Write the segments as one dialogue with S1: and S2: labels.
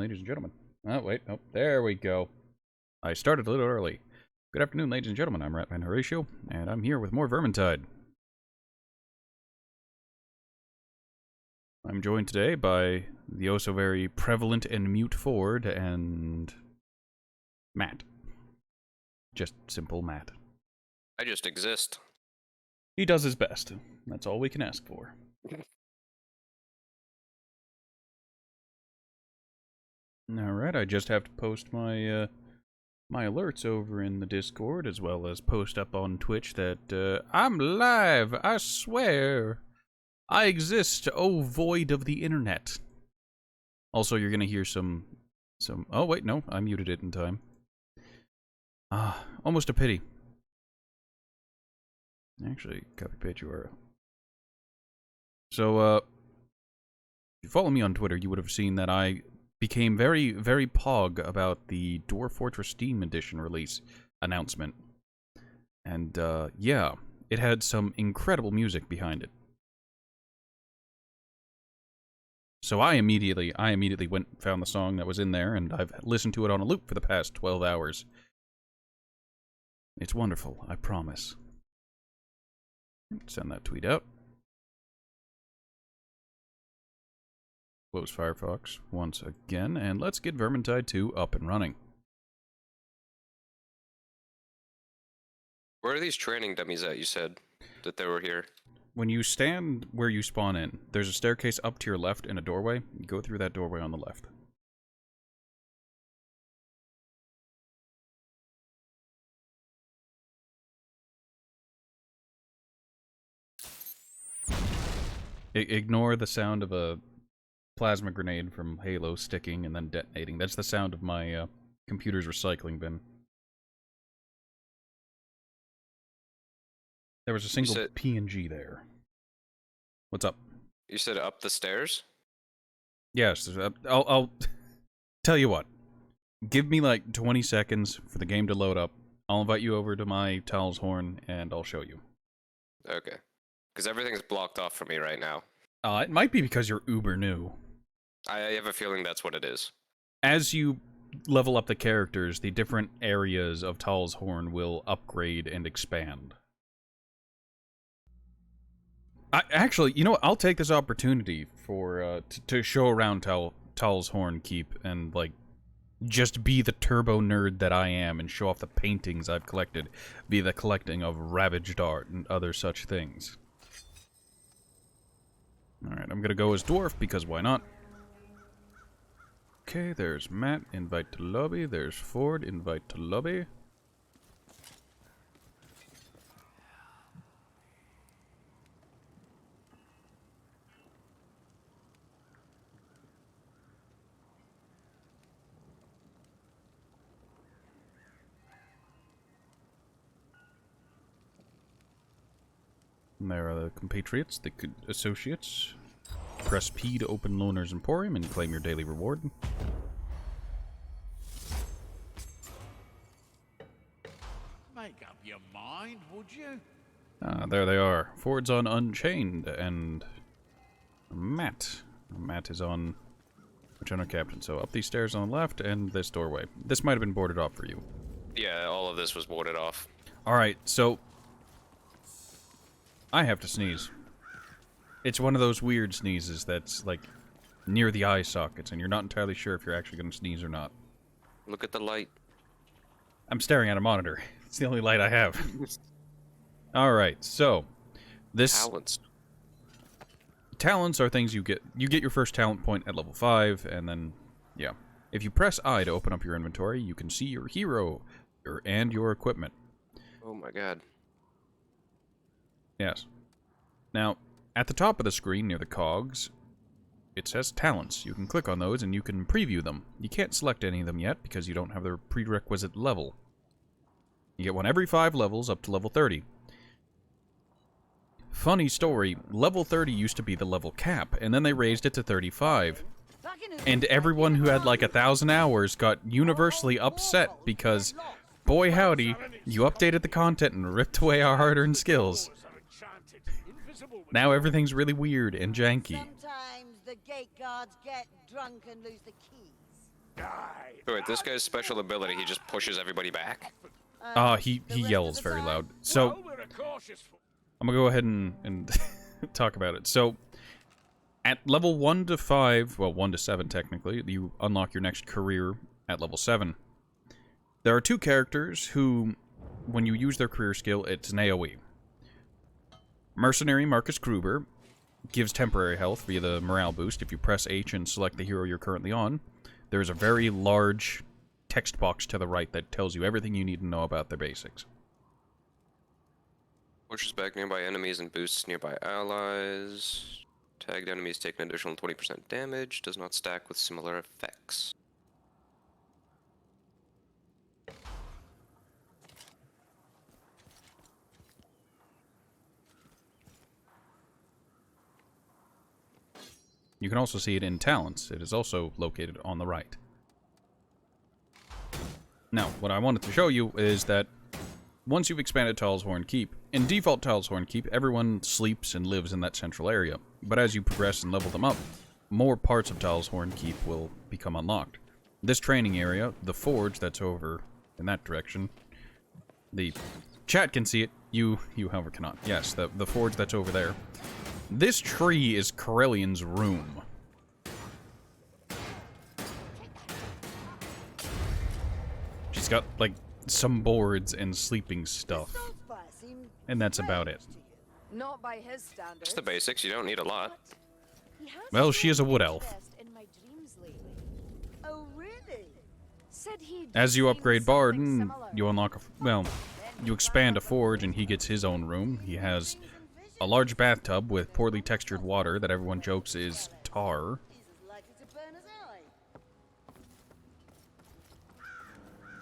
S1: ladies and gentlemen. Oh, wait. Oh, there we go. I started a little early. Good afternoon, ladies and gentlemen. I'm Ratman Horatio, and I'm here with more Vermintide. I'm joined today by the oh-so-very prevalent and mute Ford and Matt. Just simple Matt.
S2: I just exist.
S1: He does his best. That's all we can ask for. Alright, I just have to post my my alerts over in the Discord, as well as post up on Twitch that I'm live, I swear. I exist, oh void of the internet. Also, you're gonna hear some oh wait, no, I muted it in time. Almost a pity. Actually, copy page URL. So, if you follow me on Twitter, you would have seen that I became very, very pog about the Dwarf Fortress Steam Edition release announcement. And, yeah, it had some incredible music behind it. So I immediately went and found the song that was in there, and I've listened to it on a loop for the past 12 hours. It's wonderful, I promise. Send that tweet out. Close Firefox once again, and let's get Vermintide 2 up and running.
S2: Where are these training dummies at, you said? That they were here?
S1: When you stand where you spawn in, there's a staircase up to your left and a doorway. You go through that doorway on the left. Ignore the sound of a plasma grenade from Halo sticking and then detonating. That's the sound of my computer's recycling bin. There was a single PNG there. What's up?
S2: You said up the stairs?
S1: Yes, I'll tell you what. Give me like 20 seconds for the game to load up. I'll invite you over to my Tal's Horn and I'll show you.
S2: Okay. Because everything's blocked off for me right now.
S1: It might be because you're uber new.
S2: I have a feeling that's what it is.
S1: As you level up the characters, the different areas of Tal's Horn will upgrade and expand. Actually, you know what? I'll take this opportunity for to show around Tal's Horn Keep and like just be the turbo nerd that I am and show off the paintings I've collected via the collecting of ravaged art and other such things. Alright, I'm gonna go as Dwarf because why not? Okay, there's Matt, invite to lobby. There's Ford, invite to lobby. And there are the compatriots, the associates. Press P to open Loner's Emporium and claim your daily reward.
S3: Make up your mind, would you?
S1: There they are. Ford's on Unchained, and Matt. Matt is on Lieutenant Captain. So up these stairs on the left, and this doorway. This might have been boarded off for you.
S2: Yeah, all of this was boarded off.
S1: Alright, so I have to sneeze. It's one of those weird sneezes that's, like, near the eye sockets, and you're not entirely sure if you're actually going to sneeze or not.
S2: Look at the light.
S1: I'm staring at a monitor. It's the only light I have. Alright, so this...
S2: Talents.
S1: Talents are things you get. You get your first talent point at level 5, and then, yeah. If you press I to open up your inventory, you can see your hero and your equipment.
S2: Oh my god.
S1: Yes. Now, at the top of the screen, near the cogs, it says talents. You can click on those and you can preview them. You can't select any of them yet because you don't have their prerequisite level. You get one every 5 levels up to level 30. Funny story, level 30 used to be the level cap, and then they raised it to 35. And everyone who had like 1,000 hours got universally upset because, boy howdy, you updated the content and ripped away our hard-earned skills. Now everything's really weird and janky.
S4: Sometimes the gate guards get drunk and lose the keys.
S2: Wait, this guy's special ability, he just pushes everybody back?
S1: He yells very loud. So, I'm gonna go ahead and talk about it. So, at level 1 to 5, well, 1 to 7 technically, you unlock your next career at level 7. There are 2 characters who, when you use their career skill, it's an AoE. Mercenary Marcus Gruber gives temporary health via the morale boost. If you press H and select the hero you're currently on, there's a very large text box to the right that tells you everything you need to know about their basics.
S2: Pushes back nearby enemies and boosts nearby allies. Tagged enemies take an additional 20% damage. Does not stack with similar effects.
S1: You can also see it in talents. It is also located on the right. Now, what I wanted to show you is that once you've expanded Talshorn Keep, in default Talshorn Keep, everyone sleeps and lives in that central area. But as you progress and level them up, more parts of Talshorn Keep will become unlocked. This training area, the forge that's over in that direction, the chat can see it, you however cannot. Yes, the forge that's over there. This tree is Corellian's room. She's got, like, some boards and sleeping stuff. And that's about it.
S4: Not by his standards.
S2: Just the basics, you don't need a lot.
S1: Well, she is a wood elf.
S4: Oh, really?
S1: As you upgrade Barden, you unlock you expand a forge and he gets his own room. He has a large bathtub with poorly textured water that everyone jokes is tar.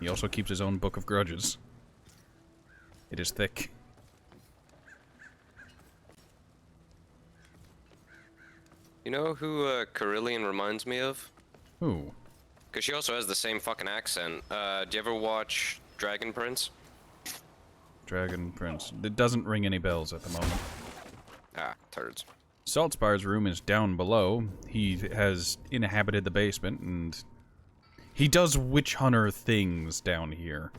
S1: He also keeps his own book of grudges. It is thick.
S2: You know who Carillion reminds me of?
S1: Who?
S2: Because she also has the same fucking accent. Do you ever watch Dragon Prince?
S1: Dragon Prince. It doesn't ring any bells at the moment.
S2: Ah, turds.
S1: Saltspire's room is down below. He has inhabited the basement, and he does witch hunter things down here.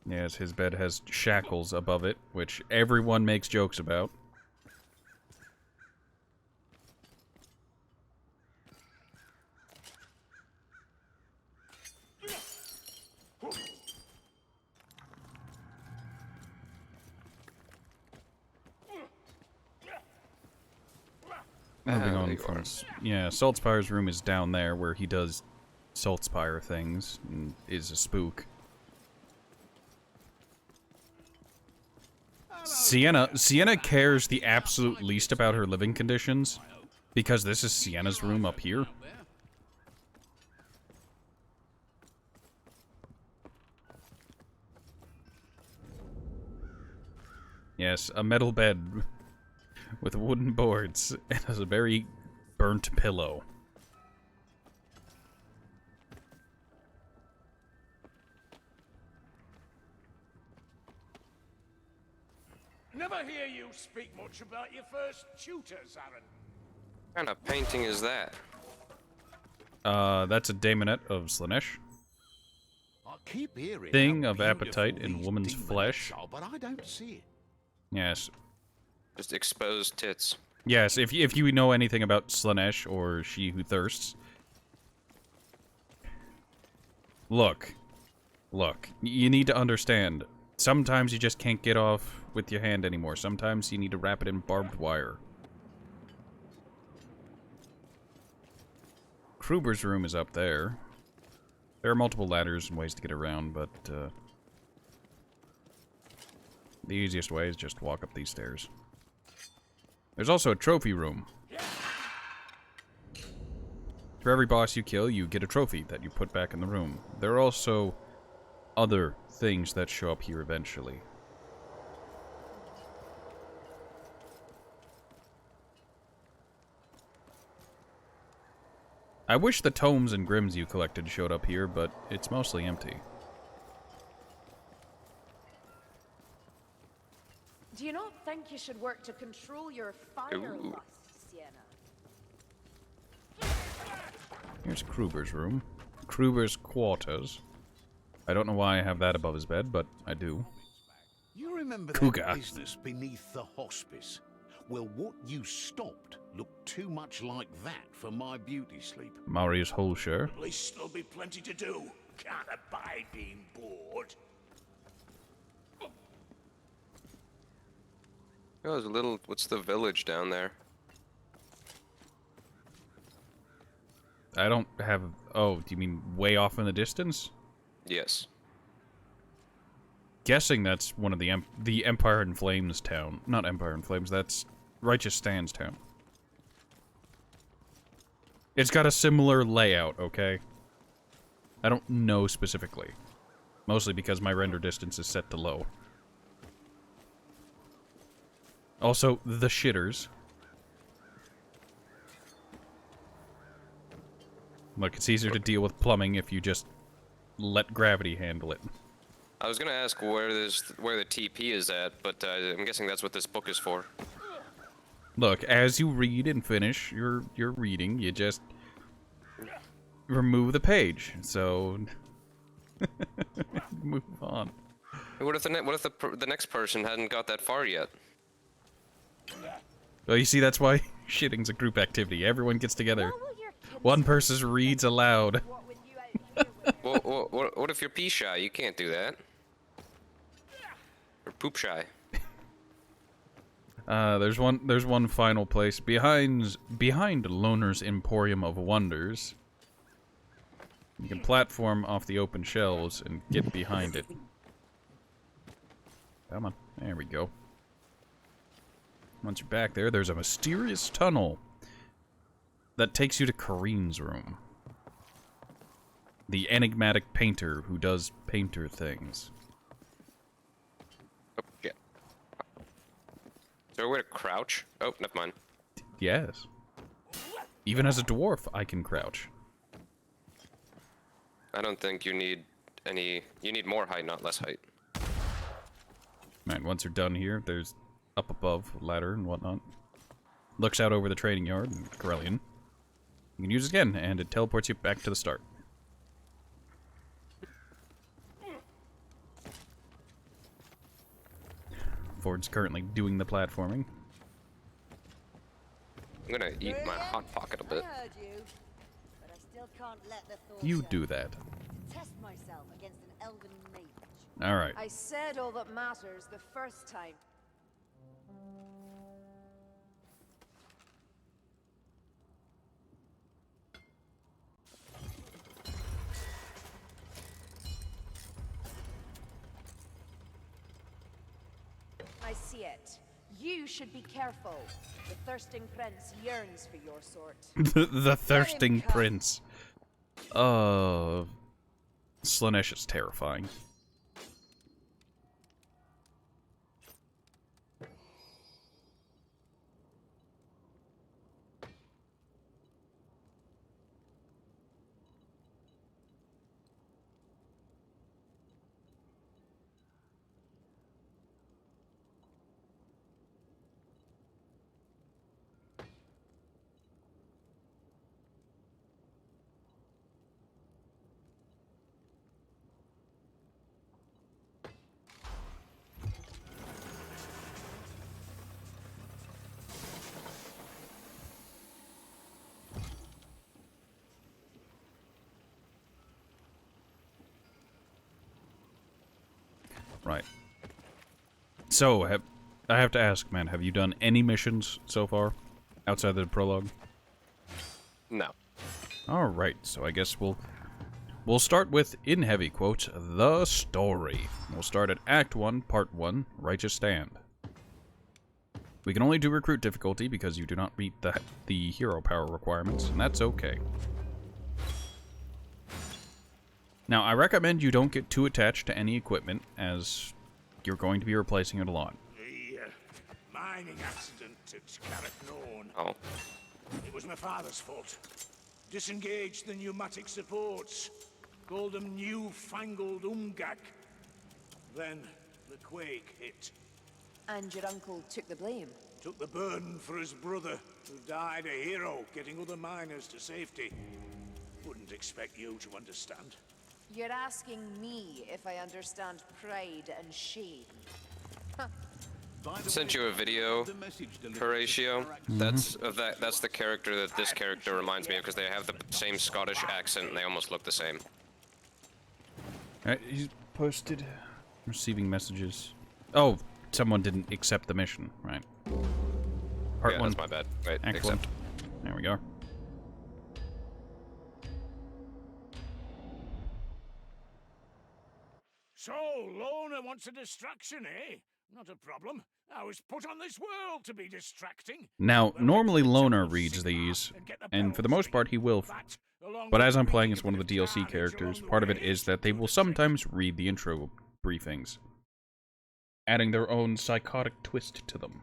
S1: Yes, his bed has shackles above it, which everyone makes jokes about. Moving on from... Yeah, Saltspire's room is down there where he does Saltspire things and is a spook. Sienna cares the absolute least about her living conditions because this is Sienna's room up here. Yes, a metal bed with wooden boards and has a very burnt pillow.
S3: Never hear you speak much about your first tutors, Aaron.
S2: What kind of painting is that?
S1: That's a daemonette of Slaanesh.
S3: I keep hearing
S1: Thing
S3: how
S1: of appetite
S3: beautiful
S1: in
S3: these
S1: woman's
S3: demonettes
S1: flesh.
S3: are, but I don't see it.
S1: Yes.
S2: Just exposed tits.
S1: Yes, if you know anything about Slaanesh or She Who Thirsts. Look, you need to understand. Sometimes you just can't get off with your hand anymore. Sometimes you need to wrap it in barbed wire. Kruber's room is up there. There are multiple ladders and ways to get around, but the easiest way is just walk up these stairs. There's also a trophy room. For every boss you kill, you get a trophy that you put back in the room. There are also other things that show up here eventually. I wish the tomes and grims you collected showed up here, but it's mostly empty.
S4: Do you not think you should work to control your fire
S2: Ooh.
S4: lust, Sienna?
S1: Here's Kruber's room. Kruber's quarters. I don't know why I have that above his bed, but I do.
S5: You remember
S1: Cougar.
S5: that business beneath the hospice? Well, what you stopped looked too much like that for my beauty sleep.
S1: Marius Holscher.
S3: At least there'll be plenty to do. Can't abide being bored.
S2: Oh, there's a little. What's the village down there?
S1: I don't have... Oh, do you mean way off in the distance?
S2: Yes.
S1: Guessing that's one of the Empire in Flames town. Not Empire in Flames, that's Righteous Stands town. It's got a similar layout, okay? I don't know specifically. Mostly because my render distance is set to low. Also, the shitters. Look, it's easier to deal with plumbing if you just let gravity handle it.
S2: I was gonna ask where the TP is at, but I'm guessing that's what this book is for.
S1: Look, as you read and finish your reading, you just remove the page. So move on.
S2: What if the next person hadn't got that far yet?
S1: Well, you see, that's why shitting's a group activity. Everyone gets together.
S4: What will your kids
S1: One
S4: say?
S1: person reads aloud.
S4: What with you out here with
S2: What if you're pee shy? You can't do that. Or poop shy.
S1: There's one final place behind Loner's Emporium of Wonders. You can platform off the open shelves and get behind it. Come on, there we go. Once you're back there, there's a mysterious tunnel that takes you to Kareen's room. The enigmatic painter who does painter things.
S2: Oh, shit. Is there a way to crouch? Oh, never mind.
S1: Yes. Even as a dwarf, I can crouch.
S2: I don't think you need any... You need more height, not less height.
S1: Man, once you're done here, there's up above, ladder and whatnot. Looks out over the training yard and Corellian. You can use it again, and it teleports you back to the start. Ford's currently doing the platforming.
S2: I'm gonna eat my hot pocket a bit.
S4: I heard you, but I still can't let the thought
S1: You
S4: go.
S1: do that.
S4: Test myself against an elven mage.
S1: Alright.
S4: I said all that matters the first time. I see it. You should be careful. The thirsting prince yearns for your sort.
S1: the thirsting
S4: come.
S1: prince. Slanesh is terrifying. Right. So, I have to ask, man, have you done any missions so far? Outside the prologue?
S2: No.
S1: Alright, so I guess we'll start with, in heavy quotes, the story. We'll start at Act 1, Part 1, Righteous Stand. We can only do recruit difficulty because you do not meet the hero power requirements, and that's okay. Now, I recommend you don't get too attached to any equipment, as you're going to be replacing it a lot.
S3: The mining accident at Carricknone.
S2: Oh.
S3: It was my father's fault. Disengaged the pneumatic supports. Called them newfangled umgak. Then the quake hit.
S4: And your uncle took the blame.
S3: Took the burden for his brother, who died a hero, getting other miners to safety. wouldn't expect you to understand.
S4: You're asking me if I understand pride and shame.
S2: Sent you a video, Horatio. That's the character that this character reminds me of, because they have the same Scottish accent and they almost look the same.
S1: Alright, he's posted. Receiving messages. Oh, someone didn't accept the mission, right. Part
S2: Yeah,
S1: one.
S2: that's my bad. Wait,
S1: Excellent.
S2: accept.
S1: There we go.
S3: So, Lorna wants a distraction, eh? Not a problem. I was put on this world to be distracting.
S1: Now,
S3: Well,
S1: normally
S3: it's a
S1: Loner
S3: little
S1: reads
S3: sick
S1: these,
S3: and get the
S1: and for the
S3: bells
S1: most part he will.
S3: That, along
S1: But
S3: with
S1: as I'm playing
S3: wreaking
S1: as one of
S3: a
S1: the
S3: bit
S1: DLC
S3: damage
S1: characters,
S3: along the
S1: part of it
S3: way
S1: is that they
S3: should
S1: will
S3: do the trick.
S1: sometimes read the intro briefings, adding their own psychotic twist to them.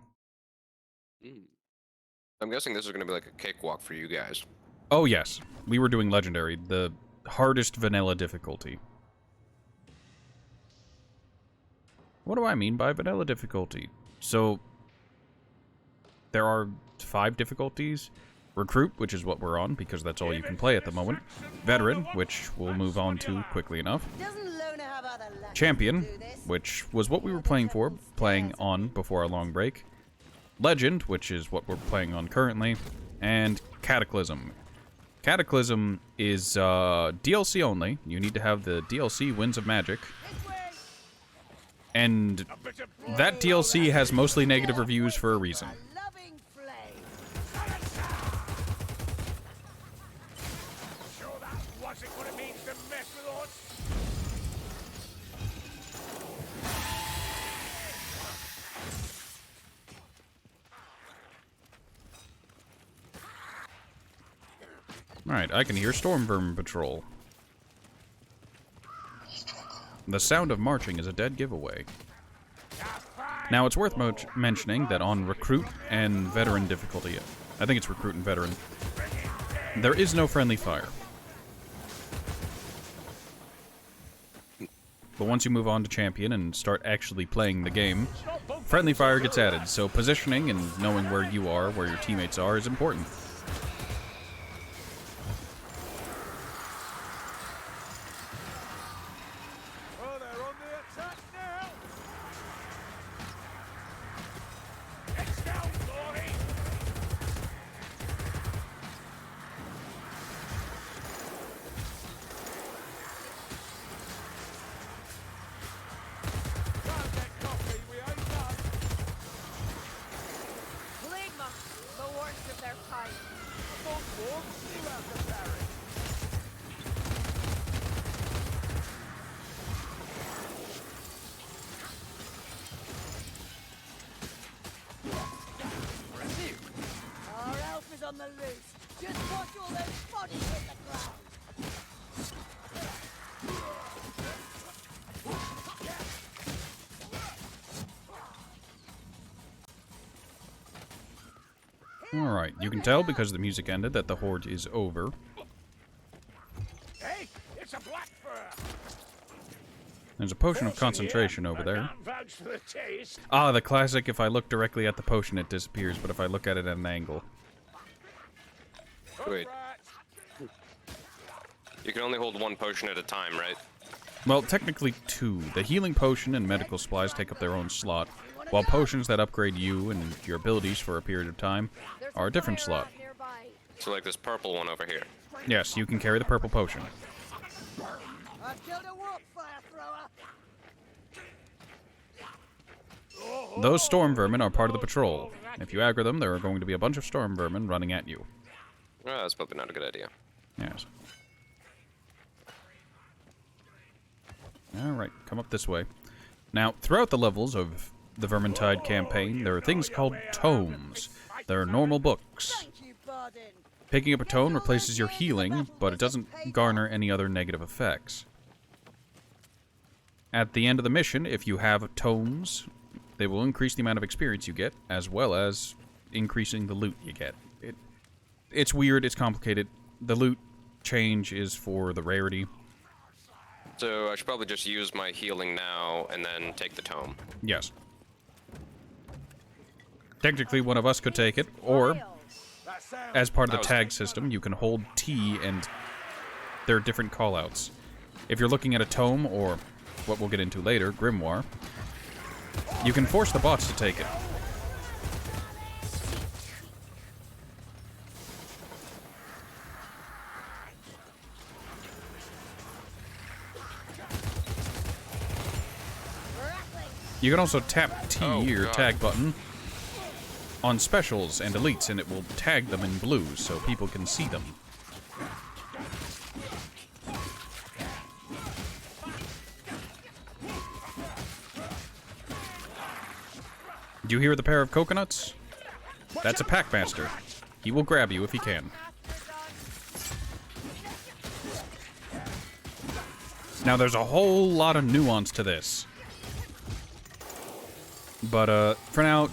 S2: I'm guessing this is going to be like a cakewalk for you guys.
S1: Oh yes, we were doing Legendary, the hardest vanilla difficulty. What do I mean by vanilla difficulty? So, there are 5 difficulties. Recruit, which is what we're on, because that's all you can play at the moment. Veteran, which we'll move on to quickly enough. Champion, which was what we were playing on before our long break. Legend, which is what we're playing on currently. And Cataclysm. Cataclysm is DLC only. You need to have the DLC Winds of Magic. And that DLC has mostly negative reviews for a reason.
S3: Sure that wasn't what it means to mess with us.
S1: Alright, I can hear Storm Vermin Patrol. The sound of marching is a dead giveaway. Now, it's worth mentioning that on Recruit and Veteran difficulty, I think it's Recruit and Veteran, there is no friendly fire. But once you move on to Champion and start actually playing the game, friendly fire gets added, so positioning and knowing where you are, where your teammates are, is important.
S3: Oh, they're on the attack now. It's down, Glory. Can't get coffee, we ain't done.
S4: Plague monks, the worst of their kind.
S3: Don't walk, you have to parry.
S6: Our elf is on the loose. Just watch all those bodies hit the ground.
S1: Alright, you can tell because the music ended that the horde is over.
S3: Hey, it's a black fur.
S1: There's a potion of concentration over there.
S3: Can't vouch for the taste.
S1: Ah, the classic, if I look directly at the potion it disappears, but if I look at it at an angle.
S2: Wait, you can only hold one potion at a time, right?
S1: Well, technically 2. The healing potion and medical supplies take up their own slot, while potions that upgrade you and your abilities for a period of time are a different slot.
S4: Nearby.
S2: So like this purple one over here.
S1: Yes, you can carry the purple potion.
S6: I've killed a warp fire thrower.
S1: Those storm vermin are part of the patrol. If you aggro them, there are going to be a bunch of storm vermin running at you.
S2: Oh, that's probably not a good idea.
S1: Yes. Alright, come up this way. Now, throughout the levels of the Vermintide campaign, there are things called tomes. They're normal books.
S6: Thank you, Bardin.
S1: Picking up a tome replaces your healing, but it doesn't garner any other negative effects. At the end of the mission, if you have tomes, they will increase the amount of experience you get, as well as increasing the loot you get. It's weird, it's complicated. The loot change is for the rarity.
S2: So I should probably just use my healing now and then take the tome.
S1: Yes. Technically, one of us could take it, or,
S3: That sound.
S1: as part of
S2: That
S1: the
S2: was-
S1: tag system, you can hold T and there are different callouts. If you're looking at a tome, or what we'll get into later, grimoire, you can force the bots to take it. You can also tap T, your tag button, on specials and elites, and it will tag them in blue so people can see them. Do you hear the pair of coconuts? That's a packmaster. He will grab you if he can. Now, there's a whole lot of nuance to this. But, for now,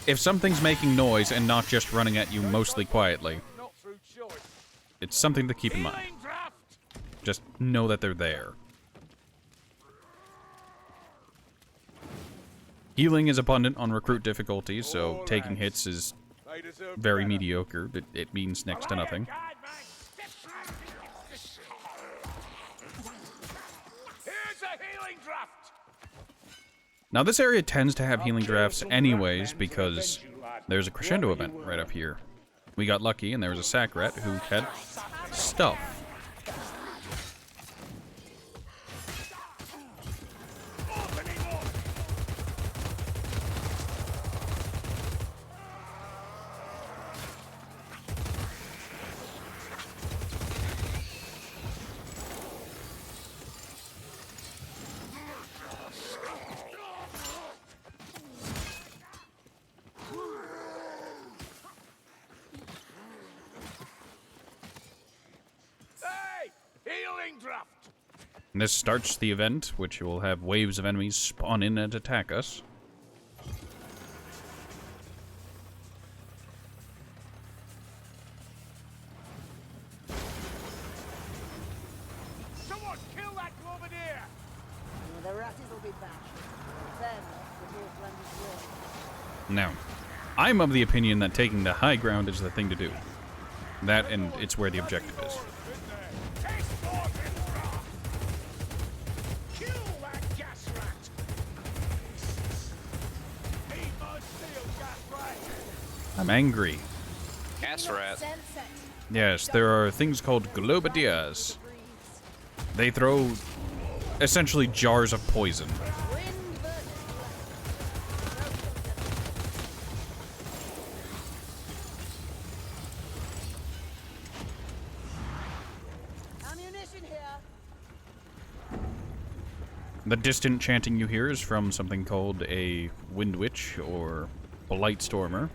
S1: if something's making noise and not just running at you mostly quietly, it's something to keep in mind. Just know that they're there. Healing is abundant on recruit difficulty, so taking hits is very mediocre. It means next to nothing. Now, this area tends to have healing drafts anyways, because there's a crescendo event right up here. We got lucky, and there was a sack rat who had stuff. And this starts the event, which will have waves of enemies spawn in and attack us.
S3: Someone kill that Globadier!
S6: The ratties will be back. Then, the Northland is yours.
S1: Now, I'm of the opinion that taking the high ground is the thing to do. That, and it's where the objective is. I'm angry.
S2: Gas rat.
S1: Yes, there are things called globadiers. They throw essentially jars of poison.
S6: Ammunition here.
S1: The distant chanting you hear is from something called a wind witch or blight stormer.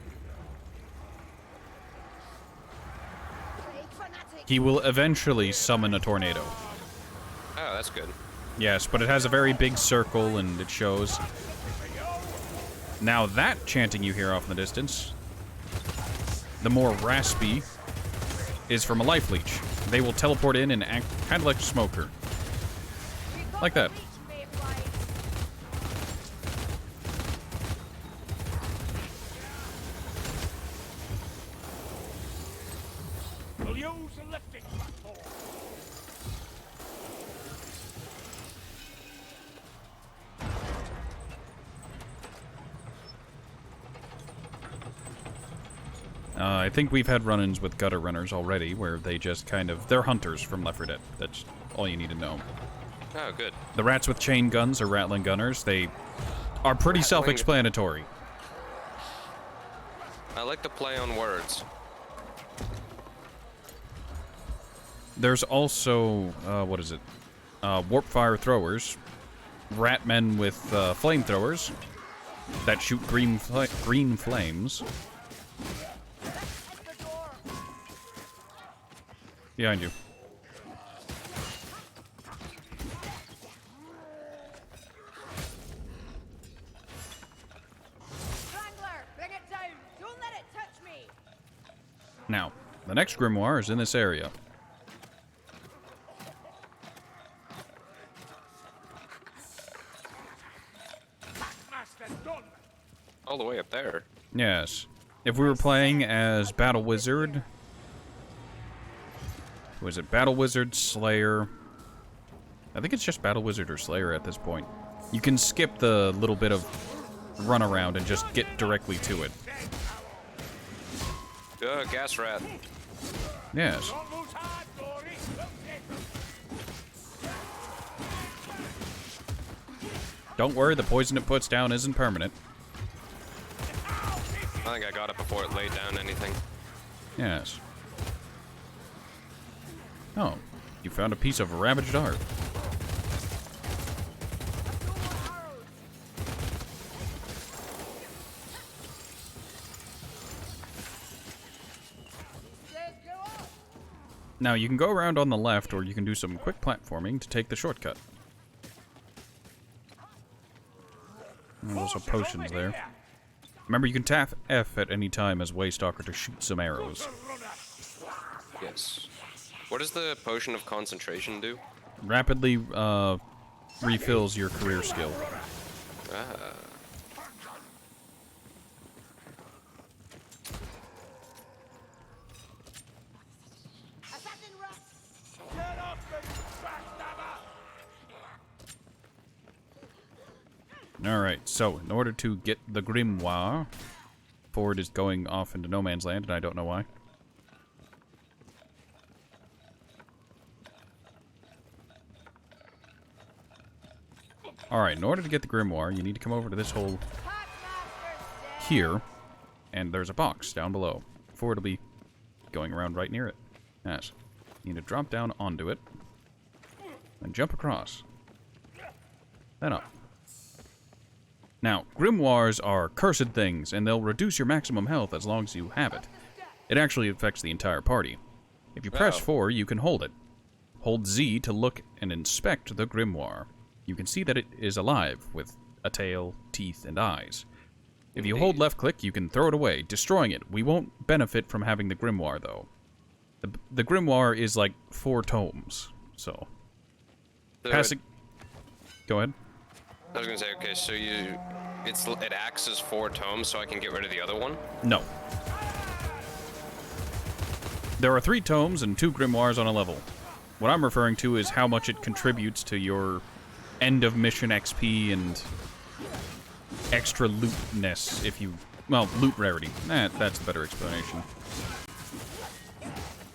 S1: He will eventually summon a tornado.
S2: Oh, that's good.
S1: Yes, but it has a very big circle and it shows. Now that chanting you hear off in the distance, the more raspy, is from a life leech. They will teleport in and act kind of like a smoker. Like that.
S3: We'll use the lifting platform.
S1: I think we've had run-ins with gutter runners already, where they just kind of... They're hunters from Left 4 Dead. That's all you need to know.
S2: Oh, good.
S1: The rats with chain guns or rattling gunners, they are pretty self-explanatory.
S2: I like to play on words.
S1: There's also, what is it? Warp fire throwers. Rat men with flamethrowers that shoot green flames. Behind you.
S4: Strangler, bring it down. Don't let it touch me.
S1: Now, the next grimoire is in this area.
S2: All the way up there.
S1: Yes. If we were playing as Battle Wizard, Was it Battle Wizard, Slayer? I think it's just Battle Wizard or Slayer at this point. You can skip the little bit of run around and just get directly to it.
S2: Gas rat.
S1: Yes. Don't worry, the poison it puts down isn't permanent.
S2: I think I got it before it laid down anything.
S1: Yes. Oh, you found a piece of ravaged art. Now, you can go around on the left, or you can do some quick platforming to take the shortcut. There's also potions there. Remember, you can tap F at any time as Waystalker to shoot some arrows.
S2: Yes. What does the potion of concentration do?
S1: Rapidly refills your career skill.
S2: Ah.
S1: Alright, so in order to get the Grimoire, Ford is going off into no man's land, and I don't know why. Alright, in order to get the Grimoire, you need to come over to this hole here, and there's a box down below. Ford will be going around right near it. Yes. You need to drop down onto it, and jump across. Then up. Now, grimoires are cursed things, and they'll reduce your maximum health as long as you have it. It actually affects the entire party. If you press 4, you can hold it. Hold Z to look and inspect the grimoire. You can see that it is alive, with a tail, teeth, and eyes. If you hold left-click, you can throw it away, destroying it. We won't benefit from having the grimoire, though. The grimoire is like 4 tomes, so... Passing... Go ahead.
S2: I was gonna say, okay, so it acts as 4 tomes, so I can get rid of the other one?
S1: No. There are 3 tomes and 2 grimoires on a level. What I'm referring to is how much it contributes to your end of mission XP and extra lootness, if you... Well, loot rarity. That's the better explanation.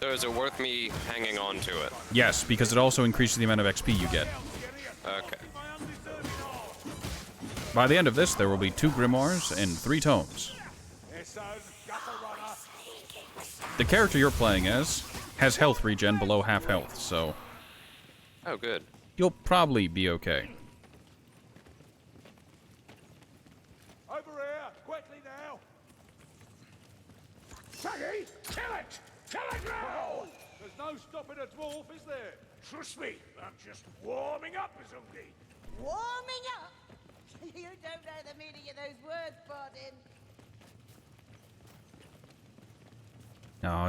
S2: So is it worth me hanging on to it?
S1: Yes, because it also increases the amount of XP you get.
S2: Okay.
S1: By the end of this, there will be 2 grimoires and 3 tomes. The character you're playing as has health regen below half health, so...
S2: Oh, good.
S1: You'll probably be okay.
S3: Over here, quickly now. Saggy, kill it! Kill it now! There's no stopping a dwarf, is there? Trust me, I'm just warming up, Mizungi.
S6: Warming up? You don't know the meaning of those words, Bardin.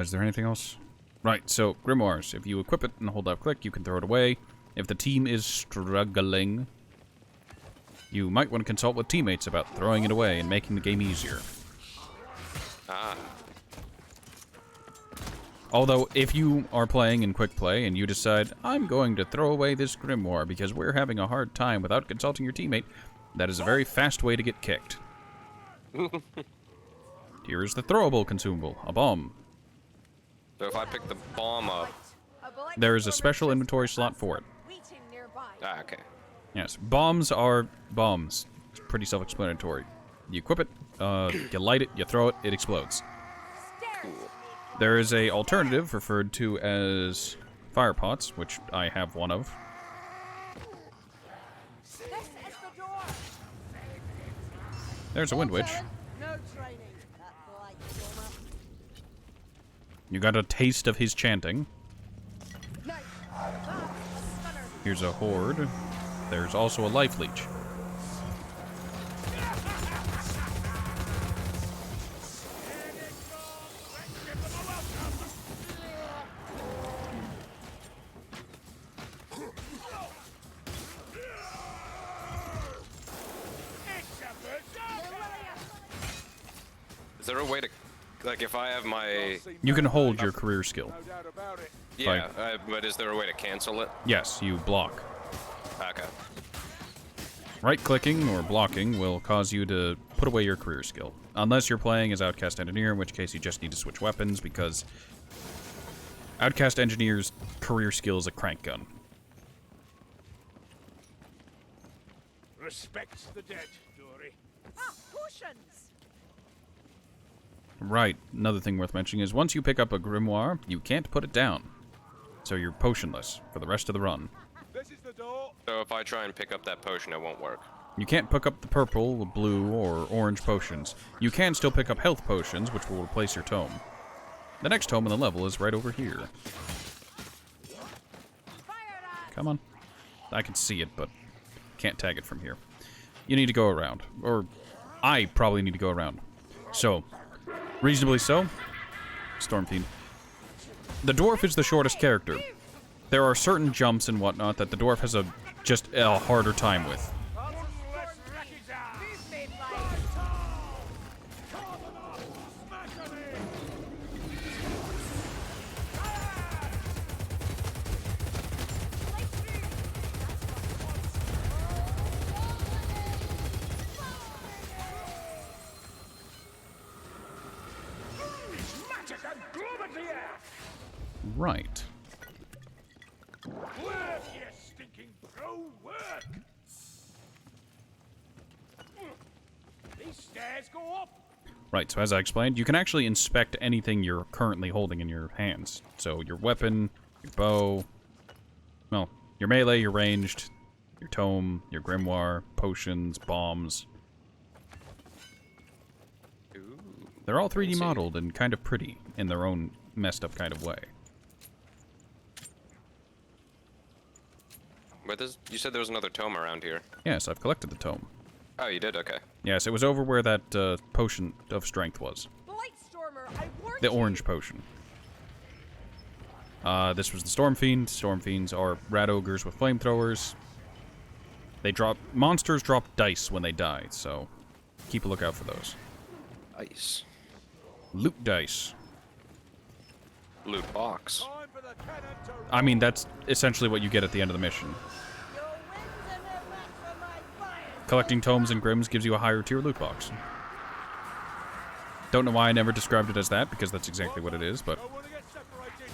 S1: Is there anything else? Right, so, grimoires. If you equip it and hold left click, you can throw it away. If the team is struggling, you might want to consult with teammates about throwing it away and making the game easier.
S2: Ah.
S1: Although, if you are playing in quick play and you decide, I'm going to throw away this grimoire because we're having a hard time without consulting your teammate, that is a very fast way to get kicked. Here is the throwable consumable, a bomb.
S2: So if I pick the bomb up...
S1: There is a special inventory slot for it.
S2: Ah, okay.
S1: Yes, bombs are bombs. It's pretty self-explanatory. You equip it, you light it, you throw it, it explodes.
S2: Cool.
S1: There is a alternative referred to as fire pots, which I have one of. There's a wind witch.
S6: No training. That boy, warm up.
S1: You got a taste of his chanting. Here's a horde. There's also a life leech.
S2: Is there a way to... Like, if I have my...
S1: You can hold your career skill.
S3: No doubt about it.
S2: Yeah, but is there a way to cancel it?
S1: Yes, you block.
S2: Okay.
S1: Right-clicking or blocking will cause you to put away your career skill. Unless you're playing as Outcast Engineer, in which case you just need to switch weapons, because Outcast Engineer's career skill is a crank gun.
S3: Respect the dead, Dory.
S6: Ah, potions!
S1: Right, another thing worth mentioning is once you pick up a grimoire, you can't put it down. So you're potionless for the rest of the run.
S3: This is the door.
S2: So if I try and pick up that potion, it won't work.
S1: You can't pick up the purple, blue, or orange potions. You can still pick up health potions, which will replace your tome. The next tome on the level is right over here. Come on. I can see it, but can't tag it from here. You need to go around. Or I probably need to go around. So, reasonably so. Stormfiend. The dwarf is the shortest character. There are certain jumps and whatnot that the dwarf has just a harder time with. Right.
S3: Work, you stinking pro, work! These stairs go up.
S1: Right, so as I explained, you can actually inspect anything you're currently holding in your hands. So your weapon, your bow, well, your melee, your ranged, your tome, your grimoire, potions, bombs.
S2: Ooh.
S1: They're all 3D
S2: Fancy.
S1: modeled and kind of pretty in their own messed up kind of way.
S2: But you said there was another tome around here.
S1: Yes, I've collected the tome.
S2: Oh, you did? Okay.
S1: Yes, it was over where that potion of strength was.
S6: Blightstormer, I warned
S1: The
S6: you.
S1: orange potion. This was the Stormfiend. Stormfiends are rat ogres with flamethrowers. Monsters drop dice when they die, so keep a lookout for those.
S2: Nice.
S1: Loot dice.
S2: Loot box.
S3: Time for the cannon to
S1: I mean, that's essentially what you get at the end of the mission.
S6: Your winds and their backs for my fire.
S1: Collecting tomes and grims gives you a higher tier loot box. Don't know why I never described it as that, because that's exactly what it is, but
S3: don't want to get separated.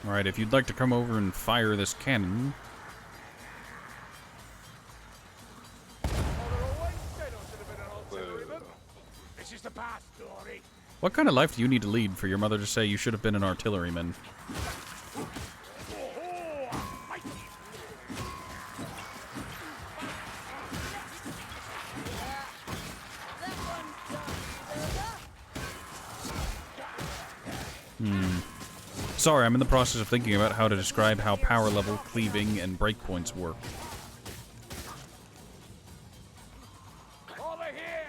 S1: alright, if you'd like to come over and fire this cannon,
S3: This is the path, Dory.
S1: what kind of life do you need to lead for your mother to say you should have been an artilleryman? Sorry, I'm in the process of thinking about how to describe how power level, cleaving, and breakpoints work.
S3: Over here.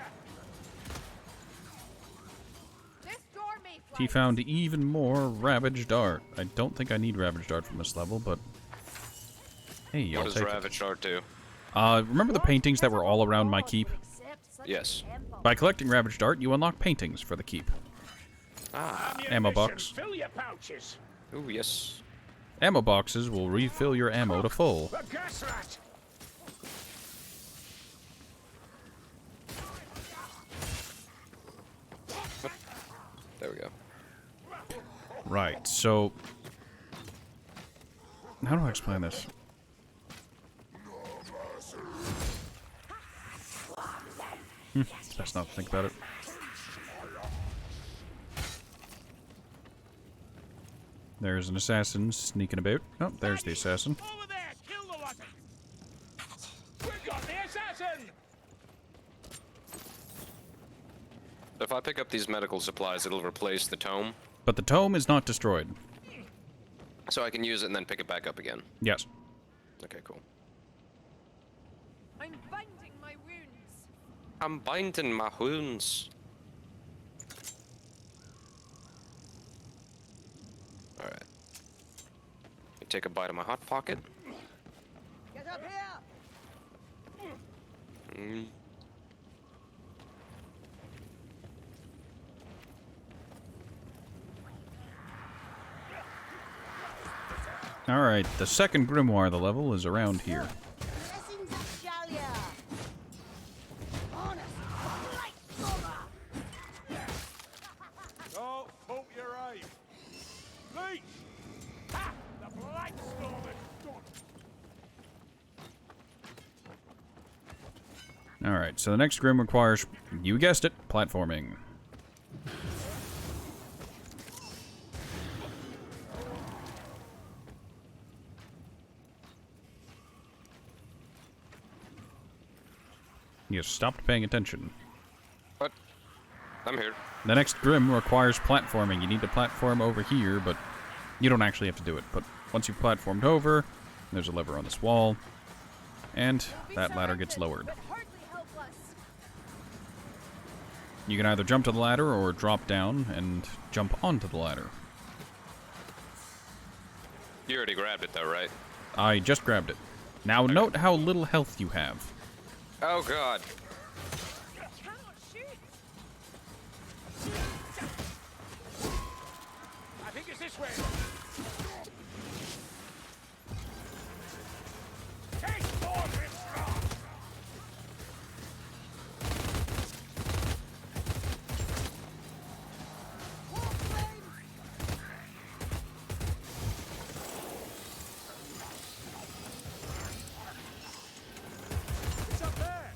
S4: This door may fly.
S1: He found even more Ravaged Art. I don't think I need Ravaged Art from this level, but hey,
S2: What
S1: I'll
S2: does
S1: take it.
S2: Ravaged Art do?
S1: Remember the paintings that were all around my keep?
S2: Yes.
S1: By collecting Ravaged Art, you unlock paintings for the keep.
S2: Ah.
S1: Ammo
S3: Ammunition,
S1: box.
S3: Fill your pouches.
S2: Ooh, yes.
S1: Ammo boxes will refill your ammo to full.
S3: The gas rat.
S2: There we go.
S1: Right, so... how do I explain this? It's best not to think about it. There's an assassin sneaking about. Oh, there's the assassin.
S3: Over there. Kill the lot. We've got the assassin.
S2: If I pick up these medical supplies, it'll replace the tome.
S1: But the tome is not destroyed.
S2: So I can use it and then pick it back up again.
S1: Yes.
S2: Okay, cool.
S4: I'm binding my wounds.
S2: I'm binding my wounds. Alright. You take a bite of my hot pocket.
S6: Get up here!
S2: Mm.
S1: Alright, the second grimoire of the level is around here.
S6: Blessings of Shalia! Honest, light stormer!
S3: Don't poke your eye. Leech! Ha! The Black Storm is done.
S1: Alright, so the next grim requires, you guessed it, platforming. You stopped paying attention.
S2: What? I'm here.
S1: The next grim requires platforming. You need to platform over here, but you don't actually have to do it. But once you've platformed over, there's a lever on this wall, and that ladder gets lowered.
S4: But hardly help us.
S1: You can either jump to the ladder or drop down and jump onto the ladder.
S2: You already grabbed it though, right?
S1: I just grabbed it. Now note how little health you have.
S2: Oh god.
S4: I cannot shoot.
S3: I think it's this way. Take more of it, strong. It's up there.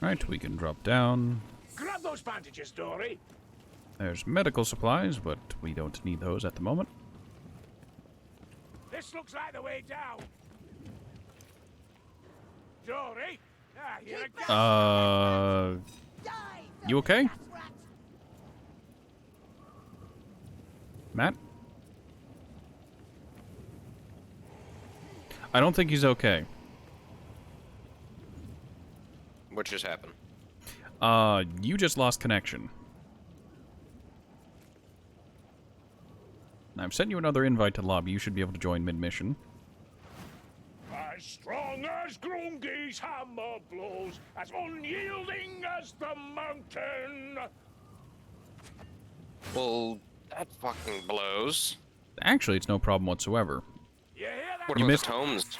S1: Right, we can drop down.
S3: Grab those bandages, Dory.
S1: There's medical supplies, but we don't need those at the moment.
S3: This looks like the way down. Dory? Ah, you're a good...
S6: Die,
S1: You okay?
S6: rat rat!
S1: Matt? I don't think he's okay.
S2: What just happened?
S1: You just lost connection. I've sent you another invite to the lobby. You should be able to join mid-mission.
S3: As strong as Grungi's hammer blows, as unyielding as the mountain.
S2: Well, that fucking blows.
S1: Actually, it's no problem whatsoever.
S3: You hear that?
S2: What
S1: You
S2: about
S1: missed-
S2: the tomes?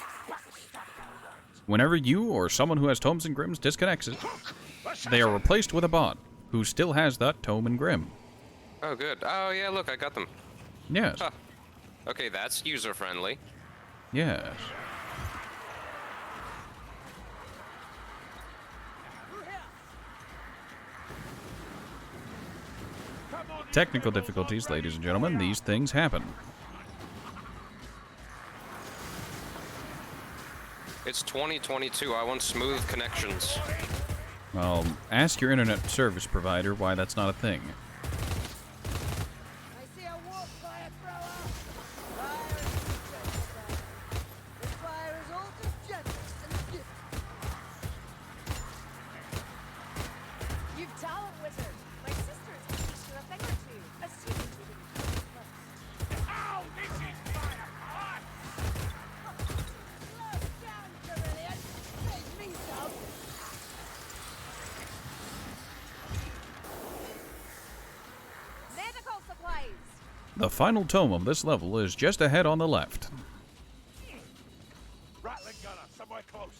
S1: Whenever you or someone who has tomes and grims disconnects it, they are replaced with a bot who still has that tome and grim.
S2: Oh good. Oh yeah, look, I got them.
S1: Yes.
S2: Huh. Okay, that's user-friendly.
S1: Yes. Technical difficulties, ladies and gentlemen. These things happen.
S2: It's 2022. I want smooth connections.
S1: Well, ask your internet service provider why that's not a thing.
S6: I see a warp fire thrower! Fire is gentle. The fire is all too gentle and gift.
S4: You've talent, wizard. My sister is teaching you a thing or two. Assuming you didn't come first.
S3: Ow, this is fire! Hot!
S6: Slow down, Cerulean! Save me some!
S4: Medical supplies.
S1: The final tome of this level is just ahead on the left.
S3: Rattling gunner, somewhere close.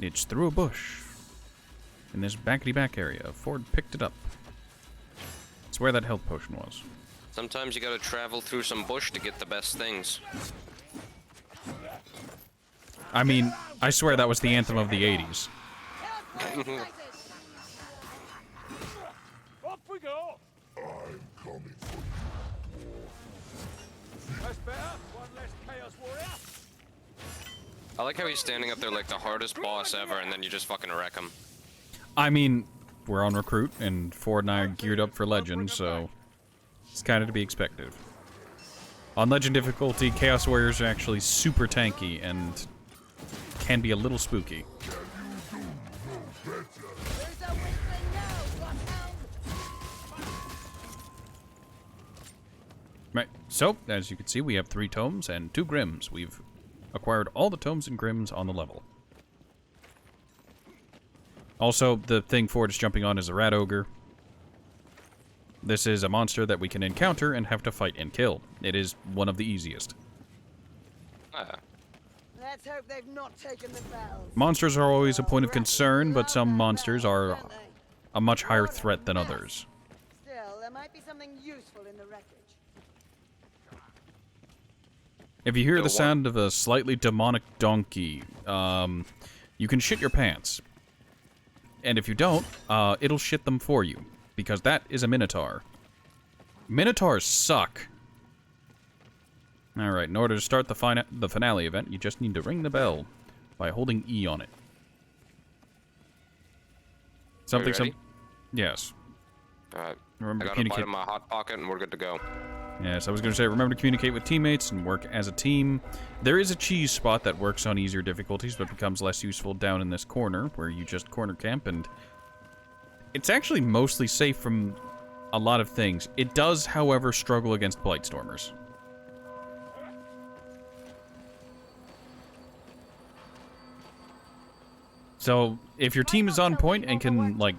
S1: It's through a bush. In this backety-back area. Ford picked it up. It's where that health potion was.
S2: Sometimes you gotta travel through some bush to get the best things.
S1: I mean, I swear that was the anthem of the 80s.
S6: Help, prices!
S3: Off we go!
S2: I like how he's standing up there like the hardest boss ever, and then you just fucking wreck him.
S1: I mean, we're on Recruit, and Ford and I are geared up for Legend, so it's kind of to be expected. On Legend difficulty, Chaos Warriors are actually super tanky and can be a little spooky.
S6: Where's our whistling now, Bloodhound?
S1: Right, so, as you can see, we have 3 tomes and 2 Grims. We've acquired all the tomes and Grims on the level. Also, the thing Ford is jumping on is a Rat Ogre. This is a monster that we can encounter and have to fight and kill. It is one of the easiest.
S6: Let's hope they've not taken the bells.
S1: Monsters are always a point of concern, but some monsters are a much higher threat than others.
S6: Still, there might be something useful in the wreckage.
S1: If you hear the sound of a slightly demonic donkey, you can shit your pants. And if you don't, it'll shit them for you, because that is a Minotaur. Minotaurs suck. Alright, in order to start the finale event, you just need to ring the bell by holding E on it. Something,
S2: ready?
S1: Yes.
S2: Alright.
S1: Remember
S2: I
S1: to
S2: got a bite
S1: communicate.
S2: in my hot pocket, and we're good to go.
S1: Yes, I was going to say, remember to communicate with teammates and work as a team. There is a cheese spot that works on easier difficulties, but becomes less useful down in this corner, where you just corner camp, and it's actually mostly safe from a lot of things. It does, however, struggle against Blightstormers. So, if your team is on point and can, like,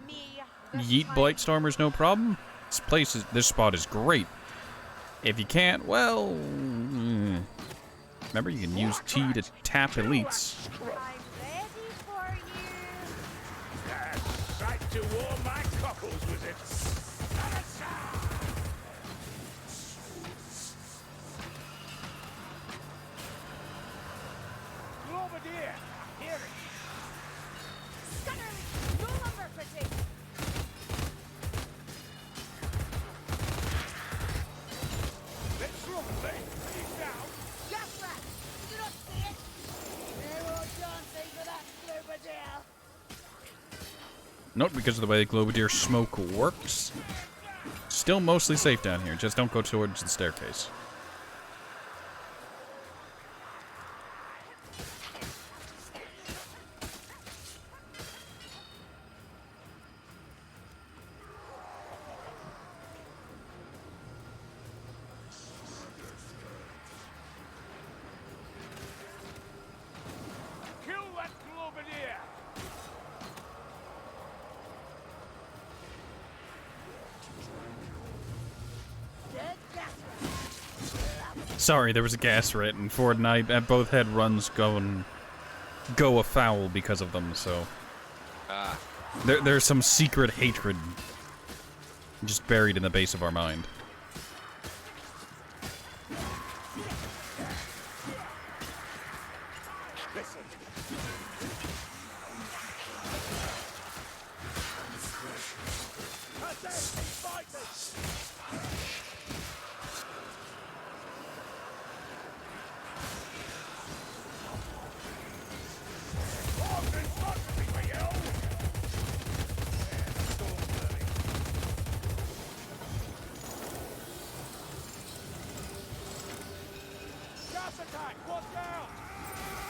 S1: yeet Blightstormers no problem, this spot is great. If you can't, well, remember you can use T to tap elites.
S4: I'm ready for you.
S3: Right to warm my cockles with it. Globadier, hear it.
S4: Stunner, no lumber fatigue.
S3: Let's rumble. He's down.
S6: Gas rat! Do you not see it? They're all dancing for that Globadier.
S1: Note, because of the way the Globadier smoke works, still mostly safe down here. Just don't go towards the staircase.
S3: Kill that globadier.
S6: Dead gas rat.
S1: Sorry, there was a gas rat, and Ford and I both had runs go afoul because of them, so... There's some secret hatred just buried in the base of our mind.
S3: Listen. I say, fight this. Gas attack! Watch out!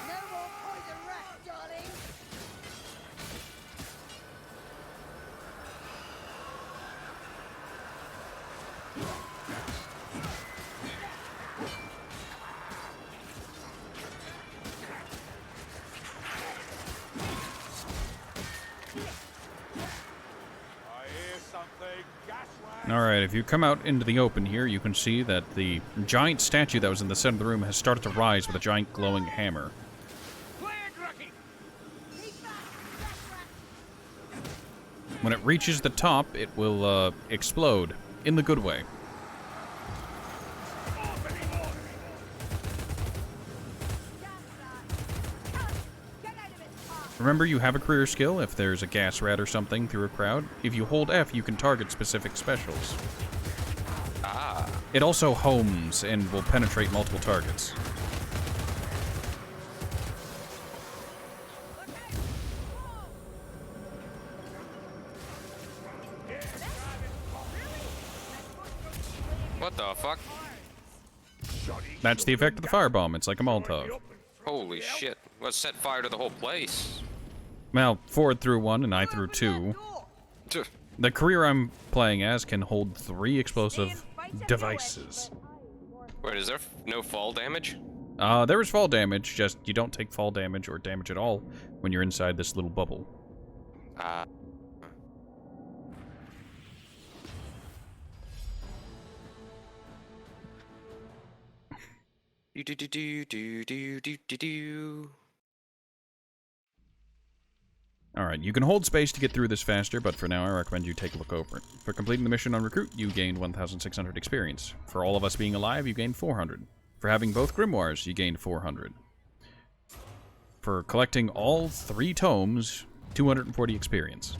S6: No more poison rat, darling.
S3: I hear something. Gas rat.
S1: Alright, if you come out into the open here, you can see that the giant statue that was in the center of the room has started to rise with a giant glowing hammer.
S3: Play it, Rookie.
S6: Keep back, gas rat.
S1: When it reaches the top, it will explode, in the good way.
S4: Get out of its path.
S1: Remember, you have a career skill if there's a gas rat or something through a crowd. If you hold F, you can target specific specials. It also homes and will penetrate multiple targets.
S2: fuck?
S1: That's the effect of the firebomb. It's like a Molotov.
S2: Holy shit. Let's set fire to the whole place.
S1: Well, Ford threw one and I threw two.
S2: Tuh.
S1: The career I'm playing as can hold 3 explosive devices.
S2: Wait, is there no fall damage?
S1: There is fall damage, just you don't take fall damage or damage at all when you're inside this little bubble.
S2: Do do do do do do do do do.
S1: Alright, you can hold space to get through this faster, but for now I recommend you take a look over it. For completing the mission on Recruit, you gained 1,600 experience. For all of us being alive, you gained 400. For having both grimoires, you gained 400. For collecting all 3 tomes, 240 experience.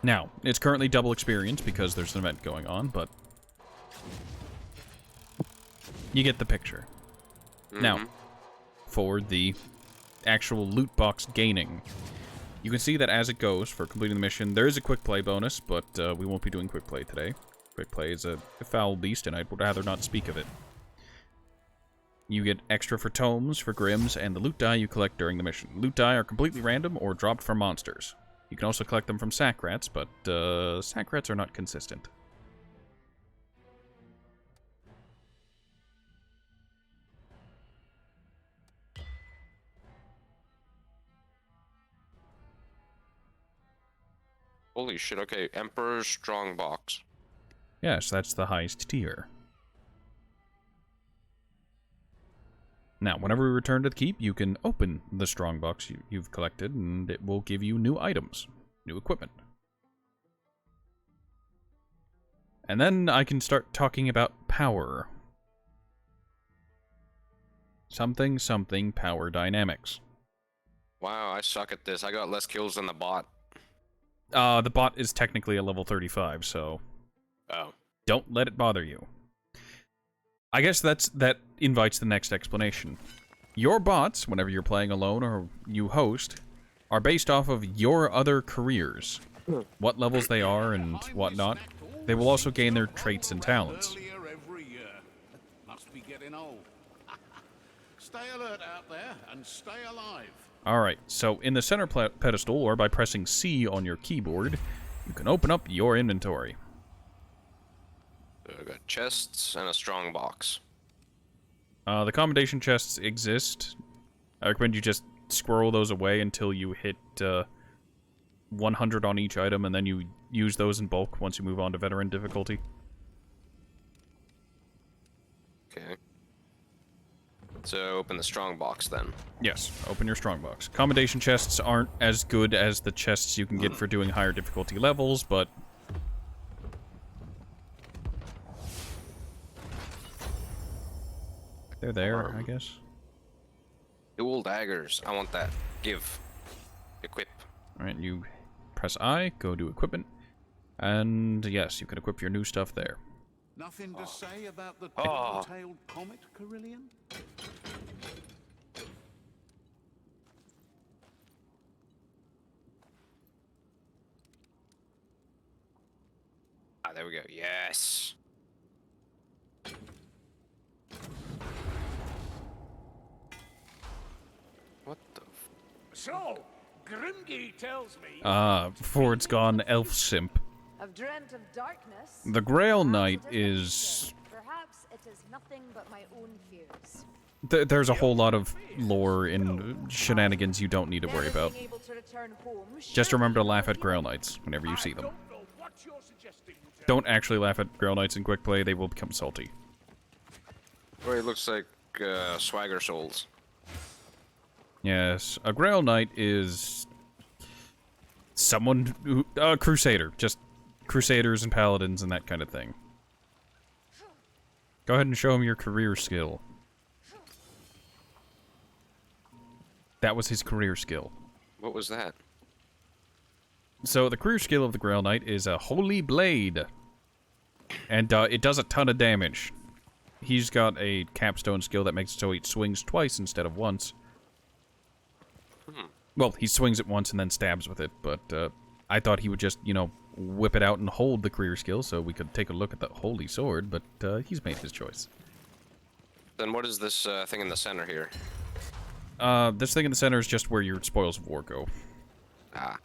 S1: Now, it's currently double experience because there's an event going on, but you get the picture. Now, for the actual loot box gaining, you can see that as it goes, for completing the mission, there is a quick play bonus, but we won't be doing quick play today. Quick play is a foul beast, and I'd rather not speak of it. You get extra for tomes, for grims, and the loot die you collect during the mission. Loot die are completely random or dropped from monsters. You can also collect them from sack rats, but sack rats are not consistent.
S2: Holy shit, okay. Emperor's Strongbox.
S1: Yes, that's the highest tier. Now, whenever we return to the keep, you can open the strongbox you've collected, and it will give you new items, new equipment. And then I can start talking about power. Something power dynamics.
S2: Wow, I suck at this. I got less kills than the bot.
S1: The bot is technically a level 35, so
S2: Oh.
S1: don't let it bother you. I guess that invites the next explanation. Your bots, whenever you're playing alone or you host, are based off of your other careers. What levels they are and whatnot. They will also gain their traits and talents.
S5: Earlier every year. Must be getting old. Stay alert out there and stay alive.
S1: Alright, so in the center pedestal, or by pressing C on your keyboard, you can open up your inventory.
S2: I got chests and a strong box.
S1: The commendation chests exist. I recommend you just squirrel those away until you hit 100 on each item, and then you use those in bulk once you move on to veteran difficulty.
S2: Okay. So open the strong box then.
S1: Yes, open your strongbox. Commendation chests aren't as good as the chests you can get for doing higher difficulty levels, but they're there, I guess.
S2: Dual daggers. I want that. Give. Equip.
S1: Alright, you press I, go to equipment, and yes, you can equip your new stuff there.
S5: Nothing to say about the
S2: Oh.
S5: tailed comet, Carillion?
S2: Ah, there we go. Yes. What the f...
S3: So, Grimgee tells me...
S1: Ford's gone elf simp.
S4: I've dreamt of darkness.
S1: The Grail
S4: Perhaps
S1: Knight
S4: it is
S1: is...
S4: nature. Perhaps it is nothing but my own fears.
S1: There's a whole lot of lore in shenanigans you don't need to worry about.
S4: Never being able to return home,
S1: Just
S4: surely
S1: remember to laugh at
S4: will
S1: Grail
S4: be-
S1: Knights whenever you see them.
S3: Don't know what you're suggesting, Lieutenant.
S1: Don't actually laugh at Grail Knights in quick play, they will become salty.
S2: Well, it looks like Swagger Souls.
S1: Yes, a Grail Knight is someone who, Crusader, just Crusaders and Paladins and that kind of thing. Go ahead and show him your career skill. That was his career skill.
S2: What was that?
S1: So the career skill of the Grail Knight is a Holy Blade. And it does a ton of damage. He's got a capstone skill that makes it so he swings twice instead of once. Well, he swings it once and then stabs with it, but I thought he would just, you know, whip it out and hold the career skill so we could take a look at the holy sword, but he's made his choice.
S2: Then what is this thing in the center here?
S1: This thing in the center is just where your spoils of war go.
S2: Ah.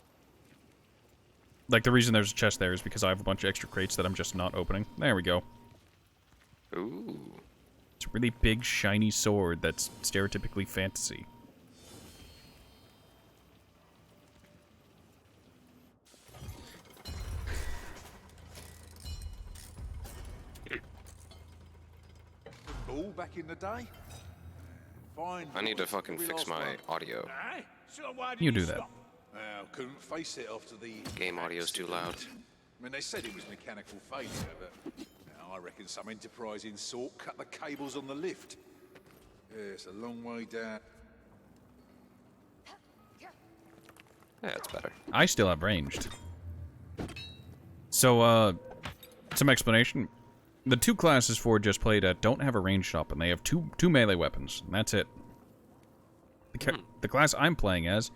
S1: Like, the reason there's a chest there is because I have a bunch of extra crates that I'm just not opening. There we go.
S2: Ooh.
S1: It's a really big, shiny sword that's stereotypically fantasy.
S7: Ball back in the day? Fine.
S2: I need to
S7: boys,
S2: fucking
S7: we
S2: fix
S7: lost
S2: my
S7: one.
S2: audio.
S3: Aye? So why did
S1: You do that.
S3: stop?
S7: Well, couldn't face it after the
S2: Game audio's too loud.
S7: I mean, they said it was mechanical failure, but now I reckon some enterprising sort cut the cables on the lift. Yeah, it's a long way down.
S2: Yeah, it's better.
S1: I still have ranged. So, some explanation. The two classes Ford just played at don't have a range shop, and they have two melee weapons, and that's it. The class I'm playing as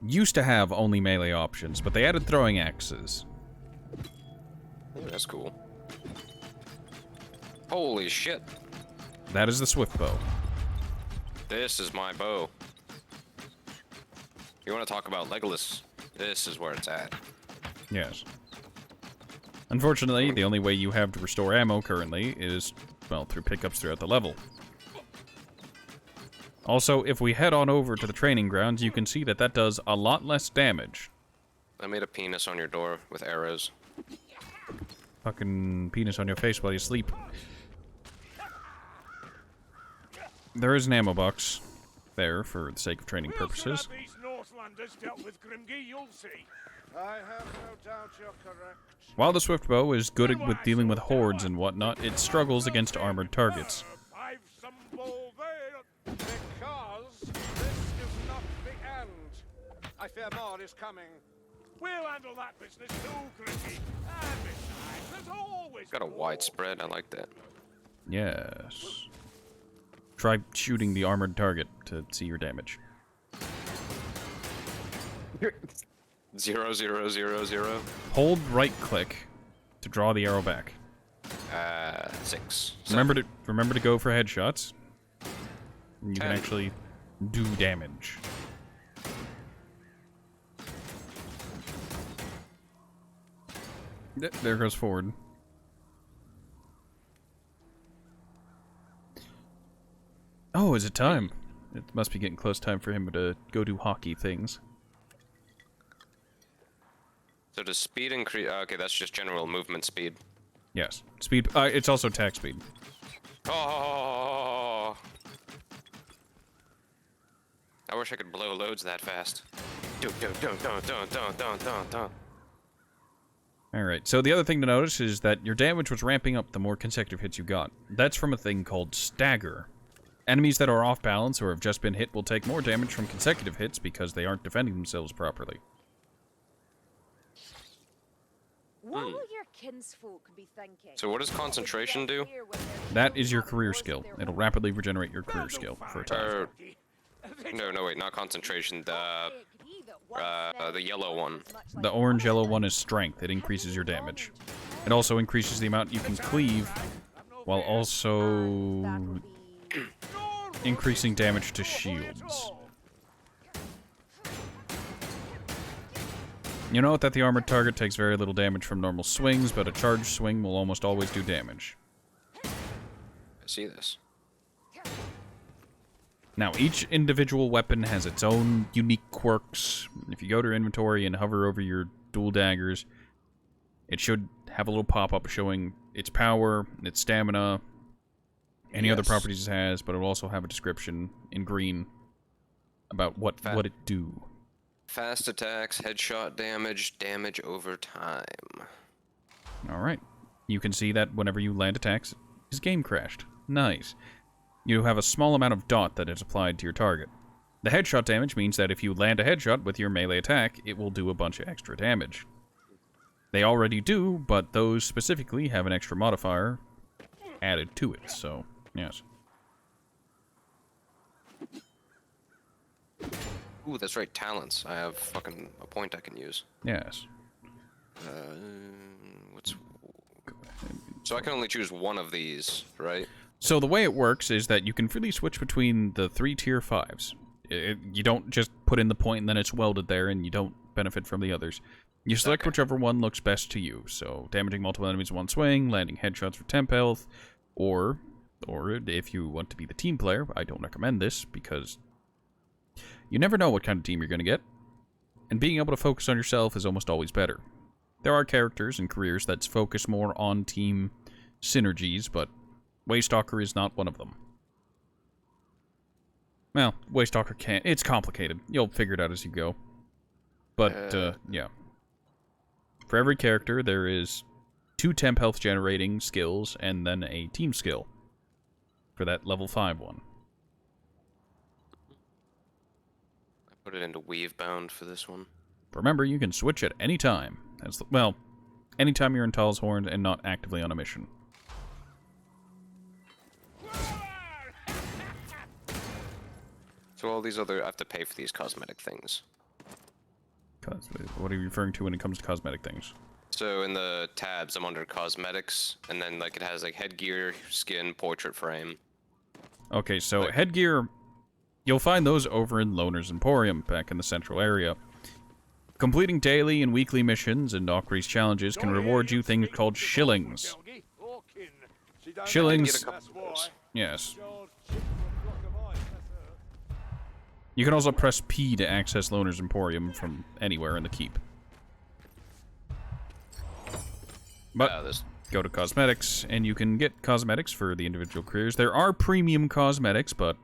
S1: used to have only melee options, but they added throwing axes.
S2: Ooh, that's cool. Holy shit.
S1: That is the swift bow.
S2: This is my bow. You want to talk about Legolas? This is where it's at.
S1: Yes. Unfortunately, the only way you have to restore ammo currently is, well, through pickups throughout the level. Also, if we head on over to the training grounds, you can see that that does a lot less damage.
S2: I made a penis on your door with arrows.
S1: Fucking penis on your face while you sleep. There is an ammo box there for the sake of training purposes.
S3: These Northlanders dealt with Grimgi, you'll see.
S6: I have no doubt you're correct.
S1: While the swift bow is good with dealing with hordes and whatnot, it struggles against armored targets.
S3: I've some ball there.
S6: Because this is not the end. I fear more is coming.
S3: We'll handle that business too, Grimgi. And besides, there's always
S2: Got a
S3: more.
S2: wide spread, I like that.
S1: Yes. Try shooting the armored target to see your damage.
S2: 0, 0, 0, 0.
S1: Hold right click to draw the arrow back.
S2: 6.
S1: Remember to go for headshots. You can
S2: 10.
S1: actually do damage. There goes Ford. Oh, is it time? It must be getting close time for him to go do hockey things.
S2: So does speed increase? Okay, that's just general movement speed.
S1: Yes. Speed. It's also attack speed.
S2: Oh! I wish I could blow loads that fast.
S1: Alright, so the other thing to notice is that your damage was ramping up the more consecutive hits you got. That's from a thing called stagger. Enemies that are off balance or have just been hit will take more damage from consecutive hits because they aren't defending themselves properly.
S4: What will your kinsfolk be thinking?
S2: So what does concentration do?
S1: That is your career skill. It'll rapidly regenerate your career skill for a time.
S2: No, wait, not concentration. The yellow one.
S1: The orange-yellow one is strength. It increases your damage. It also increases the amount you can cleave, while also increasing damage to shields. You note that the armored target takes very little damage from normal swings, but a charged swing will almost always do damage.
S2: I see this.
S1: Now, each individual weapon has its own unique quirks. If you go to your inventory and hover over your dual daggers, it should have a little pop-up showing its power, its stamina, any other properties it has, but it will also have a description in green about what it do.
S2: Fast attacks, headshot damage, damage over time.
S1: Alright. You can see that whenever you land attacks, his game crashed. Nice. You have a small amount of dot that is applied to your target. The headshot damage means that if you land a headshot with your melee attack, it will do a bunch of extra damage. They already do, but those specifically have an extra modifier added to it, so, yes.
S2: Ooh, that's right, talents. I have fucking a point I can use.
S1: Yes.
S2: What's... So I can only choose one of these, right?
S1: So the way it works is that you can freely switch between the 3 tier 5s. You don't just put in the point and then it's welded there and you don't benefit from the others. You select whichever one looks best to you. So damaging multiple enemies in one swing, landing headshots for temp health, or if you want to be the team player, I don't recommend this because you never know what kind of team you're going to get. And being able to focus on yourself is almost always better. There are characters and careers that focus more on team synergies, but Waystalker is not one of them. Well, Waystalker can't. It's complicated. You'll figure it out as you go. But, yeah. For every character, there is 2 temp health generating skills and then a team skill for that level 5 one.
S2: I put it into Weave Bound for this one.
S1: Remember, you can switch at any time. Well, anytime you're in Tal's Horn and not actively on a mission.
S2: So all these other... I have to pay for these cosmetic things.
S1: What are you referring to when it comes to cosmetic things?
S2: So in the tabs, I'm under cosmetics, and then like it has like headgear, skin, portrait frame.
S1: Okay, so headgear, you'll find those over in Loner's Emporium, back in the central area. Completing daily and weekly missions and Ockery's challenges can reward you things called shillings. Shillings, yes. You can also press P to access Loner's Emporium from anywhere in the keep. But go to cosmetics, and you can get cosmetics for the individual careers. There are premium cosmetics, but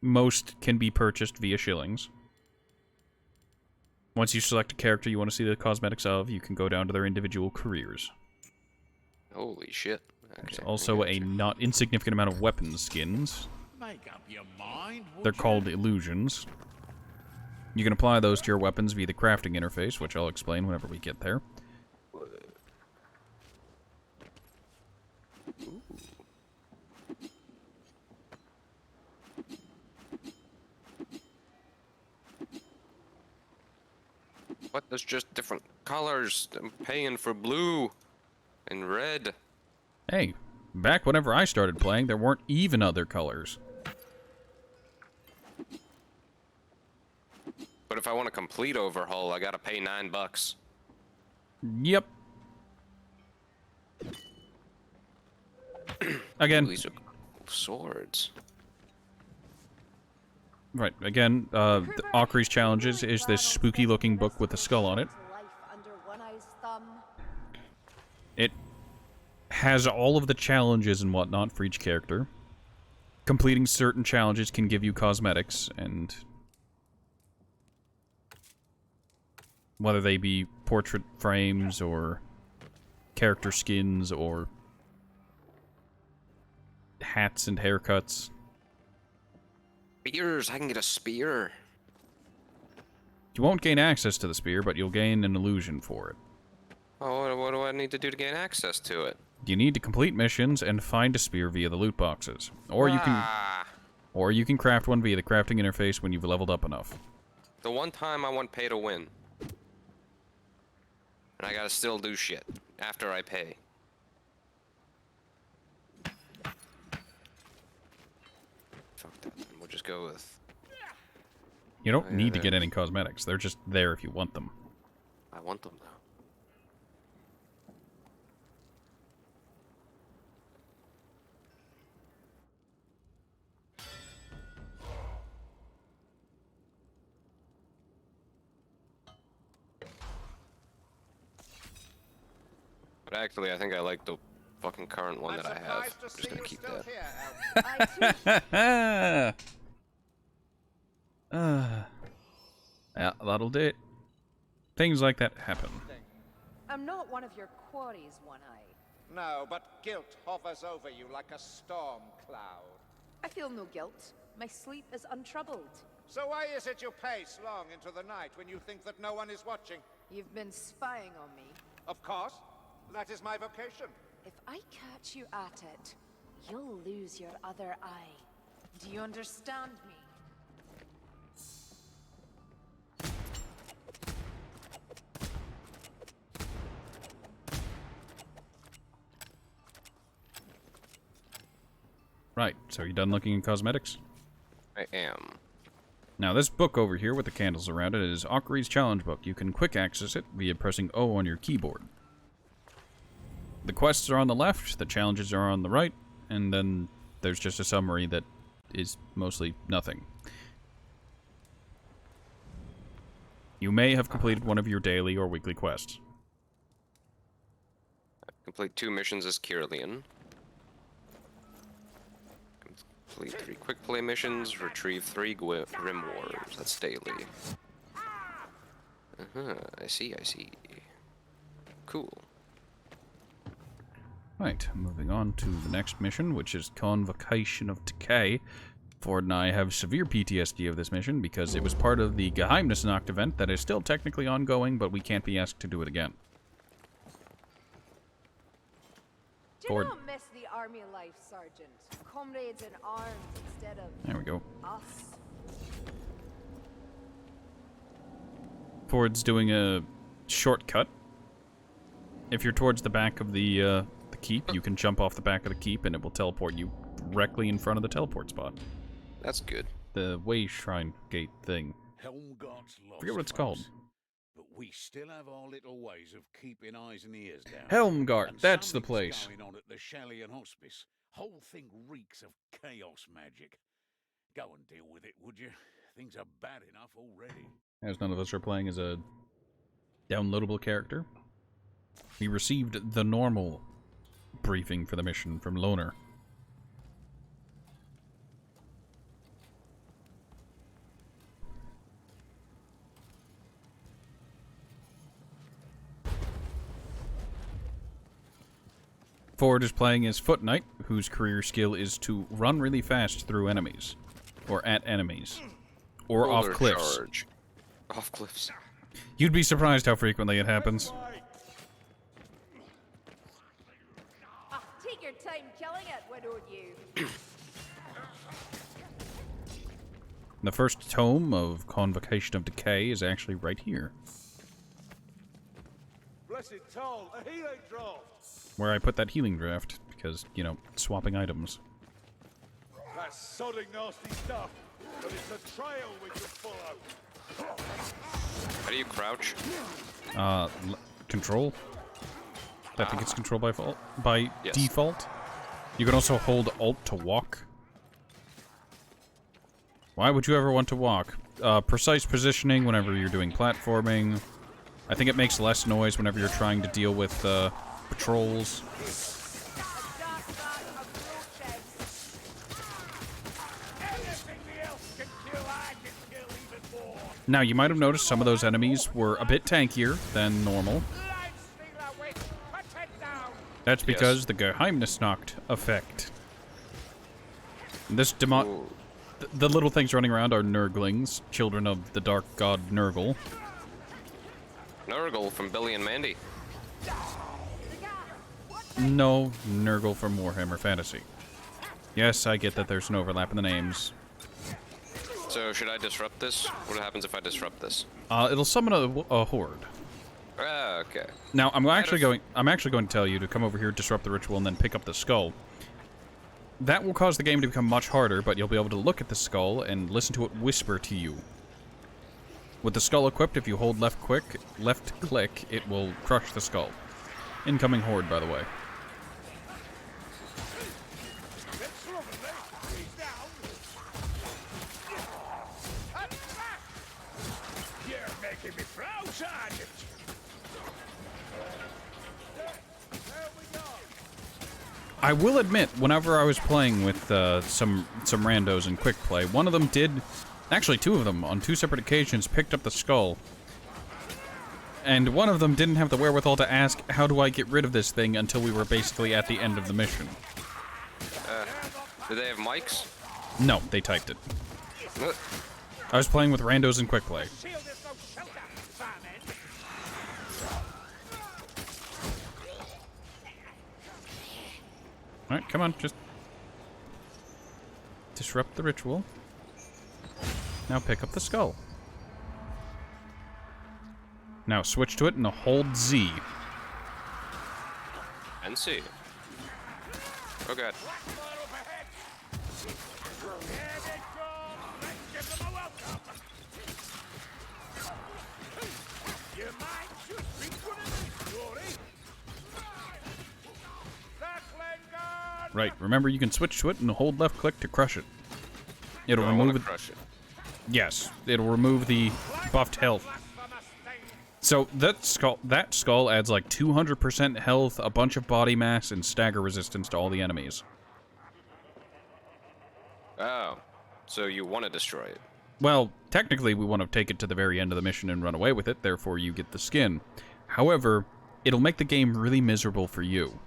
S1: most can be purchased via shillings. Once you select a character you want to see the cosmetics of, you can go down to their individual careers.
S2: Holy shit. Okay,
S1: There's also a not insignificant amount of weapon skins.
S5: Make up your mind.
S1: They're called illusions. You can apply those to your weapons via the crafting interface, which I'll explain whenever we get there.
S2: What? There's just different colors. I'm paying for blue and red.
S1: Hey, back whenever I started playing, there weren't even other colors.
S2: But if I want a complete overhaul, I gotta pay $9.
S1: Yep. Again.
S2: Ooh, these are cool swords.
S1: Right, again, Ockery's Challenges is this spooky-looking book with a skull on it. It has all of the challenges and whatnot for each character. Completing certain challenges can give you cosmetics, and whether they be portrait frames, or character skins, or hats and haircuts.
S2: Spears! I can get a spear!
S1: You won't gain access to the spear, but you'll gain an illusion for it.
S2: Oh, what do I need to do to gain access to it?
S1: You need to complete missions and find a spear via the loot boxes. Or you can craft one via the crafting interface when you've leveled up enough.
S2: The one time I want pay to win. And I gotta still do shit after I pay. Fuck that, then we'll just go with...
S1: You don't need to get any cosmetics. They're just there if you want them.
S2: I want them, though. But actually, I think I like the fucking current one that I have. I'm just gonna keep that.
S1: Yeah, that'll do it. Things like that happen.
S4: I'm not one of your quarries, One-Eye.
S8: No, but guilt hovers over you like a storm cloud.
S4: I feel no guilt. My sleep is untroubled.
S8: So why is it you pace long into the night when you think that no one is watching?
S4: You've been spying on me.
S8: Of course. That is my vocation.
S4: If I catch you at it, you'll lose your other eye. Do you understand me?
S1: Right, so you done looking at cosmetics?
S2: I am.
S1: Now, this book over here with the candles around it is Akari's Challenge Book. You can quick access it via pressing O on your keyboard. The quests are on the left, the challenges are on the right, and then there's just a summary that is mostly nothing. You may have completed one of your daily or weekly quests.
S2: Complete 2 missions as Kirlian. Complete 3 quick play missions. Retrieve 3 Grim Wars. That's daily. I see, I see. Cool.
S1: Right, moving on to the next mission, which is Convocation of Decay. Ford and I have severe PTSD of this mission because it was part of the Geheimnisnacht event that is still technically ongoing, but we can't be asked to do it again.
S4: Do
S1: Ford.
S4: not miss the army life, Sergeant. Comrades in arms instead of
S1: There we go.
S4: us.
S1: Ford's doing a shortcut. If you're towards the back of the keep, you can jump off the back of the keep and it will teleport you directly in front of the teleport spot.
S2: That's good.
S1: The way shrine gate thing.
S5: Helmgart's lost,
S1: Forget what it's
S5: folks,
S1: called.
S5: But we still have our little ways of keeping eyes and ears down.
S1: Helmgart,
S5: And
S1: that's the
S5: something's
S1: place.
S5: going on at the Shellian Hospice. Whole thing reeks of chaos magic. Go and deal with it, would you? Things are bad enough already.
S1: As none of us are playing as a downloadable character, we received the normal briefing for the mission from Loner. Ford is playing as Foot Knight, whose career skill is to run really fast through enemies. Or at enemies. Or off
S2: Boulder
S1: cliffs.
S2: charge. Off cliffs.
S1: You'd be surprised how frequently it happens.
S4: Ah, take your time killing it, why don't you?
S1: The first tome of Convocation of Decay is actually right here,
S3: Blessed toll, a healing draught.
S1: where I put that healing draft, because, you know, swapping items.
S3: That's sodding nasty stuff, but it's a trail we can follow.
S2: How do you crouch?
S1: Control? I think it's control by
S2: Yes.
S1: default. You can also hold Alt to walk. Why would you ever want to walk? Precise positioning whenever you're doing platforming. I think it makes less noise whenever you're trying to deal with patrols.
S3: Anything else can kill, I can kill even more.
S1: Now, you might have noticed some of those enemies were a bit tankier than normal.
S3: Lifestealer wit, put it down.
S1: That's because the Geheimnisnacht effect. This demon...
S2: Ooh.
S1: The little things running around are Nurglings, children of the dark god Nurgle.
S2: Nurgle from Billy and Mandy.
S1: No, Nurgle from Warhammer Fantasy. Yes, I get that there's an overlap in the names.
S2: So should I disrupt this? What happens if I disrupt this?
S1: It'll summon a horde.
S2: Ah, okay.
S1: Now, I'm actually going to tell you to come over here, disrupt the ritual, and then pick up the skull. That will cause the game to become much harder, but you'll be able to look at the skull and listen to it whisper to you. With the skull equipped, if you hold left click, it will crush the skull. Incoming horde, by the way.
S3: You're making me proud, Sergeant.
S1: I will admit, whenever I was playing with some randos in quick play, one of them did, actually 2 of them, on 2 separate occasions, picked up the skull. And one of them didn't have the wherewithal to ask, how do I get rid of this thing, until we were basically at the end of the mission.
S2: Do they have mics?
S1: No, they typed it.
S2: Uh,
S1: I was playing with randos in quick play.
S3: Shield is no shelter, fireman.
S1: Alright, come on, just... disrupt the ritual. Now pick up the skull. Now switch to it and hold Z.
S2: And see. Oh god.
S3: Here they come! Let's give them a welcome! You might just be good at this story. Tackling guard!
S1: Right, remember you can switch to it and hold left click to crush it. It'll remove it.
S2: Crush it.
S1: Yes, it'll remove the buffed health. So that skull adds like 200% health, a bunch of body mass, and stagger resistance to all the enemies.
S2: Oh, so you want to destroy it?
S1: Well, technically we want to take it to the very end of the mission and run away with it, therefore you get the skin. However, it'll make the game really miserable for you.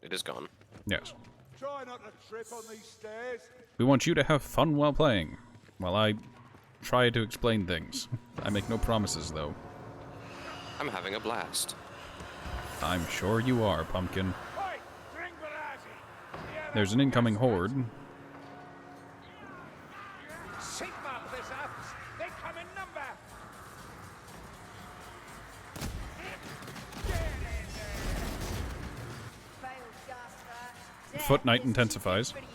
S2: It is gone.
S1: Yes.
S3: Try not to trip on these stairs.
S1: We want you to have fun while playing, while I try to explain things. I make no promises, though.
S2: I'm having a blast.
S1: I'm sure you are, Pumpkin.
S3: Oi, drink Barazi.
S1: There's an incoming horde.
S3: Sigma this up. They come in number.
S4: Failed, Jasper.
S1: Foot Knight
S4: Death is too
S1: intensifies.
S4: good for you.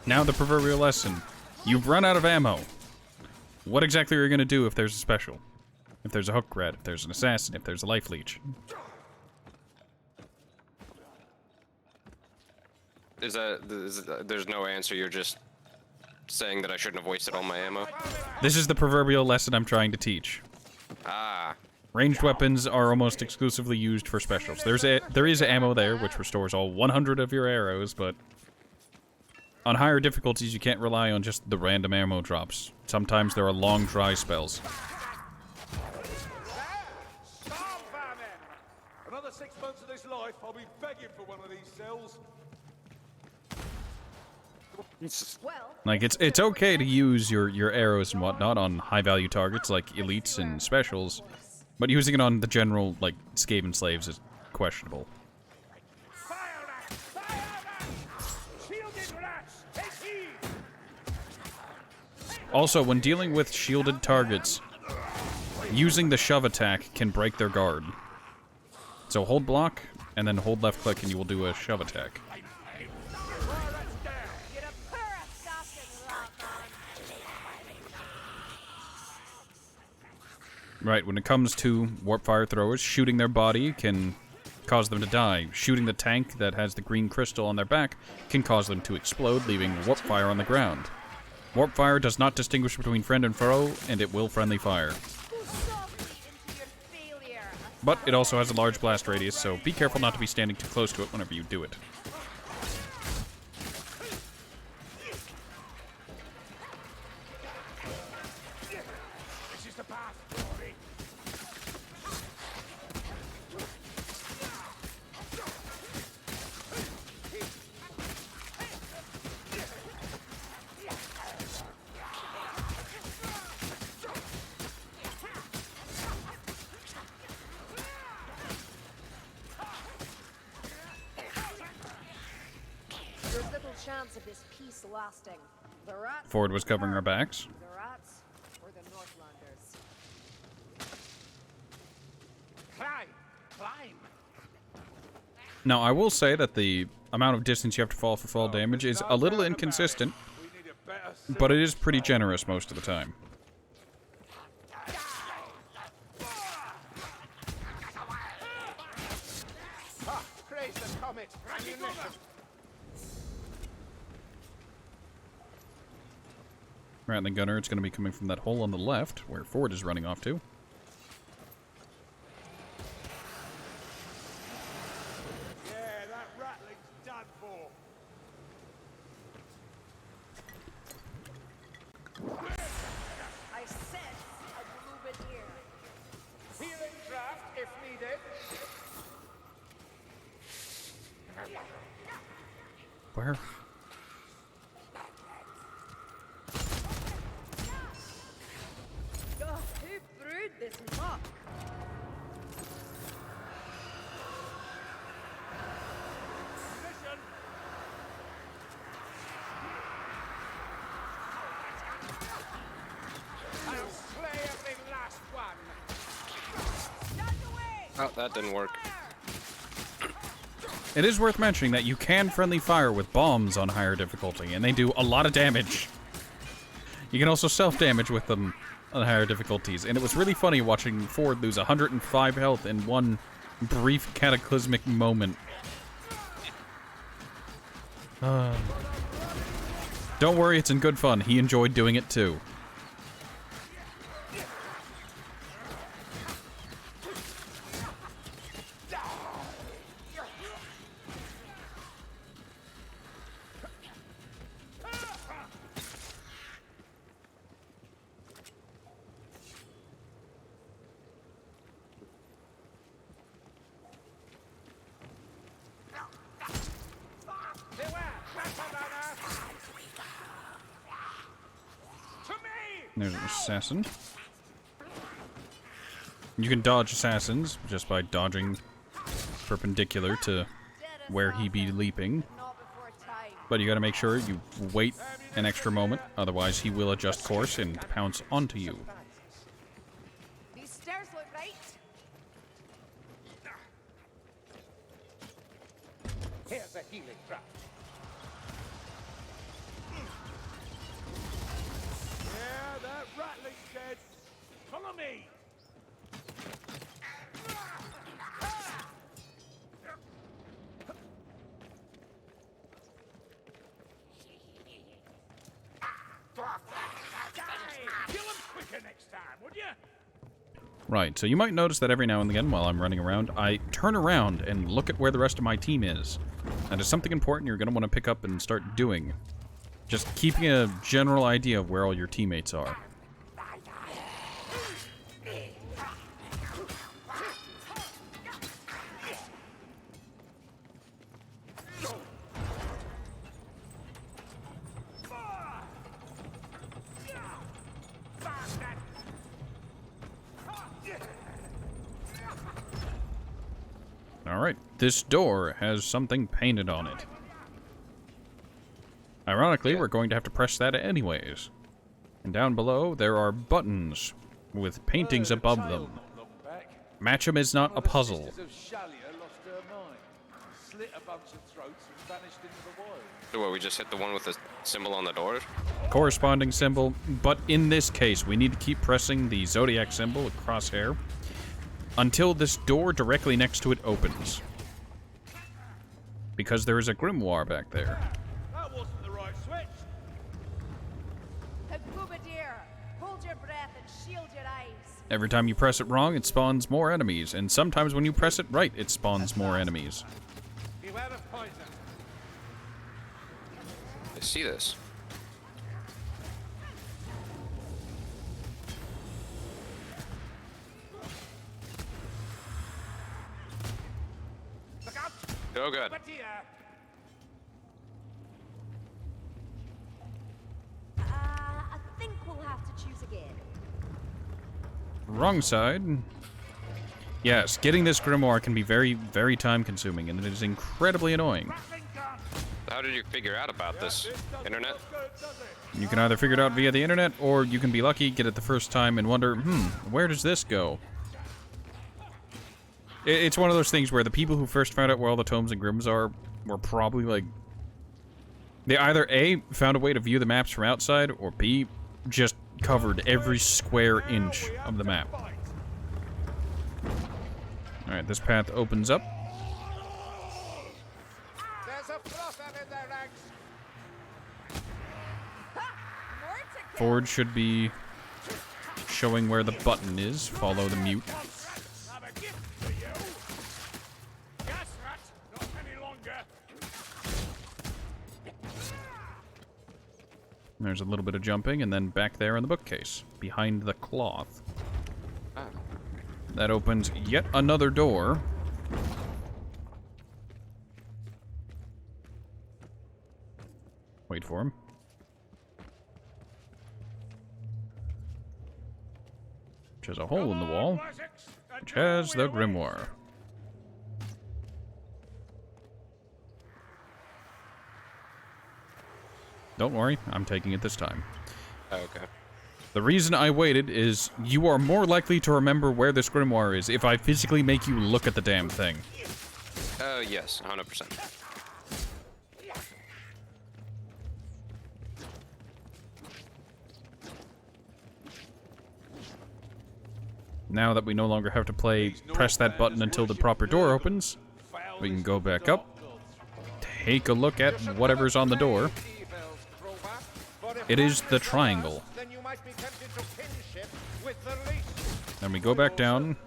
S1: Now the proverbial lesson. You've run out of ammo. What exactly are you going to do if there's a special? If there's a hook rat, if there's an assassin, if there's a life leech?
S2: There's no answer, you're just saying that I shouldn't have wasted all my ammo?
S1: This is the proverbial lesson I'm trying to teach.
S2: Ah.
S1: Ranged weapons are almost exclusively used for specials. There is ammo there, which restores all 100 of your arrows, but on higher difficulties, you can't rely on just the random ammo drops. Sometimes there are long dry spells.
S3: Storm famine. Another 6 months of this life, I'll be begging for one of these cells.
S4: Well,
S1: Like, it's okay to use your arrows and whatnot on high-value targets like elites and specials, but using it on the general, like, Skaven slaves is questionable.
S3: Fire rats! Fire rats! Shielded rats! Take heed!
S1: Also, when dealing with shielded targets, using the shove attack can break their guard. So hold block, and then hold left click and you will do a shove attack.
S4: get a pair of stockings, Rockman.
S1: Right, when it comes to warp fire throwers, shooting their body can cause them to die. Shooting the tank that has the green crystal on their back can cause them to explode, leaving warp fire on the ground. Warp fire does not distinguish between friend and foe, and it will friendly fire.
S4: Go softly into your failure.
S1: But it also has a large blast radius, so be careful not to be standing too close to it whenever you do it.
S3: This is the path, Rory.
S4: There's little chance of this peace lasting. The rats.
S1: Ford was covering our backs.
S4: The rats or the Northlanders.
S3: Climb! Climb!
S1: Now, I will say that the amount of distance you have to fall for fall damage is a little inconsistent,
S3: We need a better
S1: but it is pretty generous most of the time.
S8: Praise the comet. Ammunition.
S1: Rattling gunner, it's going to be coming from that hole on the left, where Ford is running off to.
S3: Yeah, that rattling's done for.
S4: I sense a blue here.
S3: Healing draft if needed.
S1: Where?
S6: God, who brewed this muck?
S8: I'll slay every last one.
S2: Oh, that didn't work.
S1: It is worth mentioning that you can friendly fire with bombs on higher difficulty, and they do a lot of damage. You can also self-damage with them on higher difficulties, and it was really funny watching Ford lose 105 health in one brief cataclysmic moment. Don't worry, it's in good fun. He enjoyed doing it too. There's an assassin. You can dodge assassins just by dodging perpendicular to where he be leaping.
S4: Not before time.
S1: But you gotta make sure you wait an extra moment, otherwise he will adjust course and pounce onto you.
S4: These stairs look right.
S8: Here's a healing draught.
S3: Yeah, that rattling's dead. Follow me. Kill him quicker next time, would you?
S1: Right, so you might notice that every now and again while I'm running around, I turn around and look at where the rest of my team is. That is something important you're going to want to pick up and start doing. Just keeping a general idea of where all your teammates are. Alright, this door has something painted on it. Ironically, we're going to have to press that anyways. And down below, there are buttons with paintings above them. Match'em is not a puzzle.
S2: So what, we just hit the one with the symbol on the door?
S1: Corresponding symbol, but in this case, we need to keep pressing the zodiac symbol with crosshair until this door directly next to it opens. Because there is a grimoire back there.
S3: That wasn't the right switch.
S4: Boobadeer, hold your breath and shield your eyes.
S1: Every time you press it wrong, it spawns more enemies, and sometimes when you press it right, it spawns more enemies.
S8: Beware of poison.
S2: I see this.
S8: Look out!
S2: Oh god.
S8: But here.
S4: I think we'll have to choose again.
S1: Wrong side. Yes, getting this grimoire can be very, very time consuming, and it is incredibly annoying.
S2: How did you figure out about this? Internet?
S1: You can either figure it out via the internet, or you can be lucky, get it the first time, and wonder, where does this go? It's one of those things where the people who first found out where all the tomes and grims are were probably like... They either A, found a way to view the maps from outside, or B, just covered every square inch of the map. Alright, this path opens up.
S8: There's a frother in their ranks.
S1: Ford should be showing where the button is. Follow the mute.
S3: Have a gift for you. Gas rat, not any longer.
S1: There's a little bit of jumping, and then back there in the bookcase, behind the cloth.
S2: Ah.
S1: That opens yet another door. wait for him. Which has a hole in the wall, which has the grimoire. Don't worry, I'm taking it this time.
S2: Okay.
S1: The reason I waited is you are more likely to remember where this grimoire is if I physically make you look at the damn thing.
S2: Yes, 100%.
S1: Now that we no longer have to press that button until the proper door opens, we can go back up, take a look at whatever's on the door. It is the triangle. Then we go back down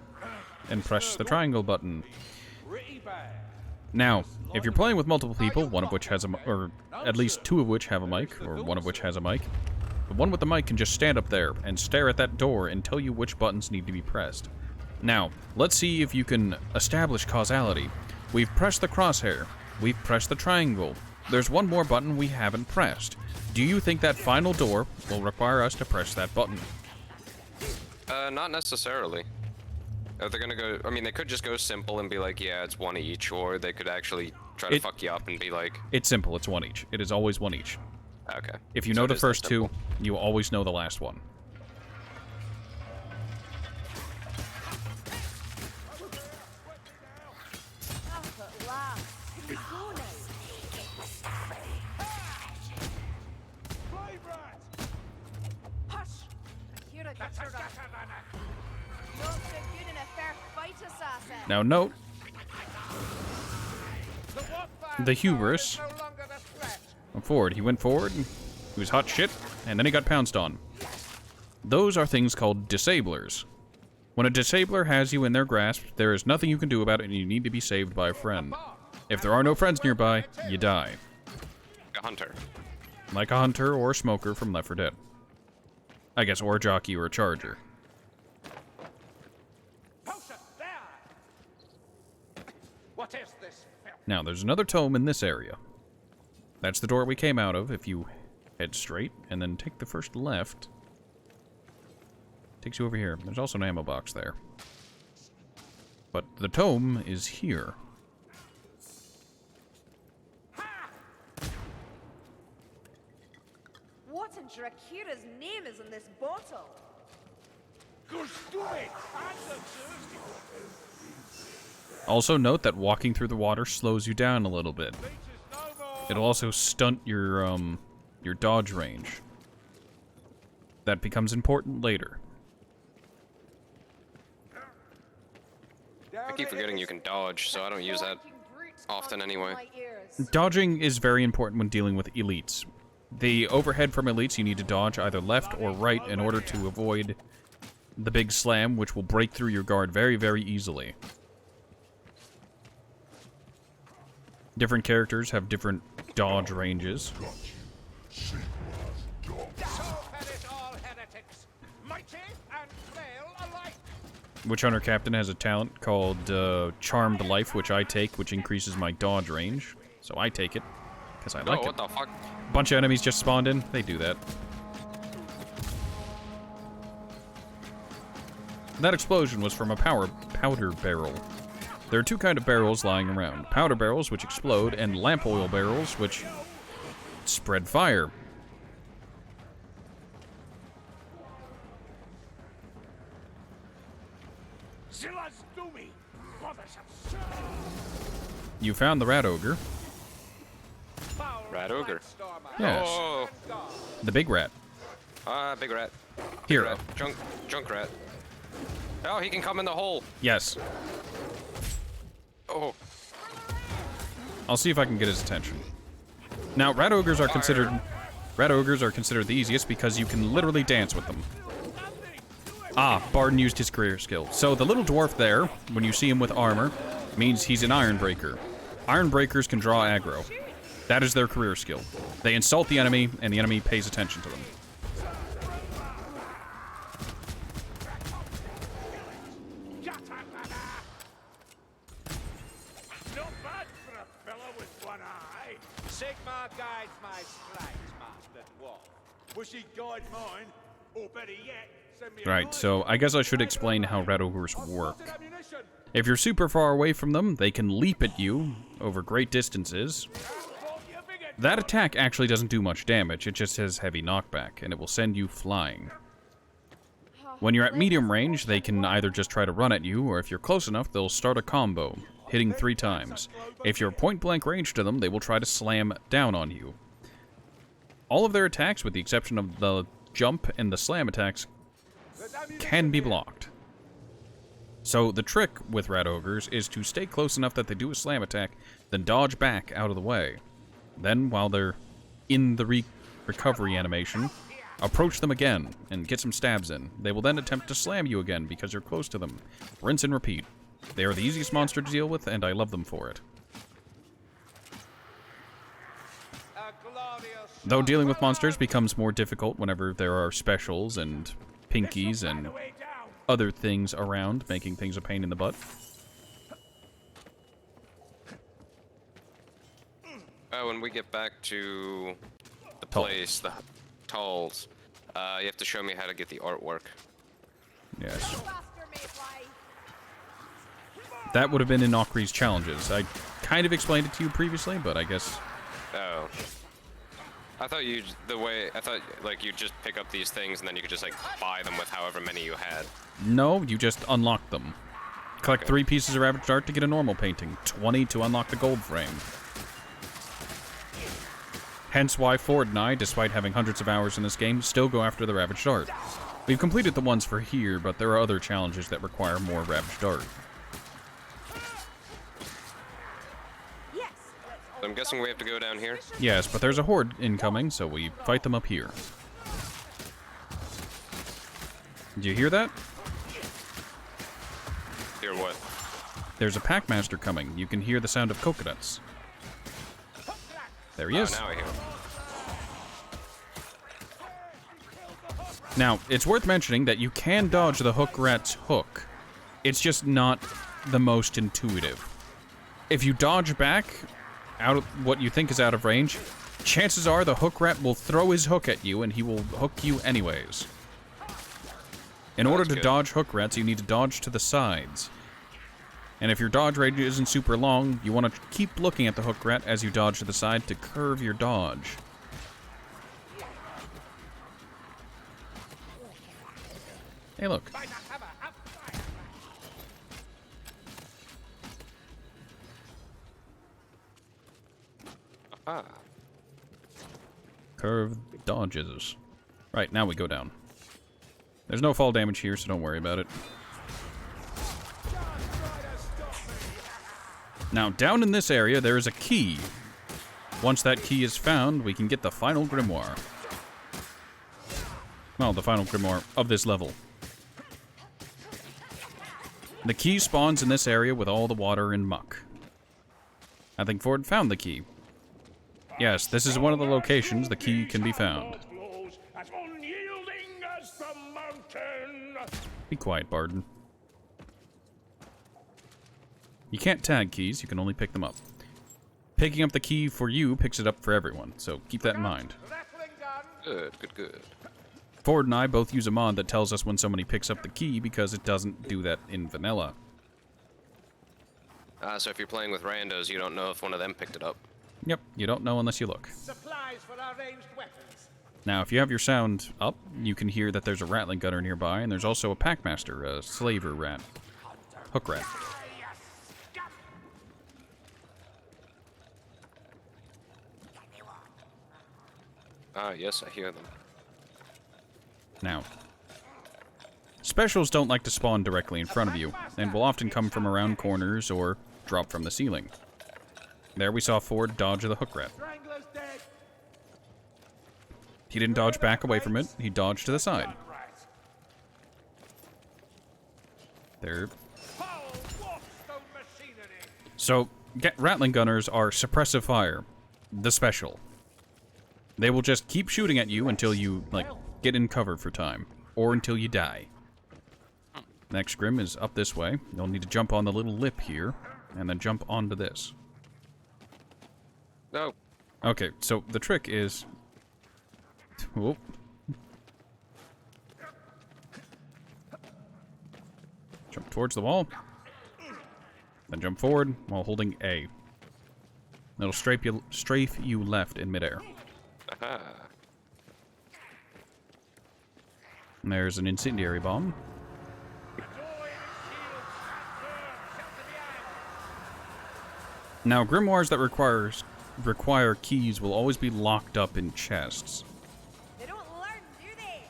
S1: and press the triangle button. Now, if you're playing with multiple people, one of which has or at least two of which have a mic, or one of which has a mic, the one with the mic can just stand up there and stare at that door and tell you which buttons need to be pressed. Now, let's see if you can establish causality. We've pressed the crosshair. We've pressed the triangle. There's one more button we haven't pressed. Do you think that final door will require us to press that button?
S2: Not necessarily. If they're gonna go, I mean, they could just go simple and be like, yeah, it's one each, or they could actually try to fuck you up and be like...
S1: It's simple, it's one each. It is always one each.
S2: Okay.
S1: If you know the first two, you always know the last one. Now note, the hubris. Forward. He went forward, he was hot shit, and then he got pounced on. Those are things called disablers. When a disabler has you in their grasp, there is nothing you can do about it and you need to be saved by a friend. If there are no friends nearby, you die.
S2: A hunter.
S1: Like a hunter or a smoker from Left 4 Dead. I guess, or a jockey or a charger.
S8: What is this?
S1: Now, there's another tome in this area. That's the door we came out of. If you head straight and then take the first left, takes you over here. There's also an ammo box there. But the tome is here.
S4: What in Drakira's name is in this bottle?
S1: Also note that walking through the water slows you down a little bit. It'll also stunt your dodge range. That becomes important later.
S2: I keep forgetting you can dodge, so I don't use that often anyway.
S1: Dodging is very important when dealing with elites. The overhead from elites, you need to dodge either left or right in order to avoid the big slam, which will break through your guard very, very easily. Different characters have different dodge ranges. Witch Hunter Captain has a talent called Charmed Life, which I take, which increases my dodge range. So I take it, because I like it.
S2: What the fuck?
S1: A bunch of enemies just spawned in. They do that. That explosion was from a powder barrel. There are two kinds of barrels lying around. Powder barrels, which explode, and lamp oil barrels, which spread fire. You found the rat ogre.
S2: Rat ogre?
S1: Yes.
S2: Oh.
S1: The big rat.
S2: Big rat.
S1: Hero.
S2: Junk rat. Oh, he can come in the hole.
S1: Yes.
S2: Oh.
S1: I'll see if I can get his attention. Now, rat ogres are considered the easiest because you can literally dance with them. Ah, Barden used his career skill. So the little dwarf there, when you see him with armor, means he's an Iron Breaker. Iron Breakers can draw aggro. That is their career skill. They insult the enemy, and the enemy pays attention to them.
S8: Sigmar guides my strides, Master Dwarf.
S3: Wish he'd guide mine, or better yet, send me a
S1: Right, so I guess I should explain how red ogres work. If you're super far away from them, they can leap at you over great distances. That attack actually doesn't do much damage, it just has heavy knockback, and it will send you flying. When you're at medium range, they can either just try to run at you, or if you're close enough, they'll start a combo, hitting 3 times. If you're point-blank range to them, they will try to slam down on you. All of their attacks, with the exception of the jump and the slam attacks, can be blocked. So the trick with red ogres is to stay close enough that they do a slam attack, then dodge back out of the way. Then, while they're in the recovery animation, approach them again and get some stabs in. They will then attempt to slam you again because you're close to them. Rinse and repeat. They are the easiest monster to deal with, and I love them for it. Though dealing with monsters becomes more difficult whenever there are specials and pinkies and other things around, making things a pain in the butt.
S2: When we get back to the place, the Tulls, you have to show me how to get the artwork.
S1: Yes. That would have been in Okri's challenges. I kind of explained it to you previously, but I guess...
S2: Oh. I thought like you just pick up these things and then you could just like buy them with however many you had.
S1: No, you just unlock them. Collect 3 pieces of Ravaged Art to get a normal painting, 20 to unlock the gold frame. Hence why Ford and I, despite having hundreds of hours in this game, still go after the Ravaged Art. We've completed the ones for here, but there are other challenges that require more Ravaged Art.
S2: So I'm guessing we have to go down here?
S1: Yes, but there's a horde incoming, so we fight them up here. Do you hear that?
S2: Hear what?
S1: There's a Packmaster coming. You can hear the sound of coconuts. There he is.
S2: Now I hear him.
S1: Now, it's worth mentioning that you can dodge the hook rat's hook. It's just not the most intuitive. If you dodge back out of what you think is out of range, chances are the hook rat will throw his hook at you and he will hook you anyways. In order to dodge hook rats, you need to dodge to the sides. And if your dodge range isn't super long, you want to keep looking at the hook rat as you dodge to the side to curve your dodge. Hey, look.
S2: Ah.
S1: Curve dodges. Right, now we go down. There's no fall damage here, so don't worry about it. Now, down in this area, there is a key. Once that key is found, we can get the final grimoire. Well, the final grimoire of this level. The key spawns in this area with all the water and muck. I think Ford found the key. Yes, this is one of the locations the key can be found. Be quiet, Barden. You can't tag keys, you can only pick them up. Picking up the key for you picks it up for everyone, so keep that in mind.
S2: Good, good, good.
S1: Ford and I both use a mod that tells us when somebody picks up the key because it doesn't do that in vanilla.
S2: So if you're playing with randos, you don't know if one of them picked it up.
S1: Yep, you don't know unless you look.
S8: Supplies for our ranged weapons.
S1: Now, if you have your sound up, you can hear that there's a Rattling Gunner nearby, and there's also a Packmaster, a Slaver Rat. Hook Rat.
S2: Ah, yes, I hear them.
S1: Now, specials don't like to spawn directly in front of you, and will often come from around corners or drop from the ceiling. There we saw Ford dodge the Hook Rat. He didn't dodge back away from it, he dodged to the side. There. So, Rattling Gunners are suppressive fire, the special. They will just keep shooting at you until you, like, get in cover for time, or until you die. Next Grim is up this way. You'll need to jump on the little lip here, and then jump onto this.
S2: No.
S1: Okay, so the trick is... Whoop. Jump towards the wall. Then jump forward while holding A. It'll strafe you left in midair.
S2: Aha.
S1: And there's an incendiary bomb. Now, grimoires that require keys will always be locked up in chests.
S4: They don't learn, do they?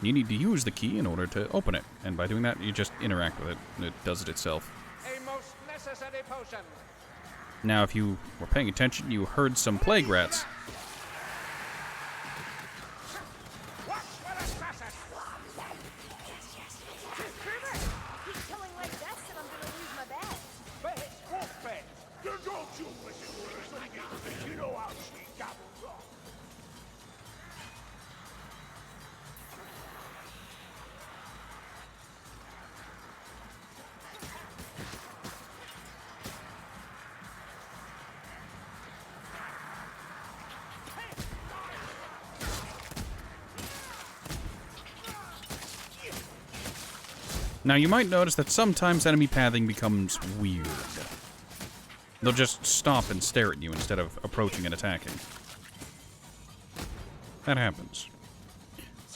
S1: You need to use the key in order to open it, and by doing that, you just interact with it, and it does it itself.
S8: A most necessary potion.
S1: Now, if you were paying attention, you heard some plague rats.
S8: Watch for assassin.
S4: Kruber, keep killing like this and I'm gonna lose my bet.
S8: Bet, wolf bet.
S3: Don't you listen to her, lady. You know how she gabbles on.
S1: Now, you might notice that sometimes enemy pathing becomes weird. They'll just stop and stare at you instead of approaching and attacking. That happens.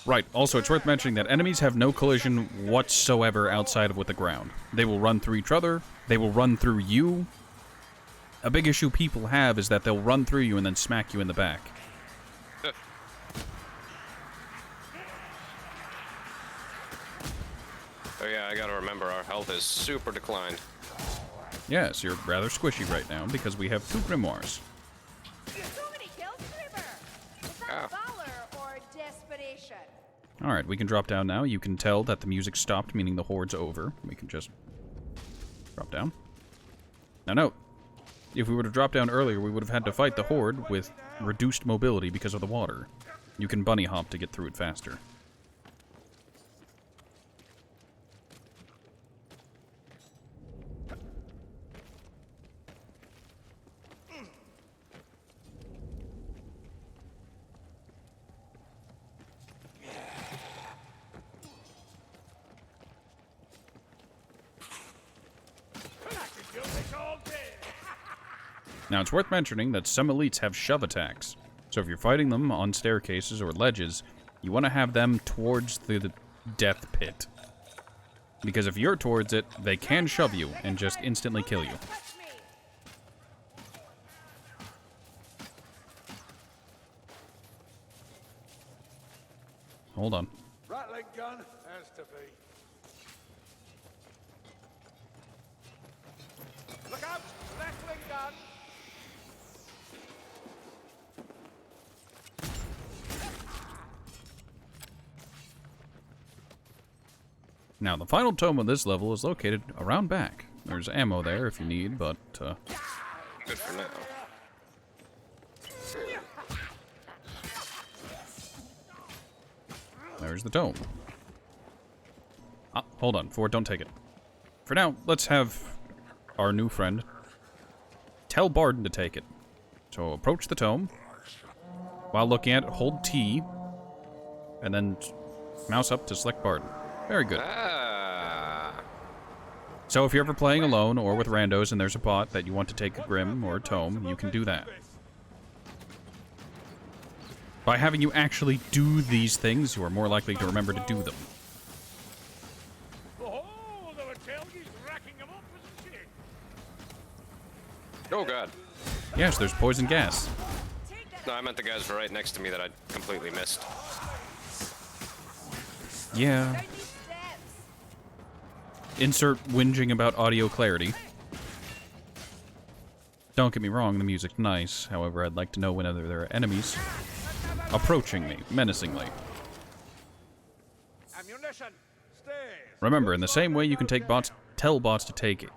S1: Right, also it's worth mentioning that enemies have no collision whatsoever outside of with the ground. They will run through each other, they will run through you. A big issue people have is that they'll run through you and then smack you in the back.
S2: Oh yeah, I gotta remember our health is super declined.
S1: Yes, you're rather squishy right now because we have 2 grimoires.
S4: So many kills, Kruber! Is that valor or desperation?
S1: Alright, we can drop down now. You can tell that the music stopped, meaning the horde's over. We can just drop down. Now note, if we were to drop down earlier, we would have had to fight the horde with reduced mobility because of the water. You can bunny hop to get through it faster. Now, it's worth mentioning that some elites have shove attacks. So if you're fighting them on staircases or ledges, you want to have them towards the death pit. Because if you're towards it, they can shove you and just instantly kill you. Hold on.
S3: Rattling gun has to be.
S8: Look out! Rattling gun.
S1: Now, the final tome of this level is located around back. There's ammo there if you need, but,
S2: Good for now.
S1: there's the tome. Ah, hold on. Ford, don't take it. For now, let's have our new friend tell Barden to take it. So approach the tome. While looking at it, hold T, and then mouse up to select Barden. Very good.
S2: Ah.
S1: So if you're ever playing alone or with randos and there's a bot that you want to take a Grim or a Tome, you can do that. By having you actually do these things, you are more likely to remember to do them.
S3: Oh, there were tailgates racking them up as a shit.
S2: Oh god.
S1: Yes, there's poison gas.
S2: No, I meant the guys right next to me that I completely missed.
S1: Yeah.
S4: Down these steps.
S1: Insert whinging about audio clarity. Don't get me wrong, the music's nice. However, I'd like to know whenever there are enemies approaching me menacingly.
S8: Ammunition. Stay.
S1: Remember, in the same way you can take bots, tell bots to take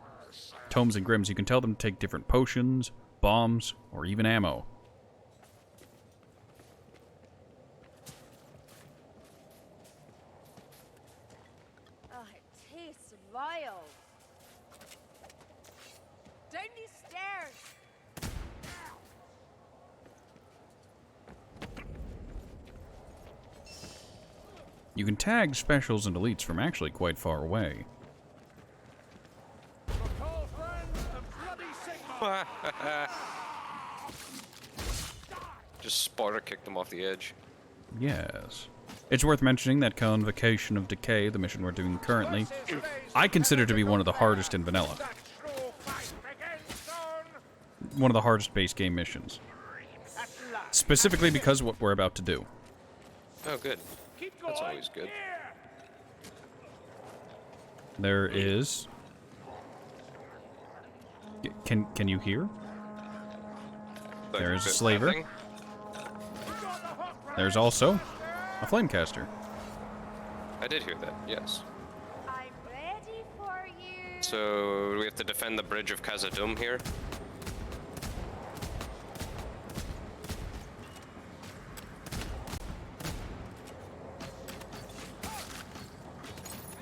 S1: tomes and grims, you can tell them to take different potions, bombs, or even ammo.
S4: Oh, it tastes vile. Down these stairs!
S1: You can tag specials and elites from actually quite far away.
S2: Just Sparta kicked them off the edge.
S1: Yes. It's worth mentioning that Convocation of Decay, the mission we're doing currently, I consider to be one of the hardest in vanilla. One of the hardest base game missions. Specifically because of what we're about to do.
S2: Oh, good. That's always good.
S1: There is... Can you hear? There is a slaver. There's also a flamecaster.
S2: I did hear that, yes.
S4: I'm ready for you.
S2: So, do we have to defend the bridge of Khazad-dûm here?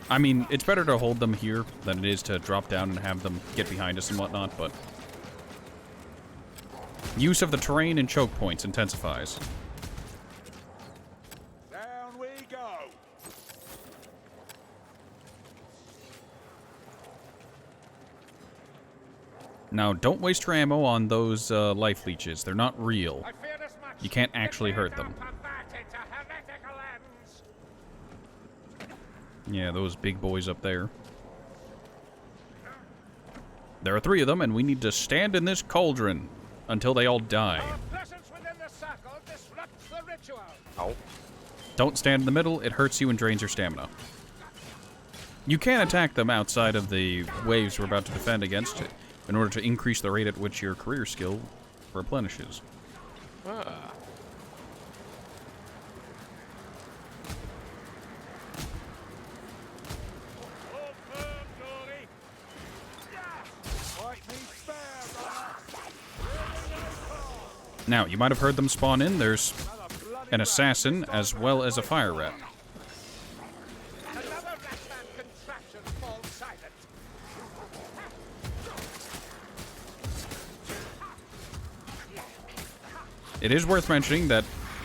S1: I mean, it's better to hold them here than it is to drop down and have them get behind us and whatnot, but... use of the terrain and choke points intensifies.
S3: Down we go.
S1: Now, don't waste your ammo on those life leeches. They're not real. You can't actually hurt them. Yeah, those big boys up there. There are 3 of them, and we need to stand in this cauldron until they all die.
S2: Ow.
S1: Don't stand in the middle, it hurts you and drains your stamina. You can attack them outside of the waves we're about to defend against it, in order to increase the rate at which your career skill replenishes.
S2: Ah.
S1: Now, you might have heard them spawn in. There's an assassin as well as a fire rat. It is worth mentioning that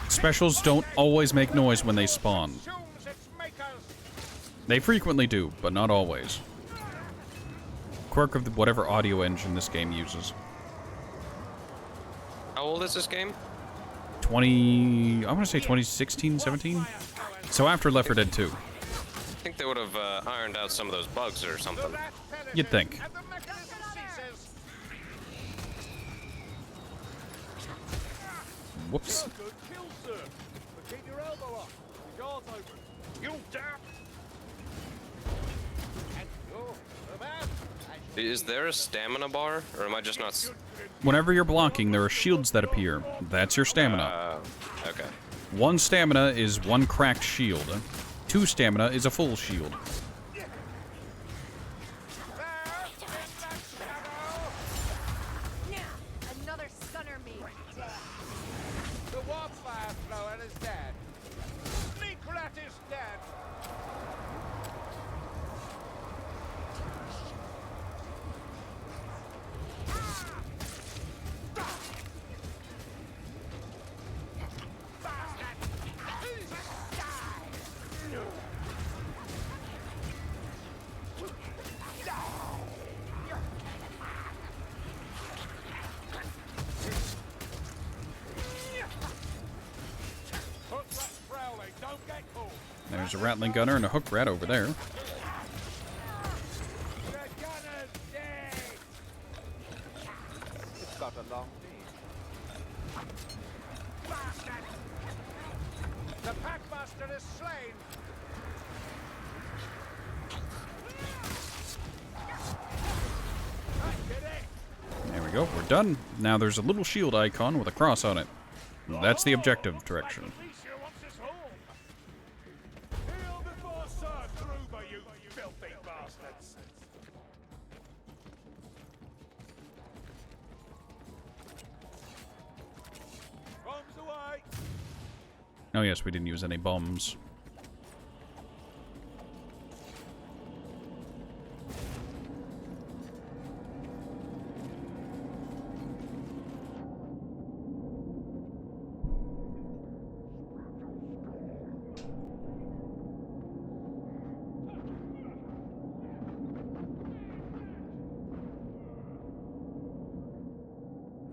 S1: specials don't always make noise when they spawn. They frequently do, but not always. Quirk of whatever audio engine this game uses.
S2: How old is this game?
S1: I want to say 2016, 17? So after Left 4 Dead 2.
S2: I think they would have ironed out some of those bugs or something.
S1: You'd think. Whoops.
S2: Is there a stamina bar, or am I just not...
S1: Whenever you're blocking, there are shields that appear. That's your stamina.
S2: Okay.
S1: 1 stamina is 1 cracked shield. 2 stamina is a full shield.
S4: Another stunner me.
S8: The wildfire thrower is dead. Sneak rat is dead.
S1: There's a rattling gunner and a hook rat over there.
S8: It's got a long lead. The packmaster is slain.
S1: There we go, we're done. Now there's a little shield icon with a cross on it. That's the objective direction. Oh yes, we didn't use any bombs.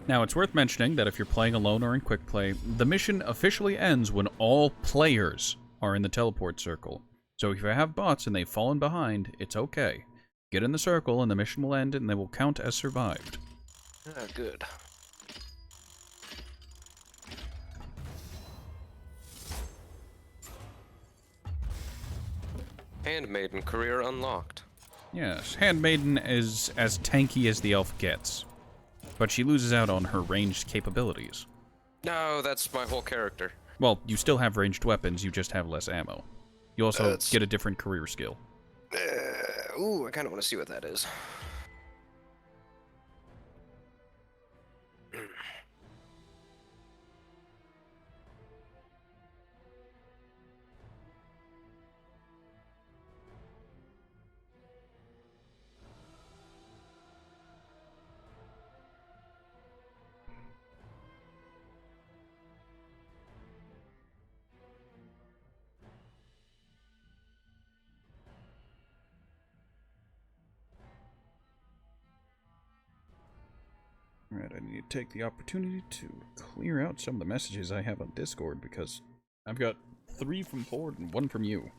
S1: Now, it's worth mentioning that if you're playing alone or in quick play, the mission officially ends when all players are in the teleport circle. So if you have bots and they've fallen behind, it's okay. Get in the circle and the mission will end and they will count as survived.
S2: Ah, good. Handmaiden career unlocked.
S1: Yes, Handmaiden is as tanky as the elf gets, but she loses out on her ranged capabilities.
S2: No, that's my whole character.
S1: Well, you still have ranged weapons, you just have less ammo. You also
S2: That's...
S1: get a different career skill.
S2: Ooh, I kind of want to see what that is.
S1: Alright, I need to take the opportunity to clear out some of the messages I have on Discord because I've got 3 from Ford and 1 from you.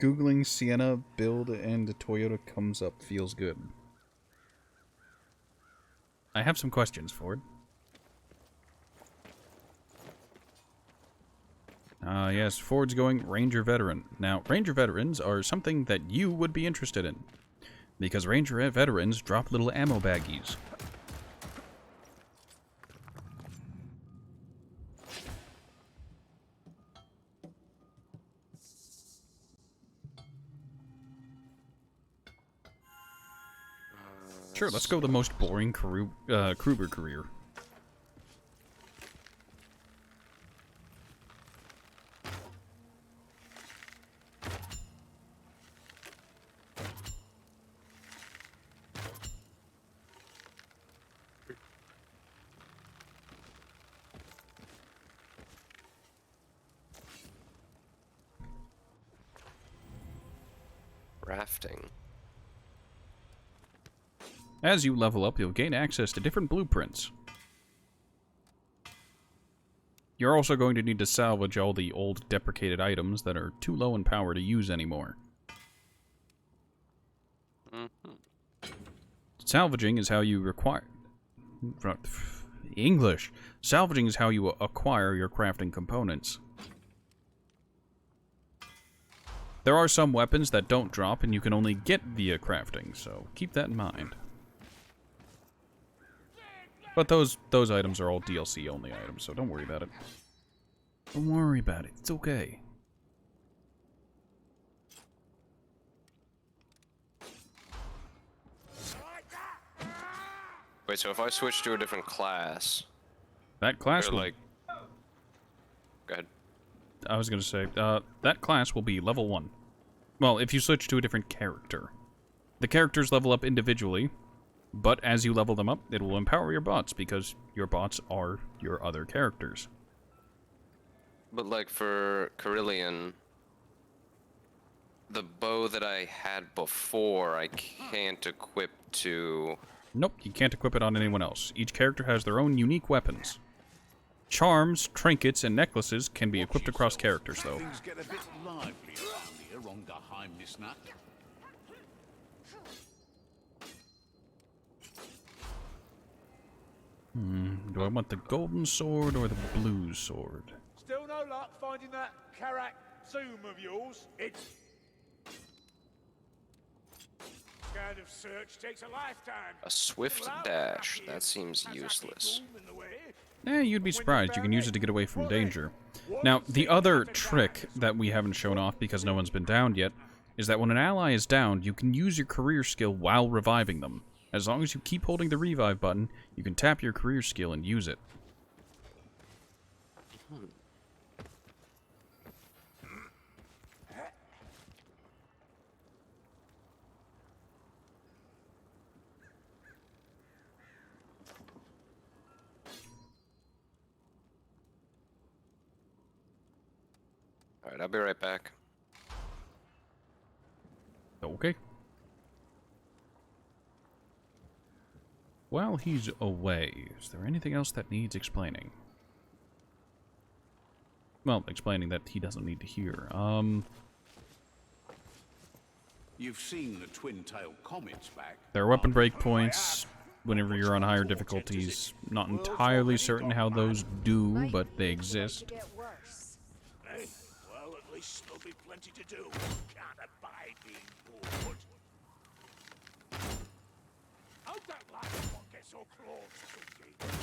S1: Googling Sienna build and Toyota comes up. Feels good. I have some questions, Ford. Yes, Ford's going Ranger Veteran. Now, Ranger Veterans are something that you would be interested in, because Ranger Veterans drop little ammo baggies. Sure, let's go the most boring Kruger career.
S2: Rafting.
S1: As you level up, you'll gain access to different blueprints. You're also going to need to salvage all the old deprecated items that are too low in power to use anymore. Salvaging is how you require... English! Salvaging is how you acquire your crafting components. There are some weapons that don't drop and you can only get via crafting, so keep that in mind. But those items are all DLC only items, so don't worry about it. Don't worry about it, it's okay.
S2: Wait, so if I switch to a different class...
S1: That class will...
S2: like... Go ahead.
S1: I was gonna say, that class will be level 1. Well, if you switch to a different character. The characters level up individually, but as you level them up, it will empower your bots, because your bots are your other characters.
S2: But like for Carillion, the bow that I had before, I can't equip to...
S1: Nope, you can't equip it on anyone else. Each character has their own unique weapons. Charms, trinkets, and necklaces can be equipped across characters, though.
S5: Things get a bit lively around here on Geheimnisnacht.
S1: Do I want the golden sword or the blue sword?
S8: Still no luck finding that Karak tomb of yours?
S3: It's... This kind of search takes a lifetime.
S2: A swift dash. That seems useless.
S1: You'd be surprised. You can use it to get away from danger. Now, the other trick that we haven't shown off because no one's been downed yet is that when an ally is downed, you can use your career skill while reviving them. As long as you keep holding the revive button, you can tap your career skill and use it.
S2: Alright, I'll be right back.
S1: Okay. While he's away, is there anything else that needs explaining? Well, explaining that he doesn't need to hear.
S5: You've seen the twin-tailed comets back.
S1: There are weapon breakpoints whenever you're on higher difficulties. Not entirely certain how those do, but they exist.
S4: Get worse.
S3: Eh? Well, at least there'll be plenty to do. Can't abide being bored. How that last one get so close, Cookie?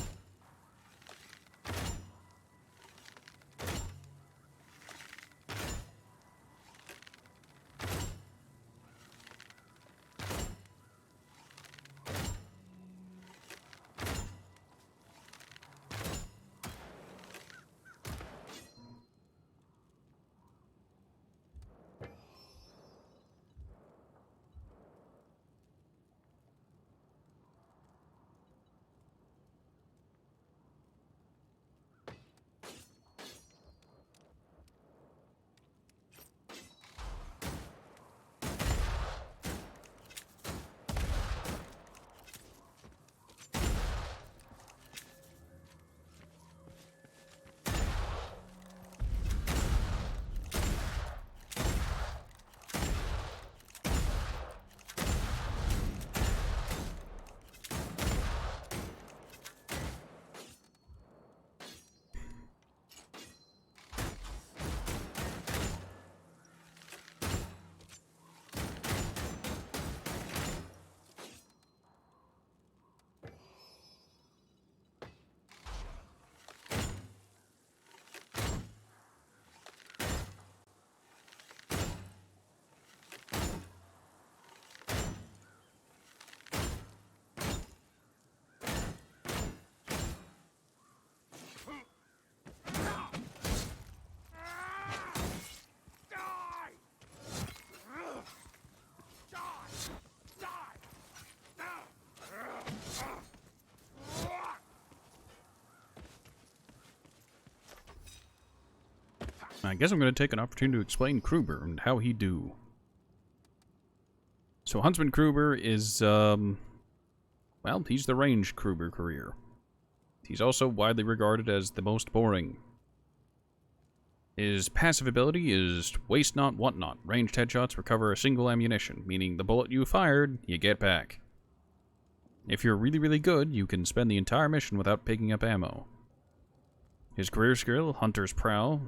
S1: I guess I'm going to take an opportunity to explain Kruber and how he do. So Huntsman Kruber is, well, he's the ranged Kruber career. He's also widely regarded as the most boring. His passive ability is Waste Not, Want Not. Ranged headshots recover a single ammunition, meaning the bullet you fired, you get back. If you're really, really good, you can spend the entire mission without picking up ammo. His career skill, Hunter's Prowl,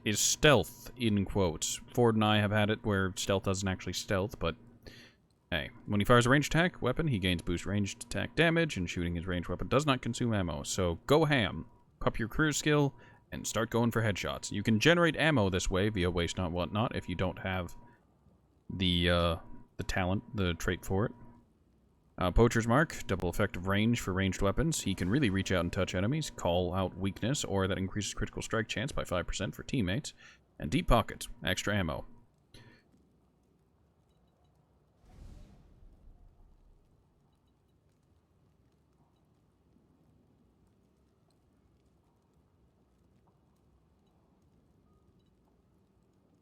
S1: is stealth, in quotes. Ford and I have had it where stealth doesn't actually stealth, but hey. When he fires a ranged attack weapon, he gains boost ranged attack damage, and shooting his ranged weapon does not consume ammo. So go ham. Up your career skill, and start going for headshots. You can generate ammo this way via Waste Not, Want Not, if you don't have the talent, the trait for it. Poacher's Mark, double effective range for ranged weapons. He can really reach out and touch enemies, call out weakness, or that increases critical strike chance by 5% for teammates. And Deep Pockets, extra ammo.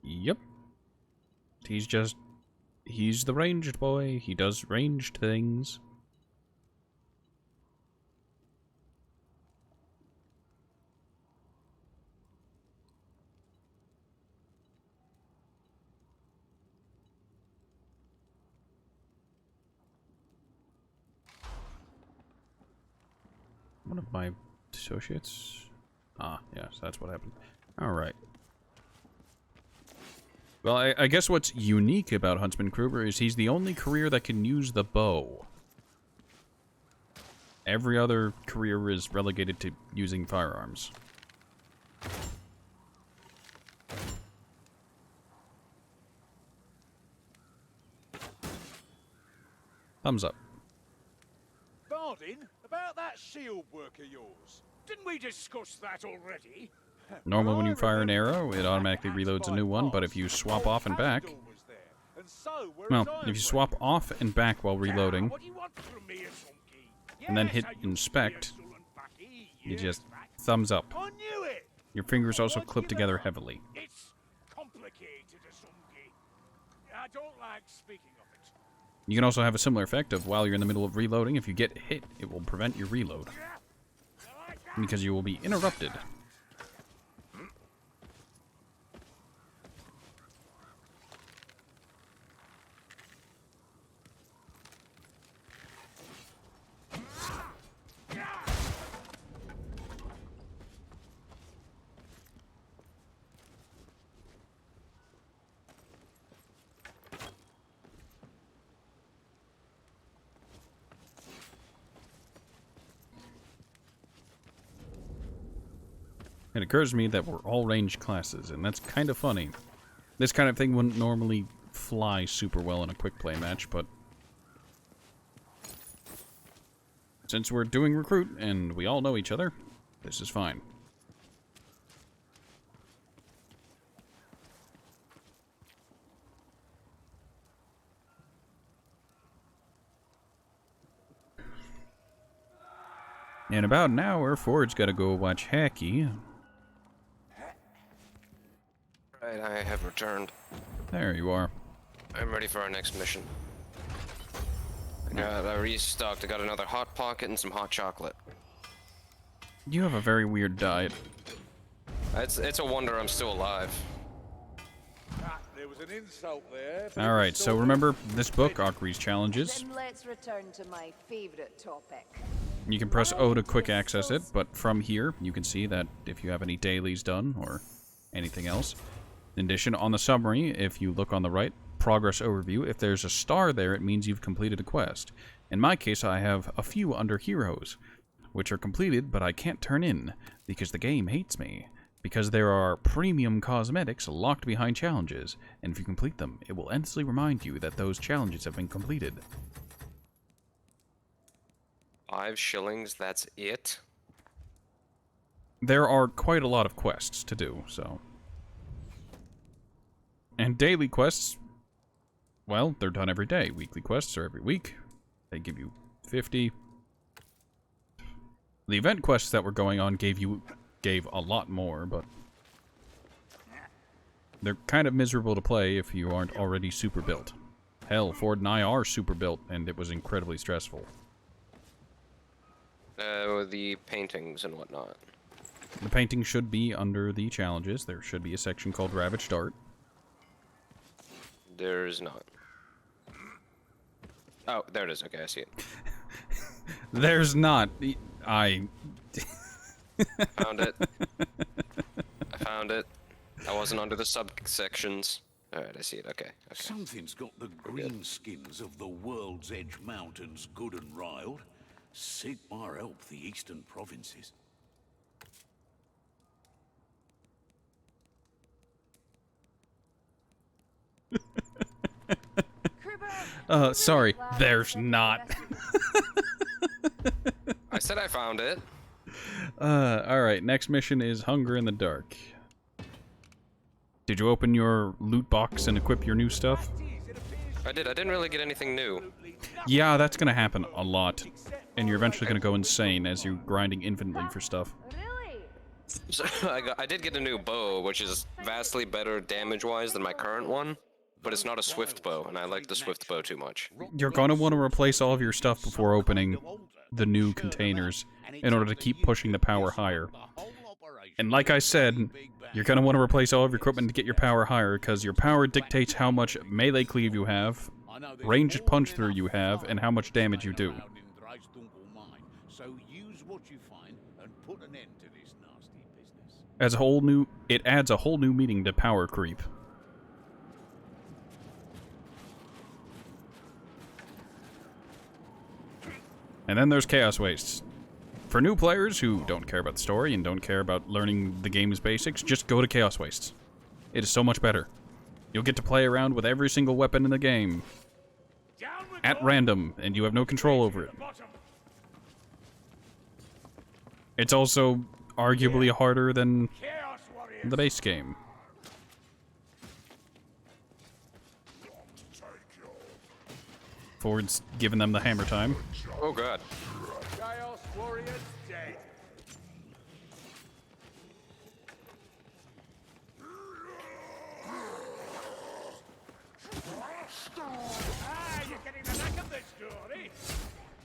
S1: Yep. He's the ranged boy. He does ranged things. One of my associates. Ah, yes, that's what happened. Alright. Well, I guess what's unique about Huntsman Kruber is he's the only career that can use the bow. Every other career is relegated to using firearms. Thumbs up.
S3: Bardin, about that shield work of yours. Didn't we discuss that already?
S1: Normally when you fire an arrow, it automatically reloads a new one, but if you swap off and back... Well, if you swap off and back while reloading, and then hit inspect, you just thumbs up. Your fingers also clip together heavily.
S3: It's don't like speaking of it.
S1: You can also have a similar effect of while you're in the middle of reloading, if you get hit, it will prevent your reload. Because you will be interrupted. It occurs to me that we're all ranged classes, and that's kind of funny. This kind of thing wouldn't normally fly super well in a quick play match, but since we're doing recruit and we all know each other, this is fine. In about an hour, Ford's got to go watch Hacky.
S2: Right, I have returned.
S1: There you are.
S2: I'm ready for our next mission. I restocked. I got another Hot Pocket and some hot chocolate.
S1: You have a very weird diet.
S2: It's a wonder I'm still alive.
S3: There was an insult there.
S1: Alright, so remember this book, Akri's Challenges.
S4: Then let's return to my favorite topic.
S1: You can press O to quick access it, but from here, you can see that if you have any dailies done, or anything else. In addition, on the summary, if you look on the right, progress overview, if there's a star there, it means you've completed a quest. In my case, I have a few under heroes, which are completed, but I can't turn in, because the game hates me. Because there are premium cosmetics locked behind challenges, and if you complete them, it will endlessly remind you that those challenges have been completed.
S2: 5 shillings, that's it?
S1: There are quite a lot of quests to do, so... And daily quests, well, they're done every day. Weekly quests are every week. They give you 50. The event quests that were going on gave a lot more, but they're kind of miserable to play if you aren't already super built. Hell, Ford and I are super built, and it was incredibly stressful.
S2: The paintings and whatnot.
S1: The painting should be under the challenges. There should be a section called Ravaged Art.
S2: There's not. Oh, there it is. Okay, I see it.
S1: There's not. I
S2: Found it. I found it. I wasn't under the subsections. Alright, I see it. Okay.
S5: Something's got the green skins of the World's Edge Mountains good and riled. Sigmar help the eastern provinces.
S1: sorry, there's not.
S2: I said I found it.
S1: Alright, next mission is Hunger in the Dark. Did you open your loot box and equip your new stuff?
S2: I did. I didn't really get anything new.
S1: Yeah, that's gonna happen a lot. And you're eventually gonna go insane as you're grinding infinitely for stuff.
S4: Really?
S2: So I did get a new bow, which is vastly better damage-wise than my current one. But it's not a swift bow, and I like the swift bow too much.
S1: You're gonna want to replace all of your stuff before opening the new containers in order to keep pushing the power higher. And like I said, you're gonna want to replace all of your equipment to get your power higher, because your power dictates how much melee cleave you have, ranged punch through you have, and how much damage you do.
S5: So use what you find and put an end to this nasty business.
S1: It adds a whole new meaning to power creep. And then there's Chaos Wastes. For new players who don't care about the story and don't care about learning the game's basics, just go to Chaos Wastes. It is so much better. You'll get to play around with every single weapon in the game at random, and you have no control over it. It's also arguably harder than the base game. Ford's giving them the hammer time.
S2: Oh god.
S3: Chaos Warriors dead. story.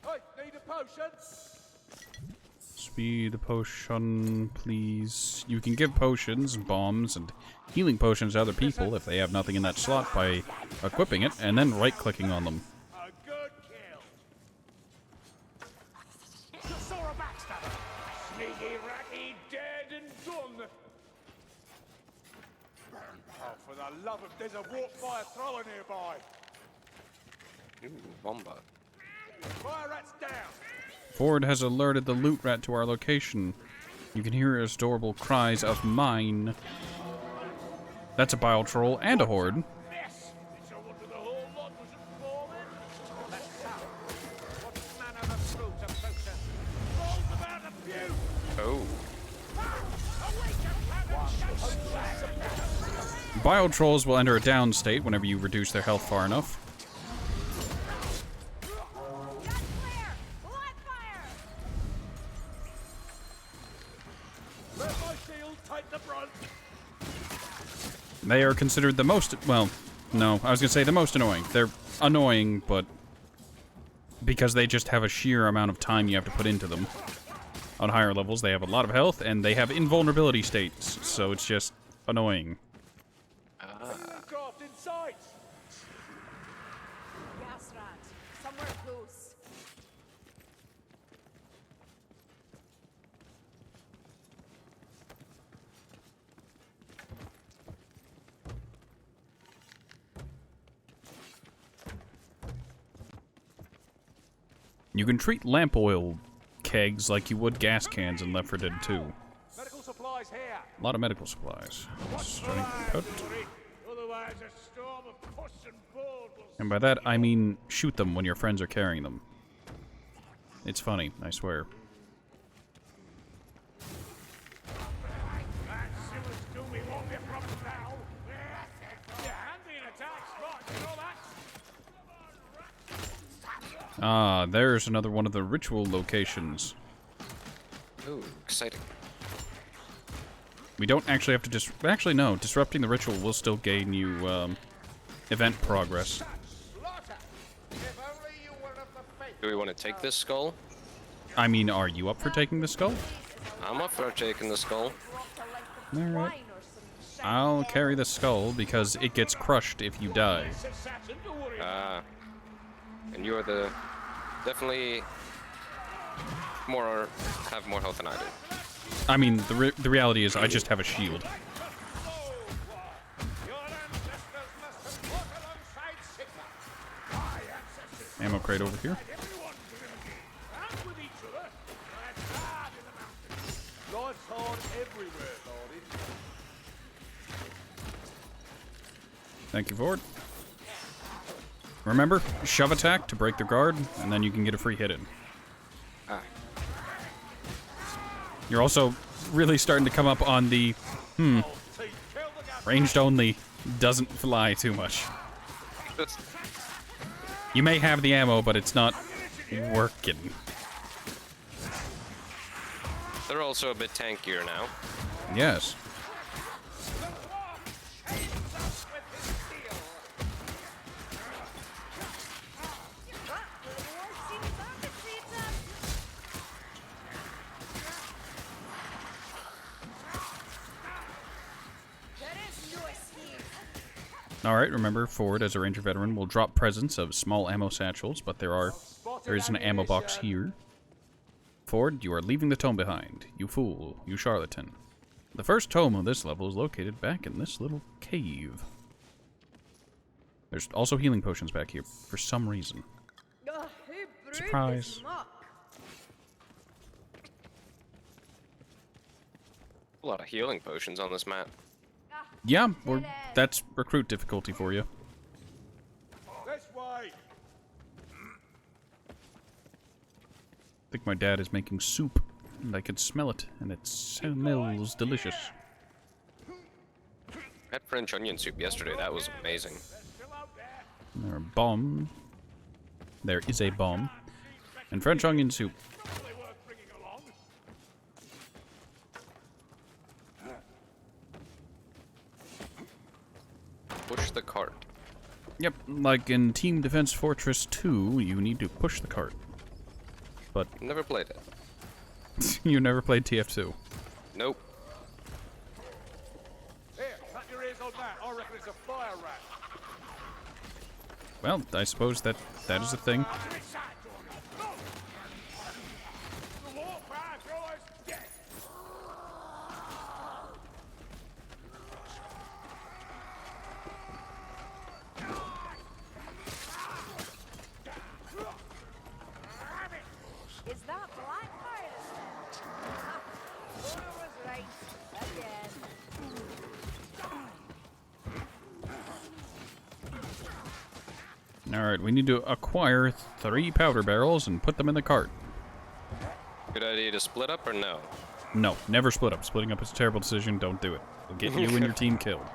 S8: Hey, need a potion?
S1: Speed potion, please. You can give potions, bombs, and healing potions to other people if they have nothing in that slot by equipping it and then right-clicking on them.
S3: A good kill. You saw a backstabber. Sneaky ratty, dead and done.
S8: Oh, for the love of... There's a warp fire thrower nearby.
S2: Ooh, bomba.
S8: Fire rat's down.
S1: Ford has alerted the loot rat to our location. You can hear his adorable cries of mine. That's a bile troll and a horde.
S3: Yes. It's a wonder the whole lot wasn't falling.
S8: Let's go. What manner of fruit of potion?
S3: Rolls about a few.
S2: Oh.
S1: Bile trolls will enter a down state whenever you reduce their health far enough.
S3: Let my shield take the brunt.
S1: They are considered the most, well, no, I was gonna say the most annoying. They're annoying, but because they just have a sheer amount of time you have to put into them. On higher levels, they have a lot of health, and they have invulnerability states, so it's just annoying.
S8: Craft in sight.
S4: Gas rat. Somewhere close.
S1: You can treat lamp oil kegs like you would gas cans in Left 4 Dead 2.
S8: Medical supplies here.
S1: A lot of medical supplies. Strength cut.
S3: Otherwise, a storm of puss and board will.
S1: And by that, I mean shoot them when your friends are carrying them. It's funny, I swear.
S3: That sewer's doom we won't be a problem now. You're handy in attacks, right? You know that?
S1: Ah, there's another one of the ritual locations.
S2: Ooh, exciting.
S1: We don't actually have to actually, no. Disrupting the ritual will still gain you, event progress.
S8: If only you were of the faith.
S2: Do we want to take this skull?
S1: I mean, are you up for taking the skull?
S2: I'm up for taking the skull.
S1: Alright. I'll carry the skull because it gets crushed if you die.
S2: And you are the... definitely... have more health than I do.
S1: I mean, the reality is I just have a shield. Ammo crate over here.
S8: Life's hard everywhere, Lordy.
S1: Thank you, Ford. Remember, shove attack to break the guard, and then you can get a free hit in.
S2: Ah.
S1: You're also really starting to come up on the, ranged only doesn't fly too much. You may have the ammo, but it's not working.
S2: They're also a bit tankier now.
S1: Yes. Alright, remember, Ford, as a Ranger veteran, will drop presents of small ammo satchels, but there is an ammo box here. Ford, you are leaving the tome behind. You fool. You charlatan. The first tome of this level is located back in this little cave. There's also healing potions back here, for some reason. Surprise.
S2: A lot of healing potions on this map.
S1: Yeah, that's recruit difficulty for you.
S8: This way.
S1: I think my dad is making soup, and I can smell it, and it smells delicious.
S2: I had French onion soup yesterday. That was amazing.
S1: There are bomb. There is a bomb. And French onion soup.
S2: Push the cart.
S1: Yep, like in Team Defense Fortress 2, you need to push the cart. But
S2: Never played it.
S1: you never played TF2.
S2: Nope.
S8: Here, cut your ears on that. I reckon it's a fire rat.
S1: Well, I suppose that is a thing.
S8: The warfare thrower's dead.
S4: Is that Blackfire? Owner was right. Again.
S1: Alright, we need to acquire 3 powder barrels and put them in the cart.
S2: Good idea to split up or no?
S1: No, never split up. Splitting up is a terrible decision. Don't do it. It'll get you and your team killed.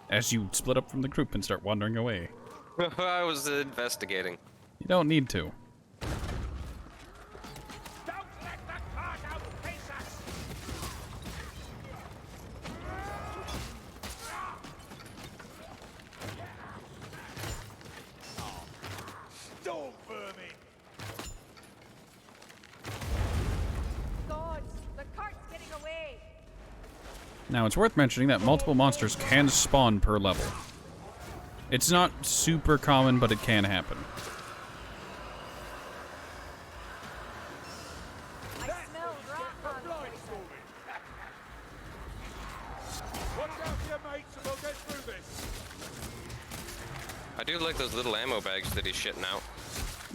S1: As you split up from the group and start wandering away.
S2: I was investigating.
S1: You don't need to.
S8: Don't let the cargo face us. Storm vermin.
S4: Gods, the cart's getting away.
S1: Now, it's worth mentioning that multiple monsters can spawn per level. It's not super common, but it can happen.
S4: I smell rat
S8: Blind storming. Watch out for your mates and we'll get through this.
S2: I do like those little ammo bags that he's shitting out.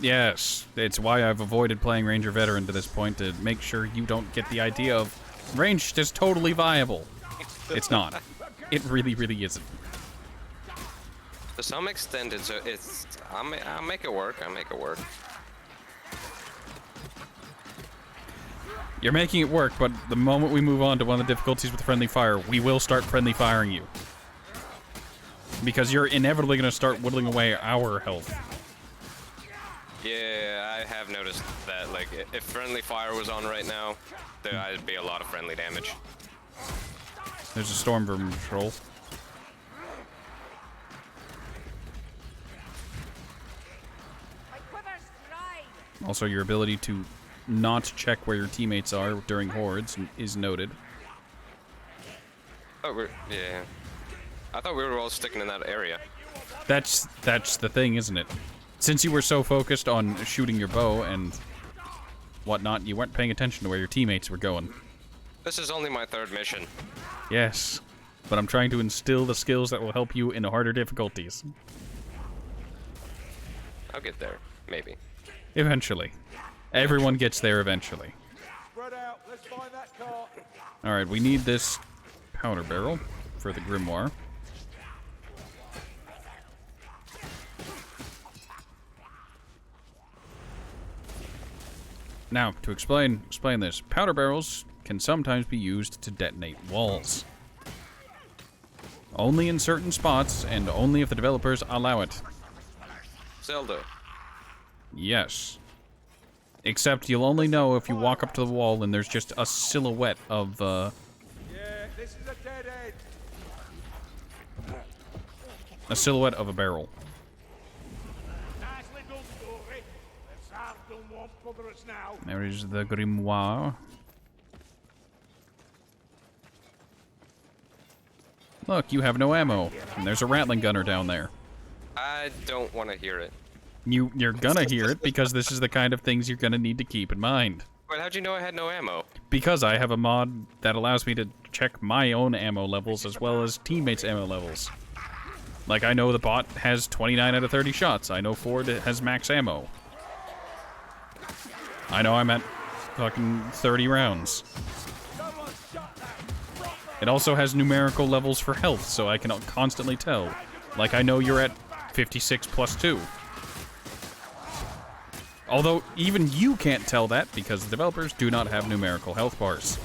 S1: Yes, it's why I've avoided playing Ranger Veteran to this point, to make sure you don't get the idea of ranged is totally viable. It's not. It really, really isn't.
S2: To some extent, I'll make it work. I'll make it work.
S1: You're making it work, but the moment we move on to one of the difficulties with friendly fire, we will start friendly firing you. Because you're inevitably going to start whittling away our health.
S2: Yeah, I have noticed that. Like, if friendly fire was on right now, there'd be a lot of friendly damage.
S1: There's a storm vermin patrol.
S4: My quiver's dry.
S1: Also, your ability to not check where your teammates are during hordes is noted.
S2: Oh, yeah. I thought we were all sticking in that area.
S1: That's the thing, isn't it? Since you were so focused on shooting your bow and whatnot, you weren't paying attention to where your teammates were going.
S2: This is only my 3rd mission.
S1: Yes, but I'm trying to instill the skills that will help you in harder difficulties.
S2: I'll get there, maybe.
S1: Eventually. Everyone gets there eventually.
S8: Spread out. Let's find that cart.
S1: Alright, we need this powder barrel for the grimoire. Now, to explain this, powder barrels can sometimes be used to detonate walls. Only in certain spots, and only if the developers allow it.
S2: Zelda.
S1: Yes. Except you'll only know if you walk up to the wall and there's just a silhouette of,
S8: Yeah, this is a dead end.
S1: a silhouette of a barrel.
S3: Nice little story. Let's have done won't bother us now.
S1: There is the grimoire. Look, you have no ammo, and there's a Rattling gunner down there.
S2: I don't want to hear it.
S1: You're gonna hear it because this is the kind of things you're gonna need to keep in mind.
S2: Wait, how'd you know I had no ammo?
S1: Because I have a mod that allows me to check my own ammo levels as well as teammates' ammo levels. Like, I know the bot has 29 out of 30 shots. I know Ford has max ammo. I know I'm at fucking 30 rounds. It also has numerical levels for health, so I can constantly tell. Like, I know you're at 56 plus 2. Although, even you can't tell that because the developers do not have numerical health bars.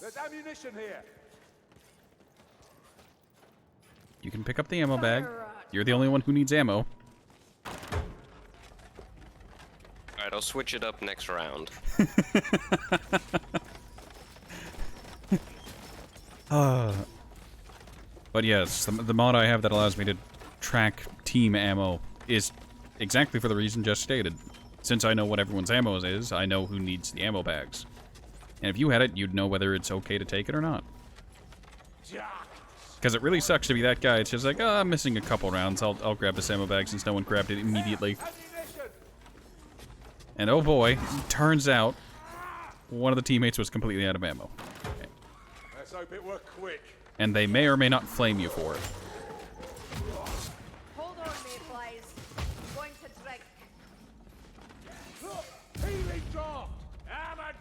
S8: There's ammunition here.
S1: You can pick up the ammo bag. You're the only one who needs ammo.
S2: Alright, I'll switch it up next round.
S1: But yes, the mod I have that allows me to track team ammo is exactly for the reason just stated. Since I know what everyone's ammo is, I know who needs the ammo bags. And if you had it, you'd know whether it's okay to take it or not. Because it really sucks to be that guy. It's just like, oh, I'm missing a couple rounds. I'll grab this ammo bag since no one grabbed it immediately. And oh boy, turns out one of the teammates was completely out of ammo.
S8: Let's hope it worked quick.
S1: And they may or may not flame you for it.
S4: Hold on, mayflies. I'm going to drink.
S8: Healing draft.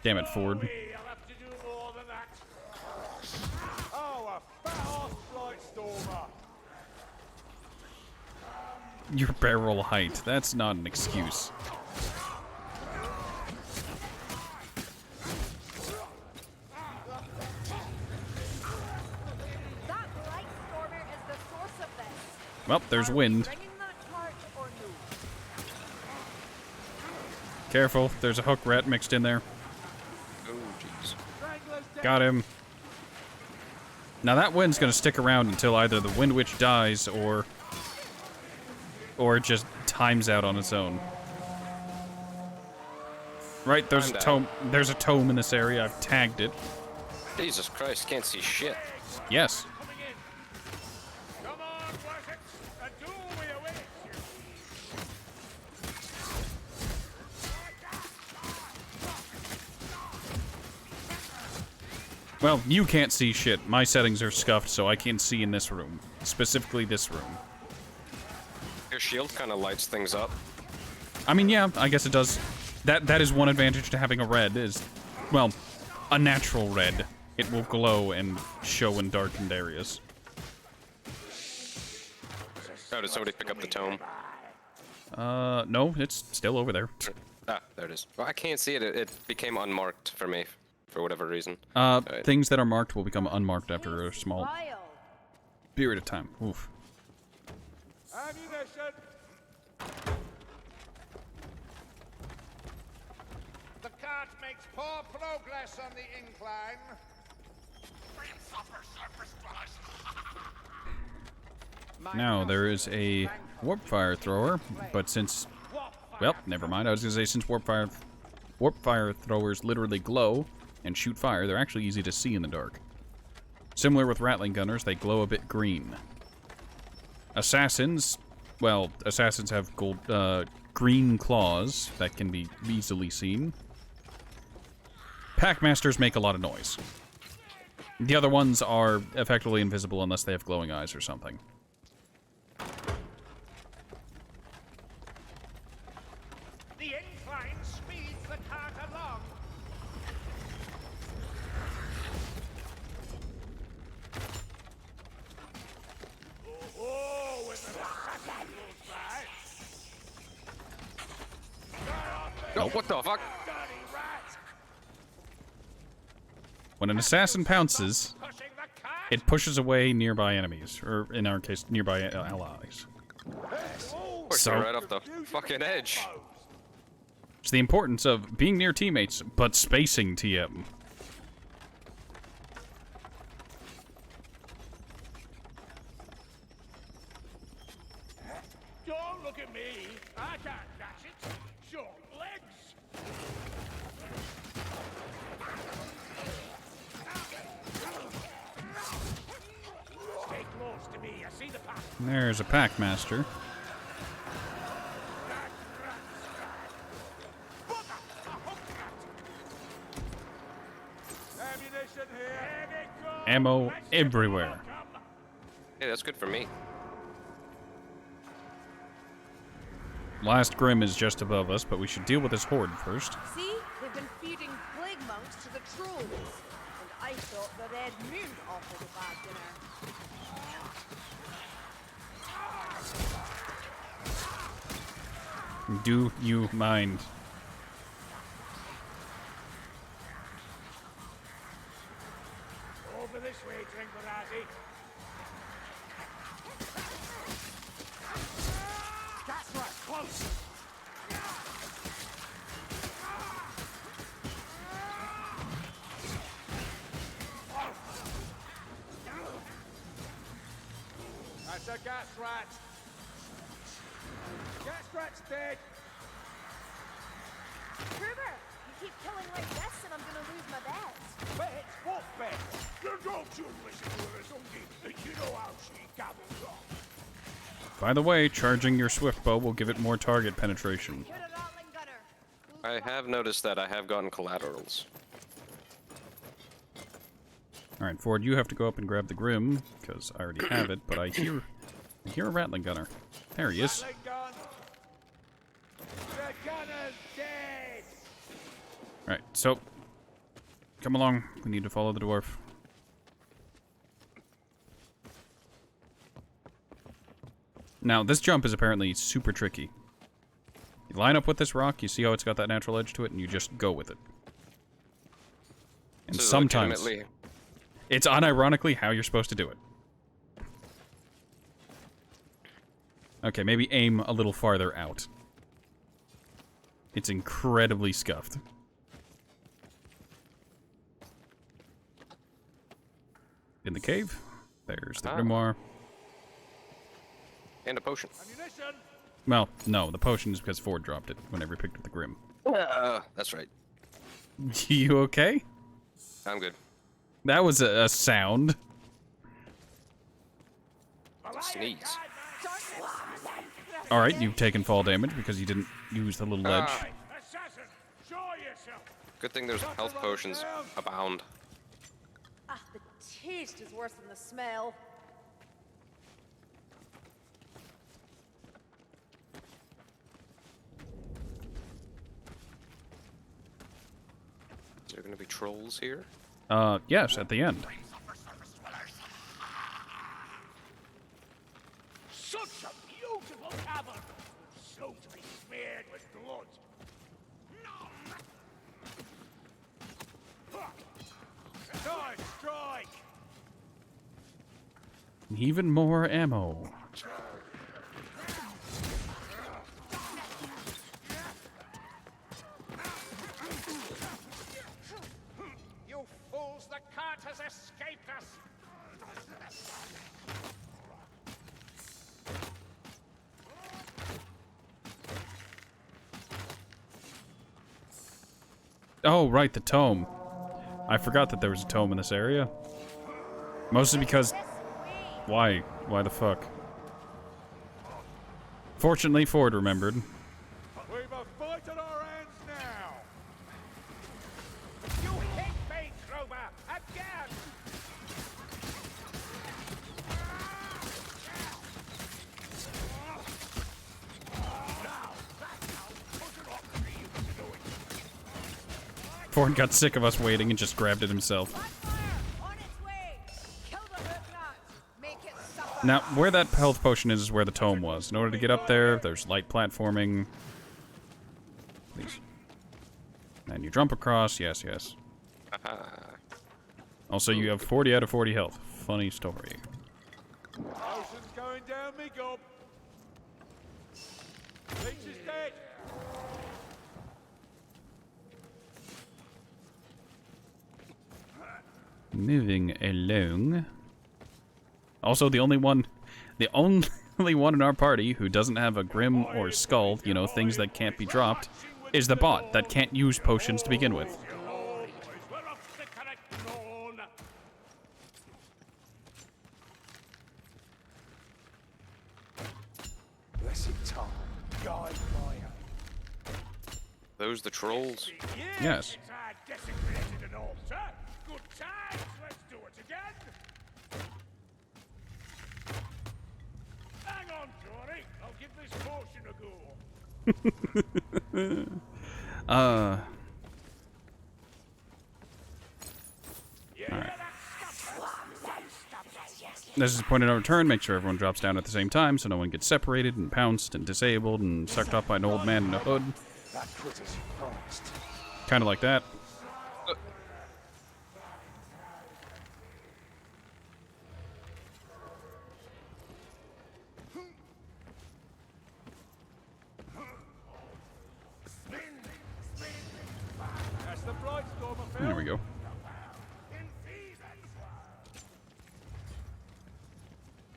S1: Damn it, Ford.
S3: I'll have to do more than that.
S8: Oh, a fat-ass flight stormer.
S1: Your barrel height. That's not an excuse.
S4: That light stormer is the source of this.
S1: Well, there's
S4: Are we
S1: wind.
S4: bringing that cart or no?
S1: Careful, there's a hook rat mixed in there.
S2: Oh, jeez.
S1: Got him. Now that wind's gonna stick around until either the Wind Witch dies or it just times out on its own. Right, there's a tome. There's a tome in this area. I've tagged it.
S2: Jesus Christ, can't see shit.
S1: Yes.
S3: Coming in. Come on, Wessex. A duel we await you.
S1: Well, you can't see shit. My settings are scuffed, so I can't see in this room. Specifically this room.
S2: Your shield kind of lights things up.
S1: I mean, yeah, I guess it does. That is one advantage to having a red is, well, a natural red. It will glow and show in darkened areas.
S2: Oh, did somebody pick up the tome?
S1: No, it's still over there.
S2: Ah, there it is. Well, I can't see it. It became unmarked for me, for whatever reason.
S1: Things that are marked will become unmarked after a small
S4: Vile.
S1: period of time. Oof.
S8: Ammunition.
S3: The cart makes poor progress on the incline.
S1: Now, there is a warp fire thrower, but since... Well, never mind. I was going to say, since warp fire throwers literally glow and shoot fire, they're actually easy to see in the dark. Similar with Rattling Gunners, they glow a bit green. Assassins, well, assassins have green claws that can be easily seen. Packmasters make a lot of noise. The other ones are effectively invisible unless they have glowing eyes or something.
S3: The incline speeds the cart along. Oh, when the assassin goes by.
S2: Oh, what the fuck?
S3: Dirty rat.
S1: When an assassin pounces,
S3: Pushing the cart.
S1: it pushes away nearby enemies, or in our case, nearby allies.
S2: Pushed
S1: So-
S2: me right off the fucking edge.
S1: It's the importance of being near teammates, but spacing TM.
S3: Don't look at me. I can't dash it. Short legs. Stay close to me. I see the path.
S1: There's a Packmaster.
S8: Ammunition here.
S1: Ammo everywhere.
S2: Hey, that's good for me.
S1: Last Grim is just above us, but we should deal with this horde first.
S4: See? They've been feeding plague monks to the trolls. And I thought the Red Moon offered a bad dinner.
S1: Do you mind?
S3: Over this way, Tringarati. That's right, close.
S8: That's a gas rat. Gas rat's dead.
S4: Kruber, you keep killing like this and I'm gonna lose my bets.
S8: Bets? What bets?
S3: You don't you listen to her, Zungi, and you know how she gabbles on.
S1: By the way, charging your swift bow will give it more target penetration.
S4: You're a rattling gunner.
S2: I have noticed that I have gotten collaterals.
S1: Alright, Ford, you have to go up and grab the Grim, because I already have it, but I hear a rattling gunner. There he is.
S8: Rattling gun. The gunner's dead.
S1: Alright, so come along. We need to follow the dwarf. Now, this jump is apparently super tricky. You line up with this rock, you see how it's got that natural edge to it, and you just go with it. And
S2: This is
S1: sometimes
S2: legitimately-
S1: it's unironically how you're supposed to do it. Okay, maybe aim a little farther out. It's incredibly scuffed. In the cave, there's the grimoire.
S2: And a potion.
S8: Ammunition.
S1: Well, no, the potion is because Ford dropped it whenever he picked up the Grim.
S2: That's right.
S1: You okay?
S2: I'm good.
S1: That was a sound.
S2: Sneeze.
S1: Alright, you've taken fall damage because you didn't use the little ledge.
S3: Assassin, show yourself.
S2: Good thing there's health potions abound.
S4: Ah, the taste is worse than the smell.
S2: Is there gonna be trolls here?
S1: Yes, at the end.
S3: Such a beautiful cavern. Soon to be smeared with blood.
S8: Nice strike.
S1: Even more ammo.
S8: You fools, the cart has escaped us.
S1: Oh, right, the tome. I forgot that there was a tome in this area. Mostly because... Why? Why the fuck? Fortunately, Ford remembered.
S8: We've a fight on our hands now. You hit me, Krober, again.
S1: Ford got sick of us waiting and just grabbed it himself.
S4: On its way. Kill the hook rats. Make it suffer.
S1: Now, where that health potion is where the tome was. In order to get up there, there's light platforming. Please. And you jump across. Yes, yes. Also, you have 40 out of 40 health. Funny story.
S8: Ocean's going down me gob. Leech is dead.
S1: Moving along. Also, the only one in our party who doesn't have a Grim or Skull, you know, things that can't be dropped, is the bot that can't use potions to begin with.
S3: We're off the correct lawn.
S7: Blessed time. Guide my hand.
S2: Those the trolls?
S1: Yes.
S3: It's our desecrated an altar. Good times. Let's do it again. Hang on, Jory. I'll give this potion a go.
S1: This is a point of no return. Make sure everyone drops down at the same time so no one gets separated and pounced and disabled and sucked off by an old man in a hood.
S7: That critter's fast.
S1: Kind of like that.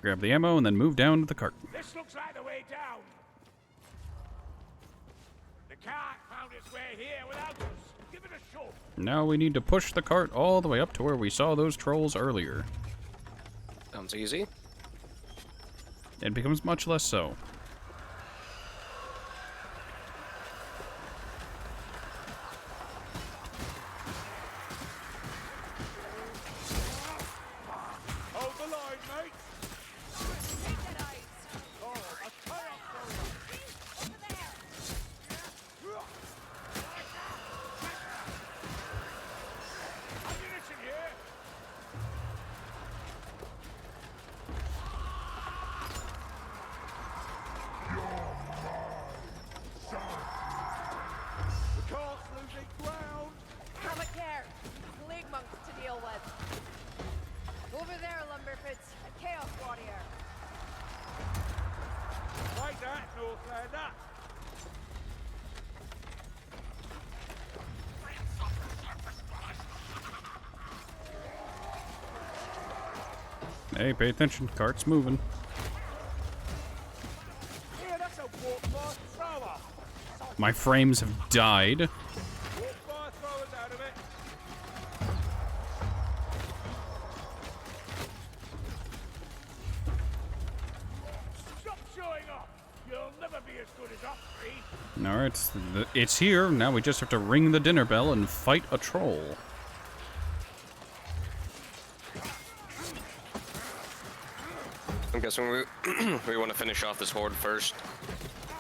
S1: Grab the ammo and then move down to the cart.
S3: This looks like the way down. The cart found its way here without us. Give it a shove.
S1: Now we need to push the cart all the way up to where we saw those trolls earlier.
S2: Sounds easy.
S1: It becomes much less so.
S3: Hold the line, mate. Ammunition here. The cart's losing ground.
S4: Come at care. Plague monks to deal with. Over there, Lumberfoots. A Chaos Warrior.
S3: Like that, Northlander.
S1: Hey, pay attention. Cart's moving.
S3: Yeah, that's a walk-by thrower.
S1: My frames have died.
S3: Walk-by throwers out of it. Stop showing off. You'll never be as good as us, three.
S1: Alright, it's here. Now we just have to ring the dinner bell and fight a troll.
S2: I'm guessing we we want to finish off this horde first.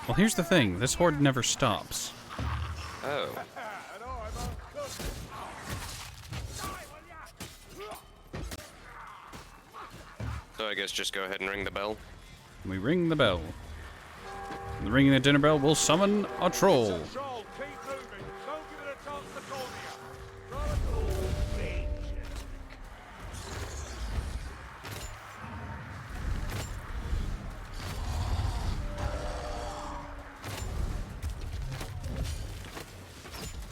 S1: Well, here's the thing. This horde never stops.
S2: Oh.
S3: And I'm uncooked. Die, will ya?
S2: So I guess just go ahead and ring the bell.
S1: We ring the bell. The ringing the dinner bell will summon a troll.
S3: Troll, keep moving. Don't give it a chance to corner you. Throw a troll.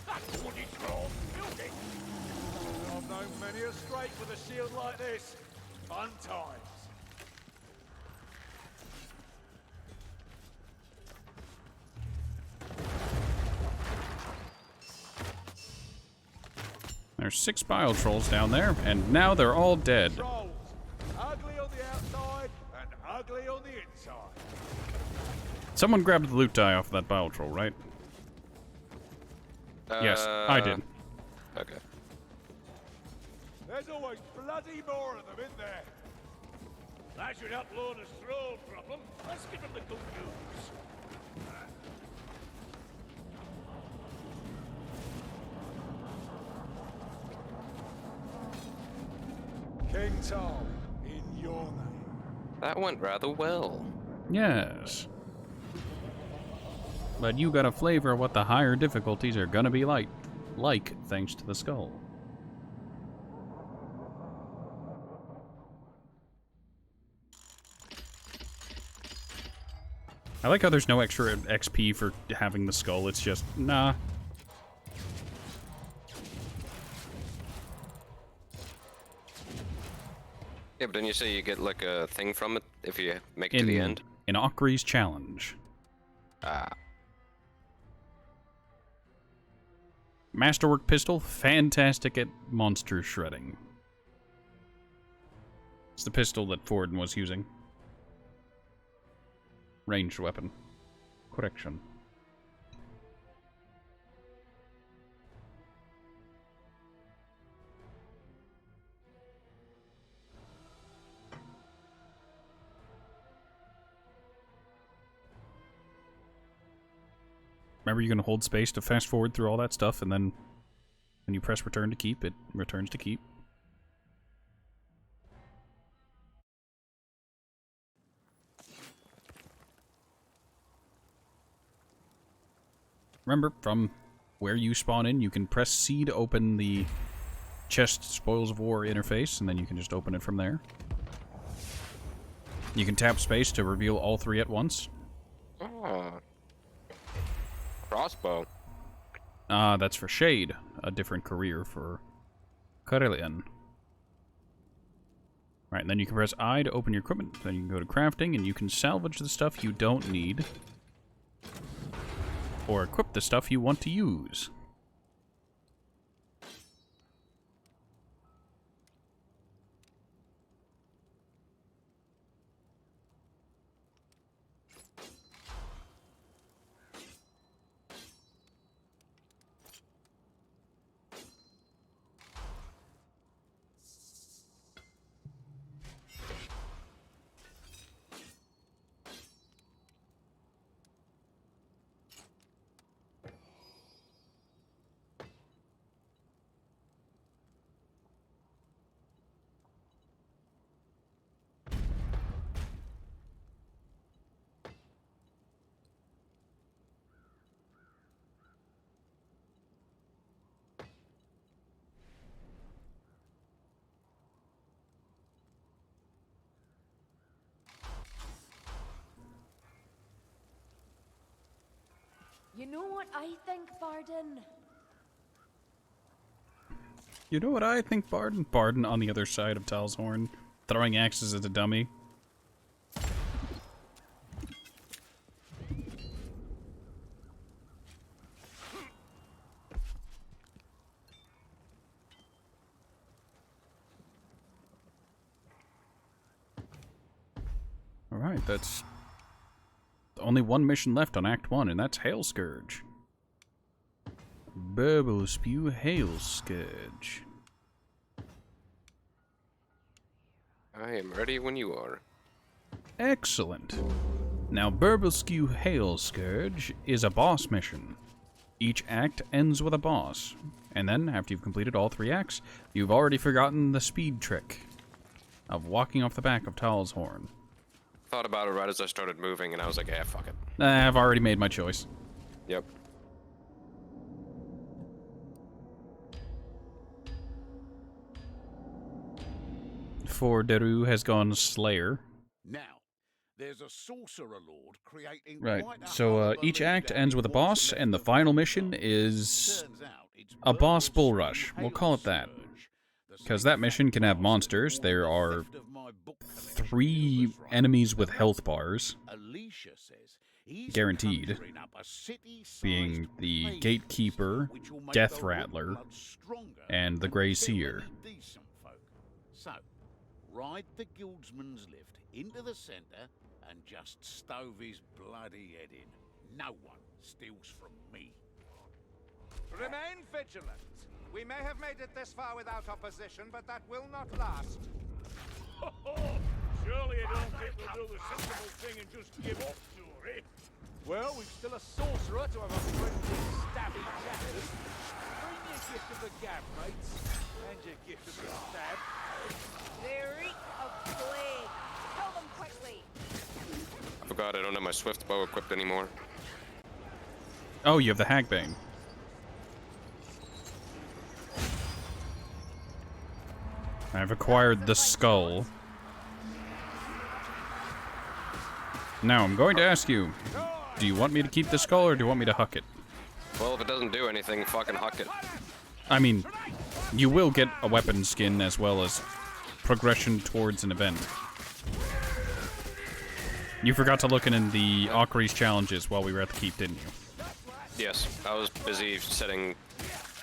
S3: That's woody troll. Filthy. I've known many a scrape with a shield like this. Fun times.
S1: There's 6 bile trolls down there, and now they're all dead.
S3: Trolls. Ugly on the outside and ugly on the inside.
S1: Someone grabbed the loot die off of that bile troll, right? Yes, I did.
S2: Okay.
S3: There's always bloody more of them in there. That should help Lorna's thrall problem. Let's give him the good news. King Tom, in your name.
S2: That went rather well.
S1: Yes. But you got a flavor of what the higher difficulties are gonna be like, thanks to the skull. I like how there's no extra XP for having the skull, it's just, nah.
S2: Yeah, but didn't you say you get like a thing from it if you make it to the end?
S1: In Okri's challenge.
S2: Ah.
S1: Masterwork pistol, fantastic at monster shredding. It's the pistol that Ford was using. Ranged weapon. Correction. Remember, you can hold space to fast forward through all that stuff, and then when you press return to keep, it returns to keep. Remember, from where you spawn in, you can press C to open the chest Spoils of War interface, and then you can just open it from there. You can tap space to reveal all 3 at once.
S2: Oh. Crossbow.
S1: That's for Shade, a different career for Karelian. Right, and then you can press I to open your equipment. Then you can go to crafting, and you can salvage the stuff you don't need. Or equip the stuff you want to use.
S4: You know what I think, Barden?
S1: You know what I think, Barden? Barden on the other side of Talshorn, throwing axes at a dummy. Alright, that's only one mission left on Act 1, and that's Hail Scourge. Burble Spew Hail Scourge.
S2: I am ready when you are.
S1: Excellent. Now, Burbleskew Hail Scourge is a boss mission. Each act ends with a boss, and then, after you've completed all 3 acts, you've already forgotten the speed trick of walking off the back of Talshorn.
S2: Thought about it right as I started moving, and I was like, "Yeah, fuck it."
S1: I've already made my choice.
S2: Yep.
S1: For Deru has gone Slayer.
S5: Now, there's a sorcerer lord creating
S1: Right,
S5: quite a
S1: so each
S5: hullabaloo
S1: act
S5: down
S1: ends
S5: in
S1: with a
S5: what's
S1: boss,
S5: left
S1: and the
S5: of
S1: final
S5: Vermintide.
S1: mission is
S5: Turns out it's
S1: a boss bull
S5: Burbleskew
S1: rush. We'll
S5: Hail
S1: call it that.
S5: Scourge, the
S1: Because
S5: same
S1: that mission can have
S5: bastard
S1: monsters.
S5: who
S1: There
S5: ordered the
S1: are
S5: theft of my book collection
S1: 3
S5: was right.
S1: enemies with health bars,
S5: Alicia says he's
S1: guaranteed,
S5: conjuring up a city-sized
S1: being the
S5: plague
S1: Gatekeeper,
S5: which will make
S1: Death
S5: the
S1: Rattler,
S5: Woodblood stronger
S1: and the Grey
S5: kill
S1: Seer.
S5: any decent folk. So, ride the guildsman's lift into the centre and just stove his bloody head in. No one steals from me.
S8: Remain vigilant. We may have made it this far without opposition, but that will not last.
S3: Surely you don't think we'll do the sensible thing and just give up to it?
S8: Well, we've still a sorcerer to have a friendly stabby chat with. Bring your gift of the gab, mates. And your gift of the stab.
S4: They reek of plague. Kill them quickly.
S2: I forgot I don't have my swift bow equipped anymore.
S1: Oh, you have the Hagbane. I've acquired the skull. Now, I'm going to ask you, do you want me to keep the skull or do you want me to huck it?
S2: Well, if it doesn't do anything, fucking huck it.
S1: I mean, you will get a weapon skin as well as progression towards an event. You forgot to look in the Augury's challenges while we were at the keep, didn't you?
S2: Yes, I was busy setting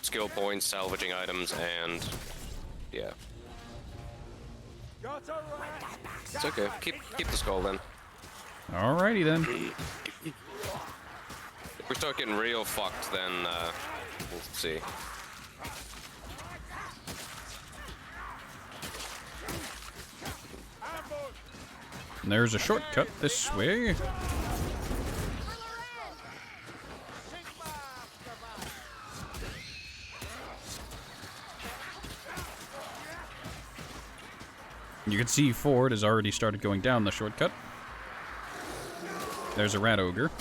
S2: skill points, salvaging items, and yeah. It's okay. Keep the skull then.
S1: Alrighty then.
S2: If we start getting real fucked, then we'll see.
S1: And there's a shortcut this way. You can see Ford has already started going down the shortcut. There's a rat ogre.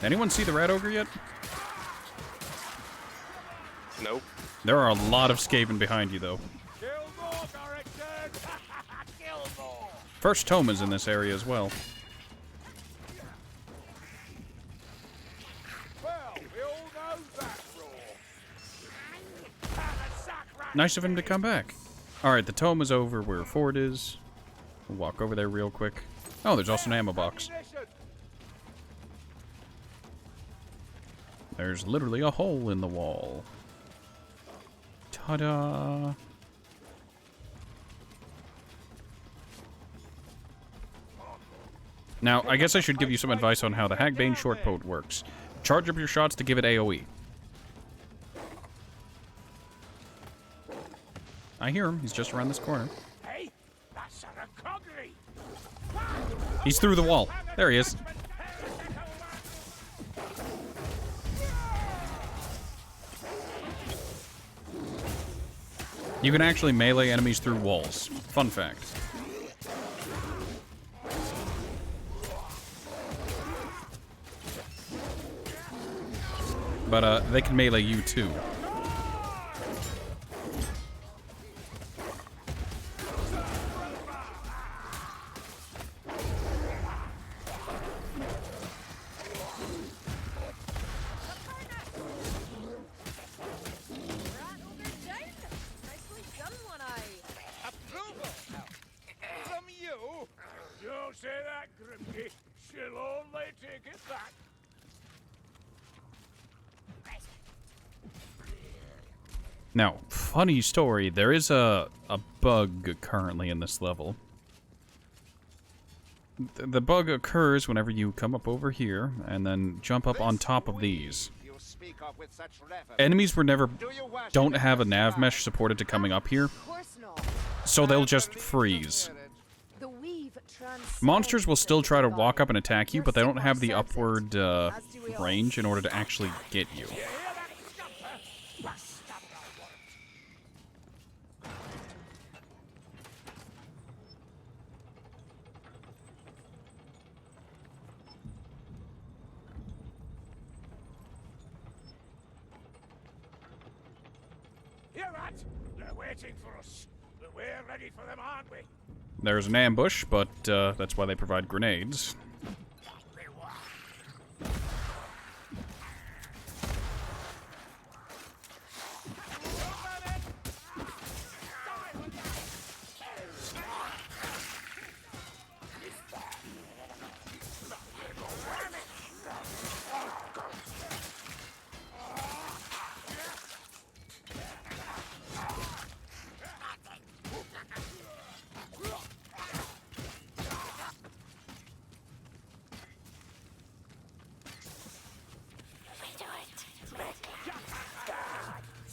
S1: Anyone see the rat ogre yet?
S2: Nope.
S1: There are a lot of Skaven behind you, though.
S8: Kill more, Gorrington! Kill more!
S1: First Toma's in this area as well.
S8: Well, we all know that roar.
S1: Nice of him to come back. Alright, the Toma's over where Ford is. We'll walk over there real quick. Oh, there's also an ammo box. There's literally a hole in the wall. Ta-da! Now, I guess I should give you some advice on how the Hagbane shortbow works. Charge up your shots to give it AoE. I hear him. He's just around this corner.
S8: Hey, that's a coggery.
S1: He's through the wall. There he is. You can actually melee enemies through walls. Fun fact. But, they can melee you, too.
S4: Nicely done, One-Eye.
S8: Approval from you. Don't say that, Grimky. She'll only take it back.
S1: Now, funny story, there is a bug currently in this level. The bug occurs whenever you come up over here and then jump up on top of these. Enemies don't have a nav mesh supported to coming up here,
S4: Of course not.
S1: so they'll just freeze.
S4: The weave transcends
S1: Monsters will still try to
S4: the
S1: walk up and
S4: body.
S1: attack you,
S4: Your
S1: but they don't
S4: signal
S1: have the
S4: senses it,
S1: upward
S4: as do we all.
S1: range in order to actually get you.
S8: Hear that? They're waiting for us. But we're ready for them, aren't we?
S1: There's an ambush, but that's why they provide grenades.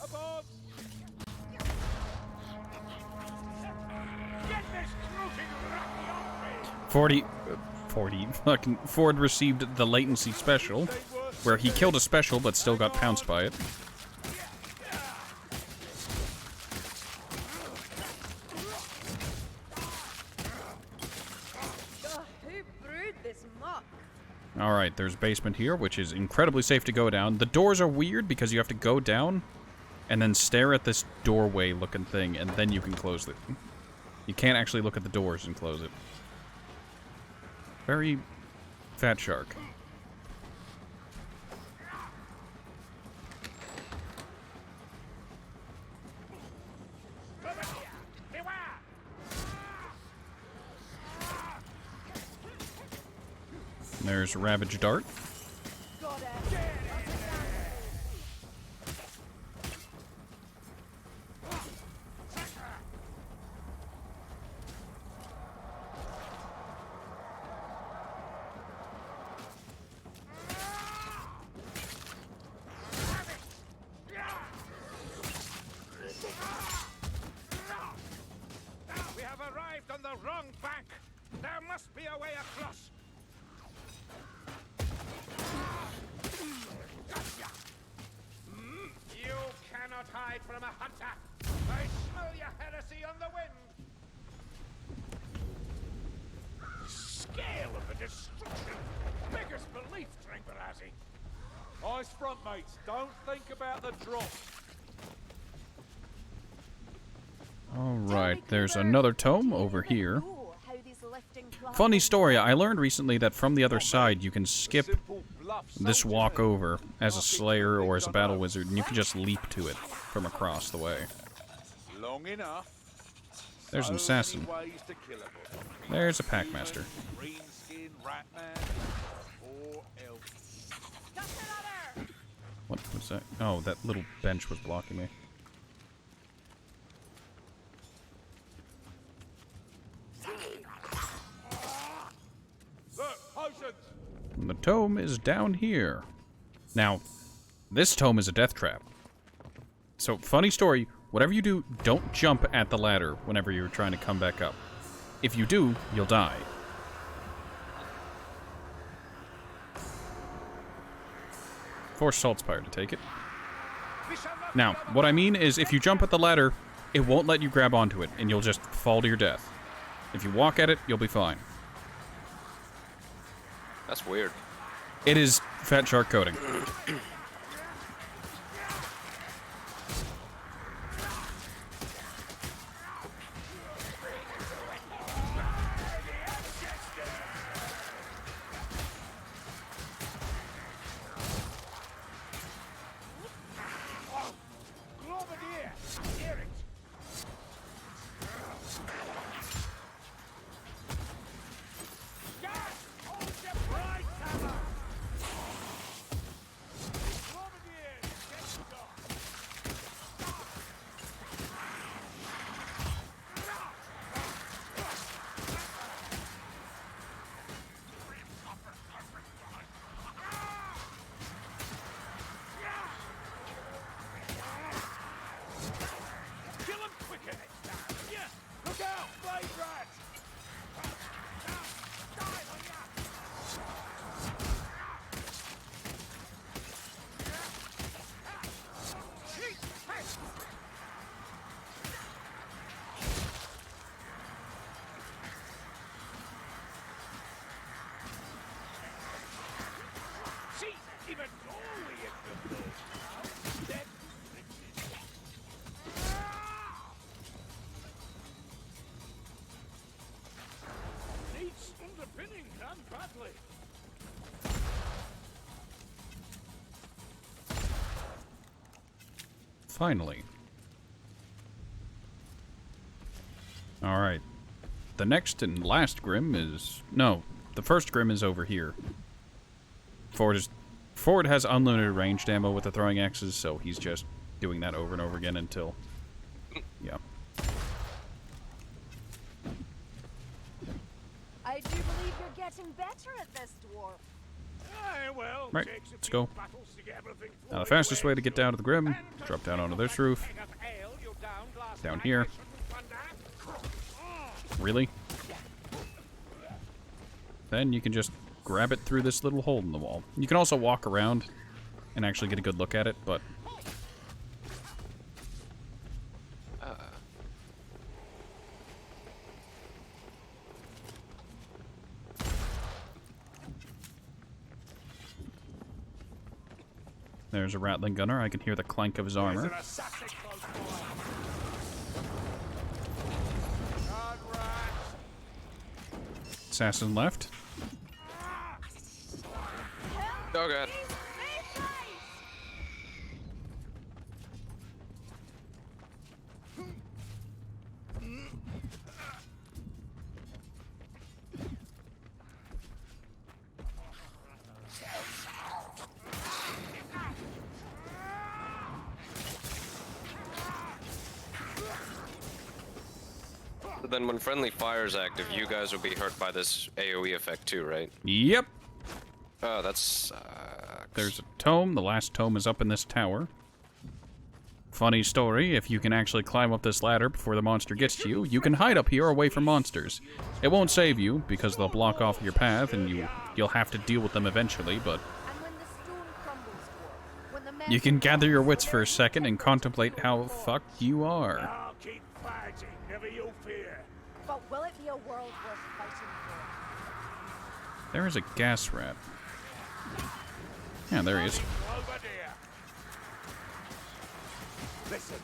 S8: Above! Get this croaking ratty off me!
S1: Fucking Ford received the latency special, where he killed a special but still got pounced by it.
S4: Who brewed this muck?
S1: Alright, there's a basement here, which is incredibly safe to go down. The doors are weird because you have to go down and then stare at this doorway-looking thing, and then you can close it. You can't actually look at the doors and close it. Very fat shark.
S8: Beware!
S1: There's Ravage Dart.
S4: Got it.
S8: We have arrived on the wrong bank. There must be a way across. You cannot hide from a hunter. I smell your heresy on the wind. The scale of the destruction. Beggars belief, Drengbarazzi. Eyes front, mates. Don't think about the drop.
S1: Alright, there's another tome over here. Funny story, I learned recently that from the other side you can skip this walk over as a slayer or as a battle wizard, and you can just leap to it from across the way.
S8: Long enough.
S1: There's an assassin. There's a packmaster.
S8: Greenskin, Ratman, or else.
S1: What was that? Oh, that little bench was blocking me.
S8: Look, potions!
S1: And the tome is down here. Now, this tome is a death trap. So, funny story, whatever you do, don't jump at the ladder whenever you're trying to come back up. If you do, you'll die. Force Saltspire to take it. Now, what I mean is, if you jump at the ladder, it won't let you grab onto it, and you'll just fall to your death. If you walk at it, you'll be fine.
S2: That's weird.
S1: It is Fat Shark coding. Finally. Alright. The next and last Grim is... No, the first Grim is over here. Ford has unlimited ranged ammo with the throwing axes, so he's just doing that over and over again until... Yeah.
S4: I do believe you're getting better at this, dwarf.
S3: Well,
S1: Right, let's go. Now, the fastest way to get down to the Grim, drop down onto this roof. Down here. Really? Then you can just grab it through this little hole in the wall. You can also walk around and actually get a good look at it, but... There's a Rattling Gunner. I can hear the clank of his armor. Assassin left.
S2: Oh god. But then when friendly fire is active, you guys will be hurt by this AoE effect too, right?
S1: Yep.
S2: Oh, that's...
S1: There's a tome. The last tome is up in this tower. Funny story, if you can actually climb up this ladder before the monster gets to you, you can hide up here away from monsters. It won't save you, because they'll block off your path, and you'll have to deal with them eventually, but... You can gather your wits for a second and contemplate how fucked you are.
S3: I'll keep fighting, never you fear.
S4: But will it be a world worth fighting for?
S1: There is a gas rat. Yeah, there he is.
S3: Over there. Listen.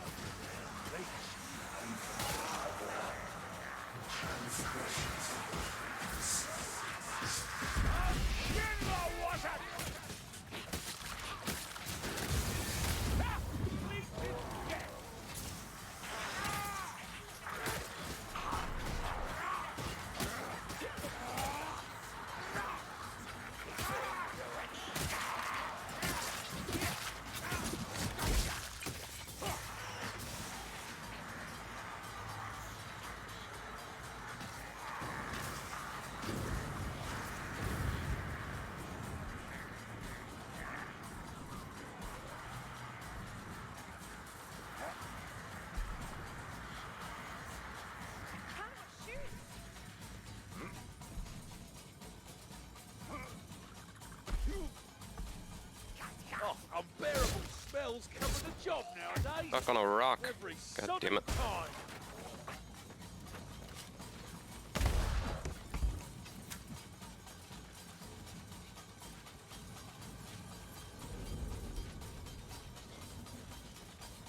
S8: skills cover the job nowadays.
S2: Stuck on a rock.
S8: Every
S2: God damn it.
S8: sodding time.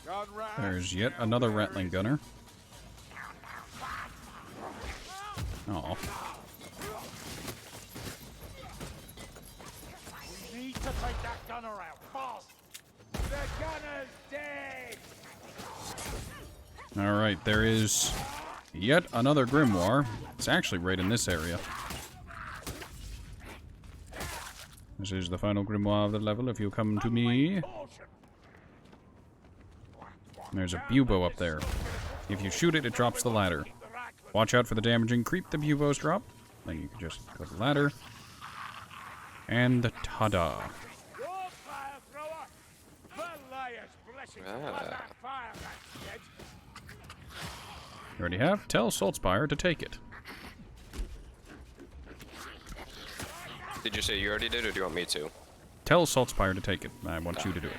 S8: Gun rack.
S1: There's yet another Rattling gunner. Oh.
S8: We need to take that gunner out fast. The gunner's dead.
S1: Alright, there is yet another grimoire. It's actually right in this area. This is the final grimoire of the level, if you come to me. There's a bubo up there. If you shoot it, it drops the ladder. Watch out for the damaging creep the bubos drop. Then you can just go to the ladder. And ta-da. You already have? Tell Saltspire to take it.
S2: Did you say you already did, or do you want me to?
S1: Tell Saltspire to take it. I want you to do it.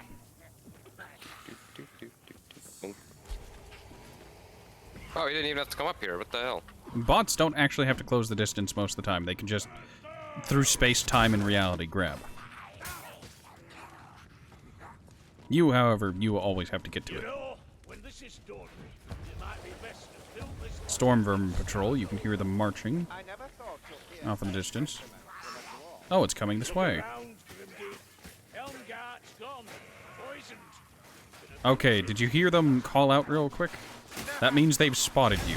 S2: Oh, he didn't even have to come up here. What the hell?
S1: Bots don't actually have to close the distance most of the time. They can just, through space, time, and reality, grab. You, however, you always have to get to it. Storm Vermin Patrol, you can hear them marching off in the distance. Oh, it's coming this way. Okay, did you hear them call out real quick? That means they've spotted you.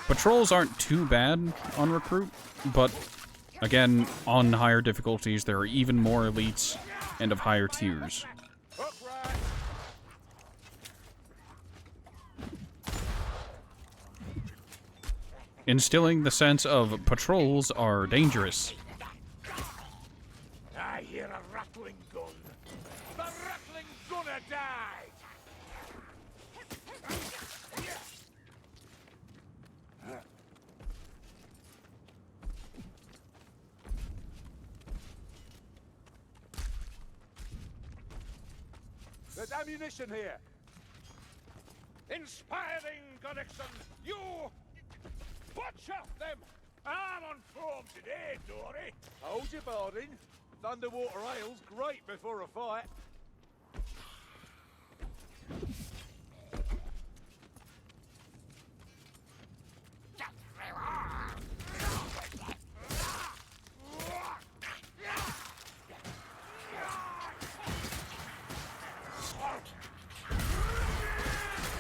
S1: Patrols aren't too bad on Recruit, but again, on higher difficulties, there are even more elites and of higher tiers. Instilling the sense of patrols are dangerous.
S8: I hear a rattling gun. The rattling gunner died. There's ammunition here. Inspiring connection. You butcher them. I'm on form today, Dory. Hold your boarding. Thunderwater ale's great before a fight.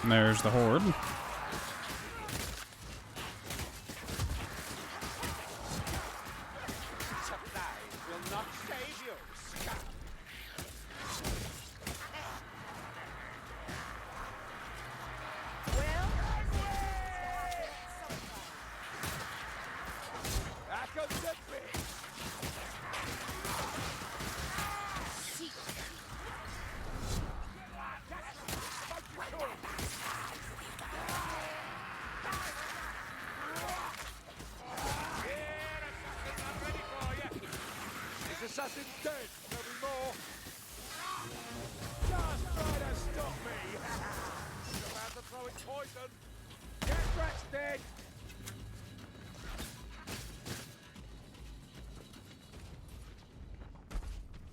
S1: And there's the horde.
S8: Assassin's dead. There'll be more. Just try to stop me. You're about to throw it poison. Get Rat's dead.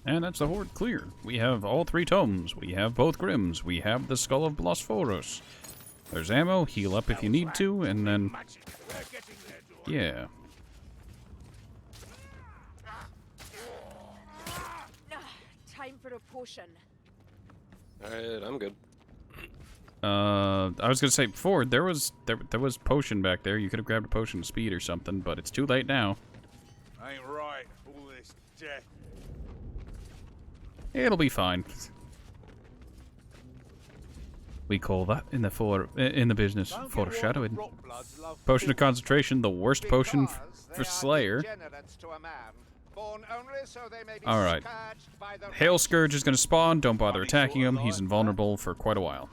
S1: And that's the horde clear. We have all 3 tomes. We have both Grims. We have the Skull of Blosphoros. There's ammo, heal up if you need to, and then... yeah.
S4: Time for a potion.
S2: Alright, I'm good.
S1: I was gonna say, Ford, there was potion back there. You could have grabbed a potion of speed or something, but it's too late now.
S8: Ain't right, all this death.
S1: It'll be fine. We call that in the business foreshadowing. Potion of concentration, the worst potion for Slayer. Alright. Hail Scourge is going to spawn. Don't bother attacking him. He's invulnerable for quite a while.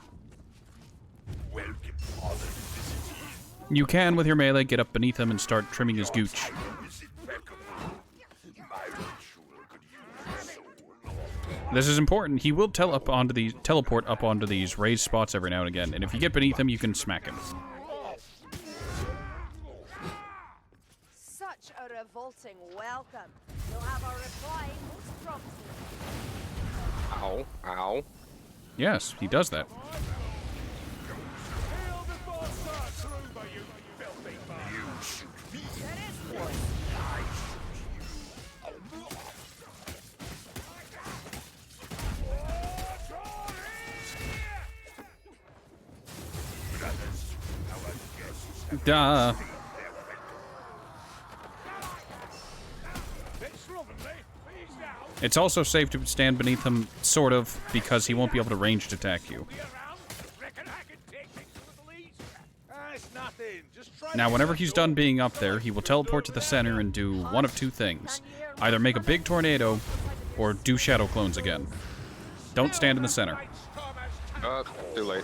S1: You can, with your melee, get up beneath him and start trimming his gooch. This is important. He will teleport up onto these raised spots every now and again, and if you get beneath him, you can smack him.
S4: Such a revolting welcome. You'll have a reply most promptly.
S2: Ow, ow.
S1: Yes, he does that.
S8: Kill before start through, by you filthy bastard.
S1: Duh. It's also safe to stand beneath him, sort of, because he won't be able to ranged attack you. Now, whenever he's done being up there, he will teleport to the center and do one of two things. Either make a big tornado, or do shadow clones again. Don't stand in the center.
S2: Too late.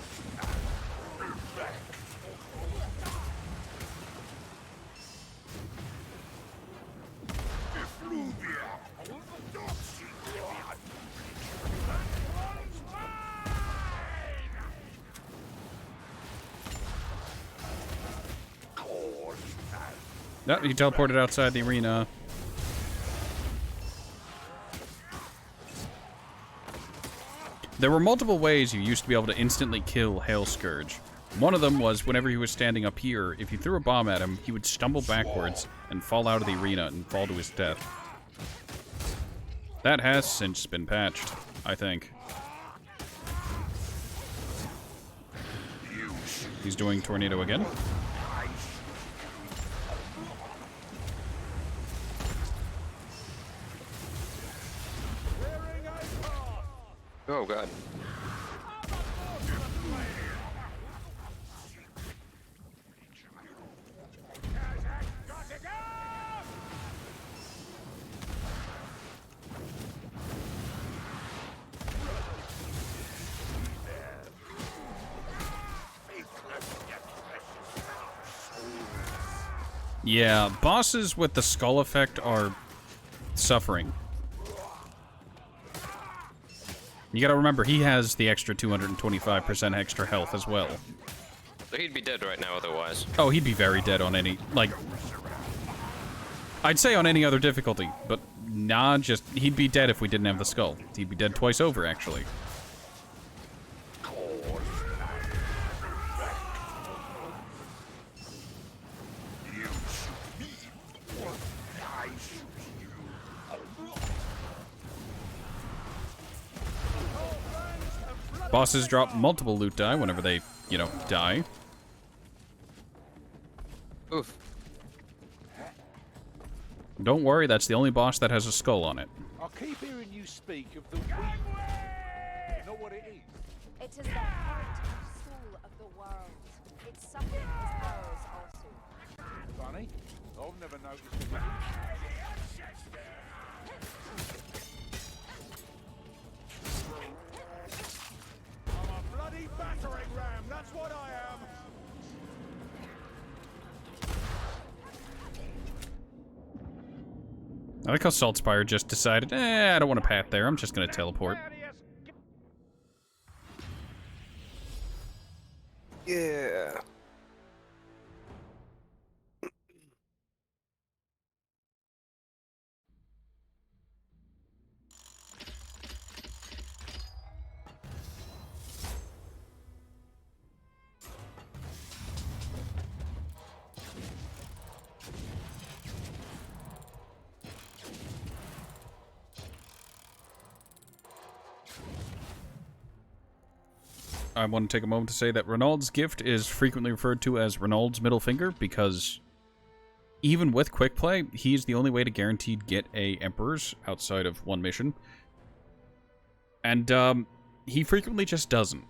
S1: No, he teleported outside the arena. There were multiple ways you used to be able to instantly kill Hail Scourge. One of them was whenever he was standing up here, if you threw a bomb at him, he would stumble backwards and fall out of the arena and fall to his death. That has since been patched, I think. He's doing tornado again.
S2: Oh god.
S1: Yeah, bosses with the skull effect are suffering. You gotta remember, he has the extra 225% extra health as well.
S2: So he'd be dead right now otherwise.
S1: Oh, he'd be very dead on any, like... I'd say on any other difficulty, but nah, just... He'd be dead if we didn't have the skull. He'd be dead twice over, actually. Bosses drop multiple loot die whenever they, you know, die.
S2: Oof.
S1: Don't worry, that's the only boss that has a skull on it.
S8: I keep hearing you speak of the weak. You know what it is?
S4: It is the heart and soul of the world. Its suffering is ours also.
S8: Funny. I've never noticed it. I'm a bloody battering ram, that's what I am!
S1: I like how Saltspire just decided, I don't want to path there, I'm just gonna teleport.
S2: Yeah.
S1: I want to take a moment to say that Renault's gift is frequently referred to as Renault's middle finger because even with quick play, he's the only way to guaranteed get a Emperor's outside of one mission. And he frequently just doesn't.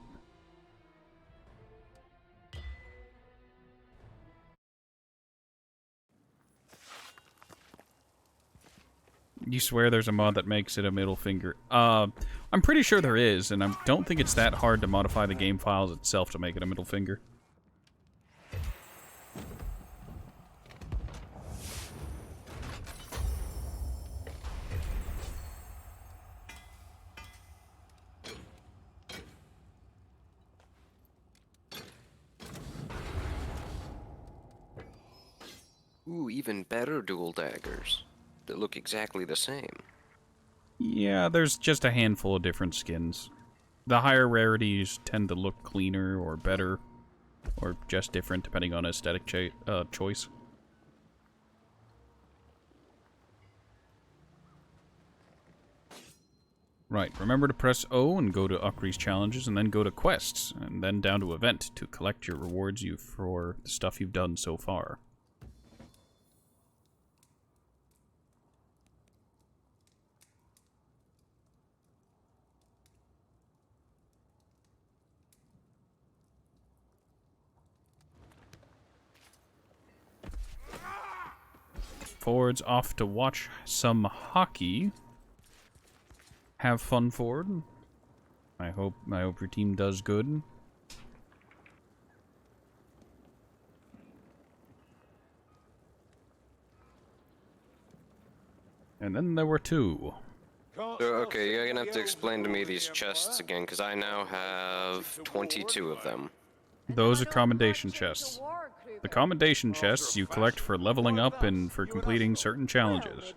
S1: You swear there's a mod that makes it a middle finger? I'm pretty sure there is, and I don't think it's that hard to modify the game files itself to make it a middle finger.
S2: Ooh, even better dual daggers that look exactly the same.
S1: Yeah, there's just a handful of different skins. The higher rarities tend to look cleaner or better, or just different depending on aesthetic choice. Right, remember to press O and go to Ukri's challenges, and then go to quests, and then down to event to collect your rewards for the stuff you've done so far. Ford's off to watch some hockey. Have fun, Ford. I hope your team does good. And then there were two.
S2: Okay, you're gonna have to explain to me these chests again, because I now have 22 of them.
S1: Those are commendation chests. The commendation chests you collect for leveling up and for completing certain challenges.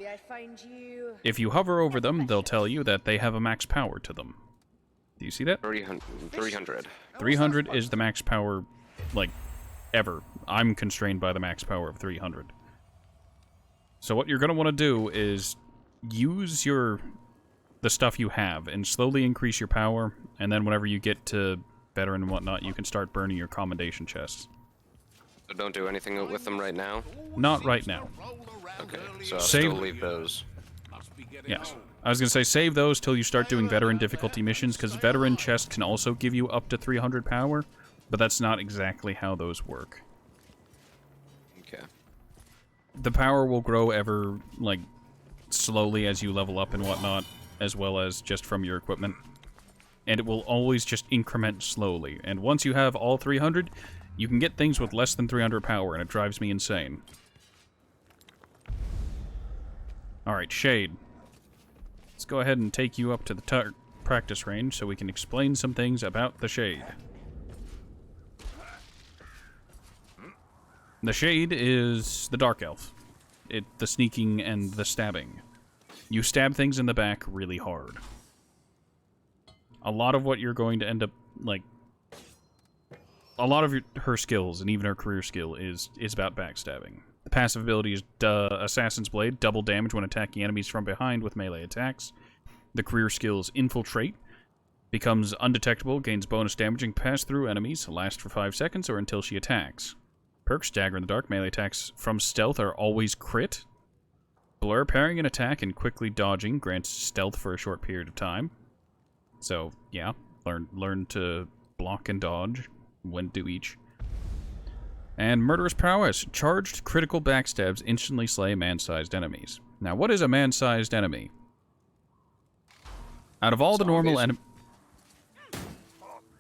S1: If you hover over them, they'll tell you that they have a max power to them. Do you see that?
S2: 300.
S1: 300 is the max power, like, ever. I'm constrained by the max power of 300. So what you're going to want to do is use the stuff you have and slowly increase your power, and then whenever you get to veteran and whatnot, you can start burning your commendation chests.
S2: So don't do anything with them right now?
S1: Not right now.
S2: Okay, so I'll
S1: Save-
S2: still leave those.
S1: Yes. I was going to say, save those till you start doing veteran difficulty missions, because veteran chests can also give you up to 300 power, but that's not exactly how those work.
S2: Okay.
S1: The power will grow ever, like, slowly as you level up and whatnot, as well as just from your equipment. And it will always just increment slowly. And once you have all 300, you can get things with less than 300 power, and it drives me insane. Alright, Shade. Let's go ahead and take you up to the practice range so we can explain some things about the Shade. The Shade is the Dark Elf. The sneaking and the stabbing. You stab things in the back really hard. A lot of what you're going to end up, like... A lot of her skills, and even her career skill, is about backstabbing. The passive ability is Assassin's Blade, double damage when attacking enemies from behind with melee attacks. The career skill is Infiltrate, becomes undetectable, gains bonus damage and pass through enemies, lasts for 5 seconds or until she attacks. Perks, Dagger in the Dark, melee attacks from stealth are always crit. Blur, parrying an attack and quickly dodging grants stealth for a short period of time. So, yeah, learn to block and dodge when do each. And Murderous Prowess, charged critical backstabs instantly slay man-sized enemies. Now, what is a man-sized enemy? Out of all the normal enemies...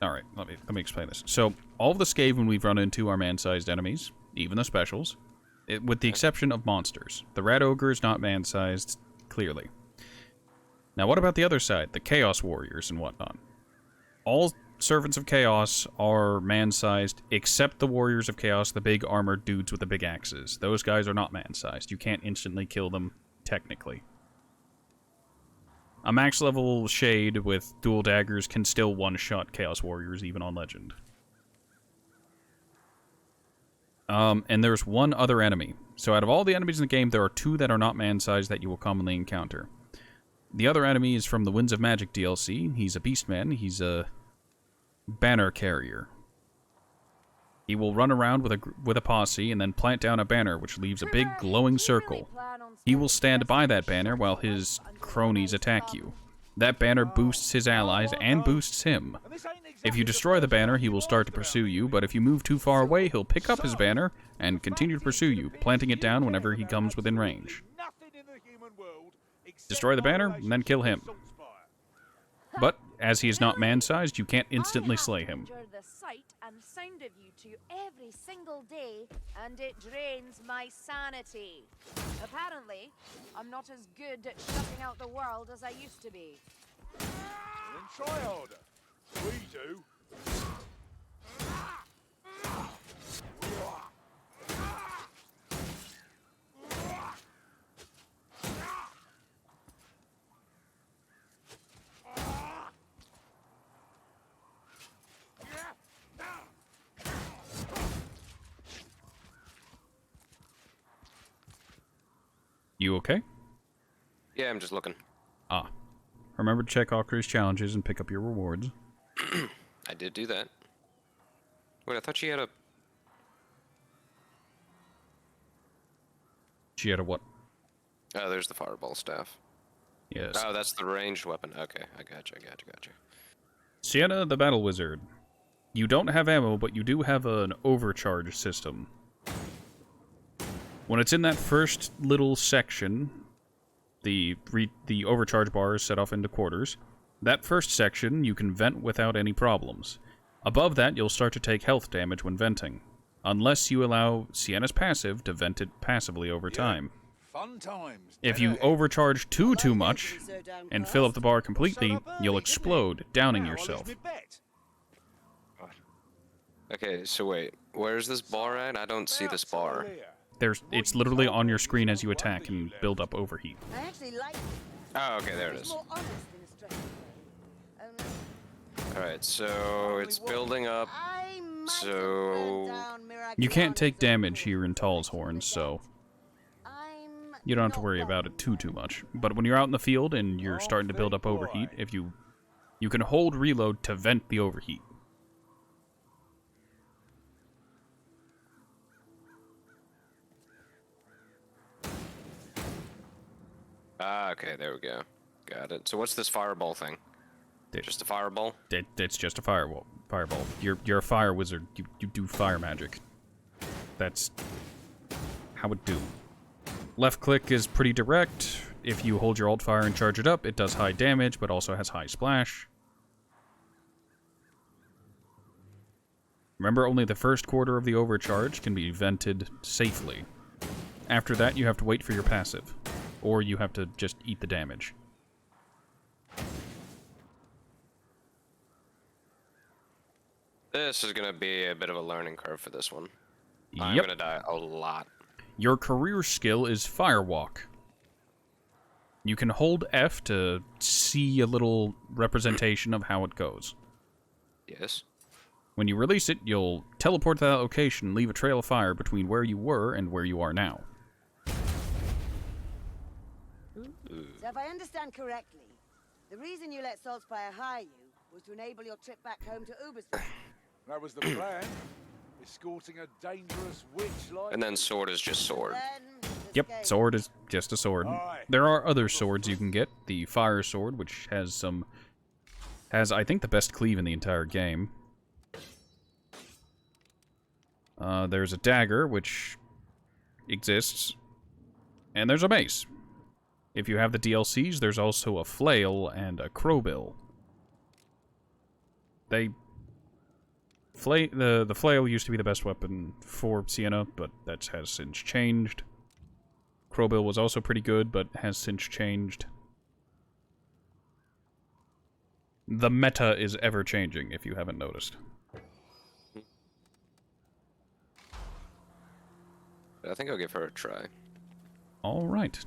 S1: Alright, let me explain this. So, all of the Skaven we've run into are man-sized enemies, even the specials, with the exception of monsters. The Rat Ogre is not man-sized, clearly. Now, what about the other side, the Chaos Warriors and whatnot? All Servants of Chaos are man-sized, except the Warriors of Chaos, the big armored dudes with the big axes. Those guys are not man-sized. You can't instantly kill them, technically. A max-level Shade with dual daggers can still one-shot Chaos Warriors, even on Legend. And there's one other enemy. So out of all the enemies in the game, there are 2 that are not man-sized that you will commonly encounter. The other enemy is from the Winds of Magic DLC. He's a Beastman. He's a banner carrier. He will run around with a posse and then plant down a banner which leaves a big glowing circle. He will stand by that banner while his cronies attack you. That banner boosts his allies and boosts him. If you destroy the banner, he will start to pursue you, but if you move too far away, he'll pick up his banner and continue to pursue you, planting it down whenever he comes within range. Destroy the banner, and then kill him. But, as he is not man-sized, you can't instantly slay him.
S4: I have to endure the sight and sound of you two every single day, and it drains my sanity. Apparently, I'm not as good at shutting out the world as I used to be.
S8: Then try harder. We do.
S1: You okay?
S2: Yeah, I'm just looking.
S1: Ah. Remember to check all cruise challenges and pick up your rewards.
S2: I did do that. Wait, I thought she had a...
S1: She had a what?
S2: Oh, there's the fireball staff.
S1: Yes.
S2: Oh, that's the ranged weapon. Okay, I gotcha.
S1: Sienna, the battle wizard. You don't have ammo, but you do have an overcharge system. When it's in that first little section, the overcharge bar is set off into quarters. That first section, you can vent without any problems. Above that, you'll start to take health damage when venting, unless you allow Sienna's passive to vent it passively over time.
S7: Fun times.
S1: If you overcharge too much and fill up the bar completely, you'll explode, downing yourself.
S2: Okay, so wait, where's this bar at? I don't see this bar.
S1: It's literally on your screen as you attack and build up overheat.
S6: I actually like
S2: Oh, okay, there it is.
S6: more honest in a strange way.
S2: Alright, so it's building up.
S6: I might
S2: So-
S6: have burned down Miraculous
S1: You can't take
S6: over
S1: damage
S6: the
S1: here in
S6: years,
S1: Tall's Horns, so
S6: I'm
S1: you don't have to
S6: not
S1: worry about
S6: welcome
S1: it too
S6: there.
S1: much. But when you're out in the field and you're starting to build up overheat, if you can hold reload to vent the overheat.
S2: Ah, okay, there we go. Got it. So what's this fireball thing? Just a fireball?
S1: It's just a fireball. You're a fire wizard. You do fire magic. That's how it do. Left click is pretty direct. If you hold your alt fire and charge it up, it does high damage, but also has high splash. Remember, only the first quarter of the overcharge can be vented safely. After that, you have to wait for your passive. Or you have to just eat the damage.
S2: This is gonna be a bit of a learning curve for this one. I'm
S1: Yep.
S2: gonna die a lot.
S1: Your career skill is Firewalk. You can hold F to see a little representation of how it goes.
S2: Yes.
S1: When you release it, you'll teleport to that location and leave a trail of fire between where you were and where you are now.
S6: So if I understand correctly, the reason you let Saltspire hire you was to enable your trip back home to Ubersford.
S7: That was the plan. Escorting a dangerous witch like...
S2: And then sword is just sword.
S6: Then
S1: Yep,
S6: escape.
S1: sword is just a sword. There are other swords you can get. The fire sword, which has I think, the best cleave in the entire game. There's a dagger, which exists. And there's a mace. If you have the DLCs, there's also a flail and a crowbill. The flail used to be the best weapon for Sienna, but that has since changed. Crowbill was also pretty good, but has since changed. The meta is ever changing, if you haven't noticed.
S2: I think I'll give her a try.
S1: All right.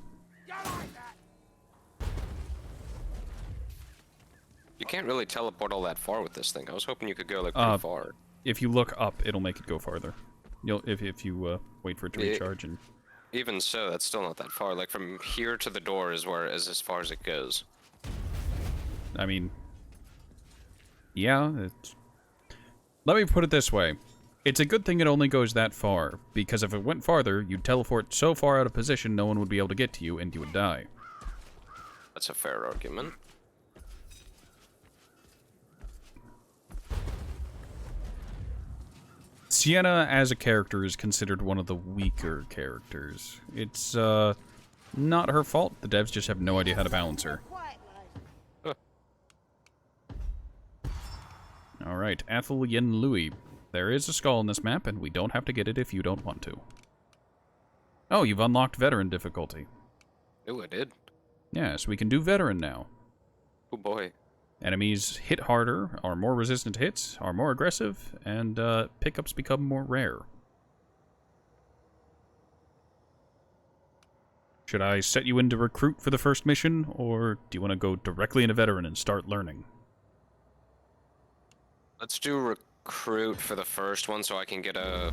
S2: You can't really teleport all that far with this thing. I was hoping you could go like pretty far.
S1: If you look up, it'll make it go farther. If you wait for it to
S2: Yeah.
S1: recharge and.
S2: Even so, that's still not that far. Like from here to the door is as far as it goes.
S1: I mean, yeah. Let me put it this way. It's a good thing it only goes that far, because if it went farther, you'd teleport so far out of position no one would be able to get to you, and you would die.
S2: That's a fair argument.
S1: Sienna, as a character, is considered one of the weaker characters. It's, not her fault. The devs just have no idea how to balance her.
S6: Quiet life.
S1: Alright, Athel Yen Louis. There is a skull in this map, and we don't have to get it if you don't want to. Oh, you've unlocked Veteran difficulty.
S2: Ooh, I did.
S1: Yes, we can do Veteran now.
S2: Oh boy.
S1: Enemies hit harder, are more resistant to hits, are more aggressive, and pickups become more rare. Should I set you into recruit for the first mission, or do you want to go directly into Veteran and start learning?
S2: Let's do recruit for the first one so I can get a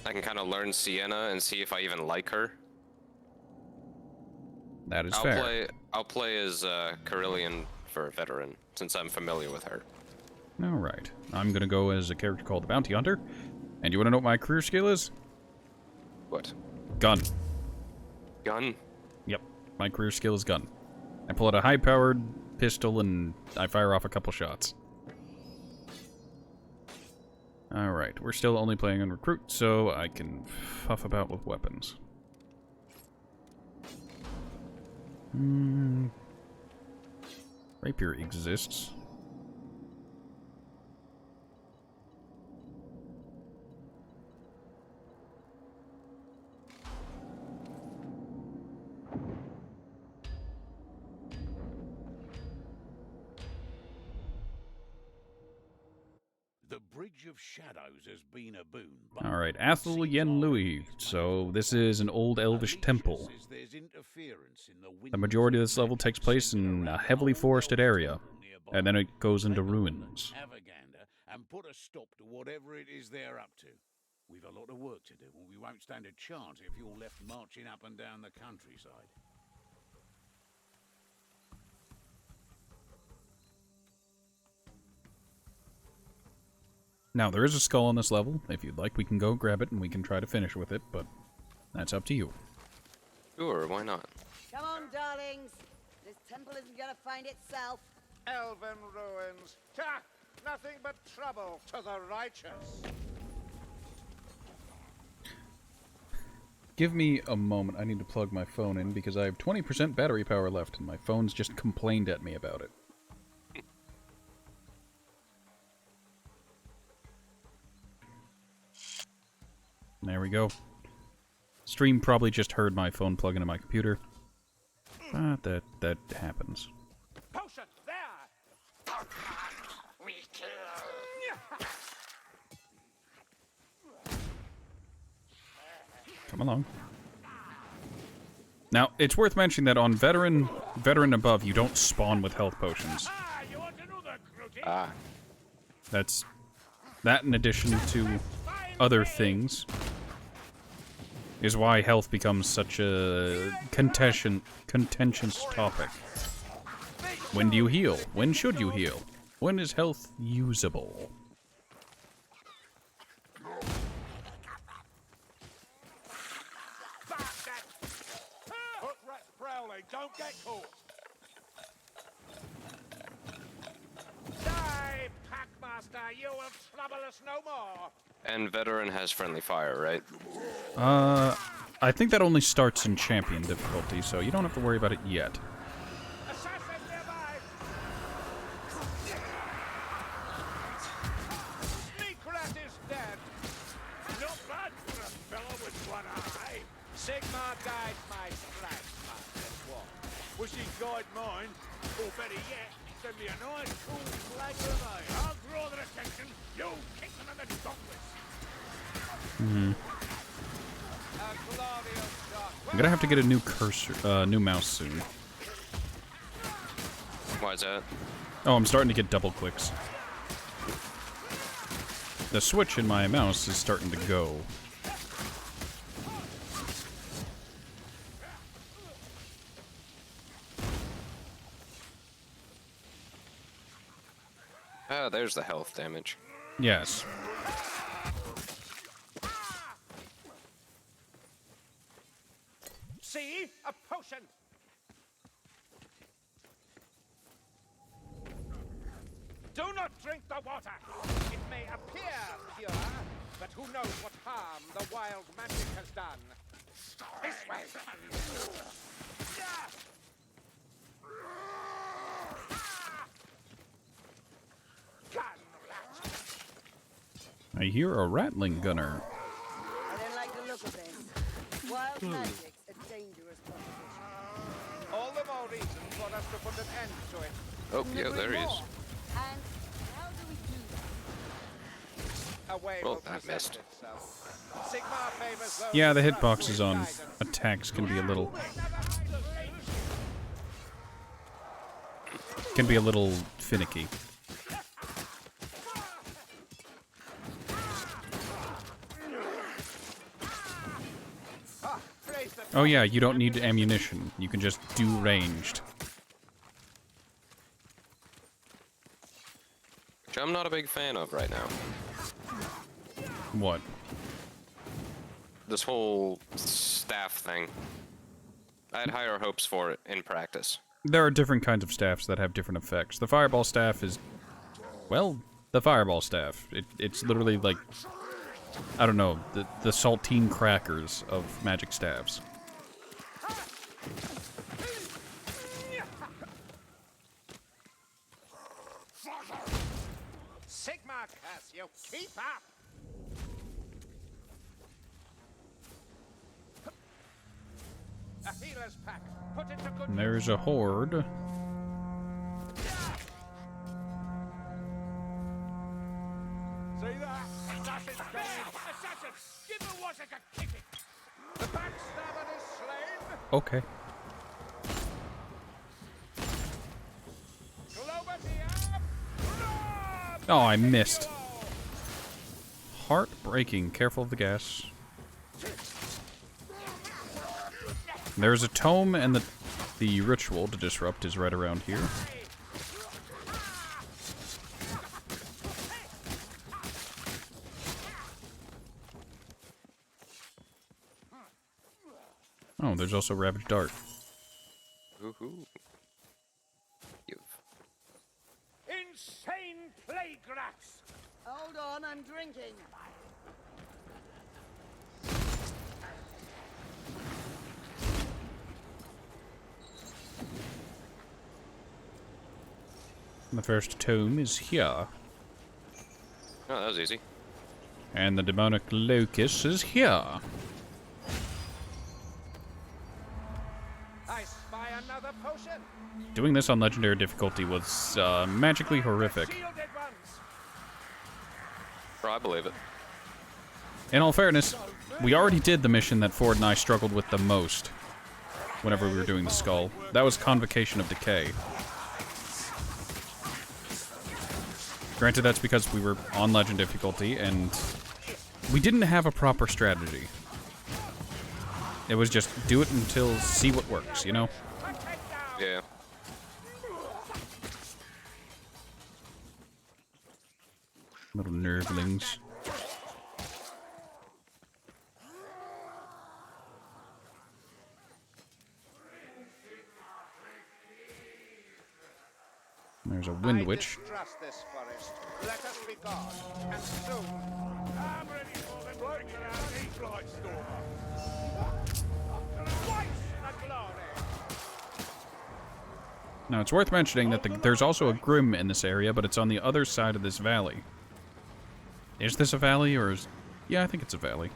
S2: I can kind of learn Sienna and see if I even like her.
S1: That is fair.
S2: I'll play as Carillion for a veteran, since I'm familiar with her.
S1: Alright. I'm gonna go as a character called the Bounty Hunter. And you wanna know what my career skill is?
S2: What?
S1: Gun.
S2: Gun?
S1: Yep. My career skill is gun. I pull out a high-powered pistol and I fire off a couple shots. Alright, we're still only playing on recruit, so I can fuff about with weapons. Rapier exists.
S5: The Bridge of Shadows has been a boon.
S1: Alright, Athel Yen Louis. So, this is an old elvish temple. The majority of this level takes place in a heavily forested area, and then it goes into ruins.
S5: And put a stop to whatever it is they're up to. We've a lot of work to do, and we won't stand a chance if you're left marching up and down the countryside.
S1: Now, there is a skull on this level. If you'd like, we can go grab it and we can try to finish with it, but that's up to you.
S2: Sure, why not?
S6: Come on, darlings. This temple isn't gonna find itself.
S8: Elven ruins. Ta! Nothing but trouble to the righteous.
S1: Give me a moment. I need to plug my phone in because I have 20% battery power left and my phone's just complained at me about it. There we go. Stream probably just heard my phone plug into my computer. But that happens.
S8: Potion there. We kill.
S1: Come along. Now, it's worth mentioning that on veteran above, you don't spawn with health potions.
S8: You want another, Crooty?
S2: Ah.
S1: That's that in addition to other things is why health becomes such a contentious topic. When do you heal? When should you heal? When is health usable?
S8: Hook rat prowling, don't get caught. Die, Packmaster, you will trouble us no more.
S2: And veteran has friendly fire, right?
S1: I think that only starts in champion difficulty, so you don't have to worry about it yet.
S8: Assassin nearby. Sneak rat is dead. Not bad for a fellow with one eye. Sigmar guides my stripes, Master Sword. Wish he'd guide mine, or better yet, send me a nice cool flag of eye. I'll draw their attention. You kick them in the gauntlets.
S1: I'm gonna have to get a new cursor, new mouse soon.
S2: Why is that?
S1: Oh, I'm starting to get double clicks. The switch in my mouse is starting to go.
S2: Ah, there's the health damage.
S1: Yes.
S8: See? A potion! Do not drink the water! It may appear pure, but who knows what harm the wild magic has done. This way! Gun rat!
S1: I hear a rattling gunner.
S6: I don't like the look of this. Wild magic's a dangerous proposition.
S8: All the more reason for us to put an end to it.
S2: Oh, yeah, there he is.
S6: And how do we do that?
S8: A way
S2: Well,
S8: will
S2: that
S8: present
S2: missed.
S8: itself. Sigmar favors those
S1: Yeah, the
S8: who trust
S1: hitboxes
S8: his
S1: on
S8: guidance.
S1: attacks can be a little finicky. Oh yeah, you don't need ammunition. You can just do ranged.
S2: Which I'm not a big fan of right now.
S1: What?
S2: This whole staff thing. I had higher hopes for it in practice.
S1: There are different kinds of staffs that have different effects. The fireball staff is, well, the fireball staff. It's literally like, I don't know, the saltine crackers of magic staffs.
S8: Sigma curse you, keep up! A healer's pack. Put it to good
S1: And there's a horde.
S8: See that? Assassin's going. Assassin! Give the Wozzeck a kicking! The backstabber is slain!
S1: Okay.
S8: Glover the arm!
S1: Oh, I missed. Heartbreaking. Careful of the gas. There's a tome, and the ritual to disrupt is right around here. Oh, there's also Ravaged Dart.
S2: Woohoo. You've...
S8: Insane plague rats!
S6: Hold on, I'm drinking.
S1: The first tome is here.
S2: Oh, that was easy.
S1: And the demonic locust is here.
S8: I spy another potion!
S1: Doing this on legendary difficulty was magically horrific.
S8: Shielded ones!
S2: Bro, I believe it.
S1: In all fairness, we already did the mission that Ford and I struggled with the most whenever we were doing the skull. That was Convocation of Decay. Granted, that's because we were on legend difficulty, and we didn't have a proper strategy. It was just do it until see what works, you know?
S2: Yeah.
S1: Little nervelings. There's a wind witch.
S8: Distrust this forest. Let us be gone, and soon. I'm ready for the break around Eat Light Stormer. Twice the glory!
S1: Now, it's worth mentioning that there's also a Grim in this area, but it's on the other side of this valley. Is this a valley, or is... Yeah, I think it's a valley.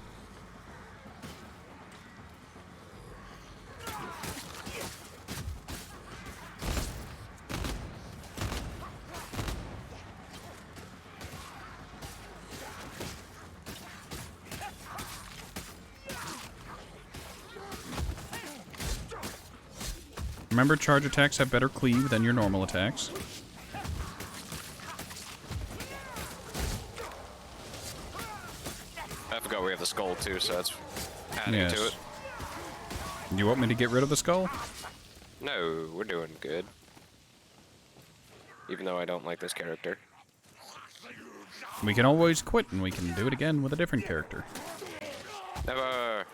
S1: Remember, charge attacks have better cleave than your normal attacks.
S2: I forgot we have the skull too, so that's adding to it.
S1: Do you want me to get rid of the skull?
S2: No, we're doing good. Even though I don't like this character.
S1: We can always quit, and we can do it again with a different character.
S2: Never.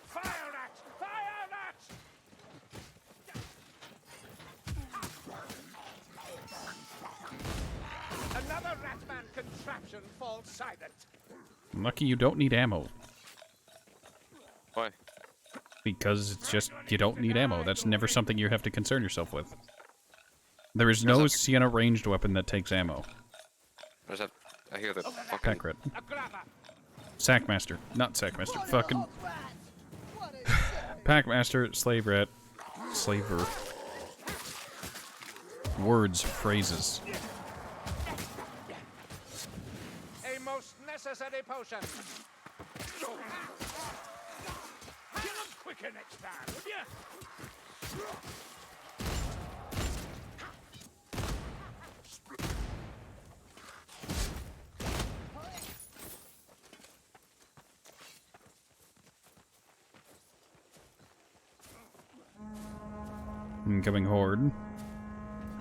S8: Fire rat! Fire rat! Another Ratman contraption falls silent.
S1: Lucky you don't need ammo.
S2: Why?
S1: Because it's just, you don't need ammo. That's never something you have to concern yourself with. There is no Sienna ranged weapon that takes ammo.
S2: Where's that? I hear the fucking...
S1: Pack rat.
S8: A grabber!
S1: Sackmaster. Not Sackmaster. Fucking...
S6: What is
S1: Packmaster, slave rat, slaver. Words, phrases.
S8: A most necessary potion. Kill him quicker next time, would ya?
S1: Incoming horde.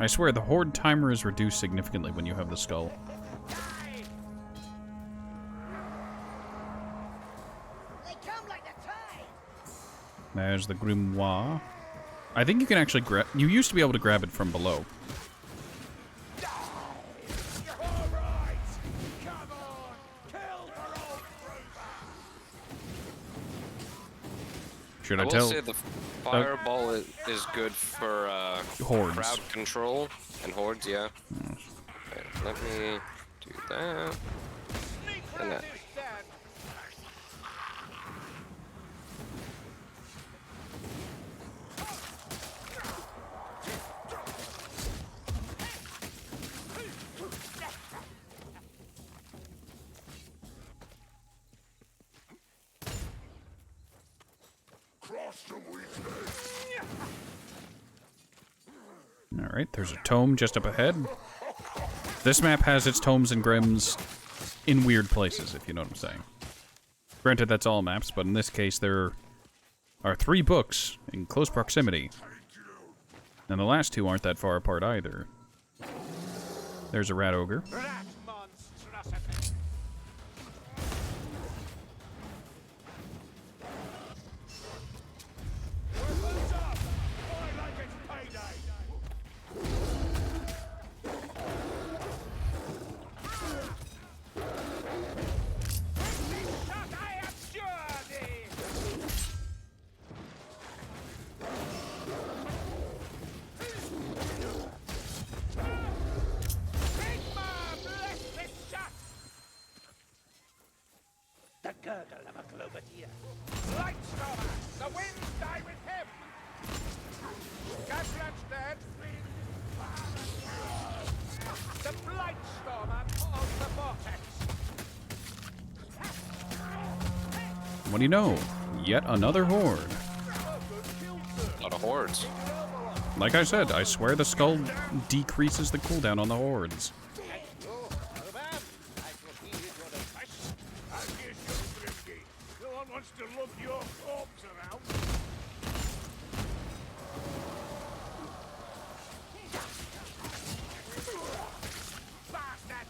S1: I swear, the horde timer is reduced significantly when you have the skull.
S6: They come like the tide.
S1: There's the grimoire. I think you can actually grab... You used to be able to grab it from below. Should I
S2: I will
S1: tell?
S2: say the fireball is good for
S1: Hordes.
S2: crowd control and hordes, yeah. Okay, let me do that. And that.
S1: Alright, there's a tome just up ahead. This map has its tomes and grims in weird places, if you know what I'm saying. Granted, that's all maps, but in this case, there are 3 books in close proximity. And the last 2 aren't that far apart either. There's a rat ogre.
S8: The gurgle of a Globatia. Lightstormer, the winds die with him. Gaslam's dead. The Blightstormer calls the vortex.
S1: What do you know? Yet another horde.
S2: A lot of hordes.
S1: Like I said, I swear the skull decreases the cooldown on the hordes.
S3: No one wants to lug your corpse around.
S8: Bastard!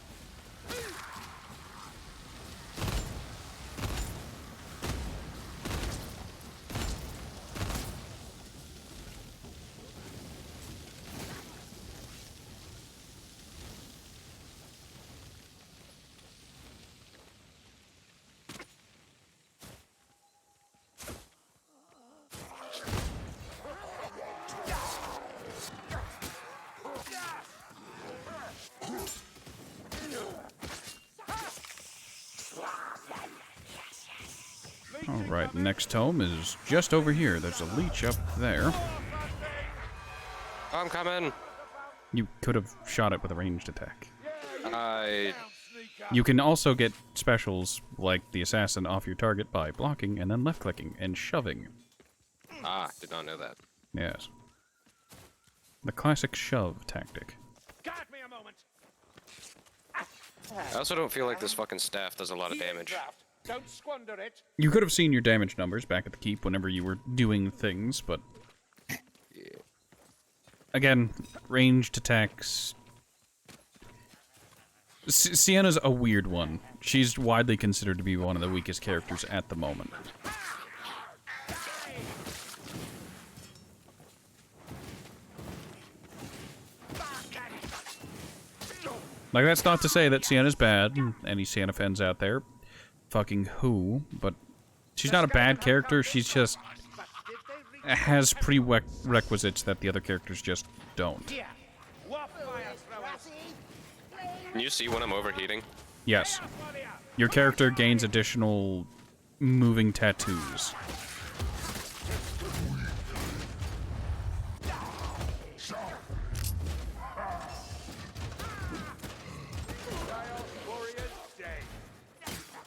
S1: Alright, next tome is just over here. There's a leech up there.
S2: I'm coming.
S1: You could have shot it with a ranged attack.
S2: I
S1: You can also get specials like the assassin off your target by blocking and then left clicking and shoving.
S2: did not know that.
S1: Yes. The classic shove tactic.
S8: Guard me a moment.
S2: I also don't feel like this fucking staff does a lot of damage.
S8: Draft. Don't squander it.
S1: You could have seen your damage numbers back at the keep whenever you were doing things, but... Again, ranged attacks... Sienna's a weird one. She's widely considered to be one of the weakest characters at the moment. Like, that's not to say that Sienna's bad. Any Sienna fans out there, fucking who, but she's not a bad character, she's just has prerequisites that the other characters just don't.
S2: Can you see when I'm overheating?
S1: Yes. Your character gains additional moving tattoos.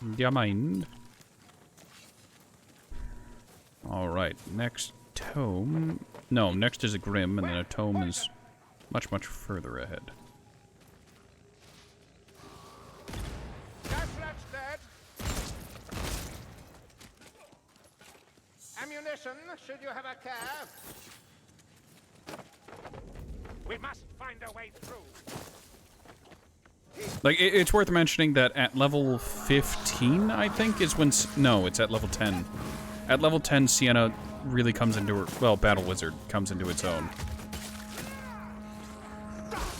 S1: Do you mind? Alright, next tome... No, next is a Grim, and then a tome is much, much further ahead.
S8: Dead. Ammunition, should you have a care. We must find a way through.
S1: Like, it's worth mentioning that at level 15, I think, is when... No, it's at level 10. At level 10, Sienna really comes into her... Well, Battle Wizard comes into its own.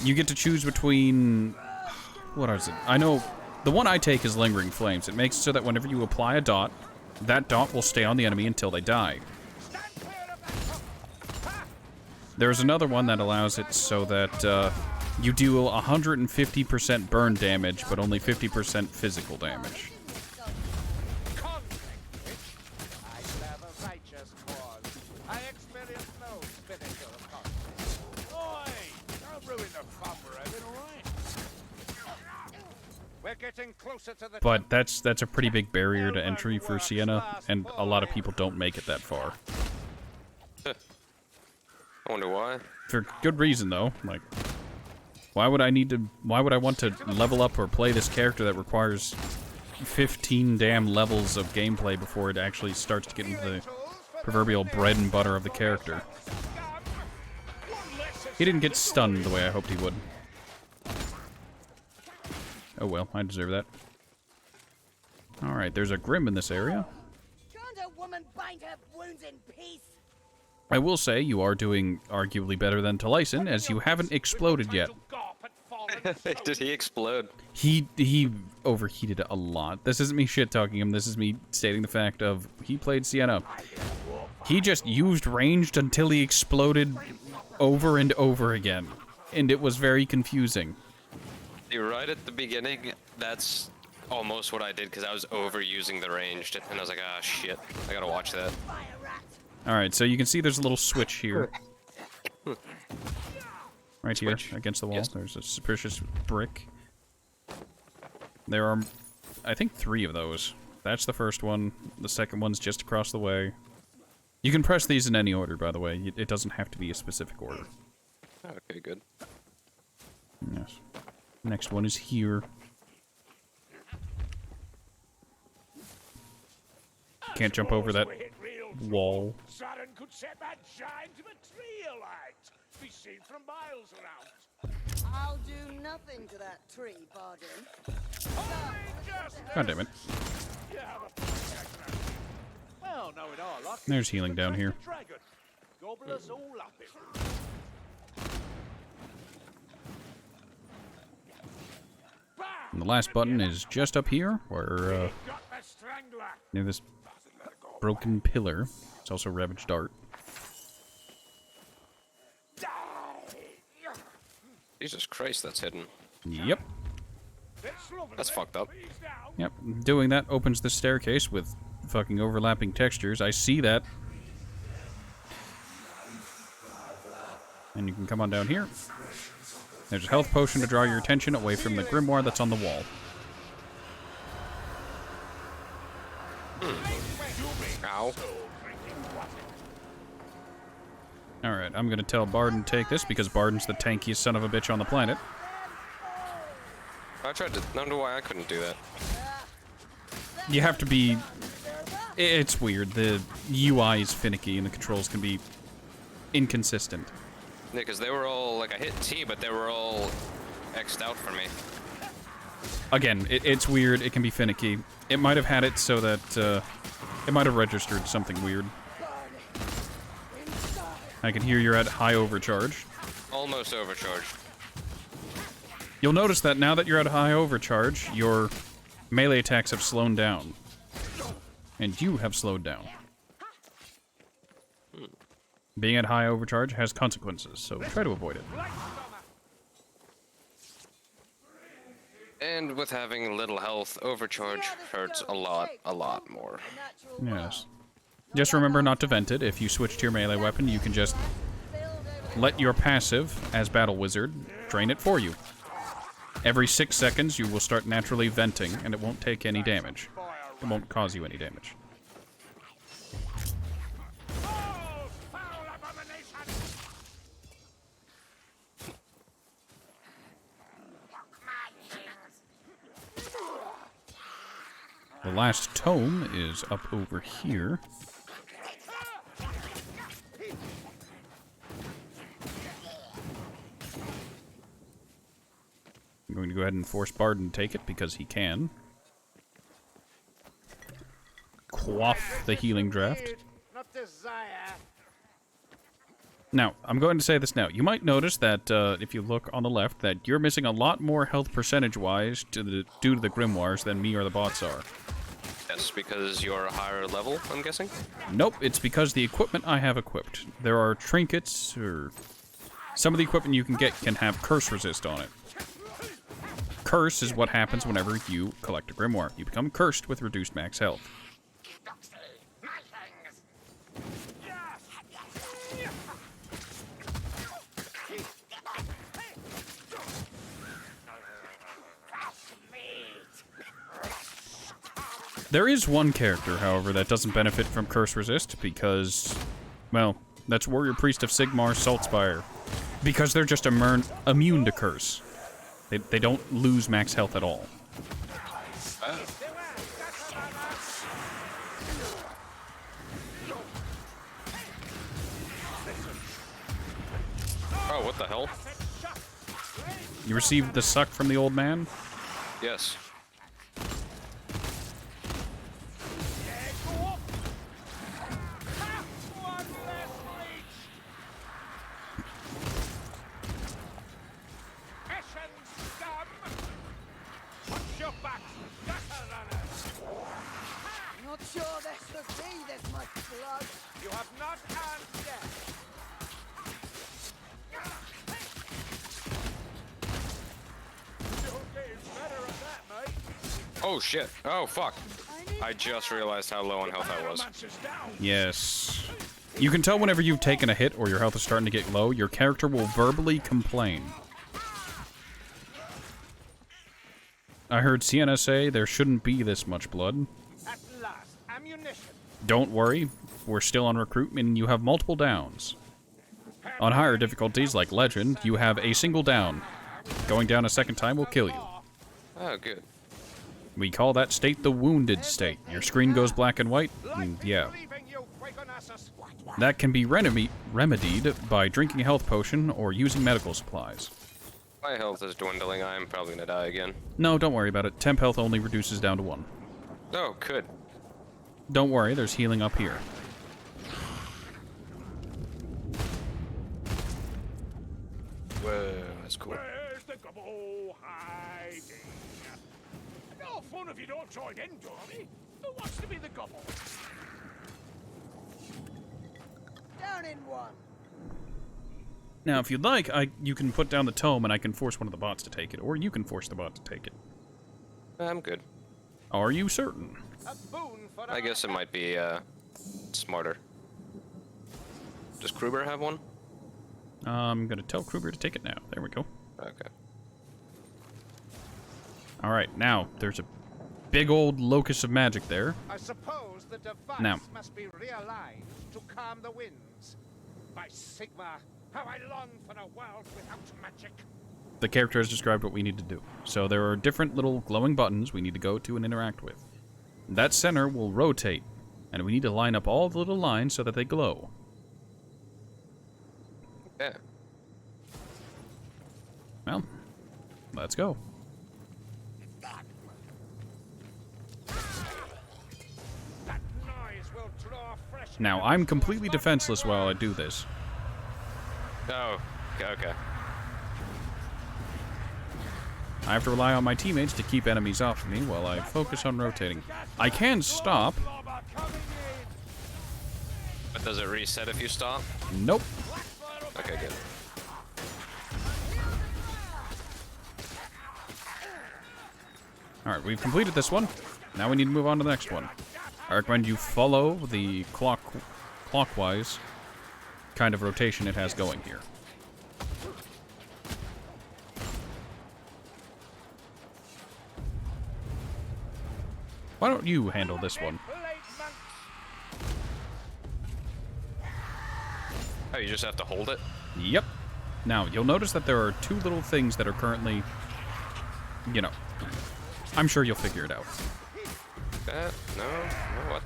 S1: You get to choose between... What is it? I know... The one I take is Lingering Flames. It makes it so that whenever you apply a dot, that dot will stay on the enemy until they die. There's another one that allows it so that you deal 150% burn damage, but only 50% physical damage.
S8: I serve a righteous cause. I experience no spiritual conflict. Oi! Don't ruin the fun we're having, alright? We're getting closer to the...
S1: But that's a pretty big barrier to entry for Sienna, and a lot of people don't make it that far.
S2: I wonder why.
S1: For good reason, though. Like, why would I want to level up or play this character that requires 15 damn levels of gameplay before it actually starts to get into the proverbial bread and butter of the character? He didn't get stunned the way I hoped he would. Oh well, I deserve that. Alright, there's a Grim in this area.
S6: Can't a woman bind her wounds in peace?
S1: I will say you are doing arguably better than Taliesin, as you haven't exploded yet.
S2: Did he explode?
S1: He overheated a lot. This isn't me shit-talking him, this is me stating the fact of he played Sienna. He just used ranged until he exploded over and over again. And it was very confusing.
S2: You're right at the beginning, that's almost what I did, because I was overusing the ranged, and I was like, ah, shit, I gotta watch that.
S1: Alright, so you can see there's a little switch here. Right here,
S2: Switch.
S1: against the wall.
S2: Yes.
S1: There's a suspicious brick. There are, I think, 3 of those. That's the first one. The second one's just across the way. You can press these in any order, by the way. It doesn't have to be a specific order.
S2: Okay, good.
S1: Yes. Next one is here. Can't jump over that wall.
S8: Saturn could set that giant of a tree alight. Be seen from miles around.
S6: I'll do nothing to that tree, Bardin.
S1: God damn it.
S8: Well, no, it all luck.
S1: There's healing down here.
S8: Dragon. Gobble us all up it.
S1: And the last button is just up here, where,
S8: Got the strangler.
S1: near this broken pillar. It's also Ravaged Dart.
S2: Jesus Christ, that's hidden.
S1: Yep.
S2: That's fucked up.
S1: Yep. Doing that opens the staircase with fucking overlapping textures. I see that. And you can come on down here. There's a health potion to draw your attention away from the grimoire that's on the wall.
S2: Ow.
S1: Alright, I'm gonna tell Barden to take this because Barden's the tankiest son of a bitch on the planet.
S2: I tried to... I don't know why I couldn't do that.
S1: You have to be... It's weird. The UI is finicky and the controls can be inconsistent.
S2: Yeah, because they were all... Like, I hit T, but they were all X'd out for me.
S1: Again, it's weird. It can be finicky. It might have had it so that... it might have registered something weird. I can hear you're at high overcharge.
S2: Almost overcharged.
S1: You'll notice that now that you're at high overcharge, your melee attacks have slowed down. And you have slowed down. Being at high overcharge has consequences, so try to avoid it.
S2: And with having little health, overcharge hurts a lot more.
S1: Yes. Just remember not to vent it. If you switch to your melee weapon, you can just let your passive, as Battle Wizard, drain it for you. Every 6 seconds, you will start naturally venting, and it won't take any damage. It won't cause you any damage. The last tome is up over here. I'm going to go ahead and force Barden to take it because he can. Quaff the healing draft.
S8: Not desire.
S1: Now, I'm going to say this now. You might notice that, if you look on the left, that you're missing a lot more health percentage-wise due to the Grimoires than me or the bots are.
S2: Yes, because you're a higher level, I'm guessing?
S1: Nope, it's because the equipment I have equipped. There are trinkets, or... Some of the equipment you can get can have curse resist on it. Curse is what happens whenever you collect a Grimoire. You become cursed with reduced max health. There is one character, however, that doesn't benefit from Curse Resist because, well, that's Warrior Priest of Sigmar Saltspire. Because they're just immune to Curse. They don't lose max health at all.
S2: Oh, what the hell?
S1: You received the suck from the old man?
S2: Yes.
S6: Not sure there should be this much blood.
S8: You have not earned death. You're getting better at that, mate.
S2: Oh shit. Oh fuck. I just realized how low on health I was.
S1: Yes. You can tell whenever you've taken a hit or your health is starting to get low, your character will verbally complain. I heard Sienna say there shouldn't be this much blood.
S8: At last, ammunition.
S1: Don't worry, we're still on recruit, meaning you have multiple downs. On higher difficulties, like Legend, you have a single down. Going down a second time will kill you.
S2: Oh, good.
S1: We call that state the wounded state. Your screen goes black and white, and yeah. That can be remedied by drinking a health potion or using medical supplies.
S2: My health is dwindling. I'm probably gonna die again.
S1: No, don't worry about it. Temp health only reduces down to 1.
S2: Oh, good.
S1: Don't worry, there's healing up here.
S2: Whoa, that's cool.
S8: Where's the gobble hiding? No fun if you don't join in, Dormy. Who wants to be the gobble?
S6: Down in one.
S1: Now, if you'd like, you can put down the tome and I can force one of the bots to take it, or you can force the bot to take it.
S2: I'm good.
S1: Are you certain?
S8: A boon for
S2: I guess it might be, smarter. Does Kruber have one?
S1: I'm gonna tell Kruber to take it now. There we go.
S2: Okay.
S1: Alright, now, there's a big old locus of magic there.
S8: I suppose the device
S1: Now.
S8: must be realigned to calm the winds. By Sigma, how I long for a world without magic.
S1: The character has described what we need to do. So there are different little glowing buttons we need to go to and interact with. That center will rotate, and we need to line up all the little lines so that they glow.
S2: Yeah.
S1: Well, let's go.
S8: That noise will draw fresh.
S1: Now, I'm completely defenseless while I do this.
S2: Oh, okay.
S1: I have to rely on my teammates to keep enemies off of me while I focus on rotating. I can stop.
S2: But does it reset if you stop?
S1: Nope.
S2: Okay, good.
S1: Alright, we've completed this one. Now we need to move on to the next one. I recommend you follow the clockwise kind of rotation it has going here. Why don't you handle this one?
S2: Oh, you just have to hold it?
S1: Yep. Now, you'll notice that there are two little things that are currently, you know, I'm sure you'll figure it out.
S2: No, what?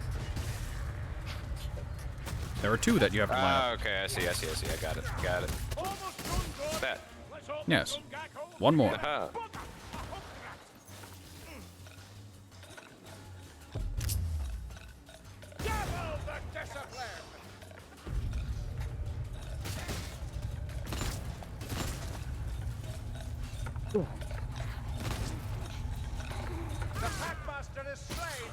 S1: There are two that you have to line
S2: Ah,
S1: up.
S2: okay, I see, I got it.
S1: Yes. One more.
S2: Aha.
S8: The Packmaster is slain.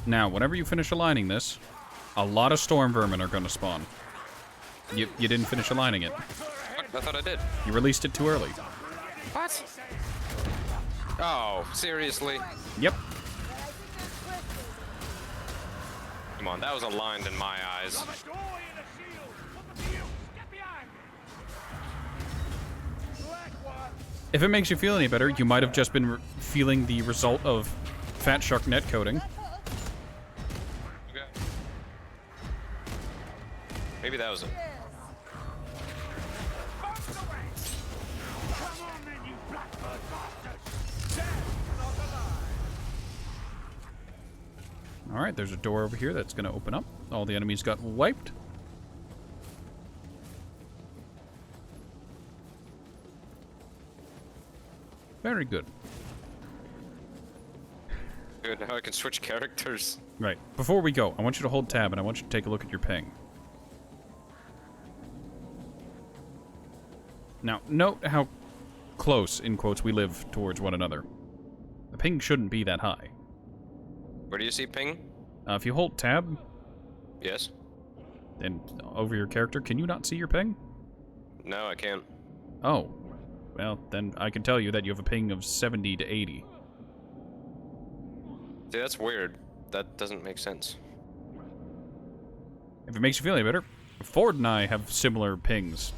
S1: Now, whenever you finish aligning this, a lot of storm vermin are going to spawn. You didn't finish aligning it.
S2: I thought I did.
S1: You released it too early.
S2: What? Oh, seriously?
S1: Yep.
S2: Come on, that was aligned in my eyes.
S1: If it makes you feel any better, you might have just been feeling the result of Fat Shark net coding.
S2: Okay. Maybe that was it.
S1: Alright, there's a door over here that's going to open up. All the enemies got wiped. Very good.
S2: Good, now I can switch characters.
S1: Right. Before we go, I want you to hold tab and I want you to take a look at your ping. Now, note how close, in quotes, we live towards one another. The ping shouldn't be that high.
S2: Where do you see ping?
S1: If you hold tab
S2: Yes.
S1: and over your character, can you not see your ping?
S2: No, I can't.
S1: Oh. Well, then I can tell you that you have a ping of 70 to 80.
S2: See, that's weird. That doesn't make sense.
S1: If it makes you feel any better, Ford and I have similar pings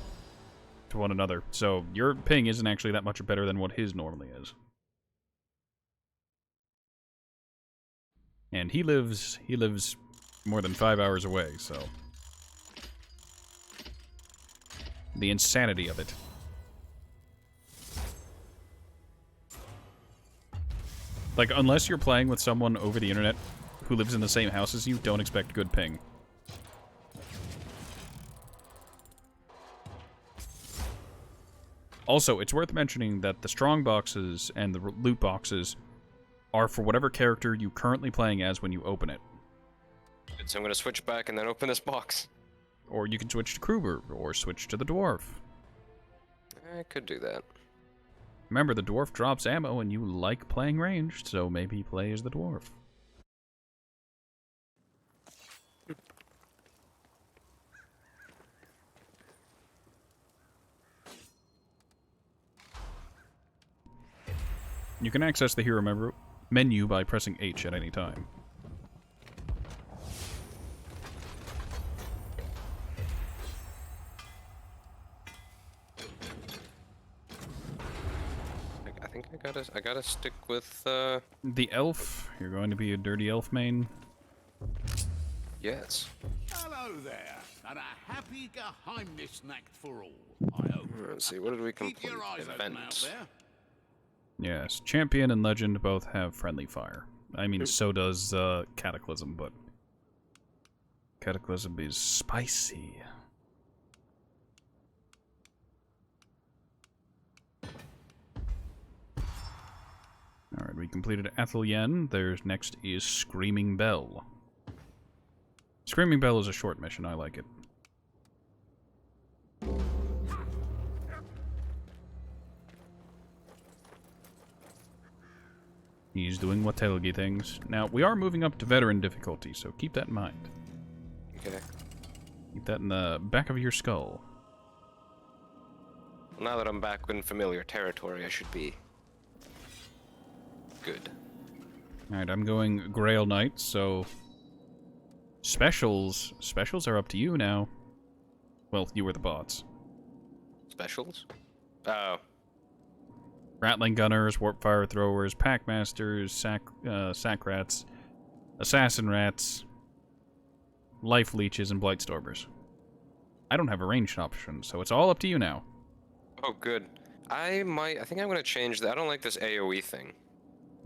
S1: to one another, so your ping isn't actually that much better than what his normally is. And he lives more than 5 hours away, so the insanity of it. Like, unless you're playing with someone over the internet who lives in the same house as you, don't expect good ping. Also, it's worth mentioning that the strong boxes and the loot boxes are for whatever character you're currently playing as when you open it.
S2: Good, so I'm gonna switch back and then open this box.
S1: Or you can switch to Kruber, or switch to the Dwarf.
S2: I could do that.
S1: Remember, the Dwarf drops ammo and you like playing ranged, so maybe play as the Dwarf. You can access the hero menu by pressing H at any time.
S2: I think I gotta stick with
S1: The elf. You're going to be a dirty elf main.
S2: yes.
S5: Hello there, and a happy Geheimnisnacht for all, I hope.
S2: Let's see, what did we
S5: Keep
S2: complete?
S5: your eyes open out
S2: Events.
S5: there.
S1: Yes, Champion and Legend both have friendly fire. I mean, so does Cataclysm, but Cataclysm is spicy. Alright, we completed Athelyen. There's next is Screaming Bell. Screaming Bell is a short mission, I like it. He's doing Watelgi things. Now, we are moving up to veteran difficulty, so keep that in mind.
S2: Okay.
S1: Keep that in the back of your skull.
S2: Well, now that I'm back in familiar territory, I should be good.
S1: Alright, I'm going Grail Knight, so specials are up to you now. Well, you were the bots.
S2: Specials? Oh.
S1: Rattling Gunners, Warp Fire Throwers, Packmasters, Sack Rats, Assassin Rats, Life Leeches, and Blightstormers. I don't have a ranged option, so it's all up to you now.
S2: Oh, good. I think I'm gonna change that. I don't like this AoE thing.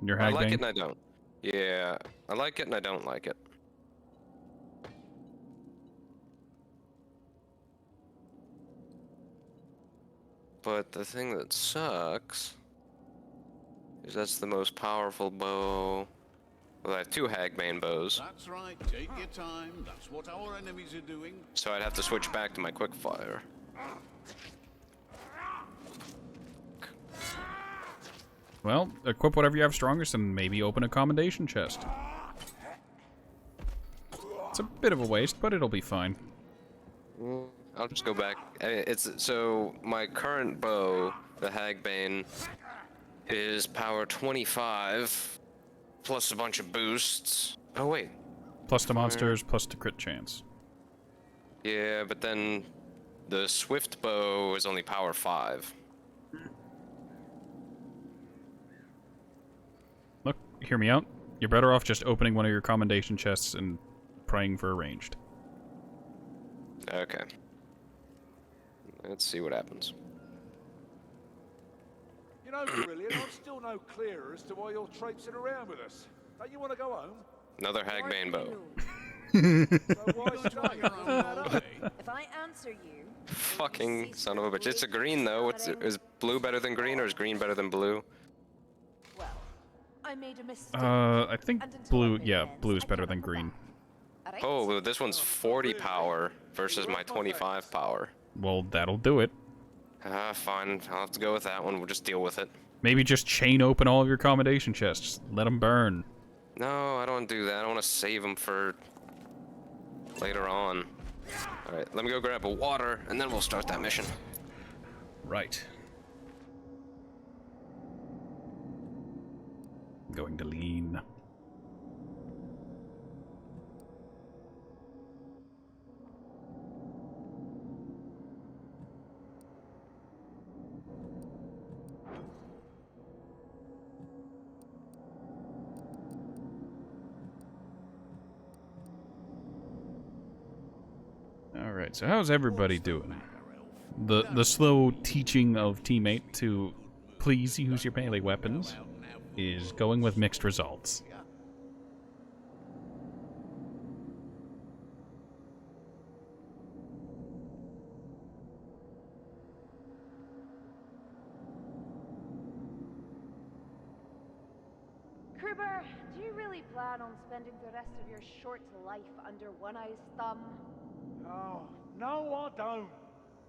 S1: Your
S2: I
S1: hag
S2: like
S1: bang?
S2: it and I don't. Yeah, I like it and I don't like it. But the thing that sucks is that's the most powerful bow. Well, I have two Hagbane bows,
S5: That's right, take your time. That's what our enemies are doing.
S2: so I'd have to switch back to my quickfire.
S1: Well, equip whatever you have strongest and maybe open a commendation chest. It's a bit of a waste, but it'll be fine.
S2: I'll just go back. So my current bow, the Hagbane, is power 25 plus a bunch of boosts. Oh wait.
S1: Plus the monsters, plus the crit chance.
S2: Yeah, but then the Swift bow is only power 5.
S1: Look, hear me out. You're better off just opening one of your commendation chests and praying for a ranged.
S2: Okay. Let's see what happens.
S8: You know, Brilliant, I'm still no clearer as to why you're traipsing around with us. Don't you want to go home?
S2: Another Hagbane bow.
S8: So why stay?
S4: If I answer you,
S2: Fucking son of a bitch. It's a green though. Is blue better than green or is green better than blue?
S4: well, I made a mistake.
S1: I think
S4: And until
S1: blue,
S4: I've been
S1: yeah,
S4: cleansed,
S1: blue is
S4: I
S1: better
S4: cannot
S1: than
S4: go
S1: green.
S4: back. Alright?
S2: Oh, well, this one's 40 power versus my 25 power.
S1: Well, that'll do it.
S2: Fine. I'll have to go with that one. We'll just deal with it.
S1: Maybe just chain open all of your commendation chests. Let them burn.
S2: No, I don't want to do that. I want to save them for later on. Alright, let me go grab a water, and then we'll start that mission.
S1: Right. Going to lean. Alright, so how's everybody doing? The slow teaching of teammate to please use your melee weapons is going with mixed results.
S4: Kruber, do you really plan on spending the rest of your short life under One Eye's thumb?
S8: Oh, no, I don't.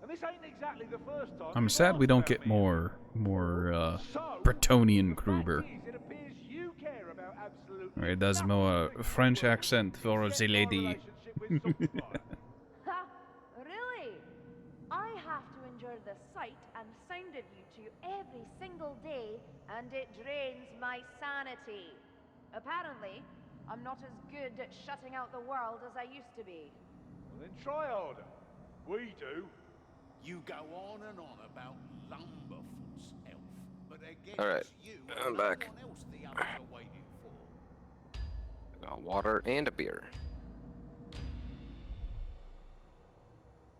S8: And this ain't exactly the first time.
S1: I'm
S8: you've
S1: sad we
S8: asked
S1: don't
S8: about
S1: get
S8: me.
S1: more
S8: So,
S1: Bretonian
S8: the fact
S1: Kruber.
S8: is, it appears you care about absolutely
S1: Right, that's more
S8: nothing
S1: French
S8: but
S1: accent for
S8: except
S1: the
S8: my
S1: lady.
S8: relationship with Saltzpyre.
S4: Ha! Really? I have to endure the sight and sound of you two every single day, and it drains my sanity. Apparently, I'm not as good at shutting out the world as I used to be.
S8: Well, then try harder. We do.
S5: You go on and on about Lumberfoot's elf, but again,
S2: All right,
S5: it's you
S2: I'm
S5: and no
S2: back.
S5: one else the others are waiting for.
S2: Got water and a beer.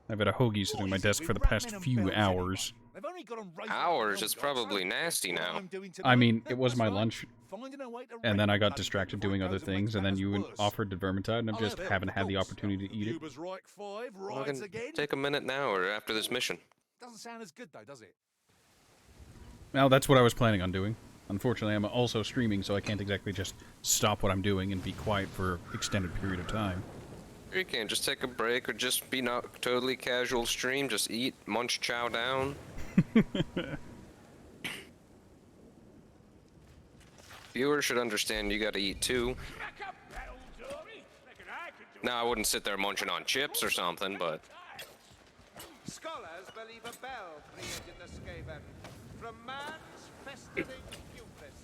S1: I've had a hoagie sitting on my desk for the past few hours.
S8: They've only got 'em right
S2: Hours?
S8: now,
S2: It's
S8: God,
S2: probably
S8: so
S2: nasty
S8: what
S2: now.
S8: I'm doing
S1: I
S8: tonight,
S1: mean, it was
S8: that's
S1: my
S8: right,
S1: lunch,
S8: finding a way to
S1: and then I got
S8: replicate
S1: distracted
S8: before it
S1: doing other
S8: goes and
S1: things,
S8: makes
S1: and then
S8: matters
S1: you
S8: worse.
S1: offered the Vermintide, and I
S8: I'll
S1: just
S8: have
S1: haven't
S8: help,
S1: had
S8: of
S1: the
S8: course.
S1: opportunity to eat it.
S8: Uber's right 5
S2: Well,
S8: rides
S2: then
S8: again.
S2: take a minute now or after this mission.
S8: Doesn't sound as good though, does it?
S1: Well, that's what I was planning on doing. Unfortunately, I'm also streaming, so I can't exactly just stop what I'm doing and be quiet for an extended period of time.
S2: You can't just take a break or just be not totally casual stream. Just eat, munch, chow down. Viewers should understand you gotta eat too. Now, I wouldn't sit there munching on chips or something, but
S9: Scholars believe a bell created the Skaven from man's festering mucus.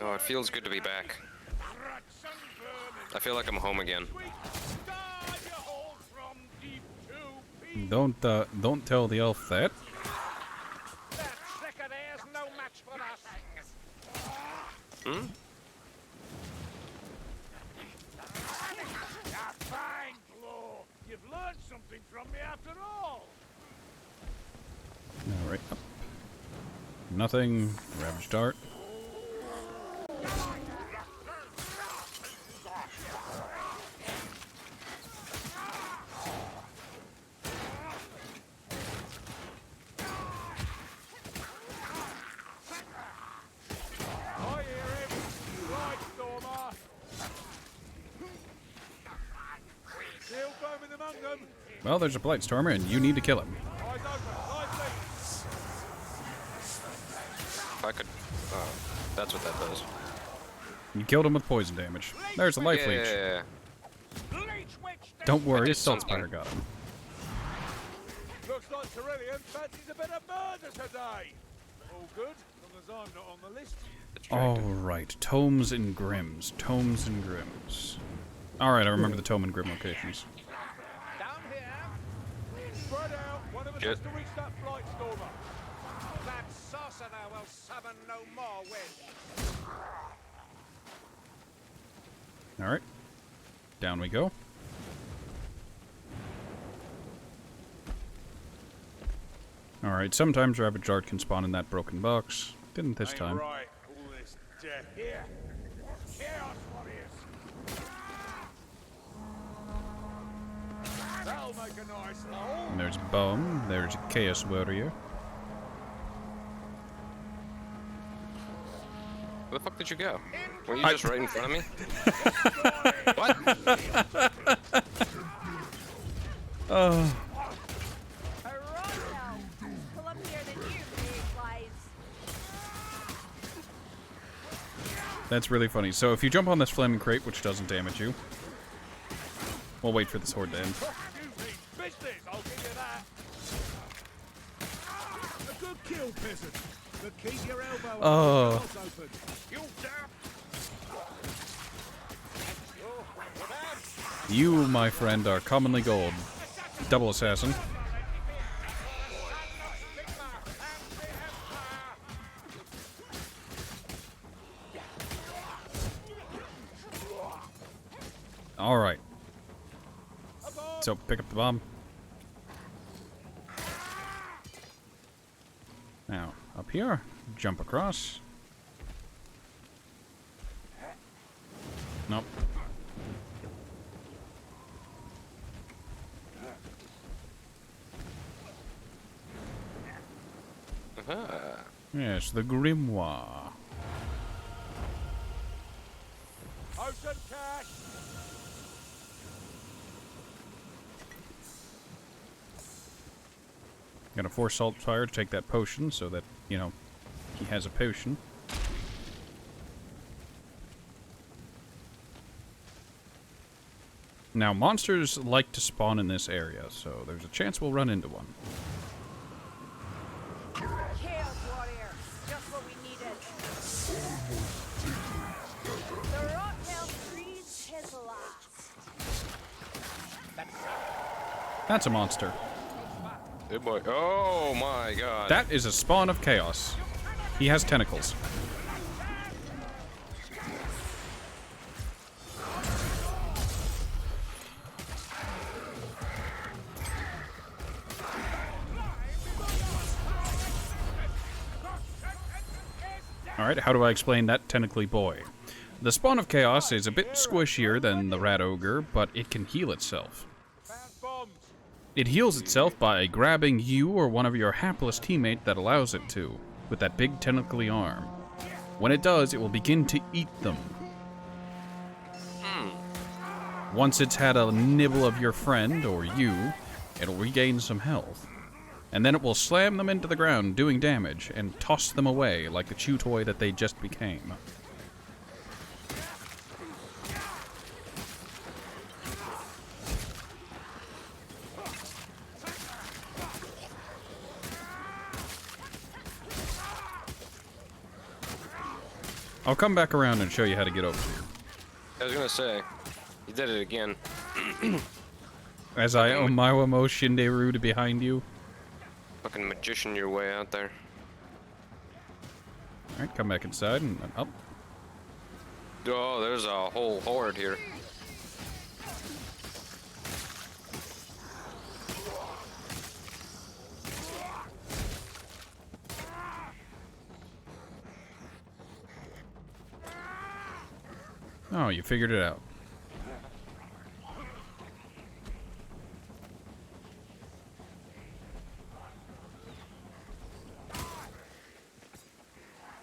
S2: oh, it feels good to be back. I feel like I'm home again.
S1: Don't tell the elf that.
S8: That trick of theirs no match for us.
S2: Hmm?
S8: Ah, fine, Claw. You've learned something from me after all.
S1: Alright. Nothing. Ravage dart.
S8: I hear him. Right, Stormer. Still foaming among them.
S1: Well, there's a Blightstormer, and you need to kill him.
S8: Eyes open. Lively.
S2: If I could Oh, that's what that does.
S1: You killed him with poison damage. There's a life leech.
S2: Yeah.
S1: Don't worry,
S2: did
S1: Salt
S2: something.
S1: Spire got him.
S8: Looks like Cerulean fancies a bit of murder today. All good, as long as I'm not on the list.
S1: Alright, Tomes and Grims. Tomes and Grims. Alright, I remember the Tome and Grim locations.
S8: Down here. Spread out. One of us
S2: Good.
S8: has to reach that flight stormer.
S9: That sorcerer will summon no more wind.
S1: Alright. Down we go. Alright, sometimes Ravage Art can spawn in that broken box. Didn't this
S8: Ain't
S1: time.
S8: right. All this death here. Chaos warriors. That'll make a nice hole.
S1: And there's Bum, there's a Chaos Warrior.
S2: Where the fuck did you go? Were you just right in front of me? What?
S1: Oh. That's really funny. So if you jump on this flaming crate, which doesn't damage you, we'll wait for this horde to end.
S8: You mean business, I'll give you that.
S3: A good kill, peasant. But keep your elbow
S1: Oh.
S3: up, mouth open.
S8: You dare.
S1: You, my friend, are commonly gold. Double assassin. Alright. So, pick up the bomb. Now, up here, jump across. Nope. Yes, the Grimoire.
S8: Ocean cash.
S1: Gotta force Saltfire to take that potion so that, you know, he has a potion. Now, monsters like to spawn in this area, so there's a chance we'll run into one.
S6: Chaos Warrior, just what we needed. The Rocktail breathes his last.
S1: That's a monster.
S2: Hey boy. Oh my god.
S1: That is a spawn of chaos. He has tentacles. Alright, how do I explain that tentacly boy? The spawn of chaos is a bit squishier than the rat ogre, but it can heal itself.
S8: Found bombs.
S1: It heals itself by grabbing you or one of your hapless teammate that allows it to, with that big tentacly arm. When it does, it will begin to eat them. Once it's had a nibble of your friend, or you, it'll regain some health. And then it will slam them into the ground, doing damage, and toss them away like the chew toy that they just became. I'll come back around and show you how to get over here.
S2: I was gonna say, you did it again.
S1: As I Omaiwamo Shinderu to behind you.
S2: Fucking magician your way out there.
S1: Alright, come back inside and up.
S2: Oh, there's a whole horde here.
S1: Oh, you figured it out.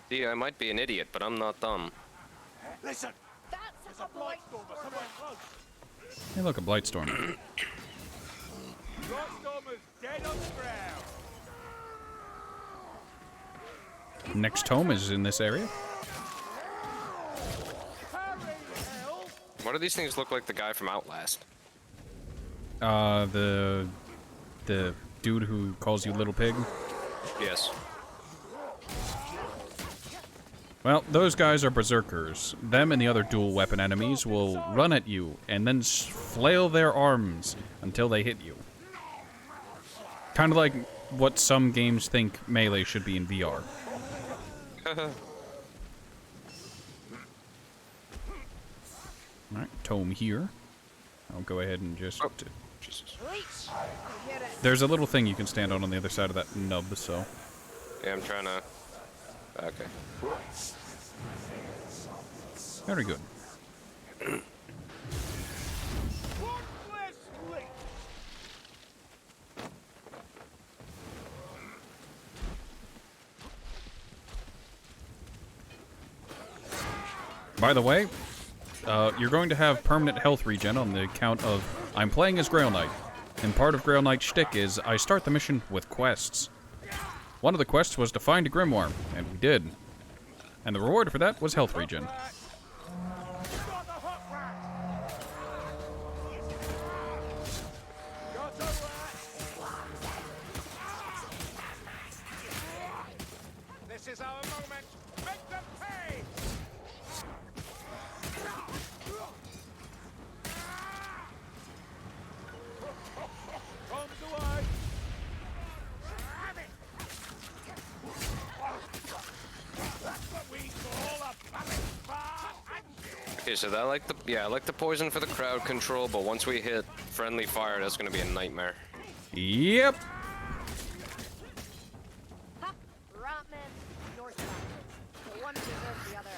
S2: See, I might be an idiot, but I'm not dumb.
S8: Listen,
S6: That's
S8: a blight stormer somewhere close.
S1: Hey, look, a Blightstorm.
S8: Blight stormer's dead on the ground.
S1: next tome is in this area.
S2: What do these things look like? The guy from Outlast.
S1: The dude who calls you little pig.
S2: Yes.
S1: Well, those guys are berserkers. Them and the other dual weapon enemies will run at you and then flail their arms until they hit you. Kind of like what some games think melee should be in VR. Alright, tome here. I'll go ahead and just...
S2: Oh, Jesus.
S1: There's a little thing you can stand on the other side of that nub, so...
S2: Yeah, I'm trying to... Okay.
S1: Very good. By the way, you're going to have permanent health regen on the account of I'm playing as Grail Knight, and part of Grail Knight's shtick is I start the mission with quests. One of the quests was to find a grimoire, and we did. And the reward for that was health regen.
S8: This is our moment. Make them pay. Bombs away.
S2: Okay, so that I like the poison for the crowd control, but once we hit friendly fire, that's gonna be a nightmare.
S1: Yep.
S4: Ha! Ratman, North Mountains. The one deserves the other.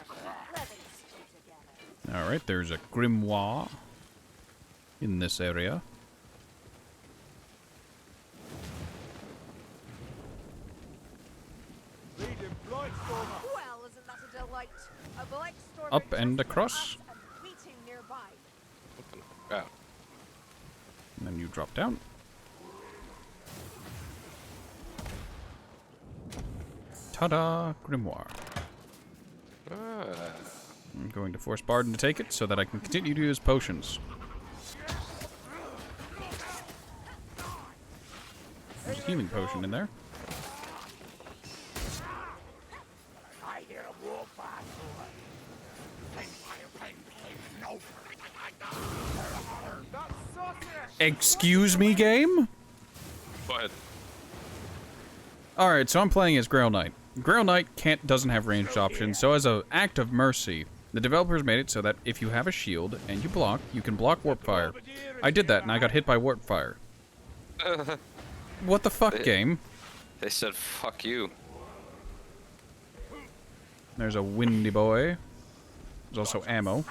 S4: Let them stay together.
S1: Alright, there's a grimoire in this area.
S4: Well, isn't that a delight? A black storm
S1: Up and across.
S4: and fleeting nearby.
S2: Yeah.
S1: And then you drop down. Ta-da! Grimoire. I'm going to force Barden to take it so that I can continue to use potions. There's a healing potion in there. Excuse me, game?
S2: But
S1: Alright, so I'm playing as Grail Knight. Grail Knight doesn't have ranged options, so as an act of mercy, the developers made it so that if you have a shield and you can block warp fire. I did that and I got hit by warp fire. What the fuck, game?
S2: they said fuck you.
S1: There's a windy boy. There's also ammo.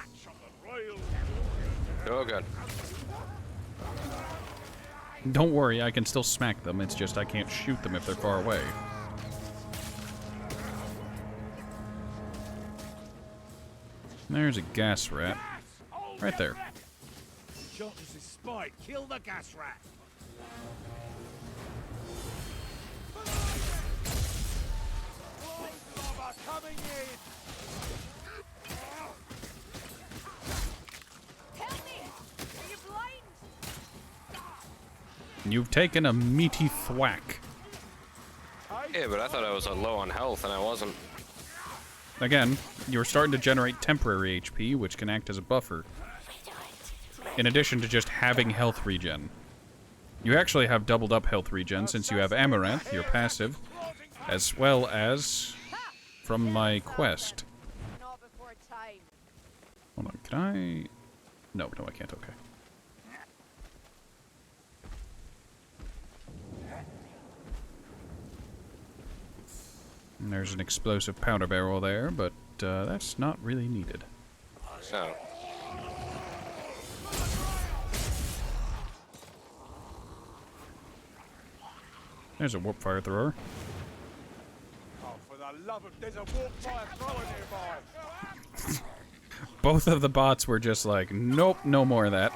S2: Oh god.
S1: Don't worry, I can still smack them, it's just I can't shoot them if they're far away. There's a gas rat. Right there.
S8: Shot's spite. Kill the gas rat. Coming in.
S4: Help me! Are you blind?
S1: You've taken a meaty thwack.
S2: Yeah, but I thought I was low on health, and I wasn't.
S1: Again, you're starting to generate temporary HP, which can act as a buffer. In addition to just having health regen. You actually have doubled up health regen since you have Amaranth, your passive, as well as from my quest.
S4: Not before time.
S1: Hold on, can I... No, I can't, okay. And there's an explosive powder barrel there, but that's not really needed.
S2: Oh.
S1: There's a warp fire thrower.
S8: Oh, for the love of... There's a warp fire thrower nearby.
S1: Both of the bots were just like, nope, no more of that.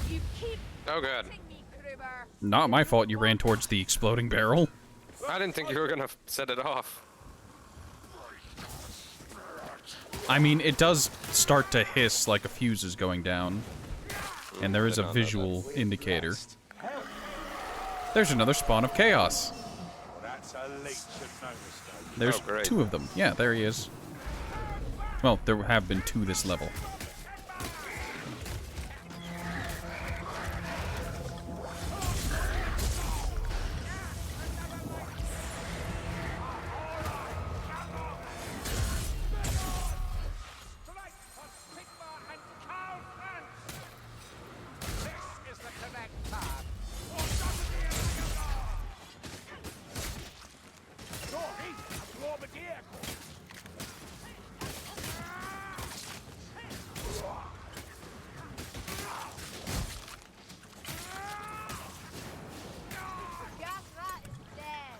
S4: You keep
S2: Oh god.
S4: hitting me, Kruber.
S1: Not my fault you ran towards the exploding barrel.
S2: I didn't think you were gonna set it off.
S1: I mean, it does start to hiss like a fuse is going down. And there is a visual indicator. There's another spawn of chaos.
S8: That's a leech and no mistake.
S1: There's
S2: Oh, great.
S1: 2 of them. Yeah, there he is. Well, there have been 2 this level.
S9: Tonight on Sigma and Carl France. This is the connect tab.
S3: Sorry, absorb a vehicle.
S4: Gas rat is dead.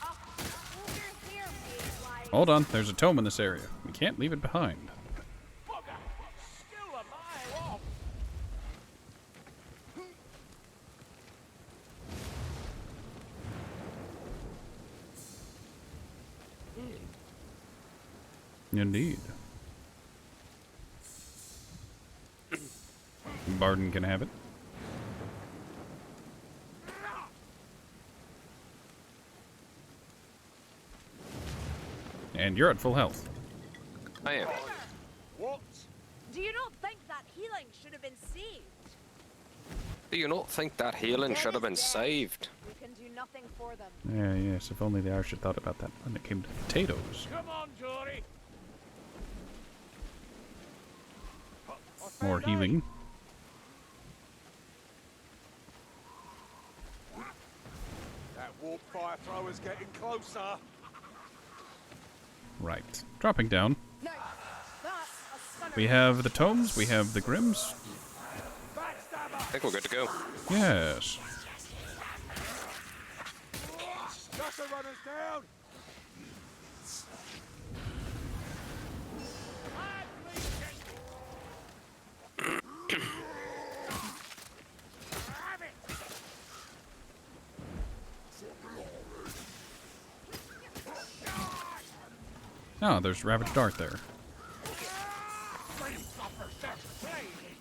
S4: Oh, over here, mate,
S1: Hold on, there's a tome in this area. We can't leave it behind.
S3: Bugger, still a mile off.
S1: Indeed. Barden can have it. And you're at full health.
S2: I am.
S3: What?
S4: Do you not think that healing should have been saved?
S2: Do you not think that healing should have been saved?
S4: We can do nothing for them.
S1: Yeah, yes, if only the Irish had thought about that when it came to potatoes.
S3: Come on, Dory.
S1: More healing.
S8: That warp fire thrower's getting closer.
S1: Right. Dropping down.
S4: No, that's a stunner.
S1: We have the tomes, we have the grims.
S2: I think we're good to go.
S1: Yes.
S8: Gutter runners down.
S1: Oh, there's Ravage Dart there.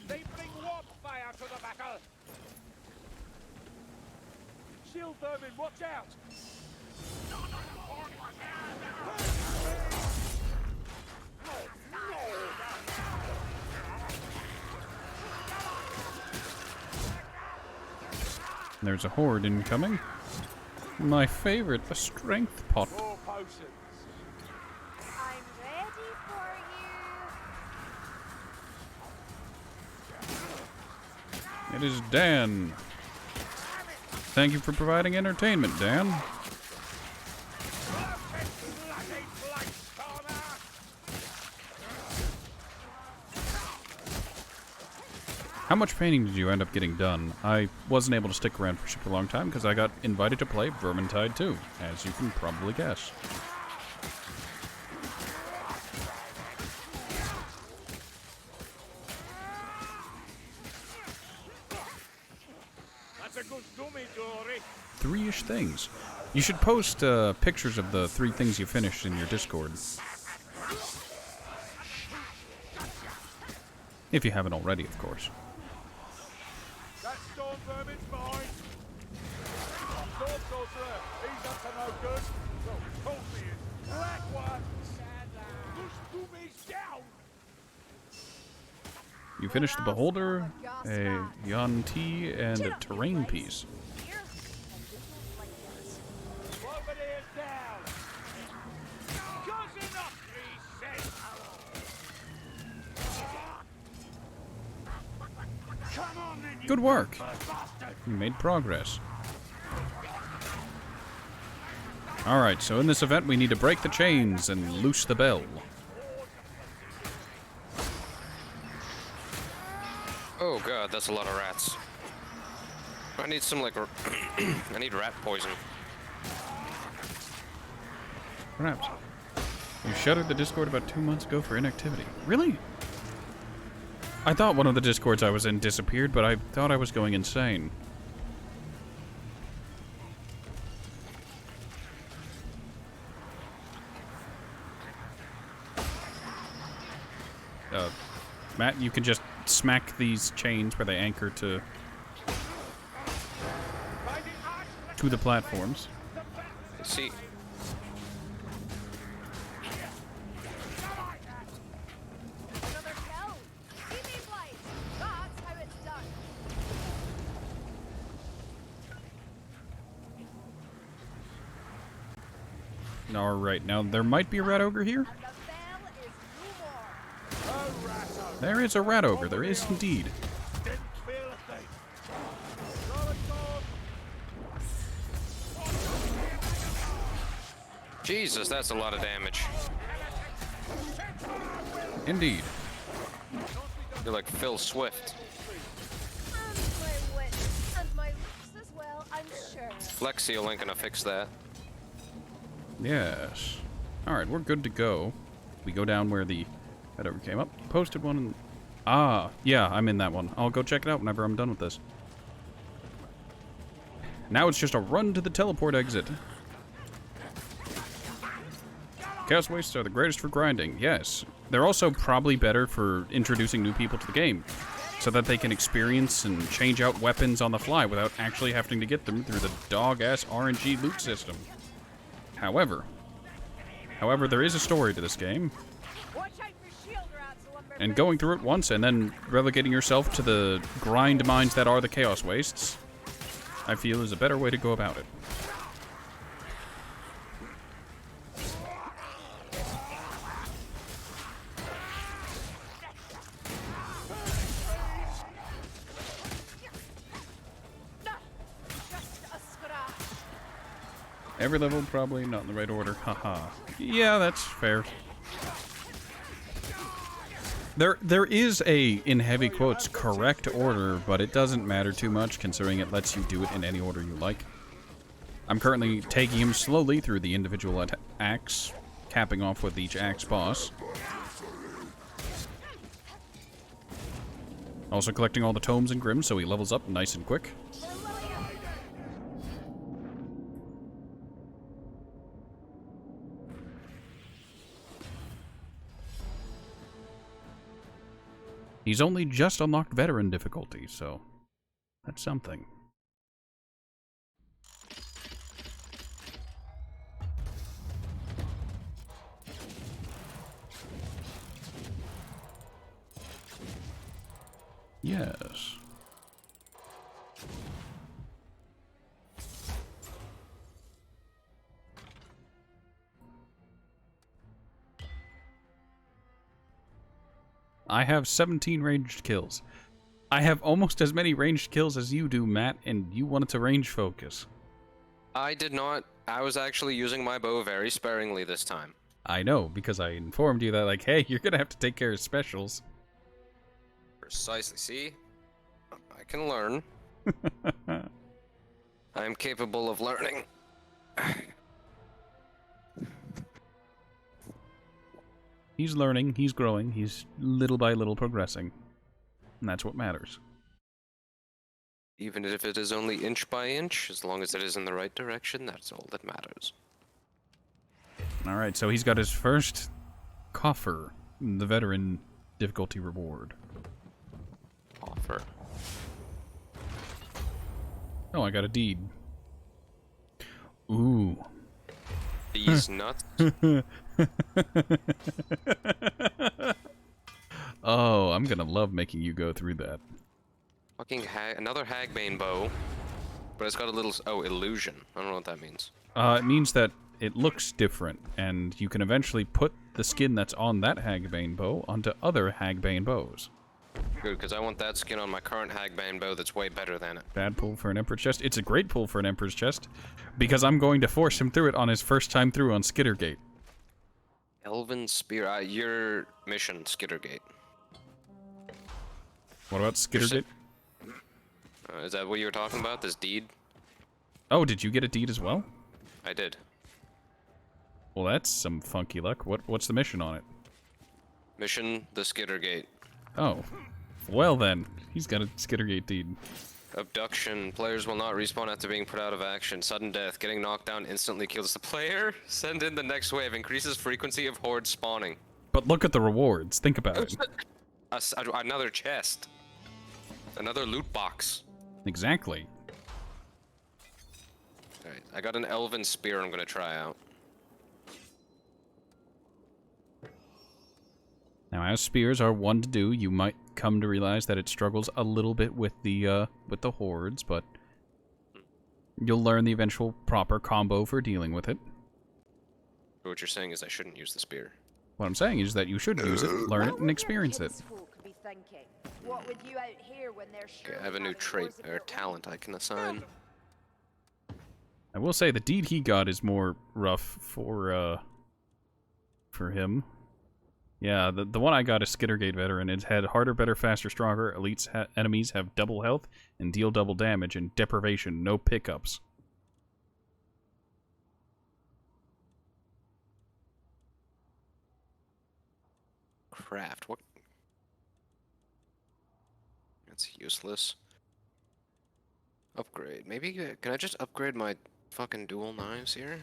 S9: They bring warp fire to the battle.
S3: Shield vermin, watch out.
S1: There's a horde incoming. My favorite, a strength pot.
S8: More potions.
S4: I'm ready for you.
S1: It is Dan. Thank you for providing entertainment, Dan. How much painting did you end up getting done? I wasn't able to stick around for a super long time because I got invited to play Vermintide 2, as you can probably guess.
S3: That's a good dummy, Dory.
S1: 3-ish things. You should post pictures of the 3 things you finished in your Discord. If you haven't already, of course.
S8: That storm vermin's mine. Storm sorcerer. He's up to no good. Well, told me is. Black one. Push dummies down.
S1: You finished the Beholder, a Yuan-Ti, and a terrain piece.
S4: Here, and business like this.
S3: Bombardier down. Good enough, he says. Come on, then, you
S1: Good work.
S3: bastard.
S1: You made progress. Alright, so in this event we need to break the chains and loose the bell.
S2: Oh god, that's a lot of rats. I need some like I need rat poison.
S1: Perhaps. You shuttered the Discord about 2 months ago for inactivity. Really? I thought one of the Discords I was in disappeared, but I thought I was going insane. Matt, you can just smack these chains where they anchor to the platforms.
S2: See.
S4: Another kill. See me blade. That's how it's done.
S1: Alright, now there might be a rat ogre here.
S4: And the bell is no more.
S1: There is a rat ogre, there is indeed.
S8: Didn't feel a thing.
S2: Jesus, that's a lot of damage.
S1: Indeed.
S2: You're like Phil Swift.
S4: And my wit. And my looks as well, I'm sure.
S2: Lexi ain't gonna fix that.
S1: Yes. Alright, we're good to go. We go down where the rat ogre came up. Posted one in... Ah, yeah, I'm in that one. I'll go check it out whenever I'm done with this. Now it's just a run to the teleport exit. Chaos Wastes are the greatest for grinding, yes. They're also probably better for introducing new people to the game, so that they can experience and change out weapons on the fly without actually having to get them through the dog-ass RNG loot system. However, there is a story to this game,
S4: Watch out for shield rats, lumberman.
S1: and going through it once and then relegating yourself to the grind mines that are the Chaos Wastes, I feel is a better way to go about it.
S4: Just a scratch.
S1: Every level probably not in the right order, haha. Yeah, that's fair. There is a, in heavy quotes, correct order, but it doesn't matter too much considering it lets you do it in any order you like. I'm currently taking him slowly through the individual acts, capping off with each axe boss. Also collecting all the tomes and grims so he levels up nice and quick. He's only just unlocked veteran difficulty, so that's something. Yes. I have 17 ranged kills. I have almost as many ranged kills as you do, Matt, and you wanted to range focus.
S2: I did not. I was actually using my bow very sparingly this time.
S1: I know, because I informed you that, like, hey, you're gonna have to take care of specials.
S2: Precisely. See? I can learn. I am capable of learning.
S1: He's learning, he's growing, he's little by little progressing. And that's what matters.
S2: Even if it is only inch by inch, as long as it is in the right direction, that's all that matters.
S1: Alright, so he's got his first coffer, the veteran difficulty reward.
S2: Offer.
S1: Oh, I got a deed. Ooh.
S2: These nuts.
S1: Oh, I'm gonna love making you go through that.
S2: Fucking another Hagbane bow. But it's got a little... Oh, illusion. I don't know what that means.
S1: It means that it looks different, and you can eventually put the skin that's on that Hagbane bow onto other Hagbane bows.
S2: Good, because I want that skin on my current Hagbane bow that's way better than it.
S1: Bad pull for an Emperor's chest. It's a great pull for an Emperor's chest, because I'm going to force him through it on his first time through on Skittergate.
S2: Elven Spear. Your mission, Skittergate.
S1: What about Skittergate?
S2: Is that what you were talking about? This deed?
S1: Oh, did you get a deed as well?
S2: I did.
S1: Well, that's some funky luck. What's the mission on it?
S2: Mission, the Skittergate.
S1: Oh. Well then, he's got a Skittergate deed.
S2: Abduction. Players will not respawn after being put out of action. Sudden death. Getting knocked down instantly kills the player. Send in the next wave. Increases frequency of horde spawning.
S1: But look at the rewards. Think about it.
S2: Another chest. Another loot box.
S1: Exactly.
S2: Alright, I got an elven spear I'm gonna try out.
S1: Now, as spears are one to do, you might come to realize that it struggles a little bit with the hordes, but you'll learn the eventual proper combo for dealing with it.
S2: So what you're saying is I shouldn't use the spear.
S1: What I'm saying is that you should use it, learn it, and experience it.
S4: What would you out here when they're
S2: Okay, I have a new trait or talent I can assign.
S1: I will say the deed he got is more rough for him. Yeah, the one I got is Skittergate Veteran. It had harder, better, faster, stronger. Elites enemies have double health and deal double damage, and deprivation, no pickups.
S2: Craft. What? That's useless. Upgrade. Maybe can I just upgrade my fucking dual knives here?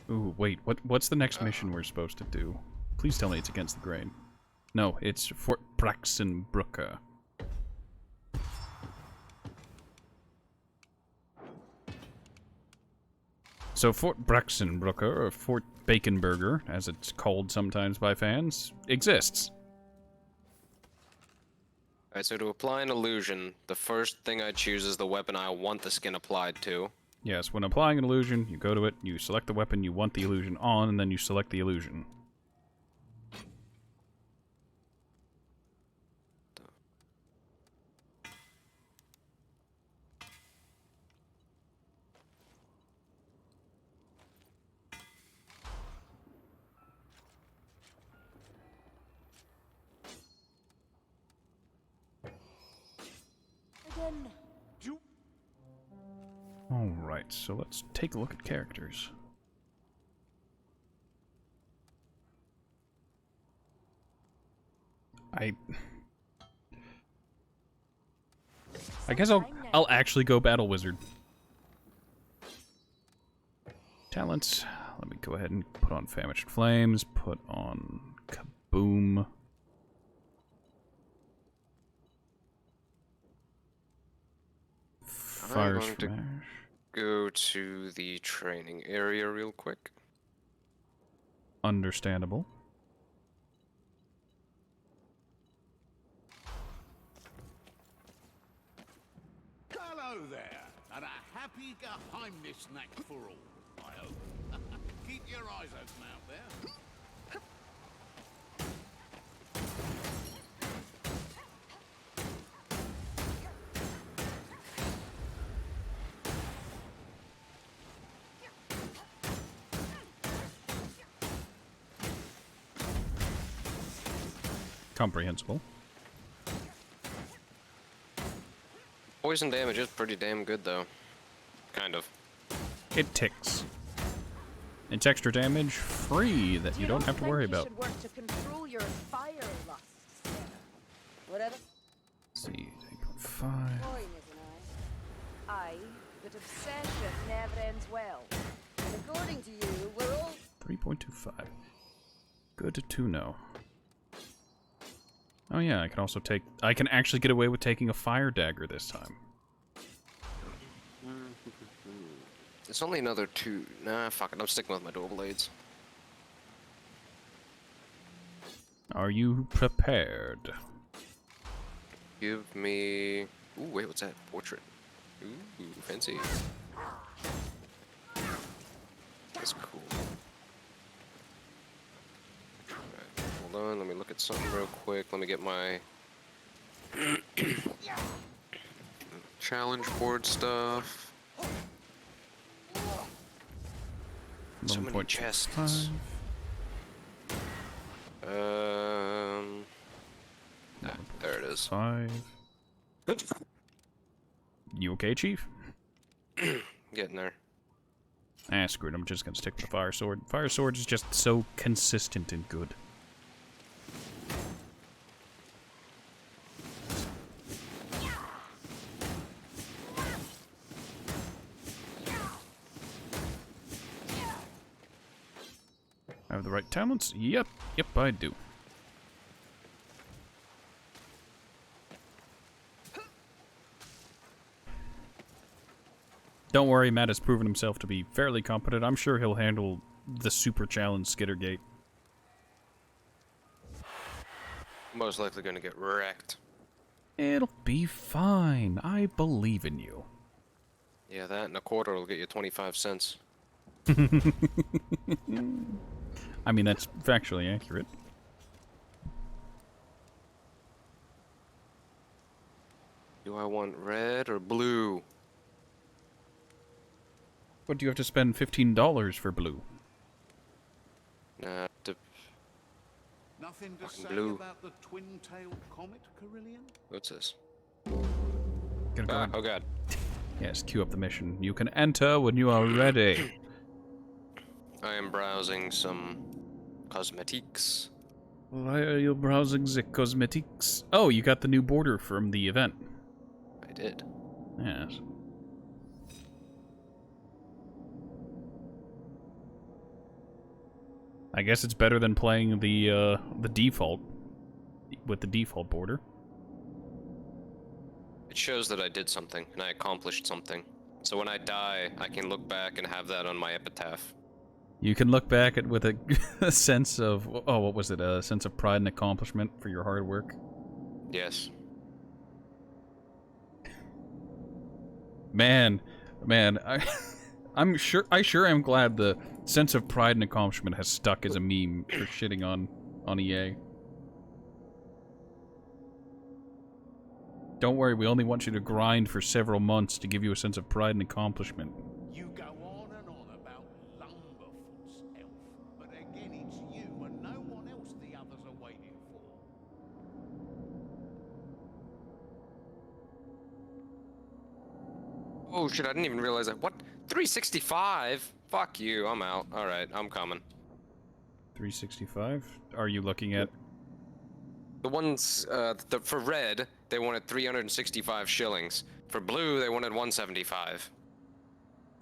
S1: Ooh, wait, what's the next mission we're supposed to do? Please tell me it's against the grain. No, it's Fort Braxenbrücke. So Fort Braxenbrücke, or Fort Baconburger, as it's called sometimes by fans, exists.
S2: Alright, so to apply an illusion, the first thing I choose is the weapon I want the skin applied to.
S1: Yes, when applying an illusion, you go to it, you select the weapon you want the illusion on, and then you select the illusion. Alright, so let's take a look at characters. I guess I'll actually go Battle Wizard. Talents. Let me go ahead and put on Famished Flames, put on Kaboom. Fire
S2: I'm going
S1: Smash.
S2: to go to the training area real quick.
S1: Understandable.
S5: Hello there, and a happy Geheimnisnacht for all, I hope. Keep your eyes open out there.
S1: Comprehensible.
S2: Poison damage is pretty damn good, though. Kind of.
S1: It ticks. It's extra damage free that you don't have to worry about.
S4: Should work to control your fire lusts.
S6: Whatever.
S1: Let's see, 8.5.
S6: Coin, isn't I?
S4: Aye, but obsession never ends well.
S6: And according to you, we're all
S1: 3.25. Good to know. Oh yeah, I can actually get away with taking a fire dagger this time.
S2: It's only another 2. Nah, fuck it. I'm sticking with my dual blades.
S1: Are you prepared?
S2: Give me... Ooh, wait, what's that? Portrait. Ooh, fancy. That's cool. Alright, hold on. Let me look at something real quick. Let me get my... challenge board stuff. So many chests. There it is.
S1: 5. You okay, Chief?
S2: Getting there.
S1: Ah, screw it. I'm just gonna stick with the fire sword. Fire sword is just so consistent and good. I have the right talents? Yep, I do. Don't worry, Matt has proven himself to be fairly competent. I'm sure he'll handle the super challenge Skittergate.
S2: Most likely gonna get wrecked.
S1: It'll be fine. I believe in you.
S2: Yeah, that and a quarter will get you 25 cents.
S1: I mean, that's factually accurate.
S2: Do I want red or blue?
S1: What do you have to spend $15 for blue?
S2: Nah,
S5: Nothing to
S2: Fucking
S5: say
S2: blue.
S5: about the twin-tailed comet, Carillion?
S2: what's this?
S1: Gonna go in.
S2: Oh god.
S1: Yes, queue up the mission. You can enter when you are ready.
S2: I am browsing some cosmetics.
S1: Why are you browsing the cosmetics? Oh, you got the new border from the event.
S2: I did.
S1: Yes. I guess it's better than playing the default with the default border.
S2: It shows that I did something and I accomplished something. So when I die, I can look back and have that on my epitaph.
S1: You can look back at with a sense of what was it? A sense of pride and accomplishment for your hard work.
S2: Yes.
S1: Man, I sure am glad the sense of pride and accomplishment has stuck as a meme for shitting on EA. Don't worry, we only want you to grind for several months to give you a sense of pride and accomplishment.
S5: You go on and on about Lumberfoot's elf, but again it's you and no one else the others are waiting for.
S2: Oh shit, I didn't even realize that. What? 365? Fuck you, I'm out. Alright, I'm coming.
S1: 365? Are you looking at...
S2: The ones, for red, they wanted 365 shillings. For blue, they wanted 175.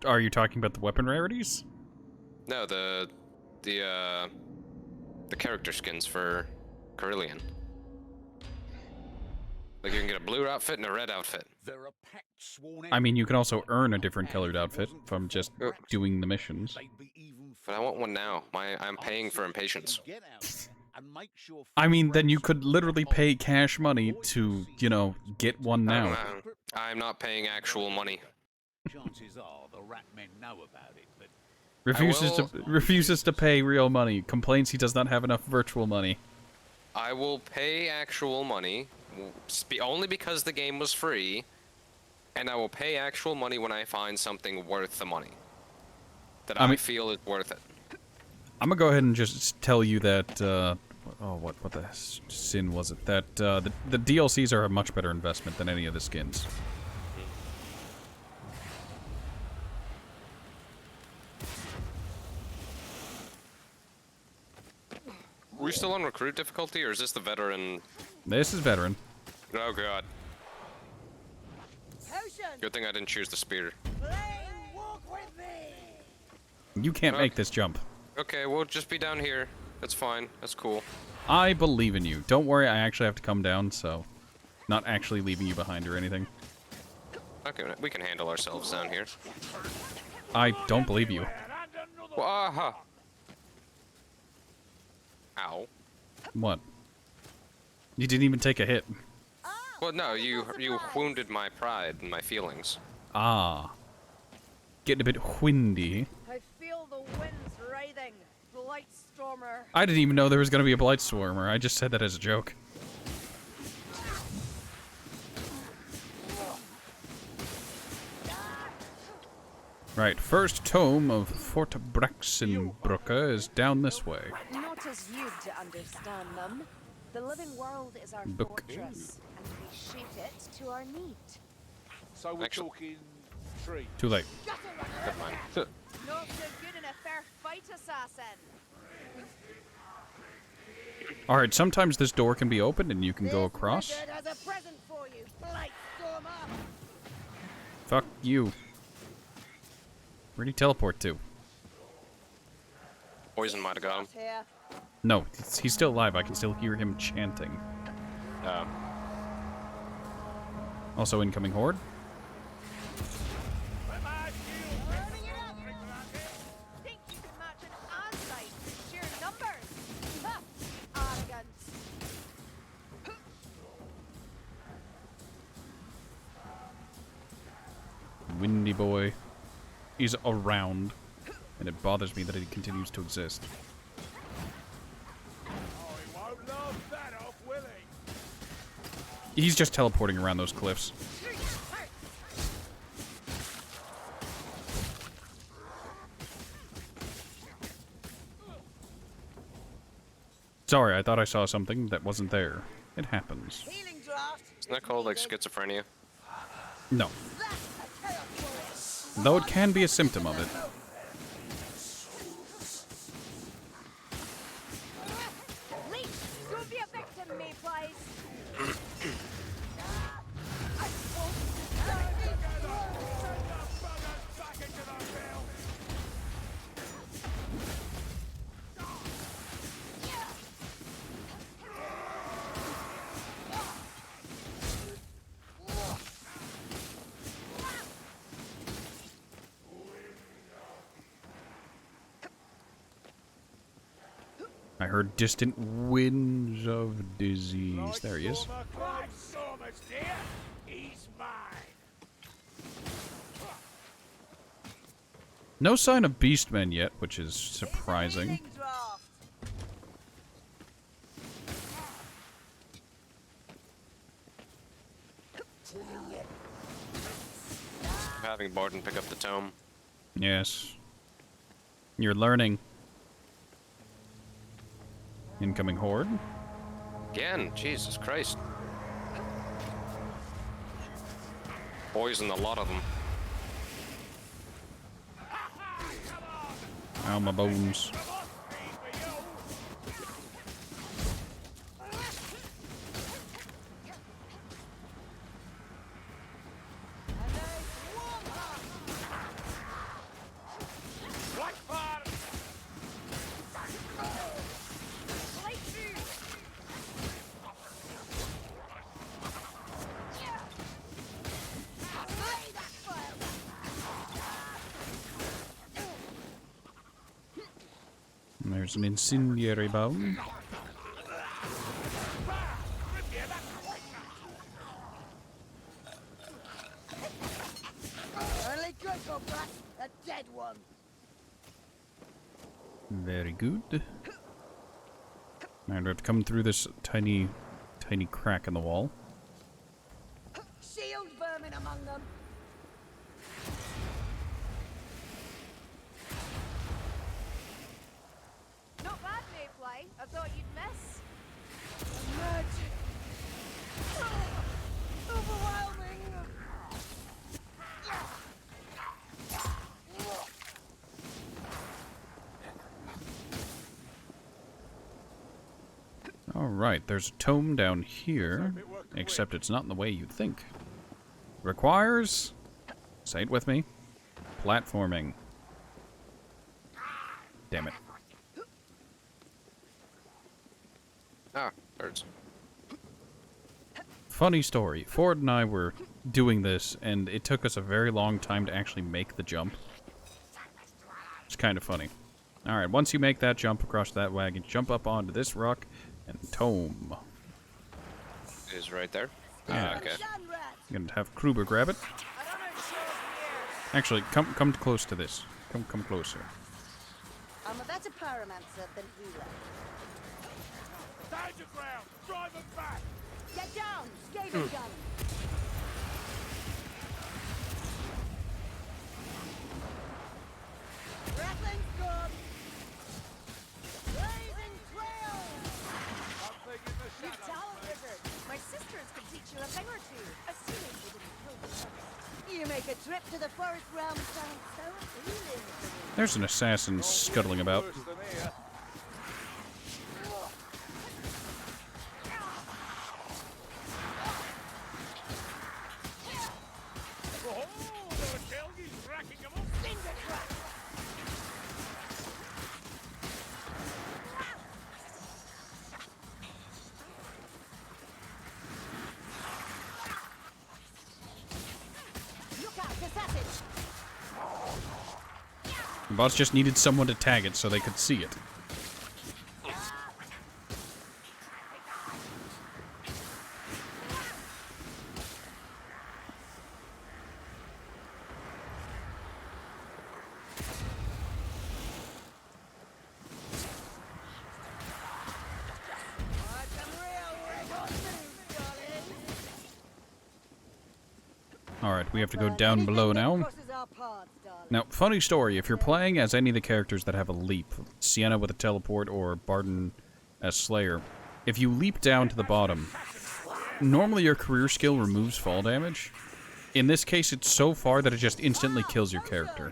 S1: Are you talking about the weapon rarities?
S2: No, the character skins for Carillion. Like you can get a blue outfit and a red outfit.
S5: There are pact sworn
S1: I mean, you can also earn a different colored outfit from just doing the missions.
S5: they'd be even
S2: But I want one now. I'm paying for impatience.
S5: Get out there and make sure
S1: I mean, then you could literally pay cash money to, you know, get one now.
S2: I'm not paying actual money.
S5: chances are the rat men know about it, but
S1: Refuses to pay real money. Complains he does not have enough virtual money.
S2: I will pay actual money, only because the game was free, and I will pay actual money when I find something worth the money. That I feel is worth it.
S1: I'm gonna go ahead and just tell you that, what the sin was it? That, the DLCs are a much better investment than any of the skins.
S2: Are we still on recruit difficulty, or is this the veteran?
S1: This is veteran.
S2: Oh god.
S6: Potion!
S2: Good thing I didn't choose the spear.
S6: Flame, walk with me!
S1: You can't make this jump.
S2: Okay, we'll just be down here. That's fine. That's cool.
S1: I believe in you. Don't worry, I actually have to come down, so... Not actually leaving you behind or anything.
S2: Okay, we can handle ourselves down here.
S1: I don't believe you.
S2: Well, aha! Ow.
S1: What? You didn't even take a hit.
S2: Well, no, you wounded my pride and my feelings.
S1: Ah. Getting a bit windy.
S6: I feel the winds writhing. Blightstormer.
S1: I didn't even know there was going to be a Blightstormer. I just said that as a joke. Right, first tome of Fort Braxenbrücke is down this way.
S4: Not as you'd to understand them. The living world is our
S1: Book.
S4: fortress, and we shape it to our need.
S8: So we're
S2: Actually-
S8: talking tree.
S1: Too late.
S2: Never mind.
S4: Not so good in a fair fight, assassin.
S1: Alright, sometimes this door can be opened and you can go across.
S6: This wizard has a present for you, Blightstormer.
S1: Fuck you. Where'd he teleport to?
S2: Poison might have got him.
S6: Here.
S1: No, he's still alive. I can still hear him chanting. Also incoming horde. windy boy. He's around, and it bothers me that he continues to exist.
S8: Oh, he won't laugh that off, will he?
S1: He's just teleporting around those cliffs. Sorry, I thought I saw something that wasn't there. It happens.
S6: Healing draft.
S2: Isn't that called like schizophrenia?
S1: No. Though it can be a symptom of it.
S4: Leech, don't be a victim, Mayflies.
S1: I heard distant winds of disease. There he is.
S8: He's mine.
S1: No sign of beastmen yet, which is surprising.
S6: Healing draft.
S2: Having Barton pick up the tome.
S1: Yes. You're learning. Incoming horde.
S2: Again, Jesus Christ. Poisoned a lot of them.
S1: Ow, my bones. There's an incendiary bomb.
S6: Only good for Brat, a dead one.
S1: Very good. Now we have to come through this tiny crack in the wall.
S6: Shield vermin among them.
S4: Not bad, Mayfly. I thought you'd miss.
S6: Magic. Overwhelming.
S1: Alright, there's a tome down here, except it's not in the way you'd think. Requires, say it with me, platforming. Damn it.
S2: Ah, birds.
S1: Funny story, Ford and I were doing this, and it took us a very long time to actually make the jump. It's kind of funny. Alright, once you make that jump across that wagon, jump up onto this rock, and tome.
S2: Is right there.
S1: Yeah.
S2: Ah, okay.
S1: I'm gonna have Kruber grab it. Actually, come close to this. Come closer.
S6: I'm a better pyromancer than healer.
S8: Stand your ground. Drive them back.
S6: Get down, scaling gun. Rattling gun. Blazing trail.
S8: Something in the
S6: You
S8: shadows.
S6: talent wizard.
S4: My sisters could teach you a thing or two, assuming you didn't kill the first.
S6: You make a trip to the forest realm sound so appealing to me.
S1: There's an assassin scuttling about.
S8: Worse than here. Oh, the Telgies racking them up.
S6: Look out, assassin.
S1: The boss just needed someone to tag it so they could see it. Alright, we have to go down below now.
S6: Crosses our paths, darling.
S1: Now, funny story, if you're playing as any of the characters that have a leap, Sienna with a teleport or Barton as Slayer, if you leap down to the bottom, normally your career skill removes fall damage. In this case, it's so far that it just instantly kills your character.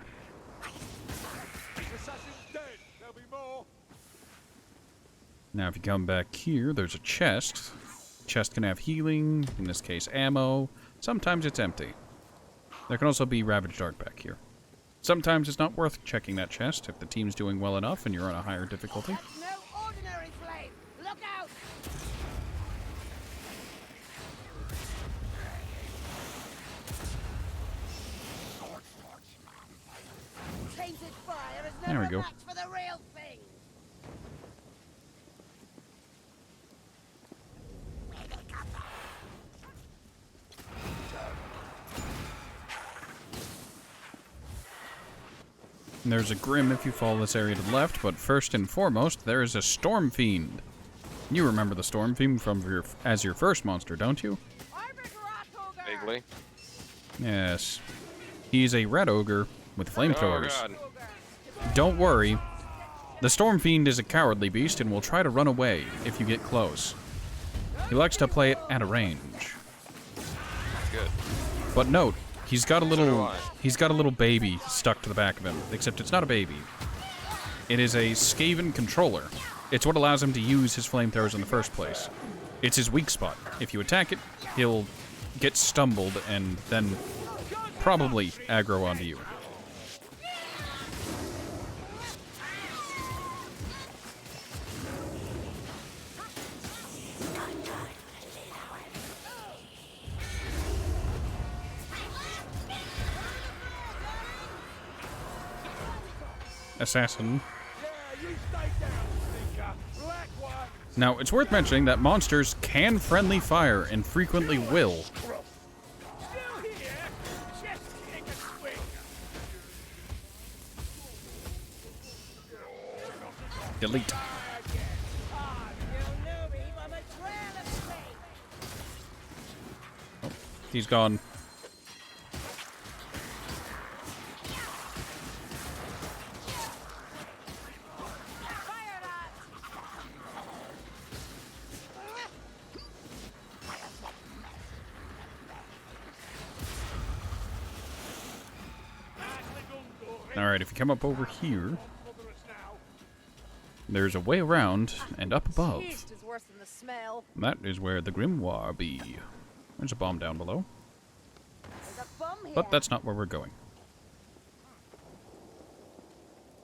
S1: Now, if you come back here, there's a chest. Chest can have healing, in this case ammo. Sometimes it's empty. There can also be Ravaged Art back here. Sometimes it's not worth checking that chest if the team's doing well enough and you're on a higher difficulty.
S6: That's no ordinary flame. Look out! Tainted fire is
S1: There
S6: never
S1: we go.
S6: a match for the real thing.
S1: And there's a Grim if you follow this area to the left, but first and foremost, there is a Storm Fiend. You remember the Storm Fiend from as your first monster, don't you?
S2: Vaguely.
S1: Yes. He's a red ogre with flamethrowers.
S2: Oh, God.
S1: Don't worry. The Storm Fiend is a cowardly beast and will try to run away if you get close. He likes to play it at a range.
S2: Good.
S1: But note, he's got a
S2: do
S1: little
S2: I.
S1: baby stuck to the back of him, except it's not a baby. It is a Skaven controller. It's what allows him to use his flamethrowers in the first place. It's his weak spot. If you attack it, he'll get stumbled and then probably aggro onto you. Assassin. Now, it's worth mentioning that monsters can friendly fire and frequently will. Delete. Oh, he's gone. Alright, if you come up over here, there's a way around and up above.
S4: Taste is worse than the smell.
S1: That is where the Grimoire be. There's a bomb down below.
S6: There's a bomb here.
S1: But that's not where we're going.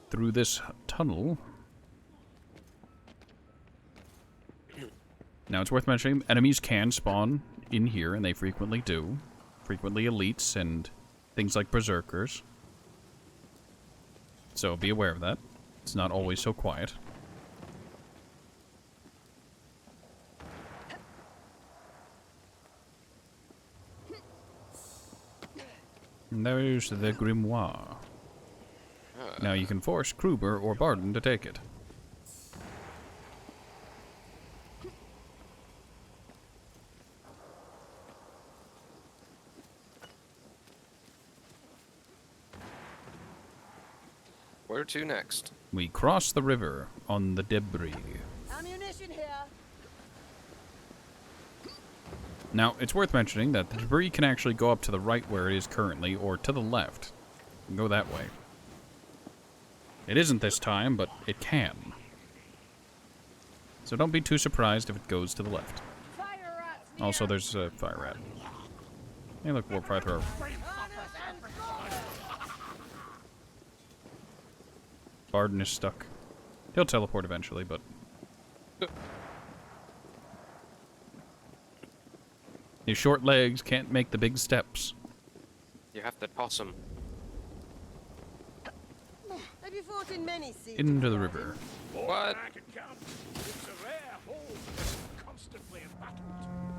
S1: Through this tunnel. Now, it's worth mentioning, enemies can spawn in here, and they frequently do. Frequently elites and things like berserkers. So be aware of that. It's not always so quiet. And there's the Grimoire. Now you can force Kruber or Barden to take it.
S2: Where to next?
S1: We cross the river on the debris.
S6: Ammunition here.
S1: Now, it's worth mentioning that the debris can actually go up to the right where it is currently, or to the left. You can go that way. It isn't this time, but it can. So don't be too surprised if it goes to the left. Also, there's a fire rat. Hey, look, warp fire thrower. Barden is stuck. He'll teleport eventually, but... his short legs can't make the big steps.
S2: You have to toss him.
S6: Have you fought in many seas?
S1: Into the river.
S2: What?
S3: It's a rare hold that's constantly embattled.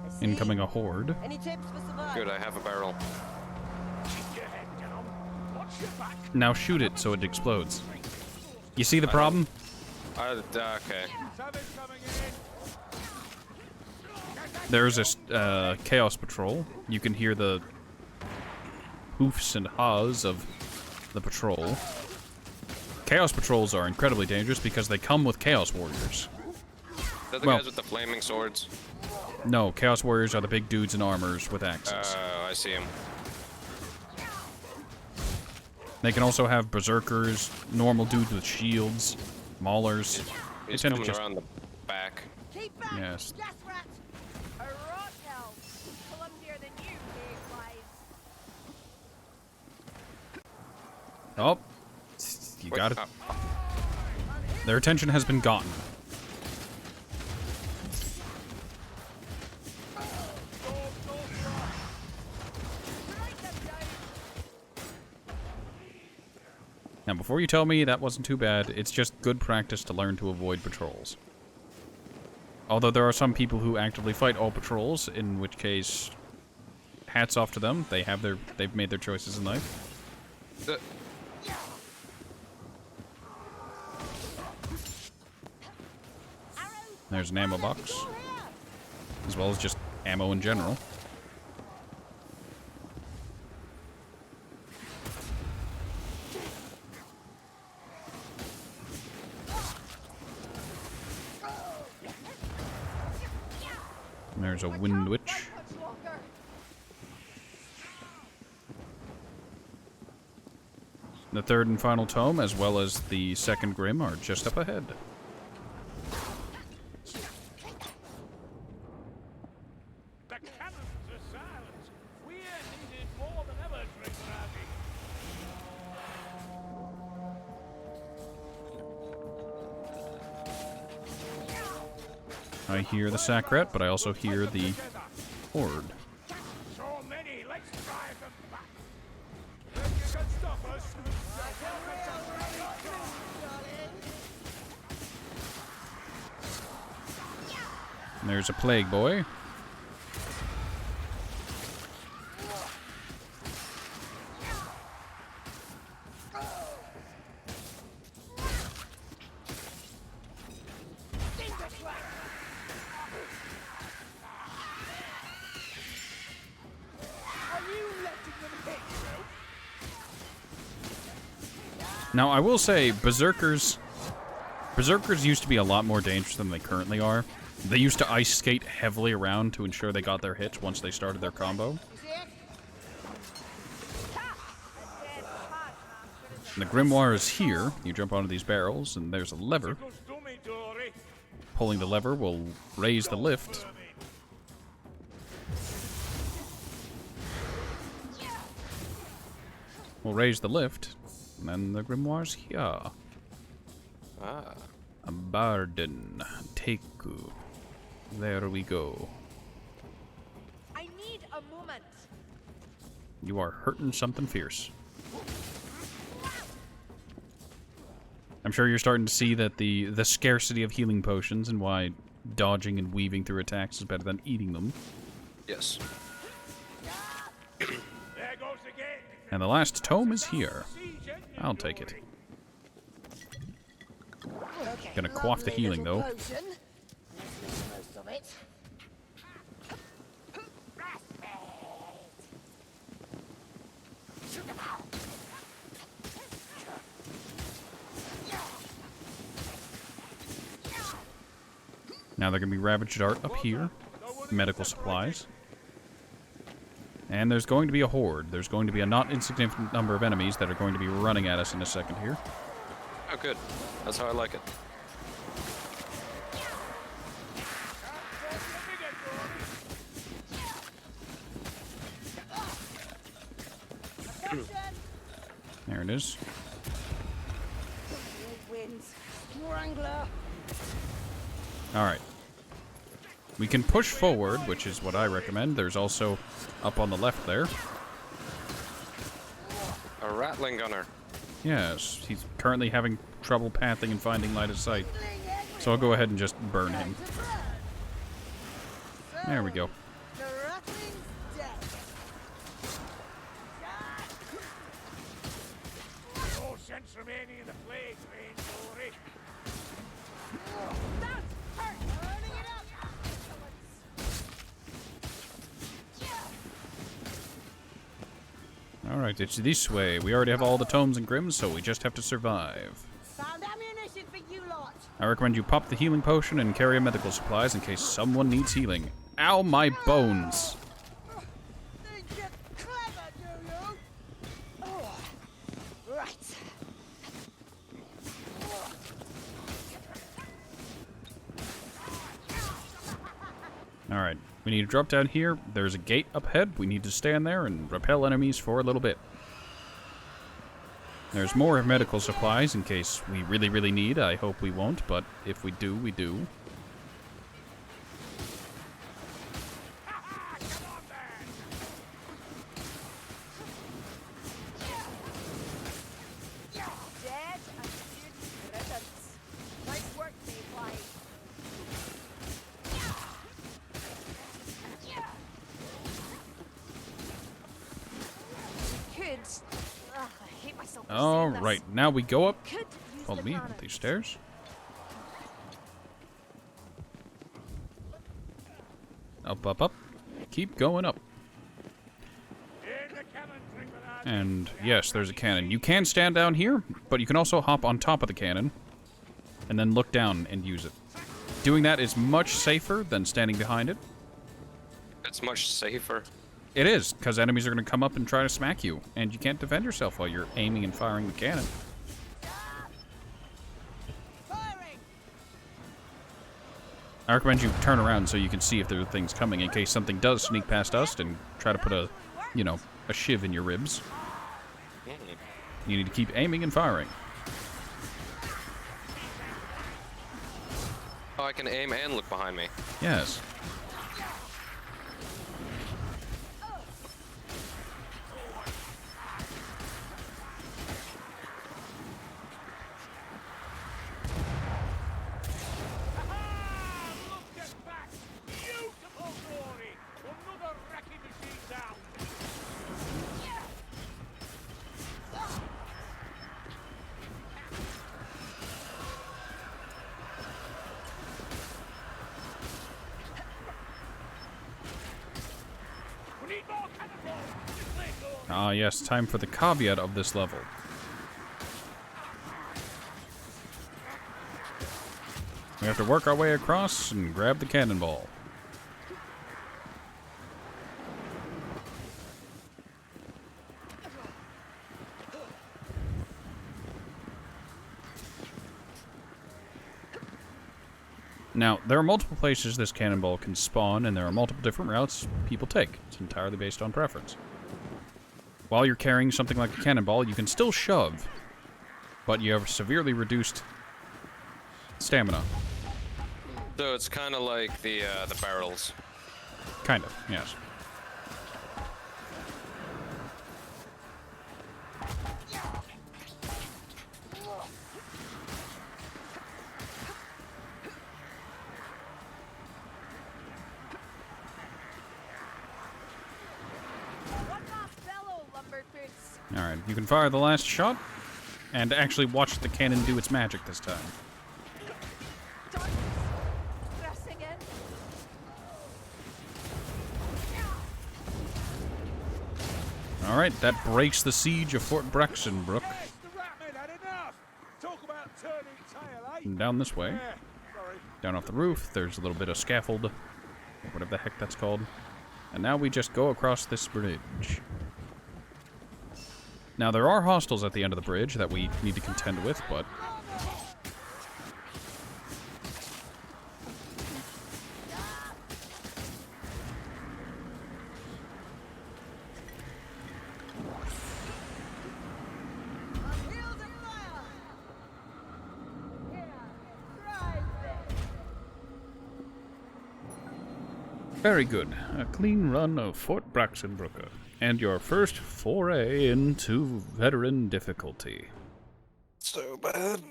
S6: I see.
S1: Incoming a horde.
S6: Any tips for survival?
S2: Good, I have a barrel.
S3: Keep your head down. Watch your back.
S1: Now shoot it so it explodes. You see the problem?
S2: Okay.
S1: There's this Chaos Patrol. You can hear the hoofs and haws of the patrol. Chaos patrols are incredibly dangerous because they come with Chaos Warriors.
S2: They're the
S1: Well,
S2: guys with the flaming swords.
S1: No, Chaos Warriors are the big dudes in armors with axes.
S2: Oh, I see him.
S1: They can also have berserkers, normal dudes with shields, maulers. They
S2: He's
S1: tend to
S2: coming
S1: just
S2: around the back.
S6: Keep back!
S1: yes.
S6: Gas rat!
S4: A rot hell. Clumsier than you, Mayflies.
S1: Oh, you
S2: Wait,
S1: got it. Their attention has been gotten. Now, before you tell me that wasn't too bad, it's just good practice to learn to avoid patrols. Although there are some people who actively fight all patrols, in which case, hats off to them. They've made their choices in life. There's an ammo box, as well as just ammo in general. And there's a wind witch. The third and final tome, as well as the second Grim, are just up ahead.
S8: The cannons are silent. We're needed more than ever, Driggerati.
S1: I hear the Sacret, but I also hear the Horde.
S8: So many, let's drive them back. Then you can stop us.
S1: And there's a Plague Boy. Now, I will say, Berserkers used to be a lot more dangerous than they currently are. They used to ice skate heavily around to ensure they got their hits once they started their combo. And the Grimoire is here. You jump onto these barrels, and there's a lever. Pulling the lever will raise the lift. We'll raise the lift, and then the Grimoire's here.
S2: Ah.
S1: A Barden. Teku. There we go.
S4: I need a moment.
S1: You are hurting something fierce. I'm sure you're starting to see that the scarcity of healing potions and why dodging and weaving through attacks is better than eating them.
S2: Yes.
S8: There goes again.
S1: And the last tome is here. I'll take it.
S6: Okay,
S1: Gonna quaff the
S6: lovely
S1: healing,
S6: little
S1: though.
S6: potion. Let's make most of it.
S1: Now they're gonna be Ravaged Art up here. Medical supplies. And there's going to be a horde. There's going to be a not insignificant number of enemies that are going to be running at us in a second here.
S2: Oh, good. That's how I like it.
S1: There it is.
S6: Winds. Strangler.
S1: Alright. We can push forward, which is what I recommend. There's also, up on the left there.
S2: A rattling gunner.
S1: Yes, he's currently having trouble pathing and finding line of sight. So I'll go ahead and just burn him. There we go.
S6: The rattling's dead.
S8: No sense remaining in the plague range, Dory.
S6: Burning it up.
S1: Alright, it's this way. We already have all the tomes and grims, so we just have to survive.
S6: Found ammunition for you lot.
S1: I recommend you pop the healing potion and carry medical supplies in case someone needs healing. Ow, my bones!
S6: Think you're clever, do you? Oh, right.
S1: Alright, we need to drop down here. There's a gate up ahead. We need to stand there and repel enemies for a little bit. There's more medical supplies in case we really, really need. I hope we won't, but if we do, we do.
S4: Dead and good riddance. Nice work, Mayfly. Could. Ugh, I hate myself for saying this.
S1: Alright, now we go up.
S4: Could use
S1: Follow
S4: the
S1: me up
S4: cannons.
S1: these stairs. Up, up, up. Keep going up. And yes, there's a cannon. You can stand down here, but you can also hop on top of the cannon and then look down and use it. Doing that is much safer than standing behind it.
S2: It's much safer.
S1: It is, because enemies are going to come up and try to smack you, and you can't defend yourself while you're aiming and firing the cannon.
S6: Firing.
S1: I recommend you turn around so you can see if there are things coming in case something does sneak past us and try to put a, you know, a shiv in your ribs. You need to keep aiming and firing.
S2: Oh, I can aim and look behind me.
S1: Yes.
S8: Look at that! Beautiful glory! Another wrecking machine down! We need more cannonballs! This way, go!
S1: Ah, yes, time for the caveat of this level. We have to work our way across and grab the cannonball. Now, there are multiple places this cannonball can spawn, and there are multiple different routes people take. It's entirely based on preference. While you're carrying something like a cannonball, you can still shove, but you have severely reduced stamina.
S2: So it's kind of like the barrels.
S1: Kind of, yes.
S4: One last bellow, lumber boots.
S1: Alright, you can fire the last shot, and actually watch the cannon do its magic this time.
S4: Darkness. Pressing in.
S1: Alright, that breaks the siege of Fort Braxenbrook.
S8: Yes, the Ratman had enough! Talk about turning tail, eh?
S1: And down this way.
S8: Yeah, sorry.
S1: Down off the roof, there's a little bit of scaffold, or whatever the heck that's called. And now we just go across this bridge. Now, there are hostiles at the end of the bridge that we need to contend with, but...
S6: Heels and fire. Here, try this.
S1: Very good. A clean run of Fort Braxenbrook. And your first foray into veteran difficulty.
S2: So bad.